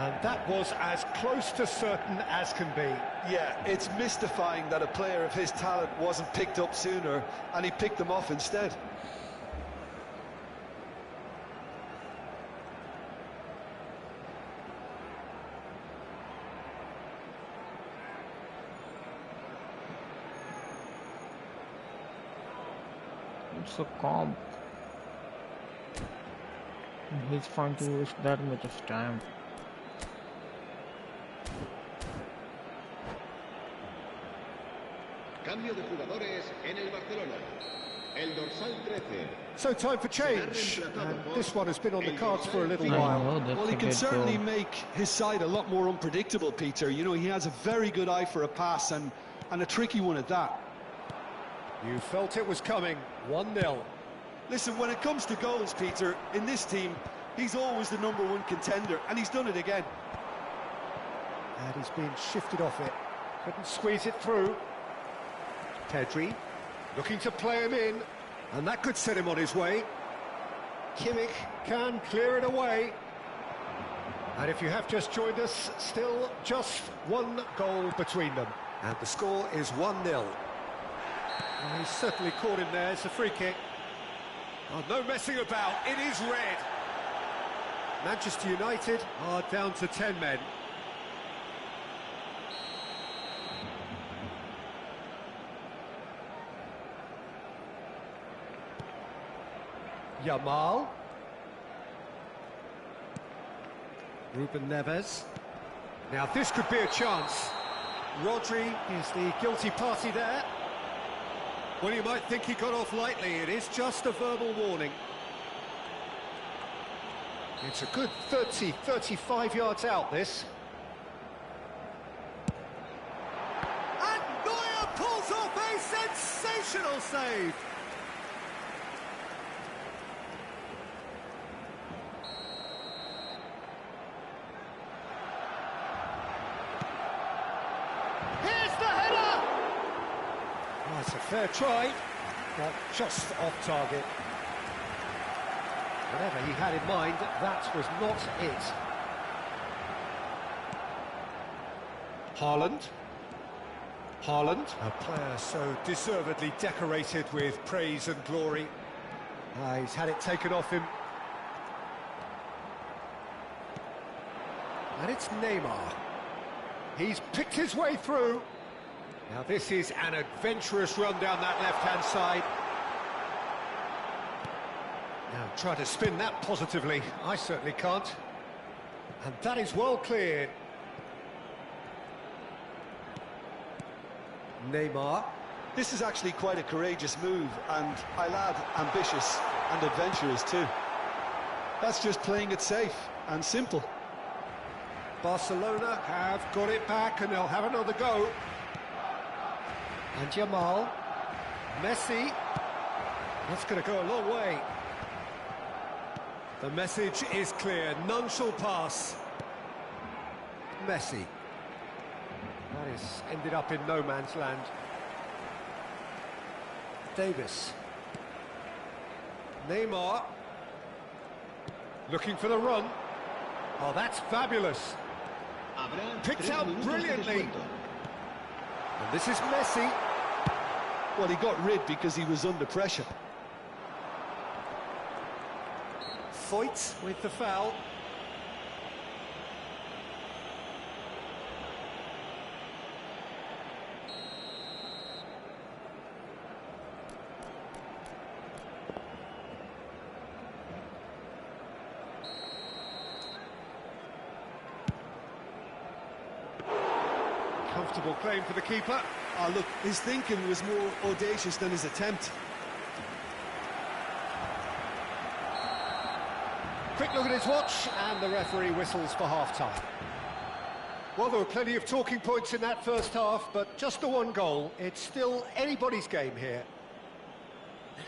And that was as close to certain as can be. Yeah, it's mystifying that a player of his talent wasn't picked up sooner, and he picked them off instead. It's a comp. He's trying to waste that much of time. Cambio de jugadores en el Barcelona. El dorsal 13. So time for change, and this one has been on the cards for a little while. Well, he can certainly make his side a lot more unpredictable, Peter. You know, he has a very good eye for a pass, and a tricky one at that. You felt it was coming, 1-0. Listen, when it comes to goals, Peter, in this team, he's always the #1 contender, and he's done it again. And he's been shifted off it. Couldn't squeeze it through. Pedri, looking to play him in. And that could set him on his way. Kimmich can clear it away. And if you have just joined us, still just one goal between them. And the score is 1-0. Well, he's certainly caught him there. It's a free kick. Oh, no messing about, it is red. Manchester United are down to 10 men. Yamal. Ruben Neves. Now this could be a chance. Rodri is the guilty party there. Well, you might think he got off lightly. It is just a verbal warning. It's a good 30, 35 yards out, this. And Neuer pulls off a sensational save. Here's the header! Oh, it's a fair try, but just off target. Whatever he had in mind, that was not it. Haaland. Haaland. A player so deservedly decorated with praise and glory. He's had it taken off him. And it's Neymar. He's picked his way through. Now this is an adventurous run down that left-hand side. Now try to spin that positively. I certainly can't. And that is well cleared. Neymar. This is actually quite a courageous move, and I'll add ambitious and adventurous too. That's just playing it safe and simple. Barcelona have got it back and they'll have another go. And Yamal. Messi. That's going to go a long way. The message is clear, none shall pass. Messi. That is ended up in no man's land. Davis. Neymar. Looking for the run. Oh, that's fabulous. Picked out brilliantly. And this is Messi. Well, he got rid because he was under pressure. Foyt with the foul. Comfortable claim for the keeper. Oh, look, his thinking was more audacious than his attempt. Quick look at his watch, and the referee whistles for half-time. Well, there were plenty of talking points in that first half, but just the one goal. It's still anybody's game here.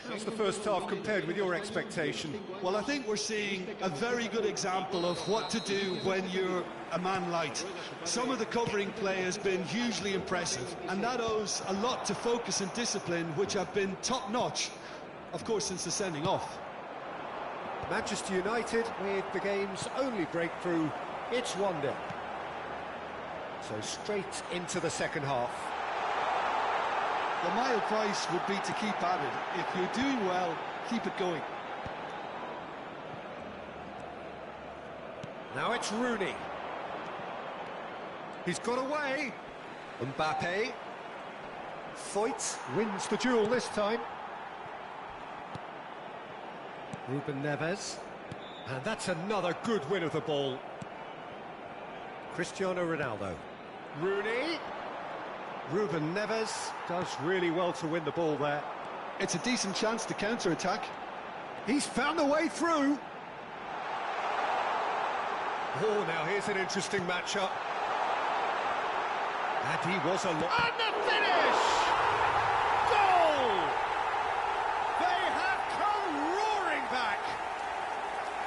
How's the first half compared with your expectation? Well, I think we're seeing a very good example of what to do when you're a man light. Some of the covering play has been hugely impressive, and that owes a lot to focus and discipline, which have been top-notch, of course, since the sending off. Manchester United with the game's only breakthrough It's 1-0. So straight into the second half. Well, my advice would be to keep at it. If you're doing well, keep it going. Now it's Rooney. He's got away. Mbappe. Foyt wins the duel this time. Ruben Neves. And that's another good win of the ball. Cristiano Ronaldo. Rooney. Ruben Neves does really well to win the ball there. It's a decent chance to counter-attack. He's found the way through. Oh, now here's an interesting matchup. And he was a lot. And the finish! Goal! They have come roaring back.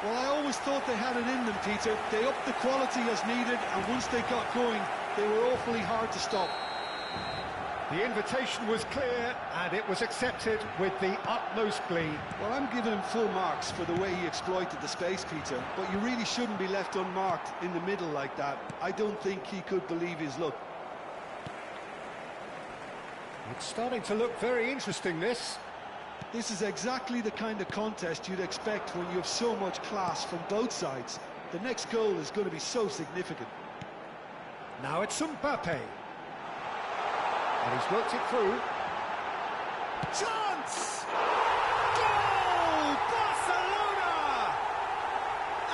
Well, I always thought they had it in them, Peter. They upped the quality as needed, and once they got going, they were awfully hard to stop. The invitation was clear, and it was accepted with the utmost glee. Well, I'm giving him full marks for the way he exploited the space, Peter, but you really shouldn't be left unmarked in the middle like that. I don't think he could believe his luck. It's starting to look very interesting, this. This is exactly the kind of contest you'd expect when you have so much class from both sides. The next goal is going to be so significant. Now it's Mbappe. And he's worked it through. Chance! Goal! Barcelona!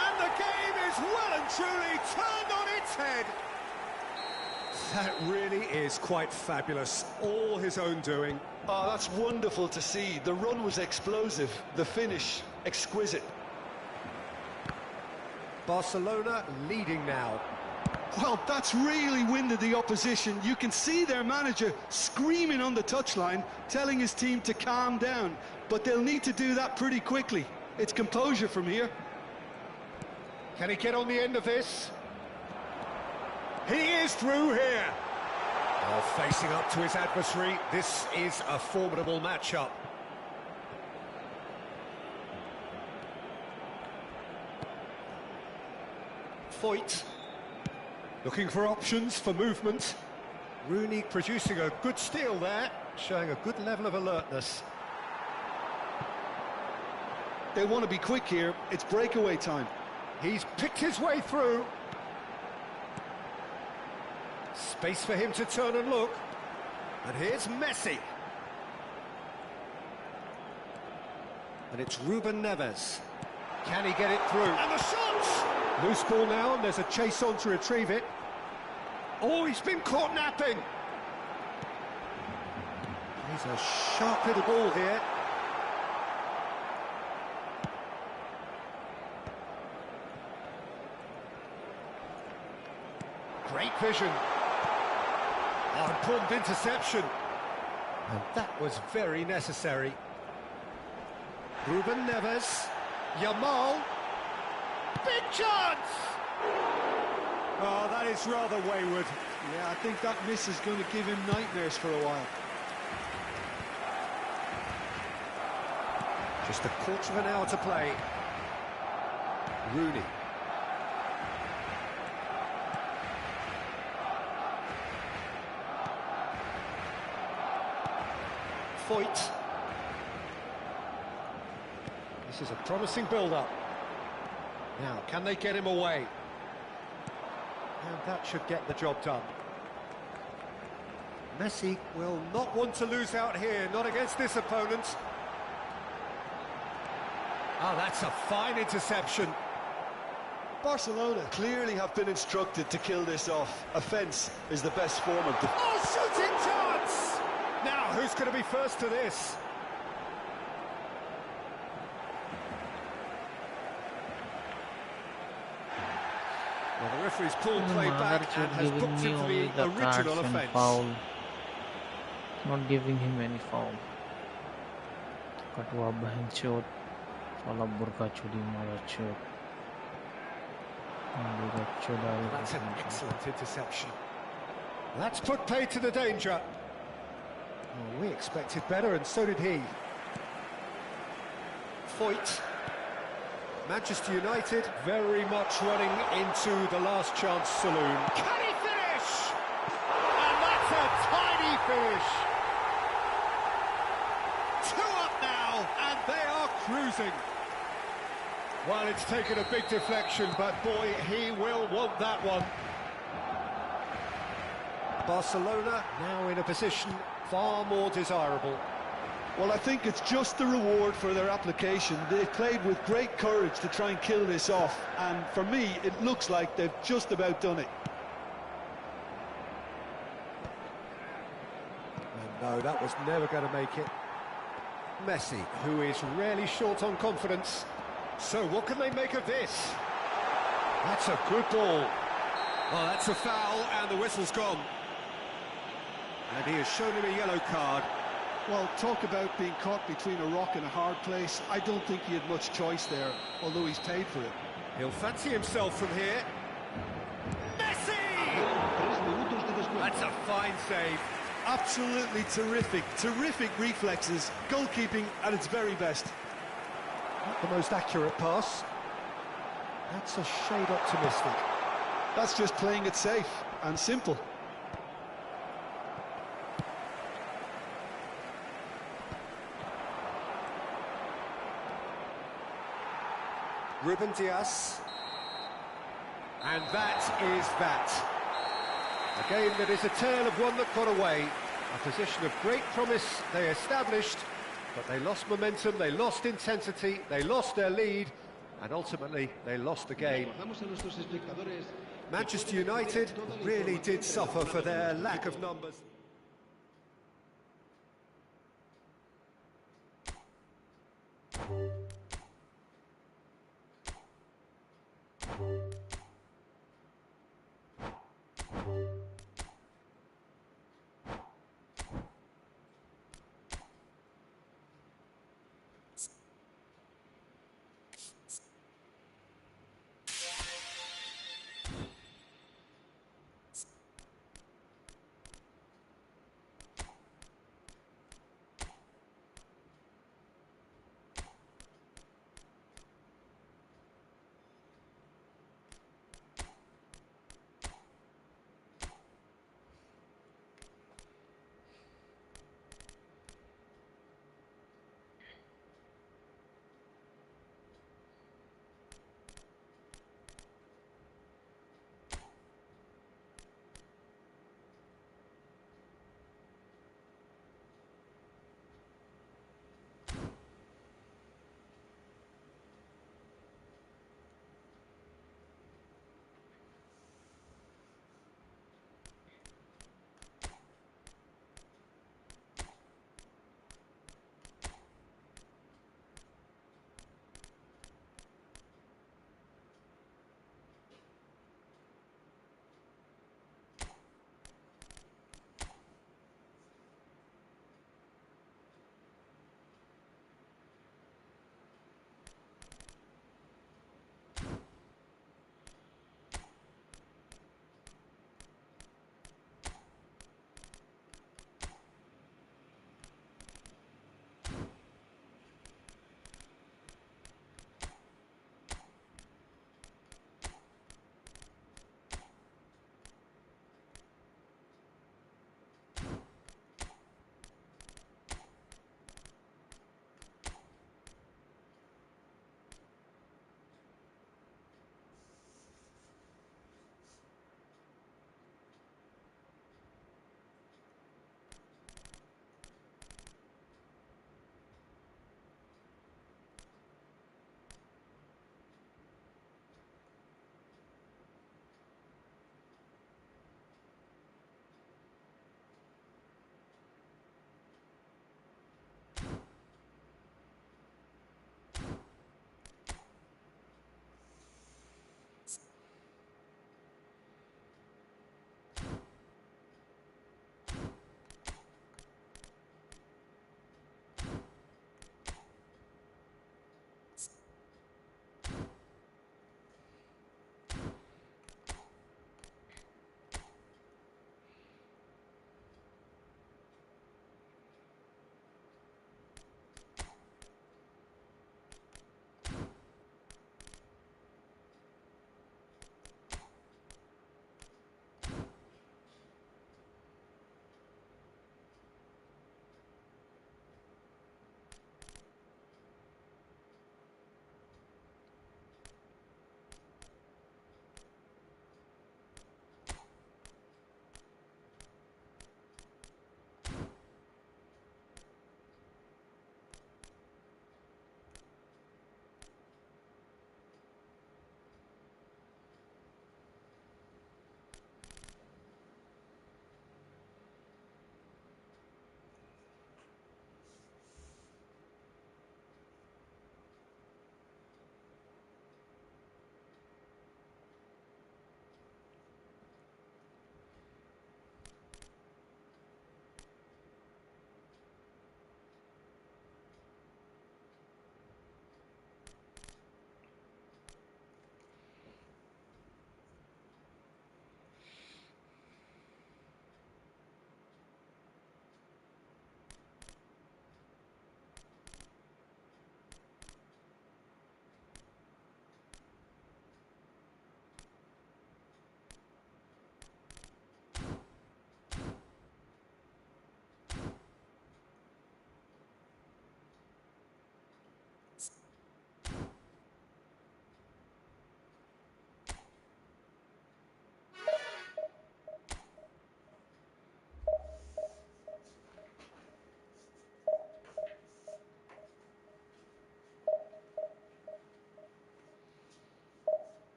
And the game is well and truly turned on its head. That really is quite fabulous. All his own doing. Oh, that's wonderful to see. The run was explosive. The finish, exquisite. Barcelona leading now. Well, that's really winded the opposition. You can see their manager screaming on the touchline, telling his team to calm down. But they'll need to do that pretty quickly. It's composure from here. Can he get on the end of this? He is through here. Well, facing up to his adversary, this is a formidable matchup. Foyt. Looking for options for movement. Rooney producing a good steal there, showing a good level of alertness. They want to be quick here. It's breakaway time. He's picked his way through. Space for him to turn and look. And here's Messi. And it's Ruben Neves. Can he get it through? And the shot! Loose ball now, and there's a chase on to retrieve it. Oh, he's been caught napping. He's a sharp little ball here. Great vision. Oh, important interception. And that was very necessary. Ruben Neves. Yamal. Big chance! Oh, that is rather wayward. Yeah, I think that miss is going to give him nightmares for a while. Just a quarter of an hour to play. Rooney. Foyt. This is a promising build-up. Now, can they get him away? And that should get the job done. Messi will not want to lose out here, not against this opponent. Oh, that's a fine interception. Barcelona clearly have been instructed to kill this off. Offence is the best form of defence. Oh, shooting chance! Now, who's going to be first to this? Well, the referee's pulled play back and has booked him for the original offence. Foul. Not giving him any foul. Katwa bahanchot. Fala burka chudi morechuff. That's an excellent interception. That's put paid to the danger. Well, we expected better, and so did he. Foyt. Manchester United very much running into the last chance saloon. Can he finish? And that's a tiny finish. 2 up now, and they are cruising. Well, it's taken a big deflection, but boy, he will want that one. Barcelona now in a position far more desirable. Well, I think it's just the reward for their application. They've played with great courage to try and kill this off, and for me, it looks like they've just about done it. And no, that was never going to make it. Messi, who is rarely short on confidence. So what can they make of this? That's a good ball. Oh, that's a foul, and the whistle's gone. And he has shown him a yellow card. Well, talk about being caught between a rock and a hard place. I don't think he had much choice there, although he's paid for it. He'll fancy himself from here. Messi! That's a fine save. Absolutely terrific, terrific reflexes. Goalkeeping at its very best. Not the most accurate pass. That's a shade optimistic. That's just playing it safe and simple. Ruben Dias. And that is that. A game that is a tale of one that got away. A position of great promise they established, but they lost momentum, they lost intensity, they lost their lead, and ultimately they lost the game. Manchester United really did suffer for their lack of numbers.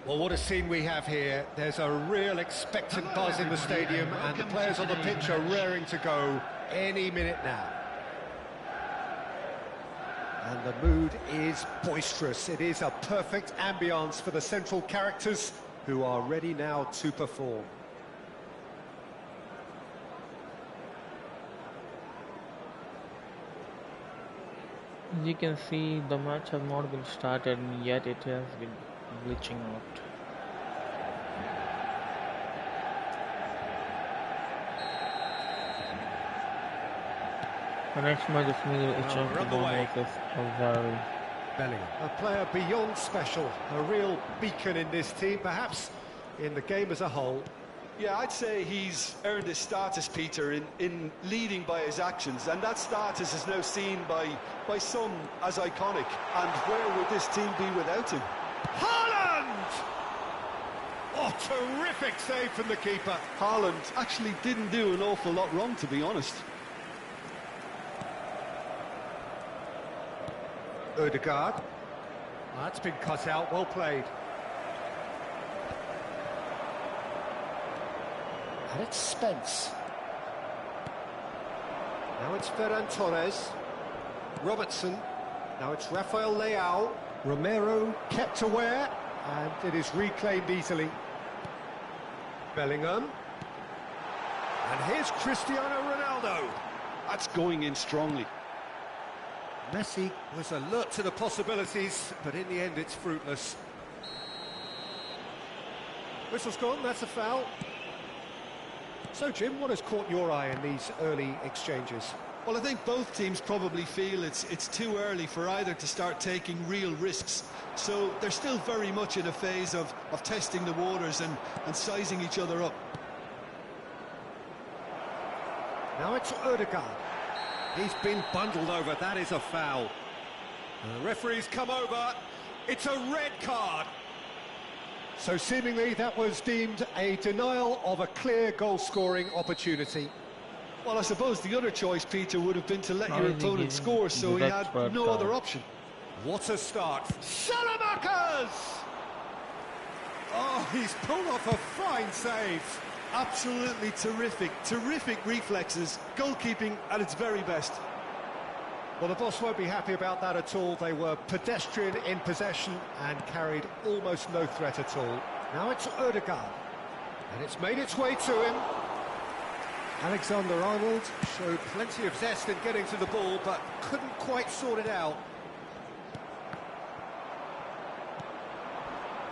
Well, what a scene we have here. There's a real expectant buzz in the stadium, and the players on the pitch are raring to go any minute now. And the mood is boisterous. It is a perfect ambience for the central characters who are ready now to perform. As you can see, the match has not been started yet, it has been glitching out. The next match is HRKBOND versus pazjor. Bellingham, a player beyond special, a real beacon in this team, perhaps in the game as a whole. Yeah, I'd say he's earned his status, Peter, in leading by his actions, and that status is now seen by some as iconic. And where would this team be without him? Haaland! Oh, terrific save from the keeper. Haaland actually didn't do an awful lot wrong, to be honest. Odegaard. That's been cut out, well played. And it's Spence. Now it's Ferran Torres. Robertson. Now it's Rafael Leao. Romero kept aware, and it is reclaimed easily. Bellingham. And here's Cristiano Ronaldo. That's going in strongly. Messi was alert to the possibilities, but in the end it's fruitless. Whistle's gone, that's a foul. So, Jim, what has caught your eye in these early exchanges? Well, I think both teams probably feel it's too early for either to start taking real risks. So they're still very much in a phase of testing the waters and sizing each other up. Now it's Odegaard. He's been bundled over, that is a foul. And the referee's come over, it's a red card. So seemingly that was deemed a denial of a clear goal-scoring opportunity. Well, I suppose the other choice, Peter, would have been to let your opponent score, so he had no other option. What a start. Salamakers! Oh, he's pulled off a fine save. Absolutely terrific reflexes, goalkeeping at its very best. Well, the boss won't be happy about that at all. They were pedestrian in possession and carried almost no threat at all. Now it's Odegaard, and it's made its way to him. Alexander-Arnold showed plenty of zest in getting to the ball, but couldn't quite sort it out.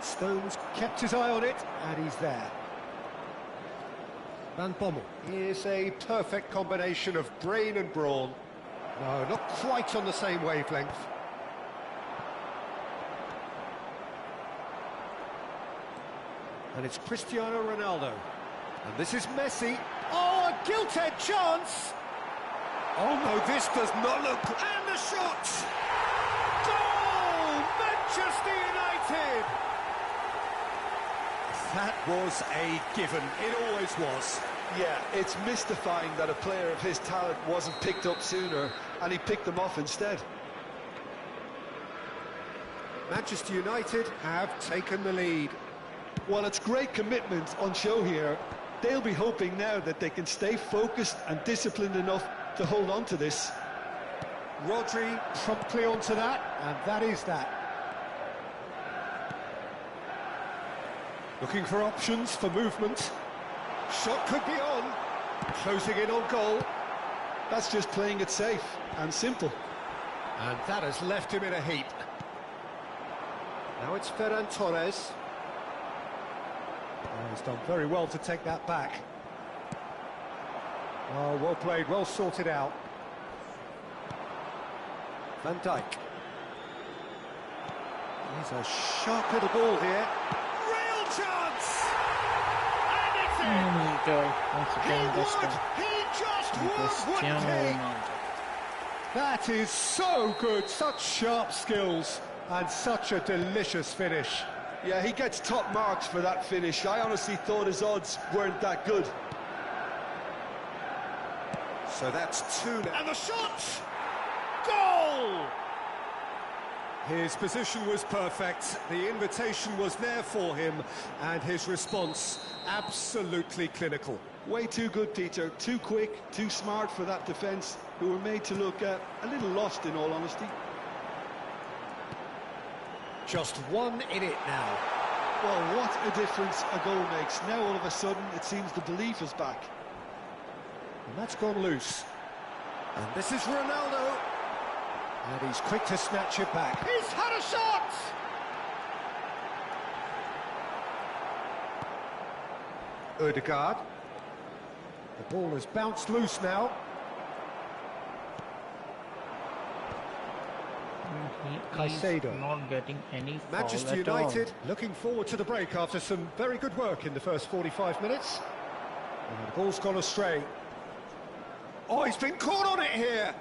Stones kept his eye on it, and he's there. Van Bommel is a perfect combination of brain and brawn. No, not quite on the same wavelength. And it's Cristiano Ronaldo. And this is Messi. Oh, a gilt-edged chance! Oh no, this does not look... And the shot! Goal! Manchester United! That was a given. It always was. Yeah, it's mystifying that a player of his talent wasn't picked up sooner, and he picked them off instead. Manchester United have taken the lead. Well, it's great commitment on show here. They'll be hoping now that they can stay focused and disciplined enough to hold on to this. Rodri promptly onto that, and that is that. Looking for options for movement. Shot could be on. Closing in on goal. That's just playing it safe and simple. And that has left him in a heap. Now it's Ferran Torres. Oh, he's done very well to take that back. Oh, well played, well sorted out. Van Dijk. He's a sharp little ball here. Real chance! And it's in! Go. Once again, He just would, wouldn't he? That is so good, such sharp skills and such a delicious finish. Yeah, he gets top marks for that finish. I honestly thought his odds weren't that good. So that's 2 now. And the shot! Goal! His position was perfect, the invitation was there for him, and his response absolutely clinical. Way too good, Peter. Too quick, too smart for that defence, who were made to look a little lost, in all honesty. Just one in it now. Well, what a difference a goal makes. Now, all of a sudden, it seems the belief is back. And that's gone loose. And this is Ronaldo. And he's quick to snatch it back. He's had a shot! Ødegaard. The ball has bounced loose now. Caicedo not getting any foul Manchester at United all. looking forward to the break after some very good work in the first 45 minutes. And the ball's gone astray. Oh, he's been caught on it here!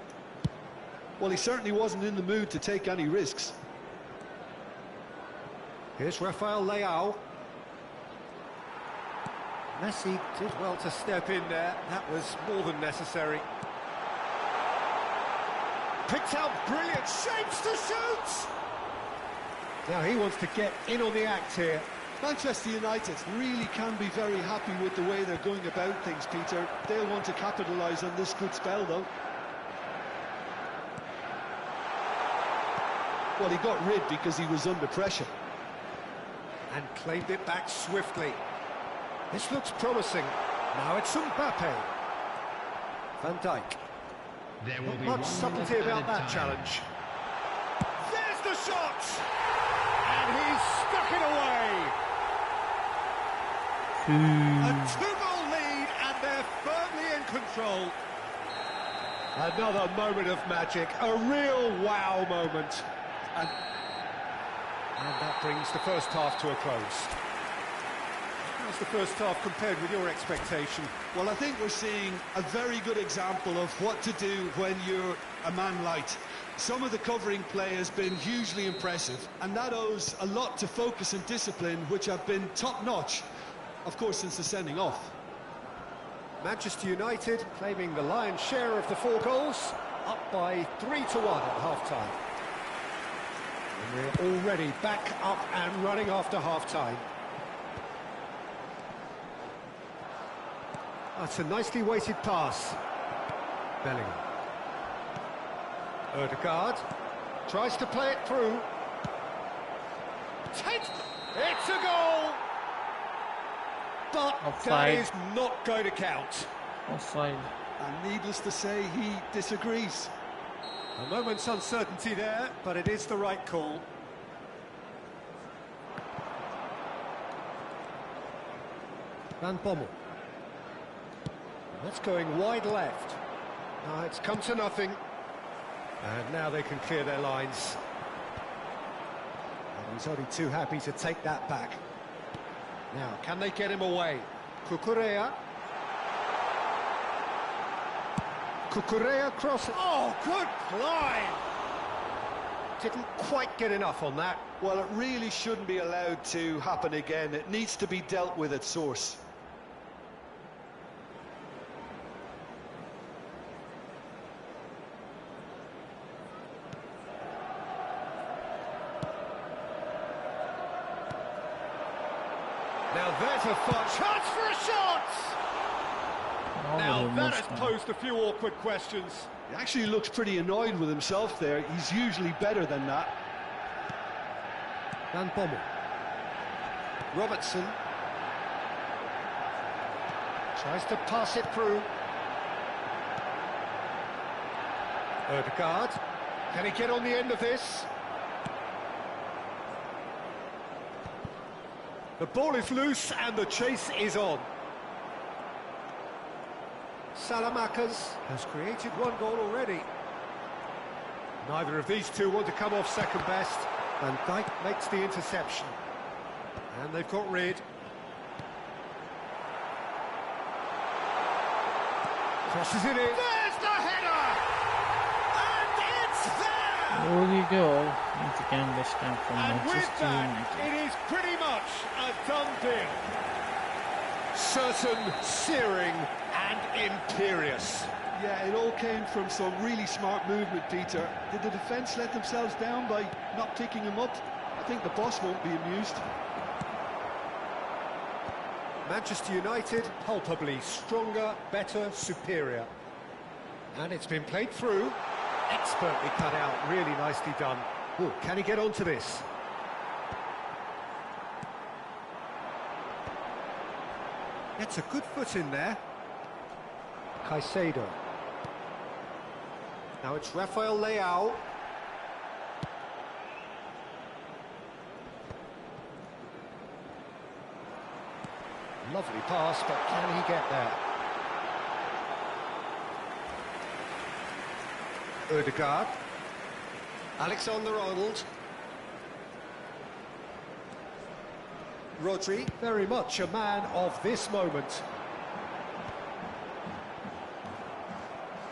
Well, he certainly wasn't in the mood to take any risks. Here's Rafael Leao. Messi did well to step in there. That was more than necessary. Picked out brilliant shapes to shoot! Now he wants to get in on the act here. Manchester United really can be very happy with the way they're going about things, Peter. They'll want to capitalise on this good spell, though. Well, he got rid because he was under pressure. And claimed it back swiftly. This looks promising. Now it's Mbappe. Van Dijk. There will Not be much one subtlety minute about added that time. challenge. There's the shot! And he's stuck it away! A two-goal lead, and they're firmly in control. Another moment of magic, a real wow moment. And that brings the first half to a close. How's the first half compared with your expectation? Well, I think we're seeing a very good example of what to do when you're a man light. Some of the covering play has been hugely impressive, and that owes a lot to focus and discipline, which have been top-notch, of course, since the sending off. Manchester United claiming the lion's share of the 4 goals, up by 3-1 at half-time. And we're already back up and running after half-time. That's a nicely weighted pass. Bellingham. Ødegaard tries to play it through. It's a goal! But Offside. that is not going to count. Offside. And needless to say, he disagrees. A moment's uncertainty there, but it is the right call. Van Bommel. That's going wide left. It's come to nothing. And now they can clear their lines. And he's only too happy to take that back. Now, can they get him away? Cucurella. Cucurella cross. Oh, good climb! Didn't quite get enough on that. Well, it really shouldn't be allowed to happen again. It needs to be dealt with at source. Now there's a chance for a shot! Now that has posed a few awkward questions. He actually looks pretty annoyed with himself there. He's usually better than that. Van Bommel. Robertson. Tries to pass it through. Ødegaard. Can he get on the end of this? The ball is loose and the chase is on. Salamakers has created 1 goal already. Neither of these two want to come off second best. Van Dijk makes the interception. And they've got rid. Crosses it in. There's the header! And it's there! There you go. Once again, this time from And with Manchester that, United. it is pretty much a done deal. Certain, searing and imperious. Yeah, it all came from some really smart movement, Peter. Did the defence let themselves down by not picking him up? I think the boss won't be amused. Manchester United, palpably stronger, better, superior. And it's been played through. Expertly cut out, really nicely done. Oh, can he get onto this? Gets a good foot in there. Caicedo. Now it's Rafael Leao. Lovely pass, but can he get there? Ødegaard. Alexander-Arnold. Rodri, very much a man of this moment.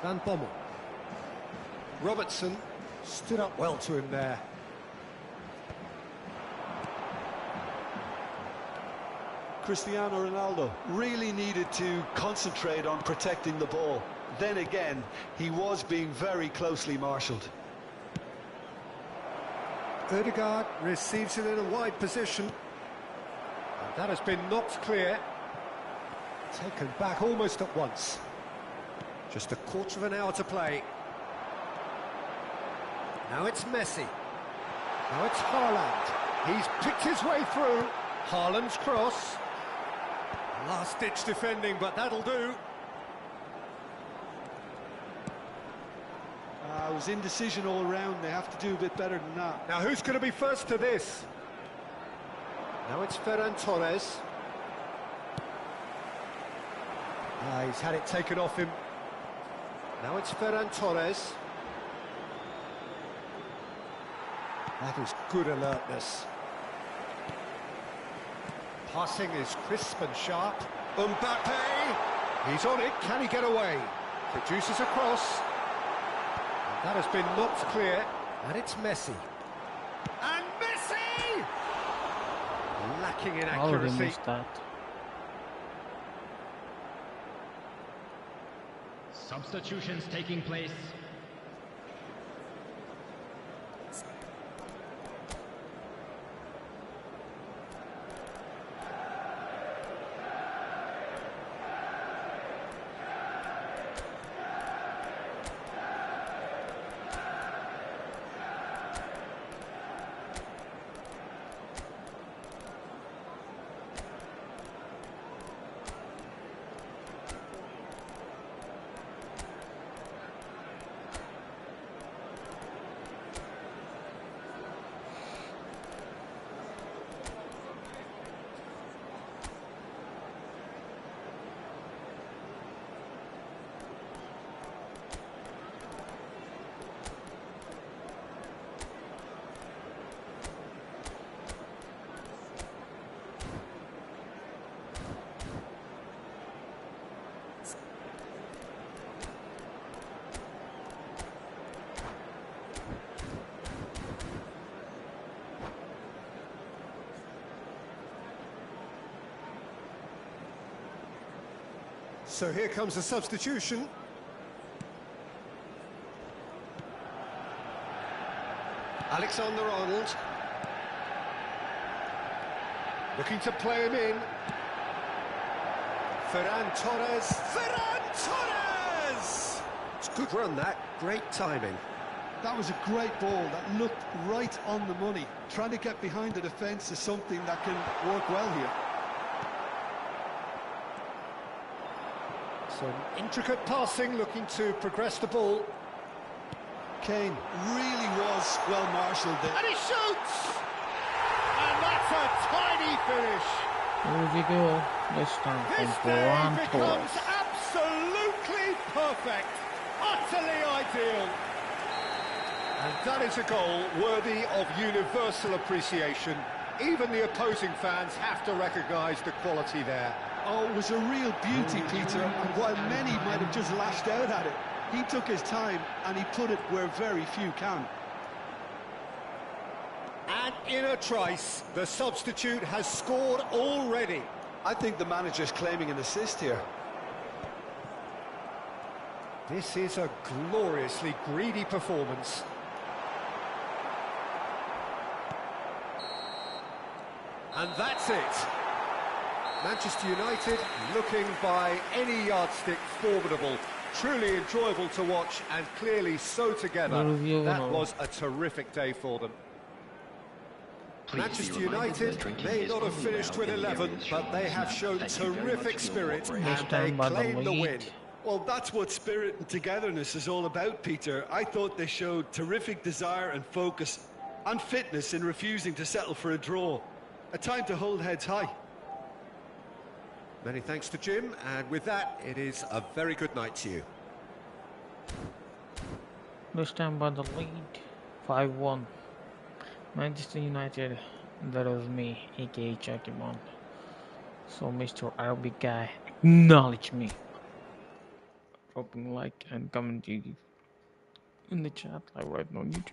Van Bommel. Robertson stood up well to him there. Cristiano Ronaldo really needed to concentrate on protecting the ball. Then again, he was being very closely marshalled. Ødegaard receives it in a wide position. And that has been knocked clear. Taken back almost at once. Just a quarter of an hour to play. Now it's Messi. Now it's Haaland. He's picked his way through. Haaland's cross. Last-ditch defending, but that'll do. It was indecision all round. They have to do a bit better than that. Now who's going to be first to this? Now it's Ferran Torres. He's had it taken off him. Now it's Ferran Torres. That is good alertness. Passing is crisp and sharp. Mbappe! He's on it, can he get away? Produces a cross. And that has been knocked clear. And it's Messi. And Messi! Lacking in Already accuracy. missed that. Substitutions taking place. So here comes the substitution. Alexander-Arnold. Looking to play him in. Ferran Torres. Ferran Torres! It's a good run, that. Great timing. That was a great ball that looked right on the money. Trying to get behind the defence is something that can work well here. Some intricate passing, looking to progress the ball. Kane really was well marshalled there. And he shoots! And that's a tiny finish. Here we go. This time from This Ferran day Torres. becomes absolutely perfect. Utterly ideal. And that is a goal worthy of universal appreciation. Even the opposing fans have to recognise the quality there. Oh, it was a real beauty, Peter, and while many might have just lashed out at it, he took his time and he put it where very few can. And in a trice, the substitute has scored already. I think the manager's claiming an assist here. This is a gloriously greedy performance. And that's it. Manchester United looking by any yardstick formidable. Truly enjoyable to watch and clearly so together. That was a terrific day for them. Manchester United may not have finished with 11, but they have shown terrific spirit and they claim the win. Well, that's what spirit and togetherness is all about, Peter. I thought they showed terrific desire and focus and fitness in refusing to settle for a draw. A time to hold heads high. Many thanks to Jim, and with that, it is a very good night to you. This time by the lead, 5-1. Manchester United, that was me, aka HRKBOND. So Mr. Arabic guy, acknowledge me. Dropping like and comment in the chat like right now on YouTube.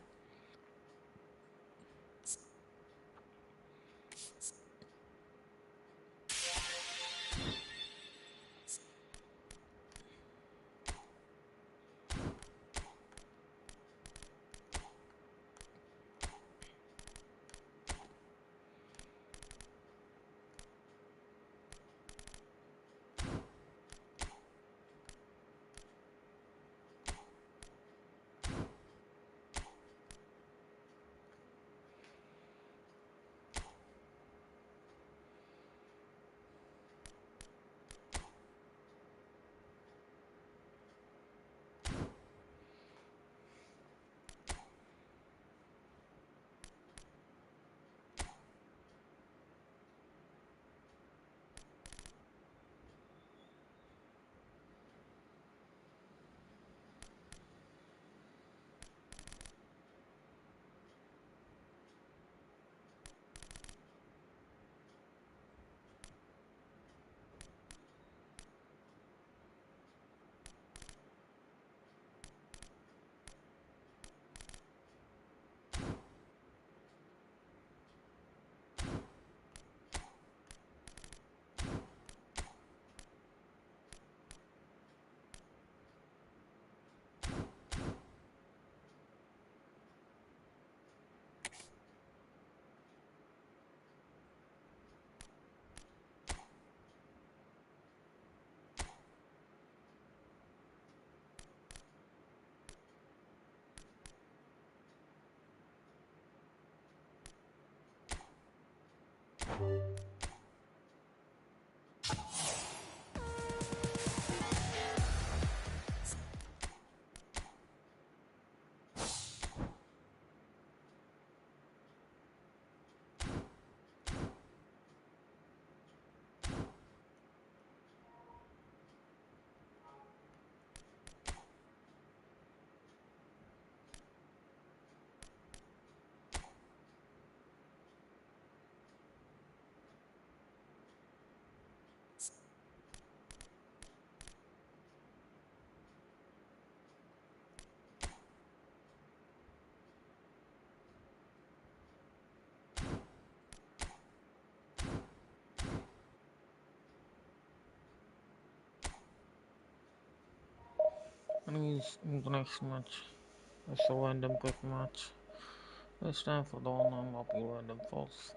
Anyways, in the next match, it's a random quick match. It's time for the online lobby random falls.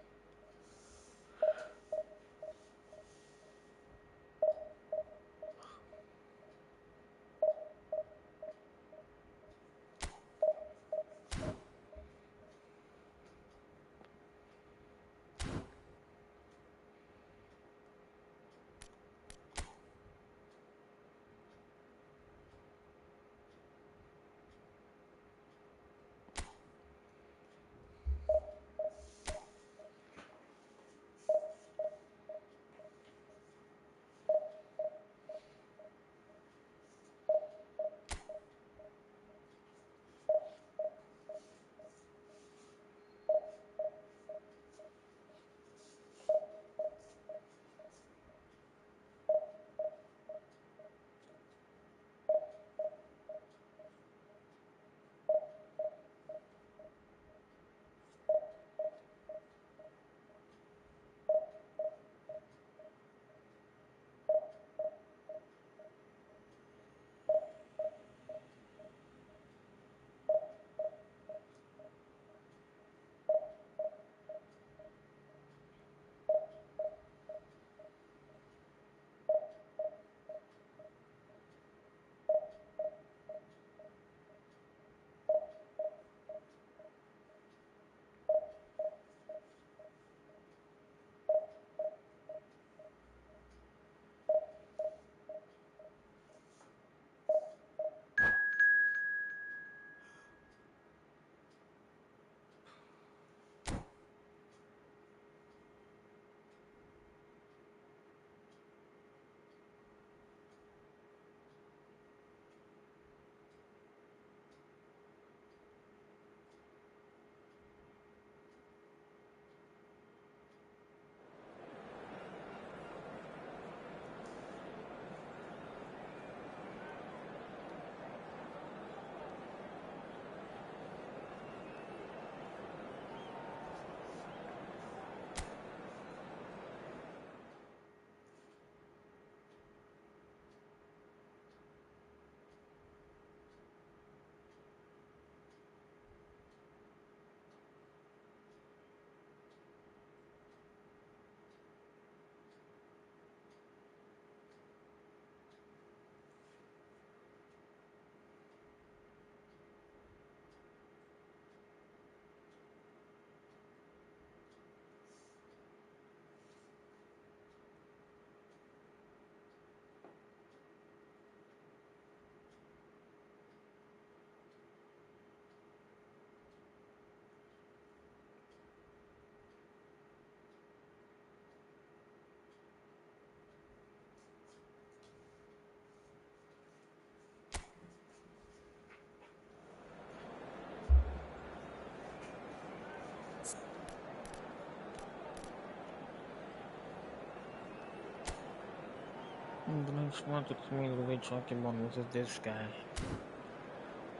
The next match it's me with HRKBOND versus this guy.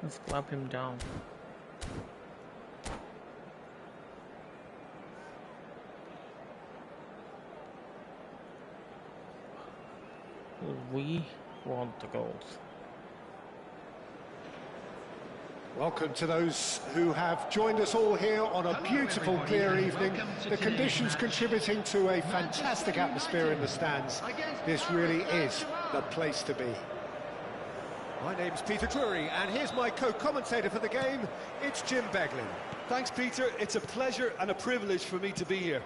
Let's clap him down. We want the goals. Welcome to those who have joined us all here on a beautiful, clear evening. The conditions contributing to a fantastic atmosphere in the stands. This really is the place to be. My name's Peter Drury, and here's my co-commentator for the game. It's Jim Beglin. Thanks, Peter. It's a pleasure and a privilege for me to be here.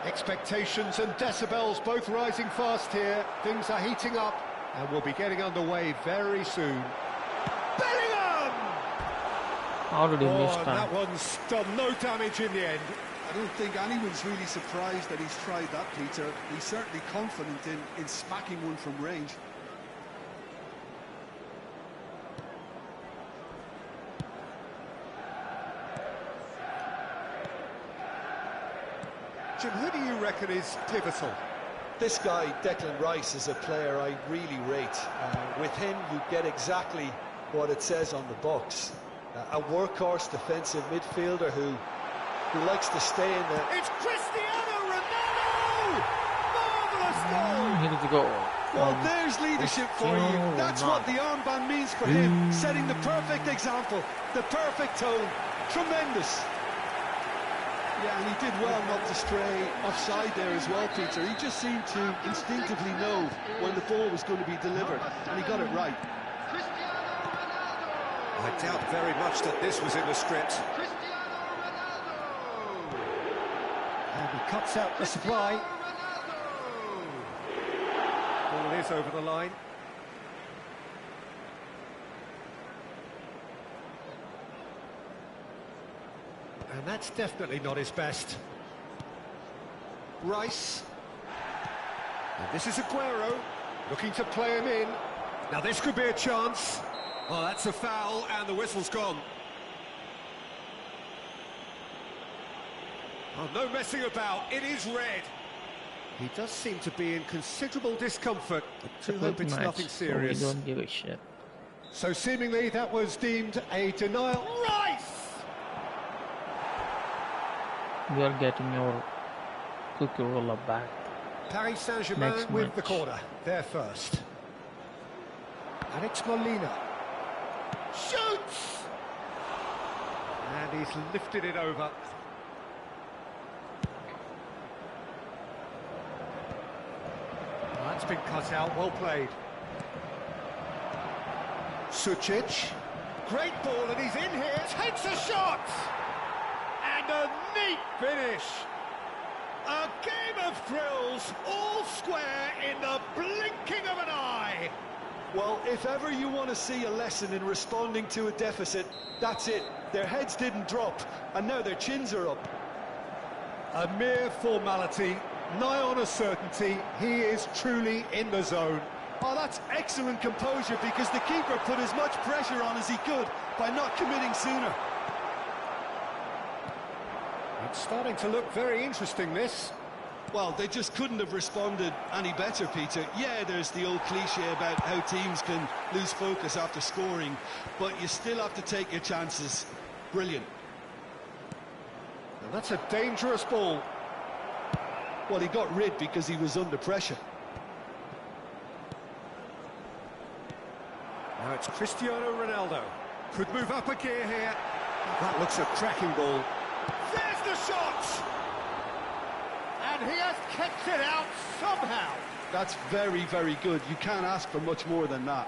Expectations and decibels both rising fast here. Things are heating up and we'll be getting underway very soon. Bellingham! How did he miss And that one's done no damage in the end. I don't think anyone's really surprised that he's tried that, Peter. He's certainly confident in smacking one from range. Jim, who do you reckon is pivotal? This guy, Declan Rice, is a player I really rate. With him, you get exactly what it says on the box. A workhorse defensive midfielder who likes to stay in the... It's Cristiano Ronaldo! Marvellous goal! Here to go. Well, there's leadership for you. That's what the armband means for him. Setting the perfect example, the perfect tone. Tremendous. Yeah, and he did well not to stray offside there as well, Peter. He just seemed to instinctively know when the ball was going to be delivered, and he got it right. I doubt very much that this was in the script. And he cuts out the supply. Ball is over the line. And that's definitely not his best. Rice. And this is Aguero, looking to play him in. Now this could be a chance. Oh, that's a foul, and the whistle's gone. Oh, no messing about, it is red. He does seem to be in considerable discomfort. I do hope it's nothing serious. We don't give a shit. So seemingly that was deemed a denial. Rice! You are getting your cookie roller back. Paris Saint-Germain Next with match. the corner. They're first. And it's Molina. Shoots! And he's lifted it over. That's been cut out, well played. Sucic. Great ball, and he's in here. Takes a shot! And a neat finish. A game of thrills, all square in the blinking of an eye. Well, if ever you want to see a lesson in responding to a deficit, that's it. Their heads didn't drop, and now their chins are up. A mere formality, nigh on a certainty. He is truly in the zone. Oh, that's excellent composure, because the keeper put as much pressure on as he could by not committing sooner. It's starting to look very interesting, this. Well, they just couldn't have responded any better, Peter. Yeah, there's the old cliche about how teams can lose focus after scoring, but you still have to take your chances. Brilliant. And that's a dangerous ball. Well, he got rid because he was under pressure. Now it's Cristiano Ronaldo. Could move up a gear here. That looks a cracking ball. There's the shot! And he has kept it out somehow. That's very, very good. You can't ask for much more than that.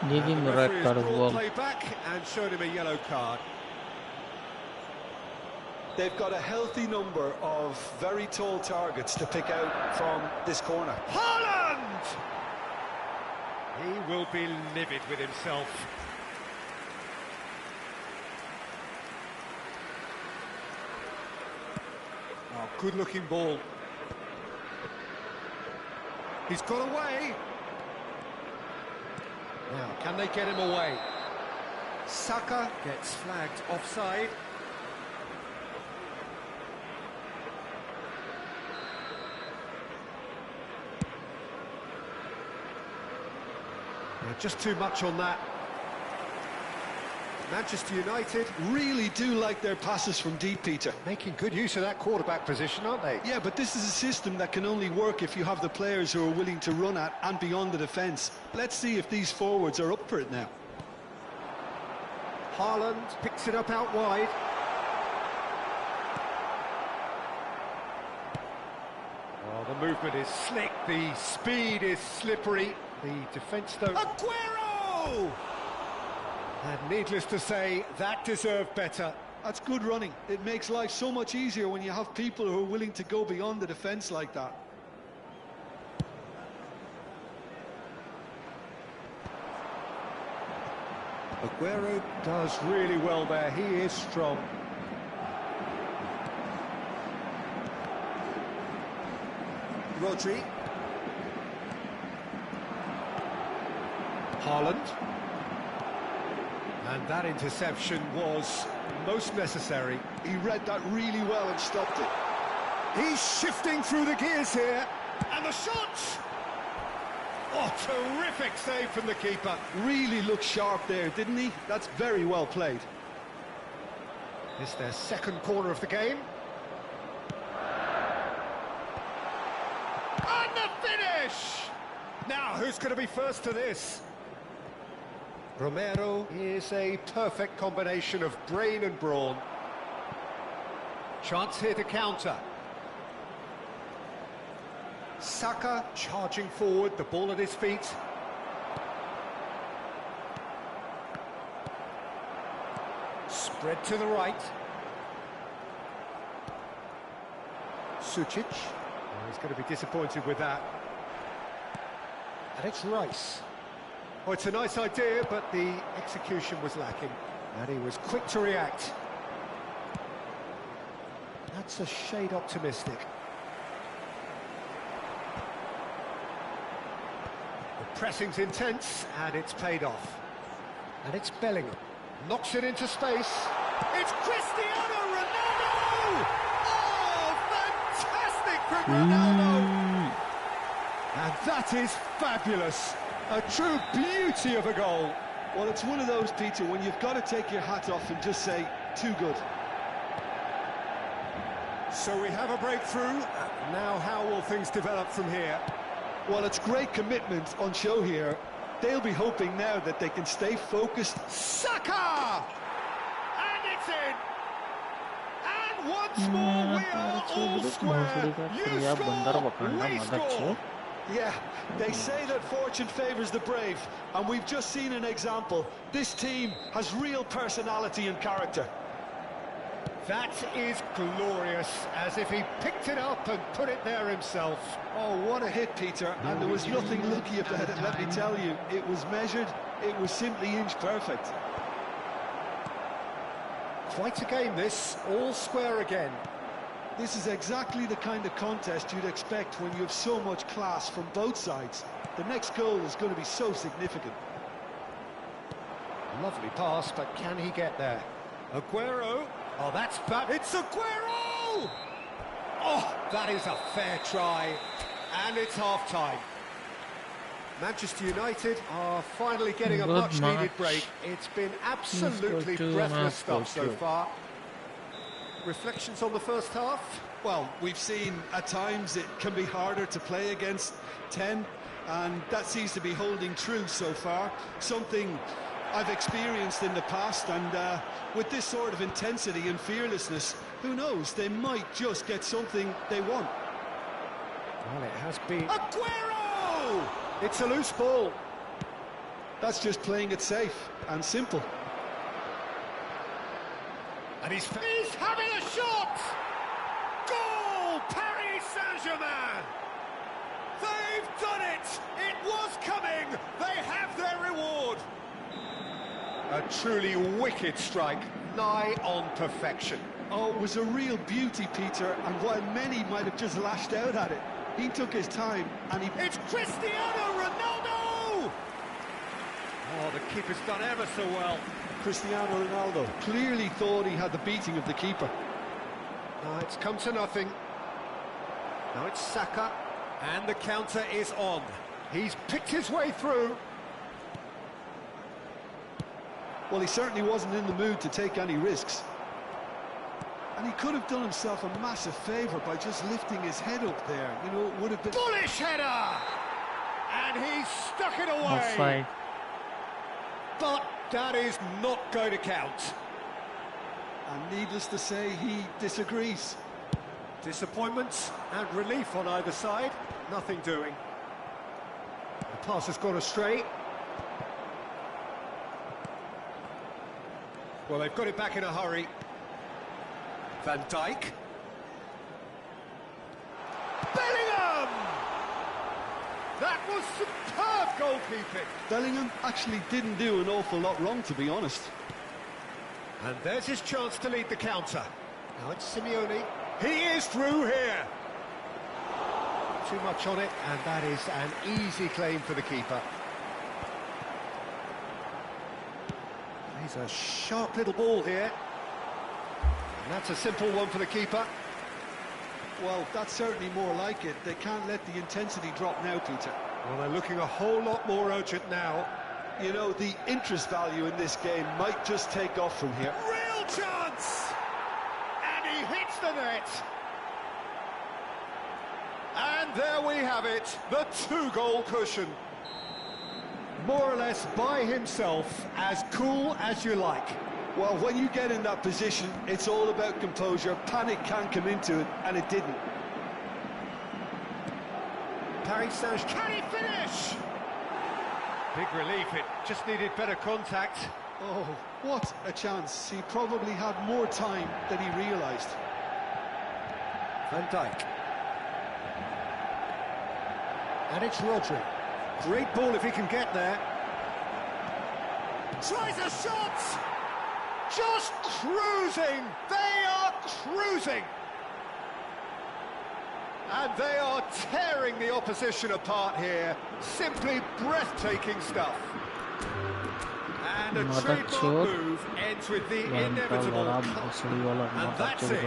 Give him the red card as well. Play back and showed him a yellow card. They've got a healthy number of very tall targets to pick out from this corner. Haaland! He will be livid with himself. Oh, good-looking ball. He's got away. Now, can they get him away? Saka gets flagged offside. Just too much on that. Manchester United really do like their passes from deep, Peter. making good use of that quarterback position, aren't they? Yeah, but this is a system that can only work if you have the players who are willing to run at and beyond the defence. Let's see if these forwards are up for it now. Haaland picks it up out wide. Oh, the movement is slick, the speed is slippery. The defence though... Aguero! And needless to say, that deserved better. That's good running. It makes life so much easier when you have people who are willing to go beyond the defence like that. Aguero does really well there, he is strong. Rodri. Haaland. And that interception was most necessary. He read that really well and stopped it. He's shifting through the gears here. And the shot! Oh, terrific save from the keeper. Really looked sharp there, didn't he? That's very well played. It's their second corner of the game. And the finish! Now, who's going to be first to this? Romero is a perfect combination of brain and brawn. Chance here to counter. Saka charging forward, the ball at his feet. Spread to the right. Sucic. Oh, he's going to be disappointed with that. And it's Rice. Oh, it's a nice idea, but the execution was lacking. And he was quick to react. That's a shade optimistic. The pressing's intense, and it's paid off. And it's Bellingham. Knocks it into space. It's Cristiano Ronaldo! Oh, fantastic from Ronaldo! And that is fabulous. A true beauty of a goal. Well, it's one of those, Peter, when you've got to take your hat off and just say, too good. So we have a breakthrough. Now how will things develop from here? Well, it's great commitment on show here. They'll be hoping now that they can stay focused. Saka! And it's in! And once more we are all square. You score, we score! Yeah, they say that fortune favours the brave, and we've just seen an example. This team has real personality and character. That is glorious, as if he picked it up and put it there himself. Oh, what a hit, Peter, and there was nothing lucky about it, let me tell you. It was measured, it was simply inch perfect. Quite a game this, all square again. This is exactly the kind of contest you'd expect when you have so much class from both sides. The next goal is going to be so significant. Lovely pass, but can he get there? Aguero. Oh, that's bad. It's Aguero! Oh, that is a fair try. And it's half-time. Manchester United are finally getting a much-needed break. It's been absolutely breathless stuff so far. Reflections on the first half? Well, we've seen at times it can be harder to play against 10, and that seems to be holding true so far. Something I've experienced in the past, and with this sort of intensity and fearlessness, who knows, they might just get something they want. Well, it has been... Aguero! It's a loose ball. That's just playing it safe and simple. And he's having a shot! Goal! Paris Saint-Germain! They've done it! It was coming! They have their reward! A truly wicked strike, nigh on perfection. Oh, it was a real beauty, Peter, and while many might have just lashed out at it, he took his time and he... It's Cristiano Ronaldo! Oh, the keeper's done ever so well. Cristiano Ronaldo clearly thought he had the beating of the keeper. No, it's come to nothing. Now it's Saka, and the counter is on. He's picked his way through. Well, he certainly wasn't in the mood to take any risks. And he could have done himself a massive favour by just lifting his head up there. You know, it would have been... Bullish header! And he's stuck it away. Offside. But that is not going to count. And needless to say, he disagrees. Disappointment and relief on either side. Nothing doing. The pass has gone astray. Well, they've got it back in a hurry. Van Dijk. Bellingham! That was superb goalkeeping. Bellingham actually didn't do an awful lot wrong, to be honest. And there's his chance to lead the counter. Now it's Simeone. He is through here. Too much on it, and that is an easy claim for the keeper. He's a sharp little ball here. And that's a simple one for the keeper. Well, that's certainly more like it. They can't let the intensity drop now, Peter. Well, they're looking a whole lot more urgent now. You know, the interest value in this game might just take off from here. Real chance! And he hits the net. And there we have it, the 2-goal cushion. More or less by himself, as cool as you like. Well, when you get in that position, it's all about composure. Panic can come into it, and it didn't. Paris Saint-Germain, can he finish? Big relief, it just needed better contact. Oh, what a chance. He probably had more time than he realised. Van Dijk. And it's Rodri. Great ball if he can get there. Tries a shot! Just cruising! They are cruising! And they are tearing the opposition apart here. Simply breathtaking stuff. And a trademark move ends with the inevitable cut. And that's it.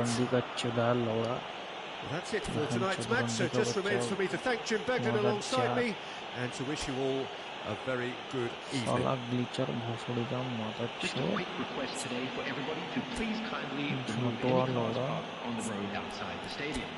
That's it for tonight's match, so it just remains for me to thank Jim Beglin alongside me and to wish you all a very good evening. Just a quick request today for everybody to please kindly remove any cars parked on the road outside the stadium.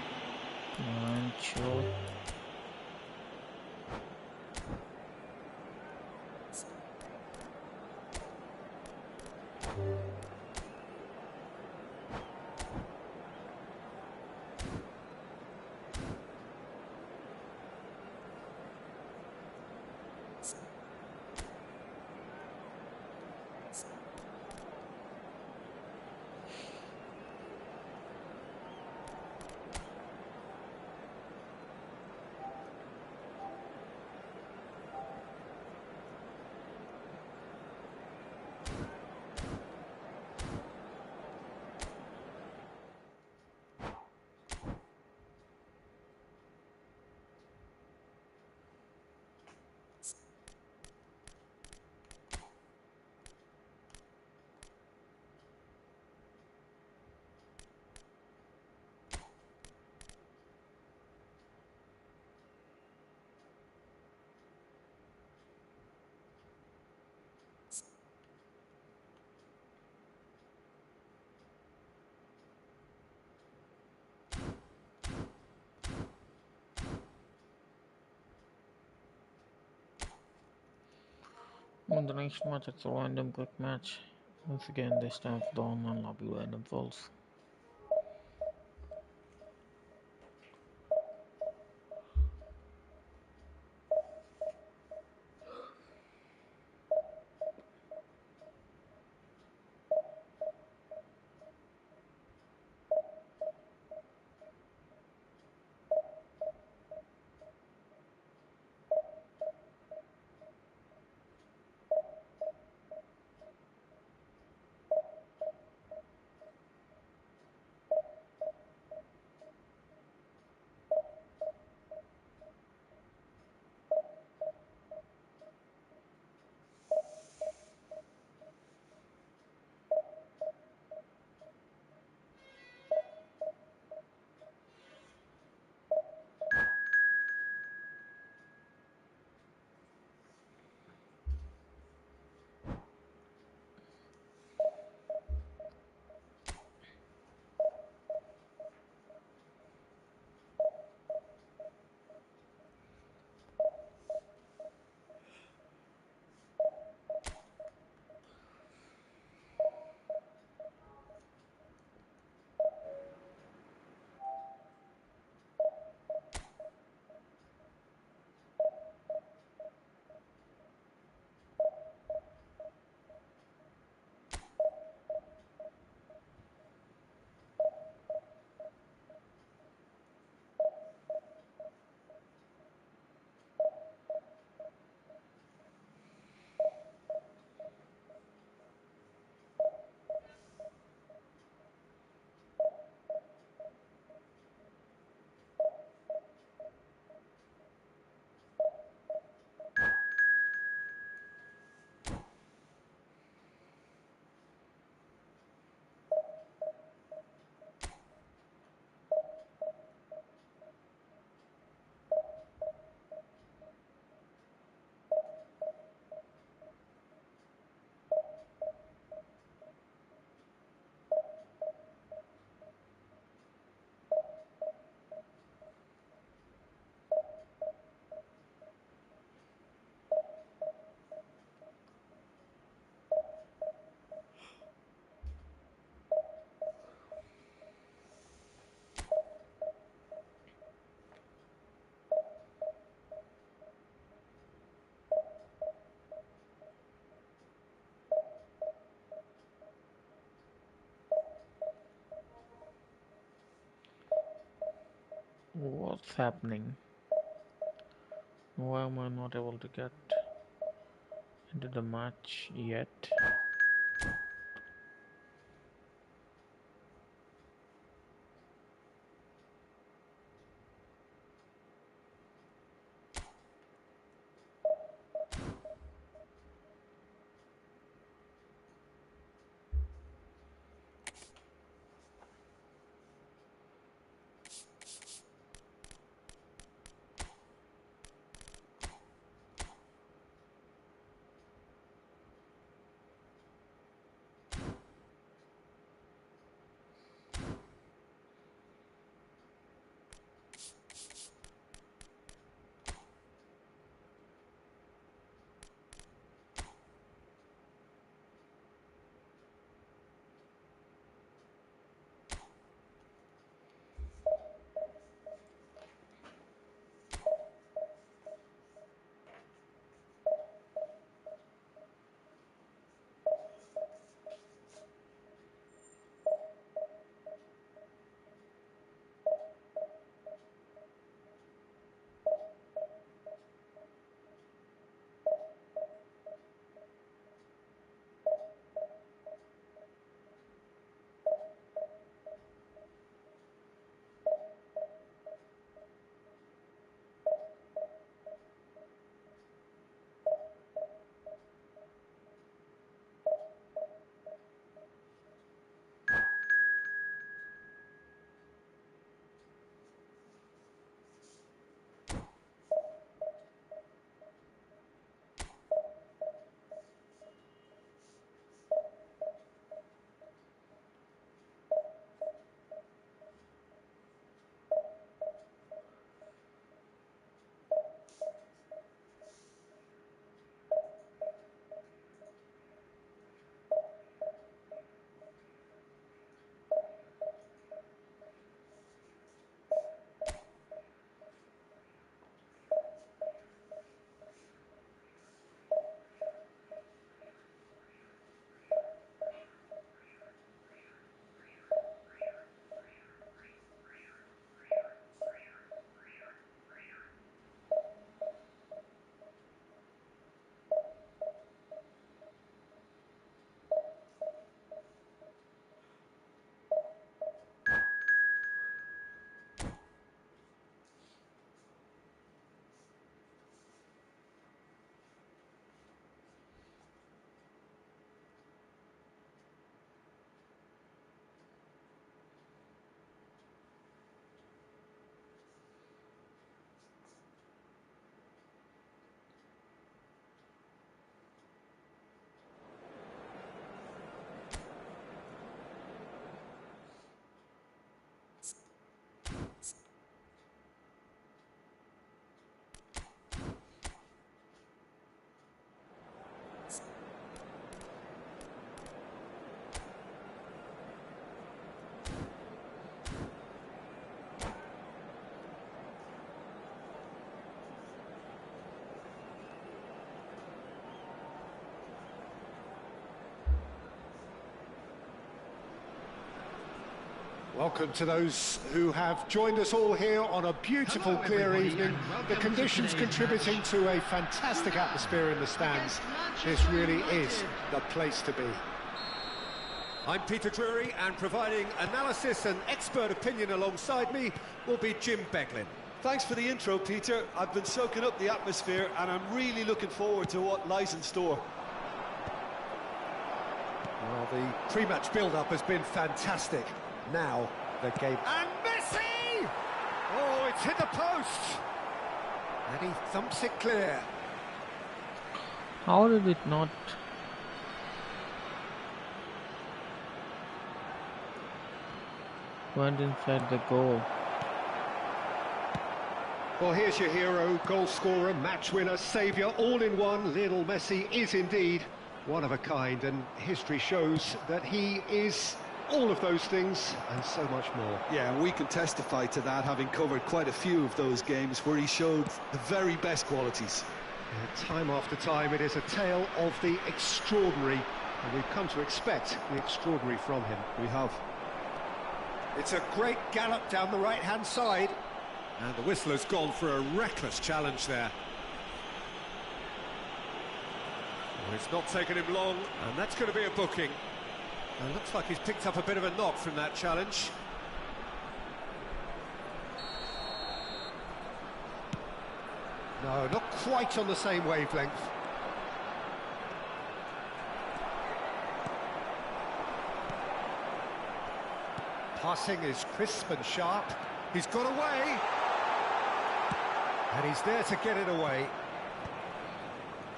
In the next match, it's a random quick match. Once again, this time for the online lobby random falls. happening? Why am I not able to get into the match yet? Welcome to those who have joined us all here on a beautiful, clear evening. The conditions contributing to a fantastic atmosphere in the stands. This really is the place to be. I'm Peter Drury, and providing analysis and expert opinion alongside me will be Jim Beglin. Thanks for the intro, Peter. I've been soaking up the atmosphere, and I'm really looking forward to what lies in store. Well, the pre-match build-up has been fantastic. Now, the game... And Messi! Oh, it's hit the post! And he thumps it clear. How did it not... went inside the goal? Well, here's your hero, goal scorer, match winner, saviour, all in one. Lionel Messi is indeed one of a kind, and history shows that he is all of those things and so much more. Yeah, and we can testify to that, having covered quite a few of those games where he showed the very best qualities. Yeah, time after time, it is a tale of the extraordinary, and we've come to expect the extraordinary from him. We have. It's a great gallop down the right-hand side. And the whistler's gone for a reckless challenge there. Well, it's not taken him long, and that's going to be a booking. And it looks like he's picked up a bit of a knock from that challenge. No, not quite on the same wavelength. Passing is crisp and sharp. He's got away. And he's there to get it away.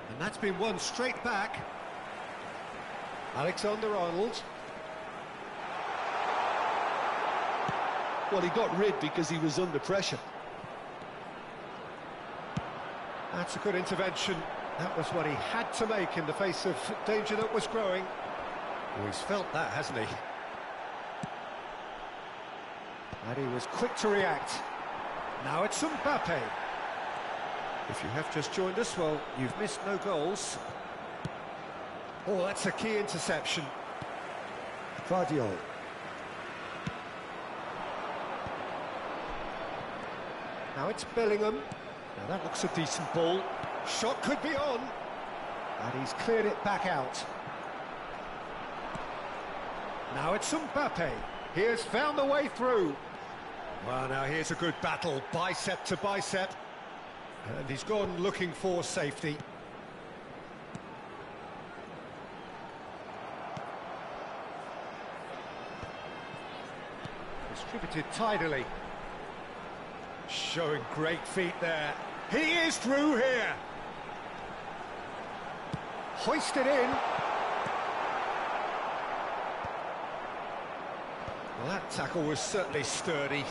And that's been won straight back. Alexander-Arnold. Well, he got rid because he was under pressure. That's a good intervention. That was what he had to make in the face of danger that was growing. Well, he's felt that, hasn't he? And he was quick to react. Now it's Mbappe. If you have just joined us, well, you've missed no goals. Oh, that's a key interception. Vardiol. Now it's Bellingham. Now that looks a decent ball. Shot could be on. And he's cleared it back out. Now it's Mbappe. He has found the way through. Well, now here's a good battle, bicep to bicep. And he's gone looking for safety. Distributed tidily. Showing great feet there. He is through here. Hoisted in. Well, that tackle was certainly sturdy.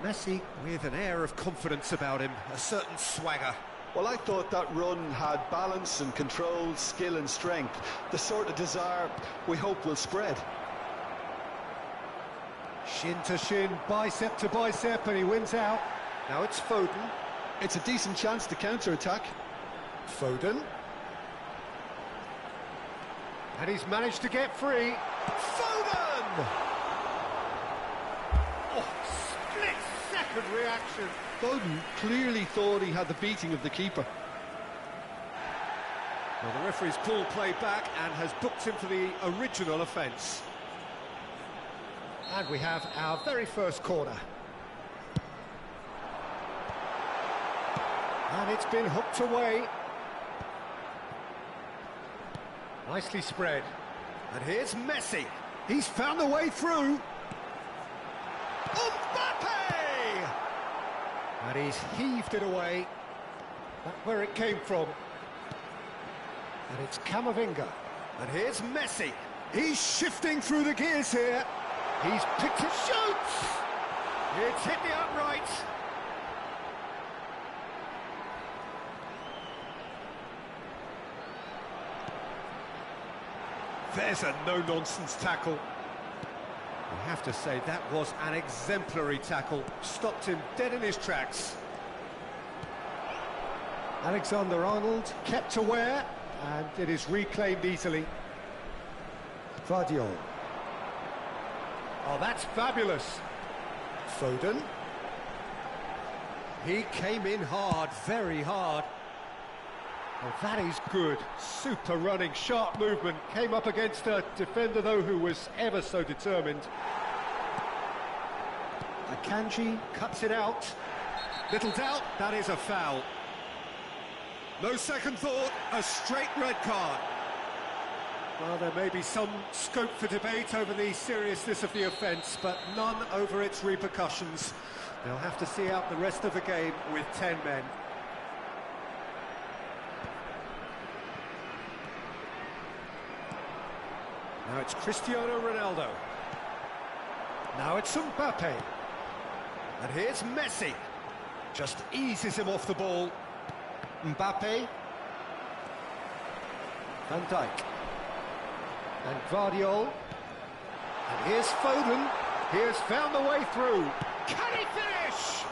Messi with an air of confidence about him, a certain swagger. Well, I thought that run had balance and control, skill and strength. The sort of desire we hope will spread. Shin to shin, bicep to bicep, and he wins out. Now it's Foden. It's a decent chance to counter-attack. Foden. And he's managed to get free. Foden! Oh, split-second reaction. Foden clearly thought he had the beating of the keeper. Well, the referee's pulled play back and has booked him for the original offence. And we have our very first corner. And it's been hooked away. Nicely spread. And here's Messi. He's found the way through. Mbappe! And he's heaved it away. That's where it came from. And it's Camavinga. And here's Messi. He's shifting through the gears here. He's picked it, shoots! It's hit the upright. There's a no-nonsense tackle. I have to say, that was an exemplary tackle. Stopped him dead in his tracks. Alexander-Arnold kept aware, and it is reclaimed easily. Vardiol. Oh, that's fabulous. Foden. He came in hard, very hard. Oh, that is good. Super running, sharp movement. Came up against a defender, though, who was ever so determined. Akanji cuts it out. Little doubt, that is a foul. No second thought, a straight red card. Well, there may be some scope for debate over the seriousness of the offence, but none over its repercussions. They'll have to see out the rest of the game with 10 men. Now it's Cristiano Ronaldo. Now it's Mbappe. And here's Messi. Just eases him off the ball. Mbappe. Van Dijk. And Vardiol. And here's Foden. He has found the way through. Can he finish?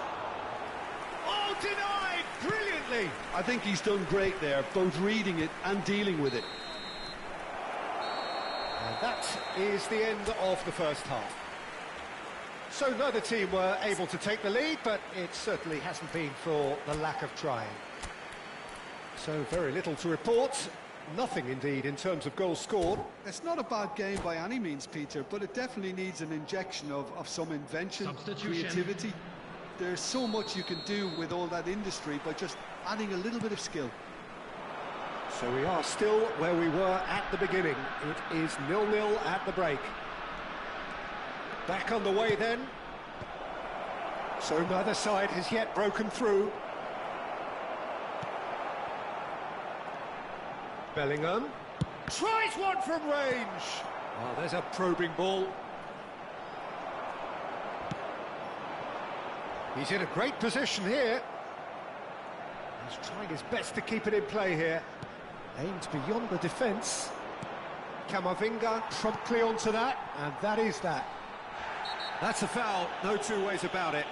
Oh, denied brilliantly. I think he's done great there, both reading it and dealing with it. And that is the end of the first half. So neither team were able to take the lead, but it certainly hasn't been for the lack of trying. So very little to report. Nothing, indeed, in terms of goals scored. It's not a bad game by any means, Peter, but it definitely needs an injection of some invention, creativity. There's so much you can do with all that industry by just adding a little bit of skill. So we are still where we were at the beginning. It is 0-0 at the break. Back on the way then. So neither side has yet broken through. Bellingham tries one from range. Oh, there's a probing ball. He's in a great position here. He's trying his best to keep it in play here. Aimed beyond the defence. Camavinga promptly onto that, and that is that. That's a foul, no two ways about it.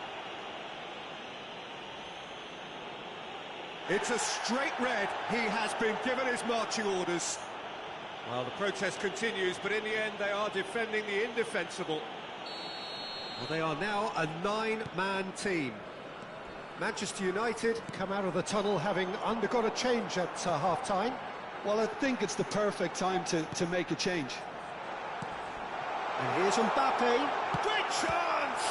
It's a straight red. He has been given his marching orders. Well, the protest continues, but in the end they are defending the indefensible. Well, they are now a 9-man team. Manchester United come out of the tunnel having undergone a change at half-time. Well, I think it's the perfect time to make a change. And here's Mbappe. Great chance!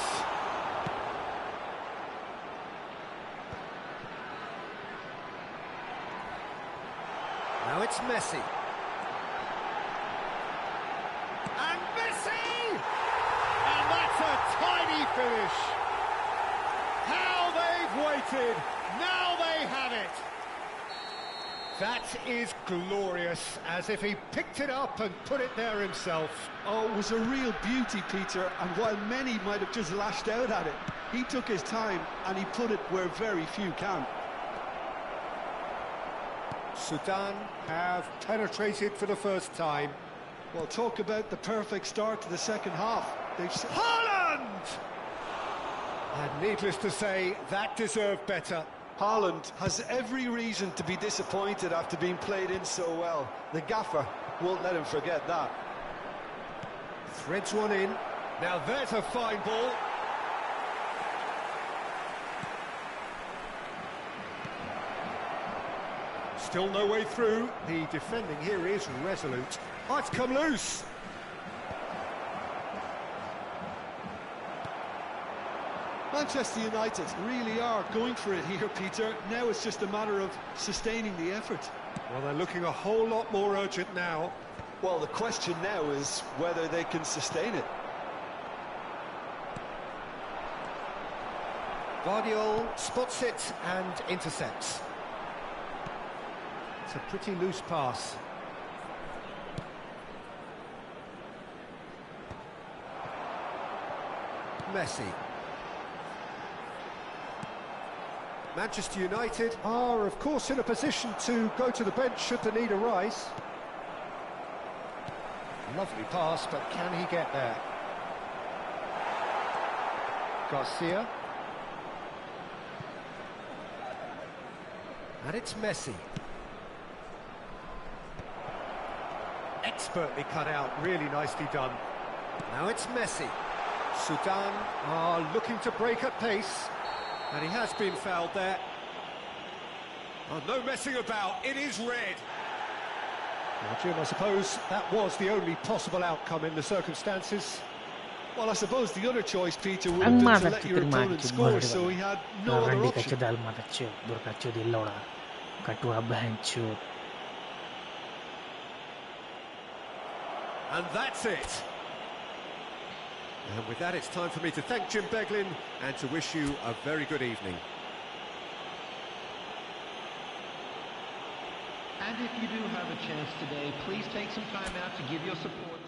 Now it's Messi. And Messi! And that's a tiny finish. How they've waited. Now they have it. That is glorious, as if he picked it up and put it there himself. Oh, it was a real beauty, Peter, and while many might have just lashed out at it, he took his time and he put it where very few can. Sudan have penetrated for the first time. Well, talk about the perfect start to the second half. Haaland! And needless to say, that deserved better. Haaland has every reason to be disappointed after being played in so well. The gaffer won't let him forget that. Threads one in. Now there's a fine ball. Still no way through. The defending here is resolute. Oh, it's come loose. Manchester United really are going for it here, Peter. Now it's just a matter of sustaining the effort. Well, they're looking a whole lot more urgent now. Well, the question now is whether they can sustain it. Guardiola spots it and intercepts. It's a pretty loose pass. Messi. Manchester United are, of course, in a position to go to the bench should the need arise. Lovely pass, but can he get there? Garcia. And it's Messi. Expertly cut out, really nicely done. Now it's Messi. Sudan are looking to break at pace. And he has been fouled there. Oh, no messing about, it is red. Well, Jim, I suppose that was the only possible outcome in the circumstances. Well, I suppose the other choice, Peter, would have been to let your opponent score, so he had no other option. And that's it. And with that, it's time for me to thank Jim Beglin and to wish you a very good evening. And if you do have a chance today, please take some time out to give your support.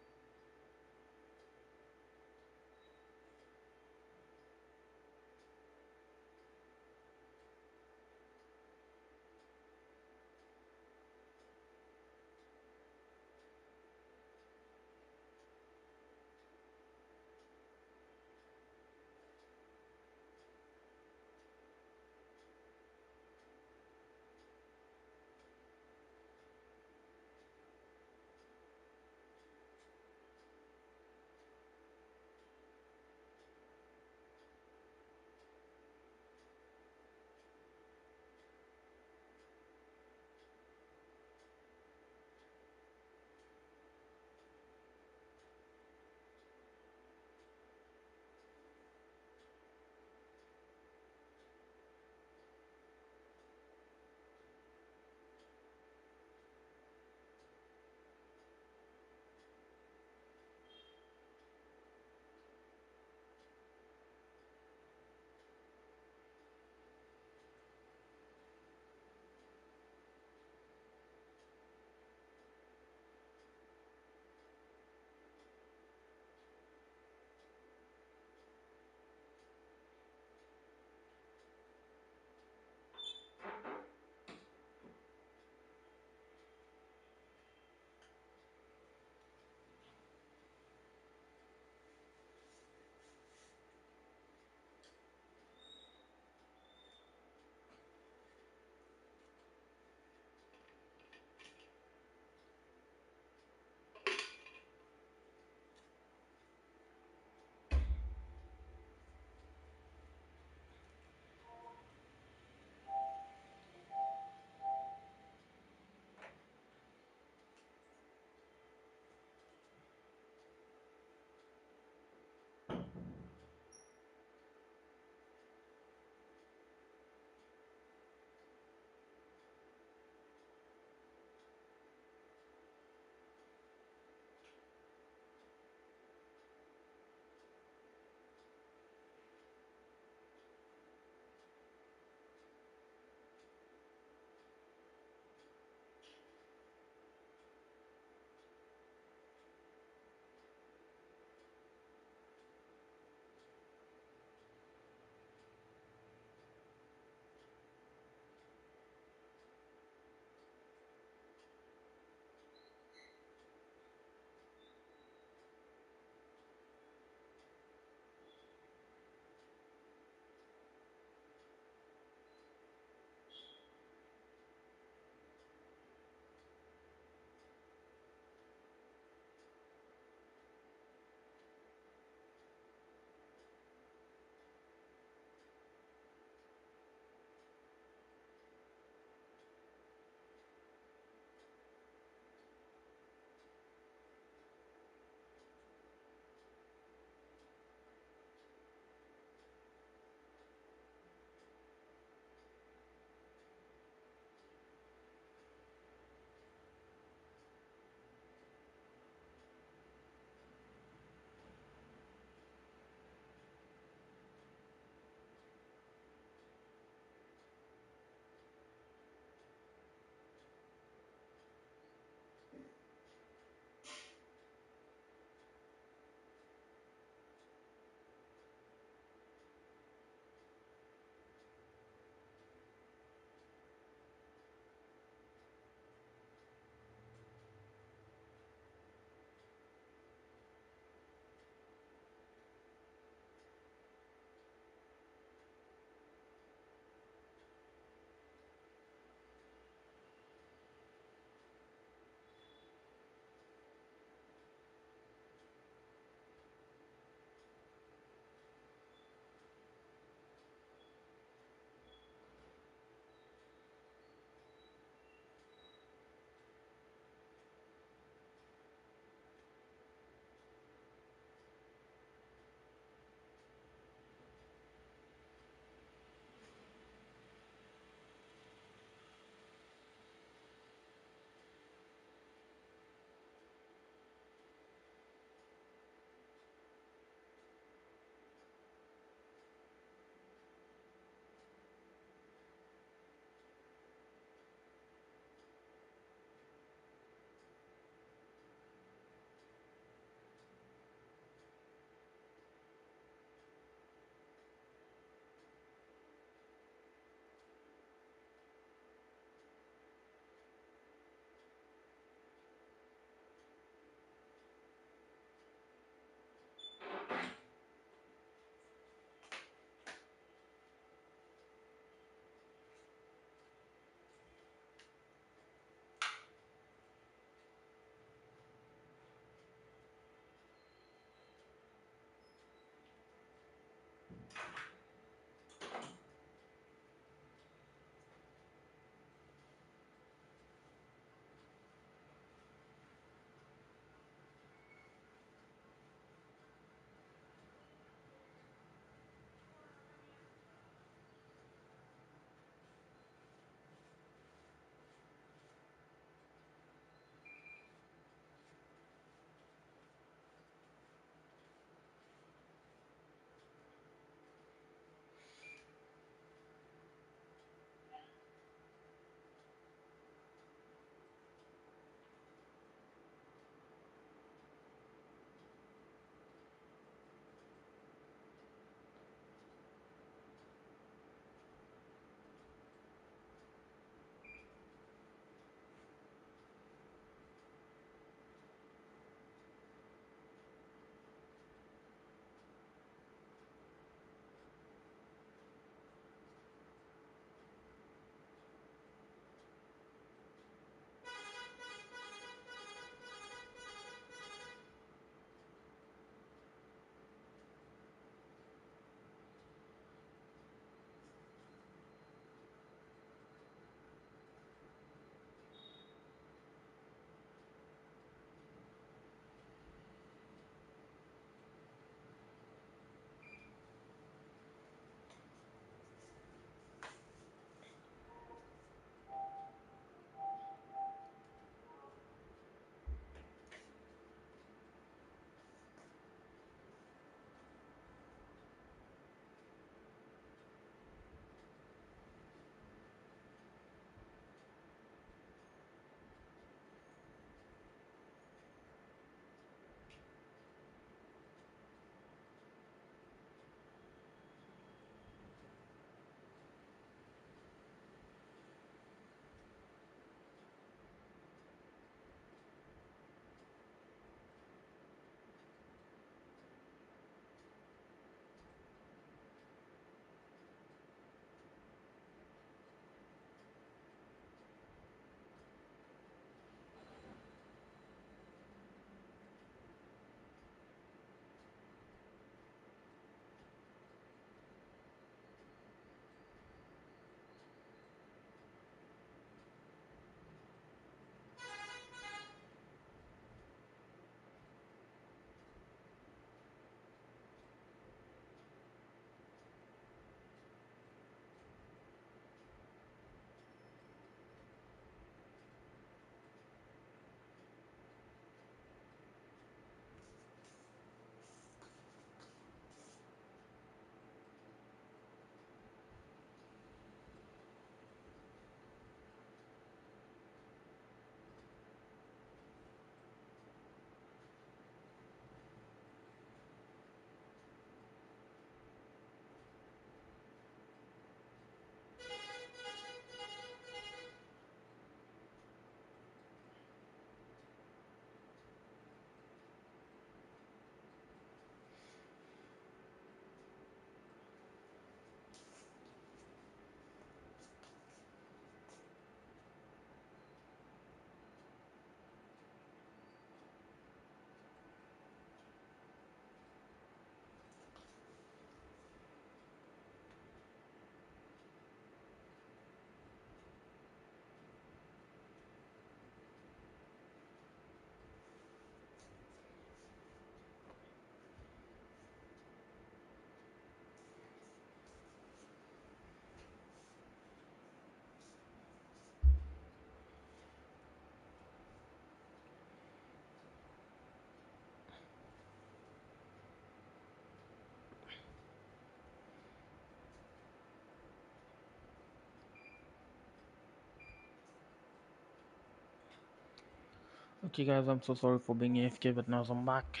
Okay guys, I'm so sorry for being AFK, but now I'm back.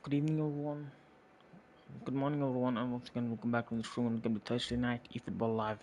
Good evening everyone. Good morning everyone, and once again welcome back to the stream. Welcome to Thursday night eFootball Live.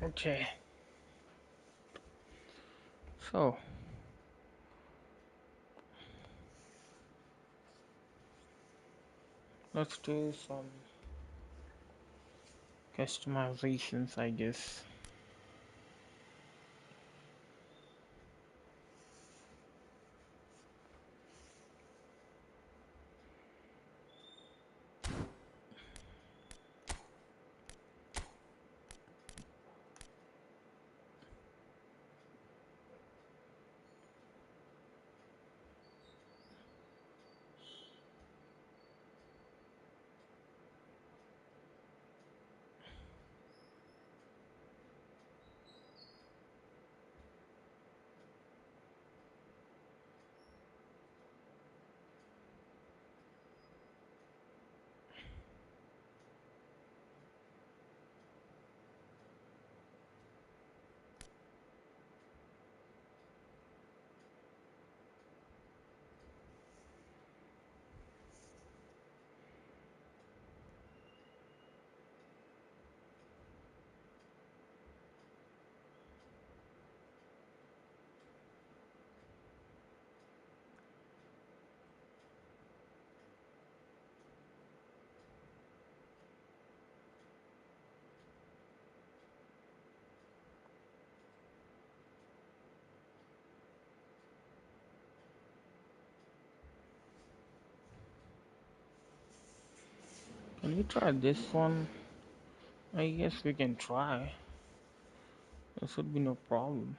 Okay. So let's do some customizations, I guess. Can we try this one? I guess we can try. There should be no problem.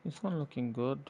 This one looking good.